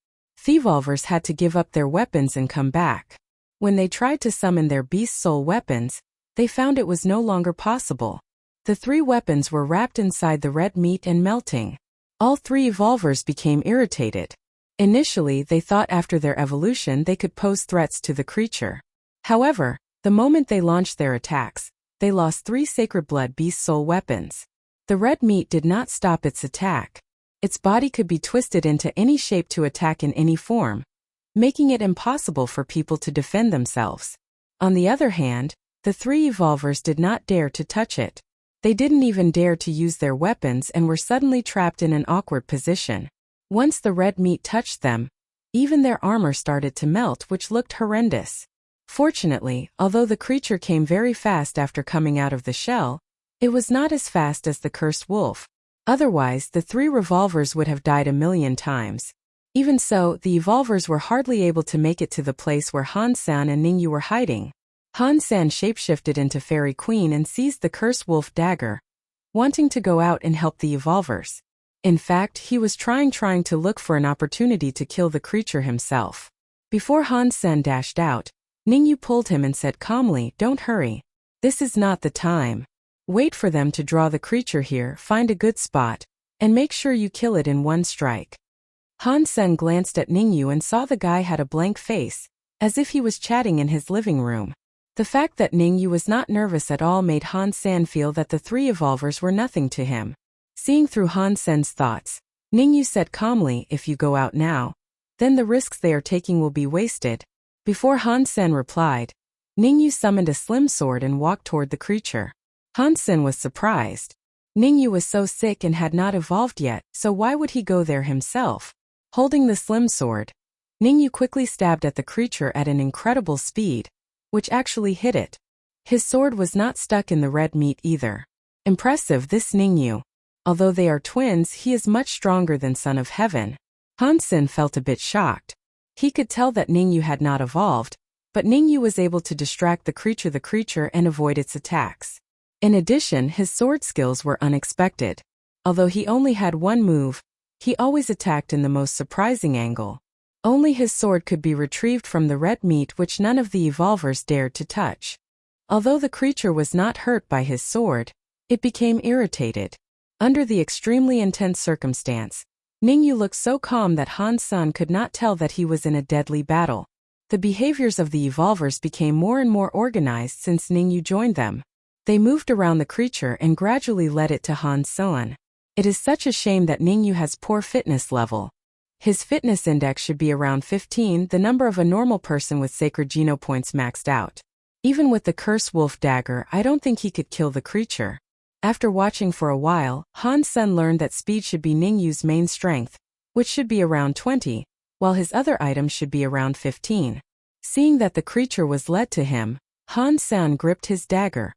The evolvers had to give up their weapons and come back. When they tried to summon their beast soul weapons, they found it was no longer possible. The three weapons were wrapped inside the red meat and melting. All three evolvers became irritated. Initially, they thought after their evolution they could pose threats to the creature. However, the moment they launched their attacks, they lost three sacred blood beast soul weapons. The red meat did not stop its attack. Its body could be twisted into any shape to attack in any form, making it impossible for people to defend themselves. On the other hand, the three evolvers did not dare to touch it. They didn't even dare to use their weapons and were suddenly trapped in an awkward position. Once the red meat touched them, even their armor started to melt, which looked horrendous. Fortunately, although the creature came very fast after coming out of the shell, it was not as fast as the cursed wolf. Otherwise, the three revolvers would have died a million times. Even so, the evolvers were hardly able to make it to the place where Han-san and Ningyu were hiding. Han-san shapeshifted into Fairy Queen and seized the cursed wolf dagger, wanting to go out and help the evolvers. In fact, he was trying to look for an opportunity to kill the creature himself. Before Han-san dashed out, Ningyu pulled him and said calmly, "Don't hurry. This is not the time. Wait for them to draw the creature here, find a good spot, and make sure you kill it in one strike." Han-san glanced at Ningyu and saw the guy had a blank face, as if he was chatting in his living room. The fact that Ningyu was not nervous at all made Han-san feel that the three evolvers were nothing to him. Seeing through Han-san's thoughts, Ningyu said calmly, "If you go out now, then the risks they are taking will be wasted." Before Han-san replied, Ningyu summoned a slim sword and walked toward the creature. Han-san was surprised. Ningyu was so sick and had not evolved yet, so why would he go there himself? Holding the slim sword, Ningyu quickly stabbed at the creature at an incredible speed, which actually hit it. His sword was not stuck in the red meat either. Impressive, this Ningyu. Although they are twins, he is much stronger than Son of Heaven. Han-san felt a bit shocked. He could tell that Ningyu had not evolved, but Ningyu was able to distract the creature and avoid its attacks. In addition, his sword skills were unexpected. Although he only had one move, he always attacked in the most surprising angle. Only his sword could be retrieved from the red meat, which none of the evolvers dared to touch. Although the creature was not hurt by his sword, it became irritated. Under the extremely intense circumstance, Ningyu looked so calm that Han-san could not tell that he was in a deadly battle. The behaviors of the evolvers became more and more organized since Ningyu joined them. They moved around the creature and gradually led it to Han-san. It is such a shame that Ningyu has poor fitness level. His fitness index should be around 15, the number of a normal person with sacred geno points maxed out. Even with the cursed wolf dagger, I don't think he could kill the creature. After watching for a while, Han-san learned that speed should be Ningyu's main strength, which should be around 20, while his other items should be around 15. Seeing that the creature was led to him, Han-san gripped his dagger.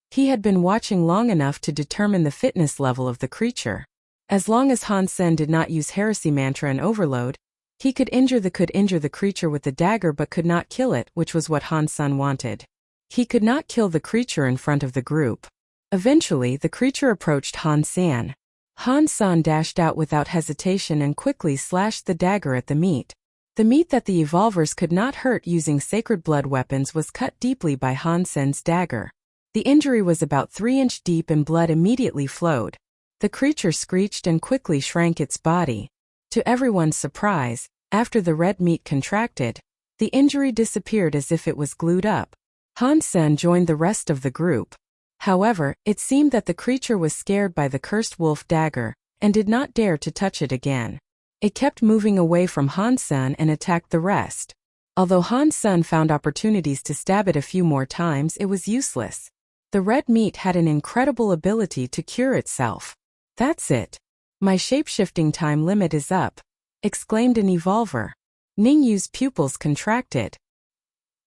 He had been watching long enough to determine the fitness level of the creature. As long as Han-san did not use heresy mantra and overload, he could injure the creature with the dagger but could not kill it, which was what Han-san wanted. He could not kill the creature in front of the group. Eventually, the creature approached Han-san. Han-san dashed out without hesitation and quickly slashed the dagger at the meat. The meat that the evolvers could not hurt using sacred blood weapons was cut deeply by Han-san's dagger. The injury was about 3 inches deep and blood immediately flowed. The creature screeched and quickly shrank its body. To everyone's surprise, after the red meat contracted, the injury disappeared as if it was glued up. Han-san joined the rest of the group. However, it seemed that the creature was scared by the cursed wolf dagger, and did not dare to touch it again. It kept moving away from Han-san and attacked the rest. Although Han-san found opportunities to stab it a few more times, it was useless. The red meat had an incredible ability to cure itself. That's it. My shape-shifting time limit is up. exclaimed an evolver. Ningyu's pupils contracted.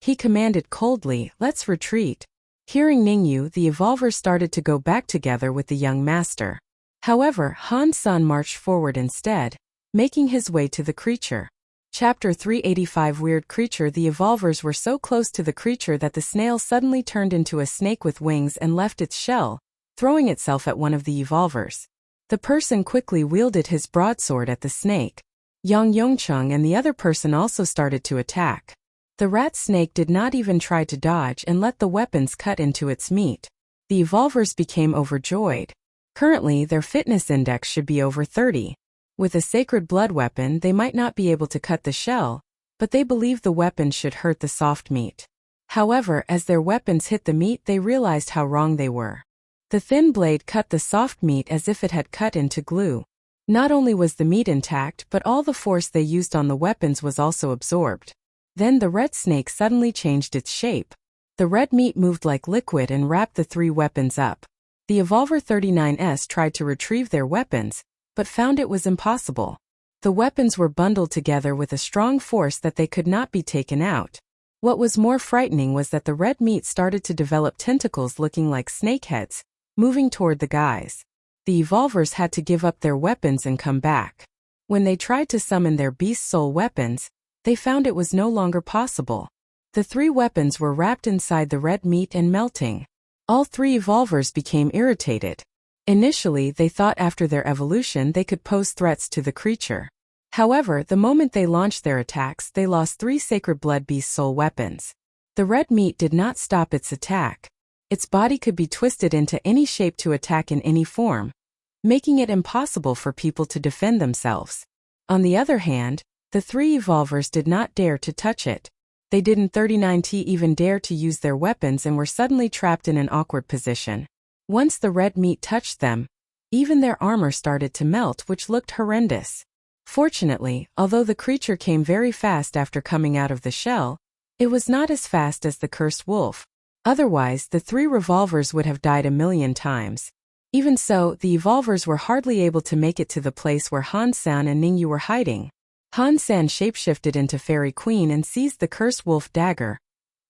He commanded coldly, "Let's retreat." Hearing Ningyu, the evolvers started to go back together with the young master. However, Han San marched forward instead, making his way to the creature. Chapter 385 Weird Creature. The evolvers were so close to the creature that the snail suddenly turned into a snake with wings and left its shell, throwing itself at one of the evolvers. The person quickly wielded his broadsword at the snake. Yang Yongcheng and the other person also started to attack. The rat snake did not even try to dodge and let the weapons cut into its meat. The evolvers became overjoyed. Currently, their fitness index should be over 30. With a sacred blood weapon, they might not be able to cut the shell, but they believed the weapon should hurt the soft meat. However, as their weapons hit the meat, they realized how wrong they were. The thin blade cut the soft meat as if it had cut into glue. Not only was the meat intact, but all the force they used on the weapons was also absorbed. Then the red snake suddenly changed its shape. The red meat moved like liquid and wrapped the three weapons up. The Evolver 39S tried to retrieve their weapons, but found it was impossible. The weapons were bundled together with a strong force that they could not be taken out. What was more frightening was that the red meat started to develop tentacles looking like snakeheads, moving toward the guys. The evolvers had to give up their weapons and come back. When they tried to summon their beast soul weapons, they found it was no longer possible. The three weapons were wrapped inside the red meat and melting. All three evolvers became irritated. Initially, they thought after their evolution they could pose threats to the creature. However, the moment they launched their attacks, they lost three sacred blood beast soul weapons. The red meat did not stop its attack. Its body could be twisted into any shape to attack in any form, making it impossible for people to defend themselves. On the other hand, the three evolvers did not dare to touch it. They didn't 39T even dare to use their weapons and were suddenly trapped in an awkward position. Once the red meat touched them, even their armor started to melt, which looked horrendous. Fortunately, although the creature came very fast after coming out of the shell, it was not as fast as the cursed wolf. Otherwise, the three revolvers would have died 1,000,000 times. Even so, the evolvers were hardly able to make it to the place where Han San and Ningyu were hiding. Han San shapeshifted into Fairy Queen and seized the cursed wolf dagger,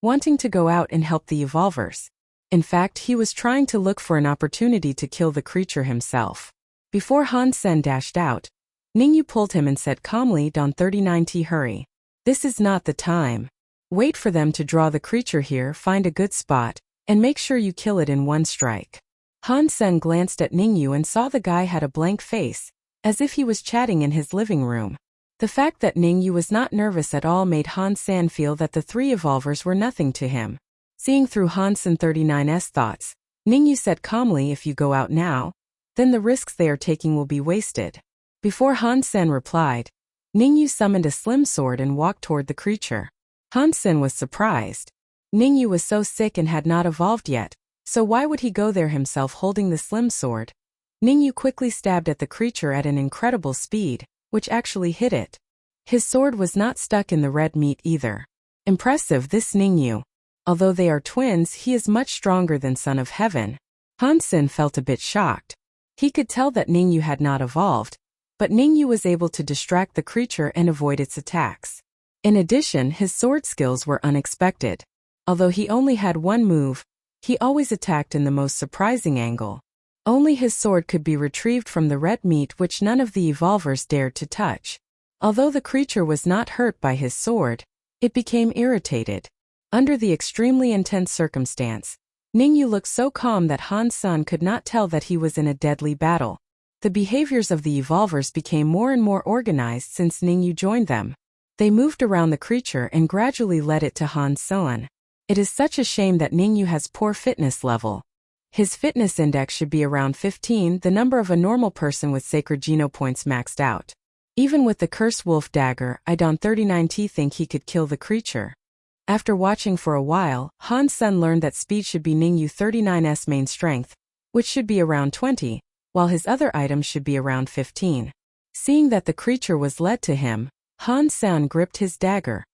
wanting to go out and help the evolvers. In fact, he was trying to look for an opportunity to kill the creature himself. Before Han San dashed out, Ningyu pulled him and said calmly, "Don 39T, hurry. This is not the time. Wait for them to draw the creature here, find a good spot, and make sure you kill it in one strike." Han San glanced at Ningyu and saw the guy had a blank face, as if he was chatting in his living room. The fact that Ningyu was not nervous at all made Han San feel that the three evolvers were nothing to him. Seeing through Han San 39's thoughts, Ningyu said calmly, "If you go out now, then the risks they are taking will be wasted." Before Han San replied, Ningyu summoned a slim sword and walked toward the creature. Han San was surprised. Ningyu was so sick and had not evolved yet, so why would he go there himself holding the slim sword? Ningyu quickly stabbed at the creature at an incredible speed, which actually hit it. His sword was not stuck in the red meat either. Impressive, this Ningyu. Although they are twins, he is much stronger than Son of Heaven. Han San felt a bit shocked. He could tell that Ningyu had not evolved, but Ningyu was able to distract the creature and avoid its attacks. In addition, his sword skills were unexpected. Although he only had one move, he always attacked in the most surprising angle. Only his sword could be retrieved from the red meat, which none of the evolvers dared to touch. Although the creature was not hurt by his sword, it became irritated. Under the extremely intense circumstance, Ningyu looked so calm that Han San could not tell that he was in a deadly battle. The behaviors of the evolvers became more and more organized since Ningyu joined them. They moved around the creature and gradually led it to Han San. It is such a shame that Ningyu has poor fitness level. His fitness index should be around 15, the number of a normal person with sacred geno points maxed out. Even with the cursed wolf dagger, I don't 39T think he could kill the creature. After watching for a while, Han San learned that speed should be Ningyu 39's main strength, which should be around 20, while his other items should be around 15. Seeing that the creature was led to him, Han San gripped his dagger.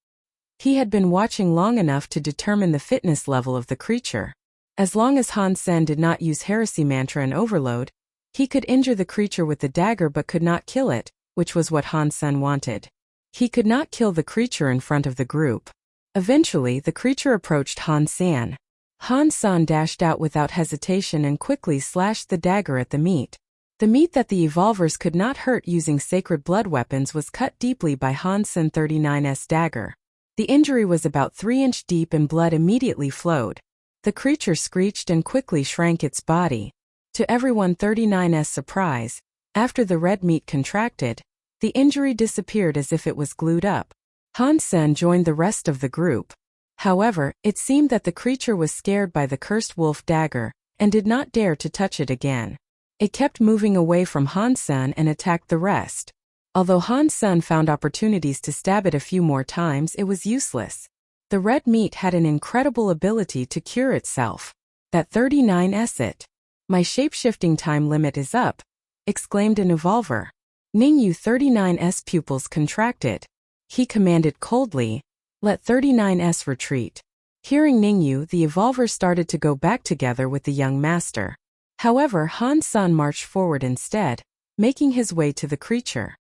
He had been watching long enough to determine the fitness level of the creature. As long as Han San did not use heresy mantra and overload, he could injure the creature with the dagger but could not kill it, which was what Han Sen wanted. He could not kill the creature in front of the group. Eventually, the creature approached Han Sen. Han Sen dashed out without hesitation and quickly slashed the dagger at the meat. The meat that the evolvers could not hurt using sacred blood weapons was cut deeply by Han Sen 39's dagger. The injury was about 3 inches deep and blood immediately flowed. The creature screeched and quickly shrank its body. To everyone 39's surprise, after the red meat contracted, the injury disappeared as if it was glued up. Han Sen joined the rest of the group. However, it seemed that the creature was scared by the cursed wolf dagger, and did not dare to touch it again. It kept moving away from Han Sen and attacked the rest. Although Han Sen found opportunities to stab it a few more times, it was useless. The red meat had an incredible ability to cure itself. That 39's it. My shape-shifting time limit is up, exclaimed an evolver. Ningyu 39's pupils contracted. He commanded coldly, let 39's retreat. Hearing Ningyu, the evolver started to go back together with the young master. However, Han Sen marched forward instead, making his way to the creature.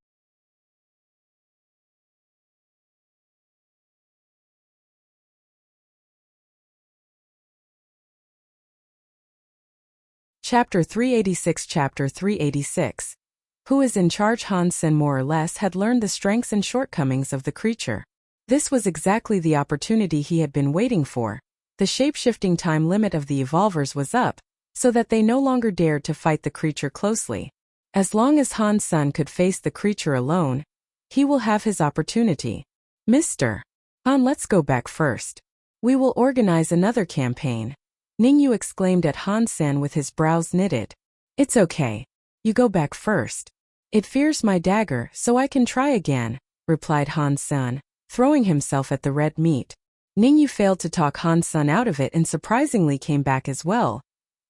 Chapter 386 Chapter 386. Who is in charge? Han Sen more or less had learned the strengths and shortcomings of the creature. This was exactly the opportunity he had been waiting for. The shape-shifting time limit of the evolvers was up, so that they no longer dared to fight the creature closely. As long as Han Sen could face the creature alone, he will have his opportunity. Mr. Han, let's go back first. We will organize another campaign. Ningyu exclaimed at Han Sen with his brows knitted. It's okay. You go back first. It fears my dagger, so I can try again, replied Han Sen, throwing himself at the red meat. Ningyu failed to talk Han Sen out of it and surprisingly came back as well,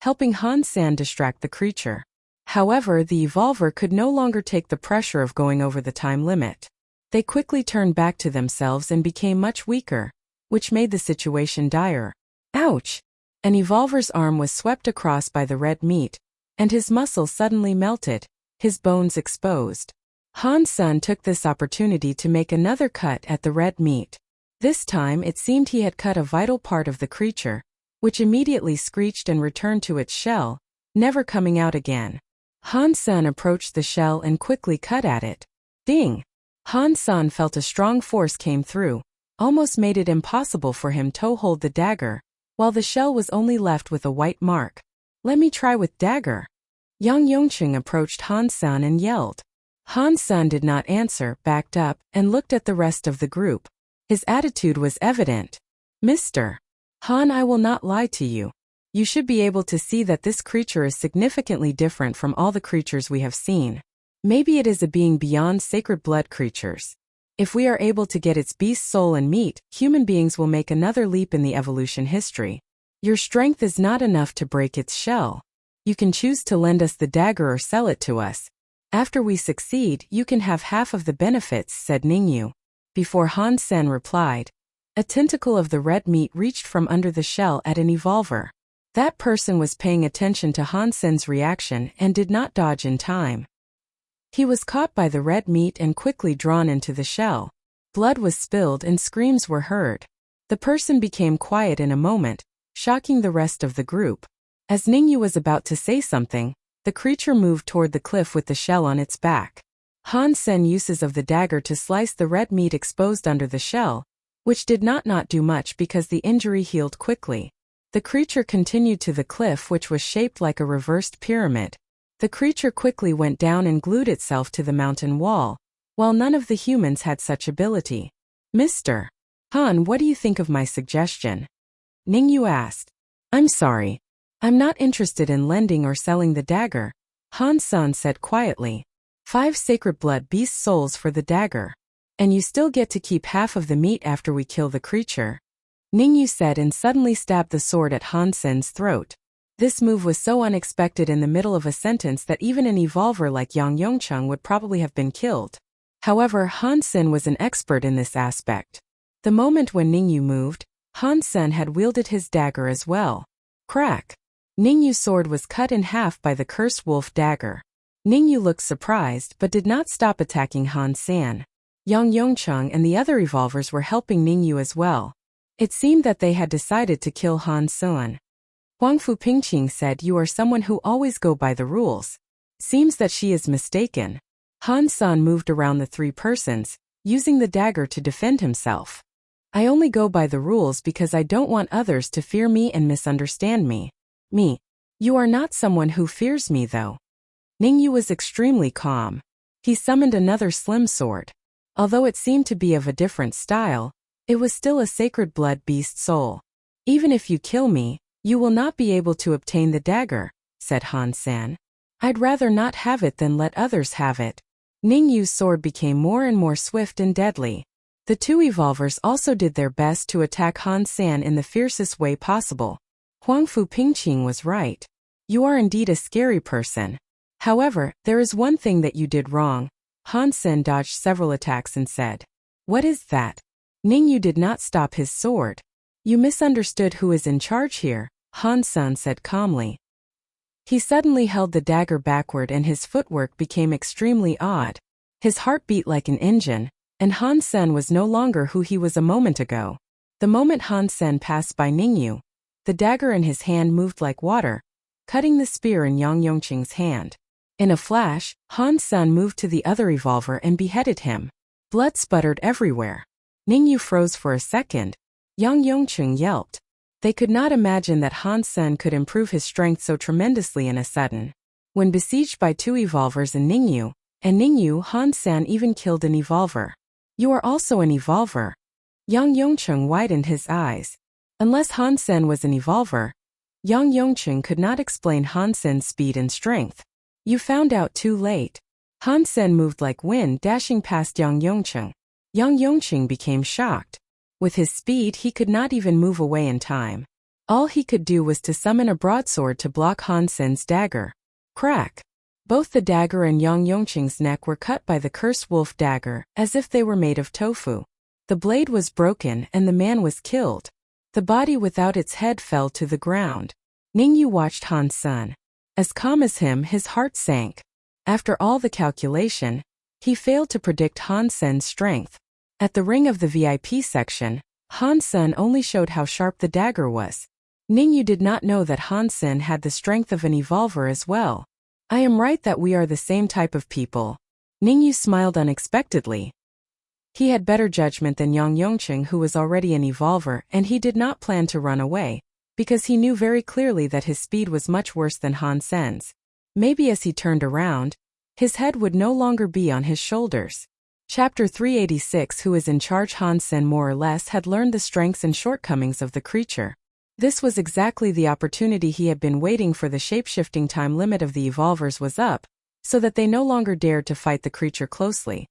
helping Han Sen distract the creature. However, the evolver could no longer take the pressure of going over the time limit. They quickly turned back to themselves and became much weaker, which made the situation dire. Ouch! An evolver's arm was swept across by the red meat, and his muscle suddenly melted, his bones exposed. Han Sen took this opportunity to make another cut at the red meat. This time it seemed he had cut a vital part of the creature, which immediately screeched and returned to its shell, never coming out again. Han Sen approached the shell and quickly cut at it. Ding! Han Sen felt a strong force came through, almost made it impossible for him to hold the dagger, while the shell was only left with a white mark. Let me try with dagger. Yang Yongqing approached Han Sen and yelled. Han Sen did not answer, backed up, and looked at the rest of the group. His attitude was evident. Mr. Han, I will not lie to you. You should be able to see that this creature is significantly different from all the creatures we have seen. Maybe it is a being beyond sacred blood creatures. If we are able to get its beast soul and meat, human beings will make another leap in the evolution history. Your strength is not enough to break its shell. You can choose to lend us the dagger or sell it to us. After we succeed, you can have half of the benefits, said Ningyu. Before Han Sen replied, a tentacle of the red meat reached from under the shell at an evolver. That person was paying attention to Han Sen's reaction and did not dodge in time. He was caught by the red meat and quickly drawn into the shell. Blood was spilled and screams were heard. The person became quiet in a moment, shocking the rest of the group. As Ningyu was about to say something, the creature moved toward the cliff with the shell on its back. Han Sen uses of the dagger to slice the red meat exposed under the shell, which did not do much because the injury healed quickly. The creature continued to the cliff, which was shaped like a reversed pyramid. The creature quickly went down and glued itself to the mountain wall, while none of the humans had such ability. Mr. Han, what do you think of my suggestion? Ningyu asked. I'm sorry. I'm not interested in lending or selling the dagger, Han Sen said quietly. 5 sacred blood beast souls for the dagger. And you still get to keep half of the meat after we kill the creature. Ningyu said and suddenly stabbed the sword at Han Sen's throat. This move was so unexpected in the middle of a sentence that even an evolver like Yang Yongqing would probably have been killed. However, Han Sen was an expert in this aspect. The moment when Ningyu moved, Han Sen had wielded his dagger as well. Crack! Ningyu's sword was cut in half by the cursed wolf dagger. Ningyu looked surprised but did not stop attacking Han San. Yang Yongcheng and the other evolvers were helping Ningyu as well. It seemed that they had decided to kill Han San. Huang Fu Pingqing said, "You are someone who always go by the rules." Seems that she is mistaken. Han San moved around the three persons, using the dagger to defend himself. "I only go by the rules because I don't want others to fear me and misunderstand me. Me. You are not someone who fears me though." Ningyu was extremely calm. He summoned another slim sword. Although it seemed to be of a different style, it was still a sacred blood beast soul. "Even if you kill me, you will not be able to obtain the dagger," said Han San. "I'd rather not have it than let others have it." Ningyu's sword became more and more swift and deadly. The two evolvers also did their best to attack Han San in the fiercest way possible. Huang Fu Pingqing was right. You are indeed a scary person. However, there is one thing that you did wrong. Han San dodged several attacks and said. "What is that?" Ningyu did not stop his sword. "You misunderstood who is in charge here," Han San said calmly. He suddenly held the dagger backward and his footwork became extremely odd. His heart beat like an engine, and Han San was no longer who he was a moment ago. The moment Han San passed by Ningyu, the dagger in his hand moved like water, cutting the spear in Yang Yongqing's hand. In a flash, Han San moved to the other evolver and beheaded him. Blood sputtered everywhere. Ningyu froze for a second. Yang Yongqing yelped. They could not imagine that Han San could improve his strength so tremendously in a sudden. When besieged by two evolvers and Ningyu, Han San even killed an evolver. "You are also an evolver." Yang Yongqing widened his eyes. Unless Han San was an evolver, Yang Yongqing could not explain Han San's speed and strength. "You found out too late." Han San moved like wind, dashing past Yang Yongqing. Yang Yongqing became shocked. With his speed, he could not even move away in time. All he could do was to summon a broadsword to block Han San's dagger. Crack! Both the dagger and Yang Yongqing's neck were cut by the cursed wolf dagger, as if they were made of tofu. The blade was broken and the man was killed. The body without its head fell to the ground. Ningyu watched Han San. As calm as him, his heart sank. After all the calculation, he failed to predict Han San's strength. At the ring of the VIP section, Han San only showed how sharp the dagger was. Ningyu did not know that Han San had the strength of an evolver as well. "I am right that we are the same type of people." Ningyu smiled unexpectedly. He had better judgment than Yang Yongqing, who was already an evolver, and he did not plan to run away, because he knew very clearly that his speed was much worse than Han San's. Maybe as he turned around, his head would no longer be on his shoulders. Chapter 386. Who is in charge? Han San more or less had learned the strengths and shortcomings of the creature. This was exactly the opportunity he had been waiting for. The shape-shifting time limit of the evolvers was up, so that they no longer dared to fight the creature closely.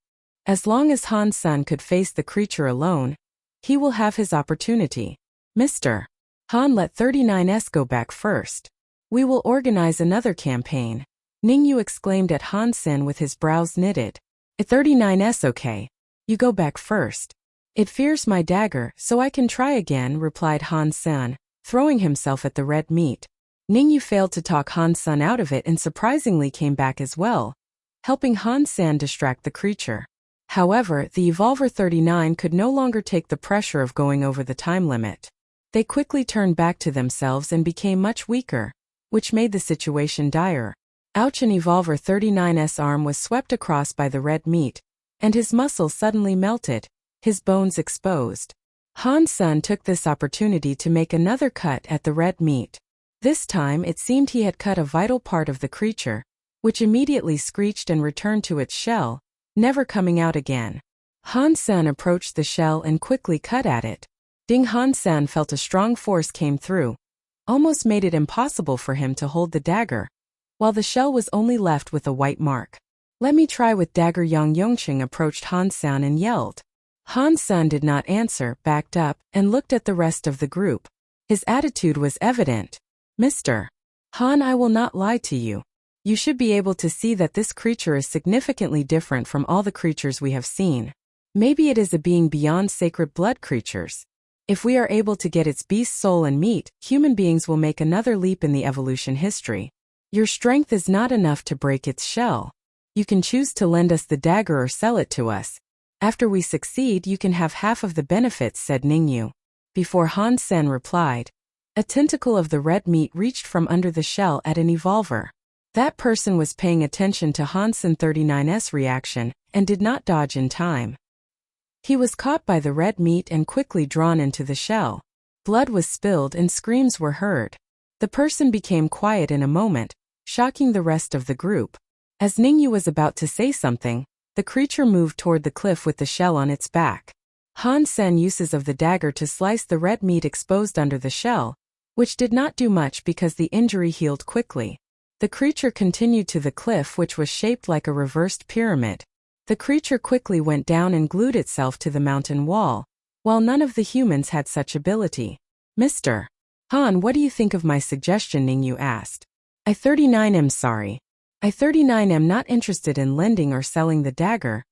As long as Han San could face the creature alone, he will have his opportunity. "Mr. Han, let 39S go back first. We will organize another campaign," Ningyu exclaimed at Han San with his brows knitted. "At 39S okay. You go back first." "It fears my dagger, so I can try again," replied Han San, throwing himself at the red meat. Ningyu failed to talk Han San out of it and surprisingly came back as well, helping Han San distract the creature. However, the Evolver 39 could no longer take the pressure of going over the time limit. They quickly turned back to themselves and became much weaker, which made the situation dire. Ouch! An Evolver 39's arm was swept across by the red meat, and his muscles suddenly melted, his bones exposed. Han San took this opportunity to make another cut at the red meat. This time it seemed he had cut a vital part of the creature, which immediately screeched and returned to its shell, never coming out again. Han San approached the shell and quickly cut at it. Ding! Han San felt a strong force came through, almost made it impossible for him to hold the dagger, while the shell was only left with a white mark. "Let me try with dagger." Yang Yongqing approached Han San and yelled. Han San did not answer, backed up, and looked at the rest of the group. His attitude was evident. "Mr. Han, I will not lie to you. You should be able to see that this creature is significantly different from all the creatures we have seen. Maybe it is a being beyond sacred blood creatures. If we are able to get its beast soul and meat, human beings will make another leap in the evolution history." Your strength is not enough to break its shell. You can choose to lend us the dagger or sell it to us. After we succeed, you can have half of the benefits, said Ningyu. Before Han Sen replied, a tentacle of the red meat reached from under the shell at an evolver. That person was paying attention to Hansen 39's reaction and did not dodge in time. He was caught by the red meat and quickly drawn into the shell. Blood was spilled and screams were heard. The person became quiet in a moment, shocking the rest of the group. As Ningyu was about to say something, the creature moved toward the cliff with the shell on its back. Han Sen uses of the dagger to slice the red meat exposed under the shell, which did not do much because the injury healed quickly. The creature continued to the cliff, which was shaped like a reversed pyramid. The creature quickly went down and glued itself to the mountain wall, while none of the humans had such ability. Mr. Han, what do you think of my suggestion? Ningyu asked. I 39 am sorry. I 39 am not interested in lending or selling the dagger,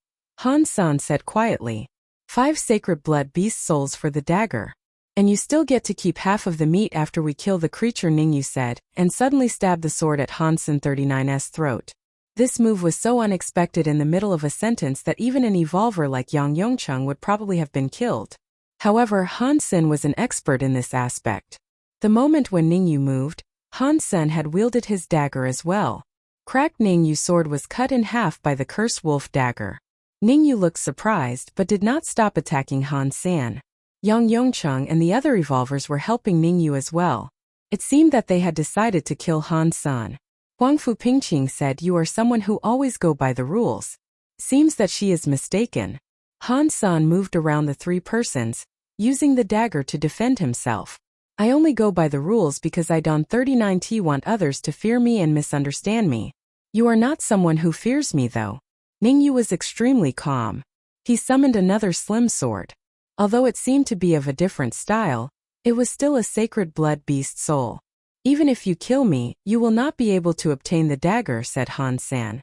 Han San said quietly. 5 sacred blood beast souls for the dagger. And you still get to keep half of the meat after we kill the creature, Ningyu said, and suddenly stabbed the sword at Hansen 39's throat. This move was so unexpected in the middle of a sentence that even an evolver like Yang Yongcheng would probably have been killed. However, Hansen was an expert in this aspect. The moment when Ningyu moved, Hansen had wielded his dagger as well. Cracked Ningyu's sword was cut in half by the cursed wolf dagger. Ningyu looked surprised but did not stop attacking Hansen. Yang Yongcheng and the other evolvers were helping Ningyu as well. It seemed that they had decided to kill Han San. Huangfu Pingqing said, you are someone who always go by the rules. Seems that she is mistaken. Han San moved around the 3 persons, using the dagger to defend himself. I only go by the rules because I don't 39T want others to fear me and misunderstand me. You are not someone who fears me though. Ningyu was extremely calm. He summoned another slim sword. Although it seemed to be of a different style, it was still a sacred blood beast soul. Even if you kill me, you will not be able to obtain the dagger, said Han San.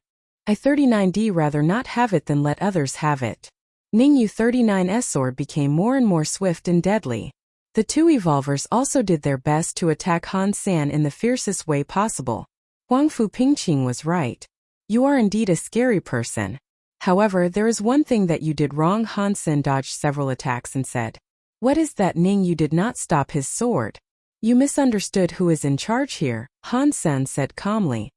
I 39D rather not have it than let others have it. Ningyu 39's sword became more and more swift and deadly. The 2 evolvers also did their best to attack Han San in the fiercest way possible. Huangfu Pingqing was right. You are indeed a scary person. However, there is one thing that you did wrong. Han Sen dodged several attacks and said. What is that? Ningyu did not stop his sword. You misunderstood who is in charge here, Han Sen said calmly.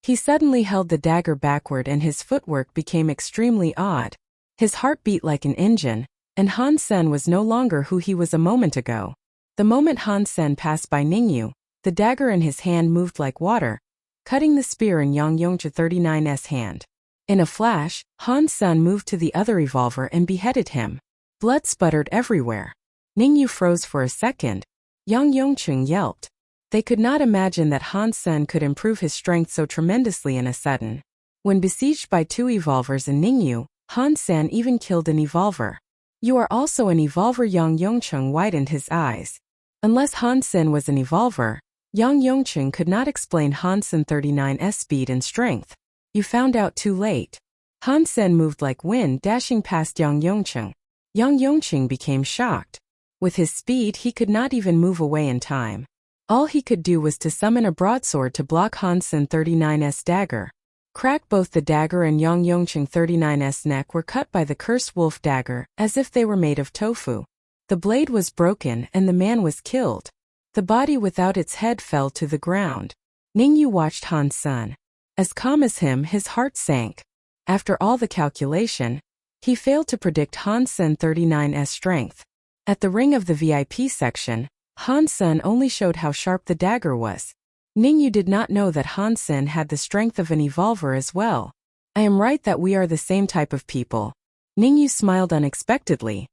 He suddenly held the dagger backward and his footwork became extremely odd. His heart beat like an engine, and Han Sen was no longer who he was a moment ago. The moment Han Sen passed by Ningyu, the dagger in his hand moved like water, cutting the spear in Yang Yongcha 39's hand. In a flash, Han Sen moved to the other evolver and beheaded him. Blood sputtered everywhere. Ningyu froze for a second. Yang Yongcheng yelped. They could not imagine that Han Sen could improve his strength so tremendously in a sudden. When besieged by 2 evolvers and Ningyu, Han Sen even killed an evolver. You are also an evolver? Yang Yongcheng widened his eyes. Unless Han Sen was an evolver, Yang Yongcheng could not explain Hansen 39's speed and strength. You found out too late. Han Sen moved like wind, dashing past Yang Yongcheng. Yang Yongcheng became shocked. With his speed, he could not even move away in time. All he could do was to summon a broadsword to block Hansen 39's dagger. Crack! Both the dagger and Yang Yongcheng 39's neck were cut by the cursed wolf dagger, as if they were made of tofu. The blade was broken and the man was killed. The body without its head fell to the ground. Ningyu watched Han Sen. As calm as him, his heart sank. After all the calculation, he failed to predict Hansen 39's strength. At the ring of the VIP section, Hansen only showed how sharp the dagger was. Ningyu did not know that Hansen had the strength of an evolver as well. I am right that we are the same type of people. Ningyu smiled unexpectedly.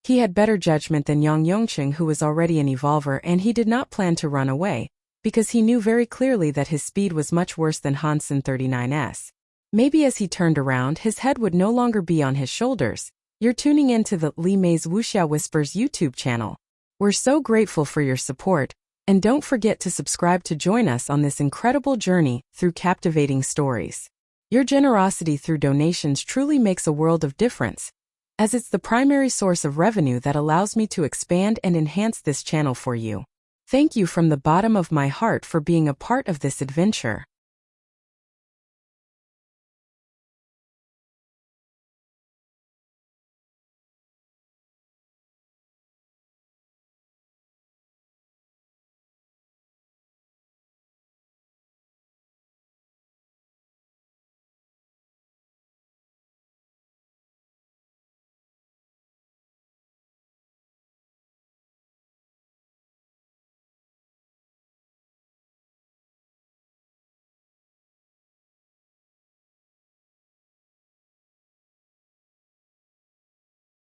He had better judgment than Yang Yongcheng, who was already an evolver, and he did not plan to run away, because he knew very clearly that his speed was much worse than Hansen 39's. Maybe as he turned around, his head would no longer be on his shoulders. You're tuning in to the Li Mei's Wuxia Whispers YouTube channel. We're so grateful for your support, and don't forget to subscribe to join us on this incredible journey through captivating stories. Your generosity through donations truly makes a world of difference, as it's the primary source of revenue that allows me to expand and enhance this channel for you. Thank you from the bottom of my heart for being a part of this adventure.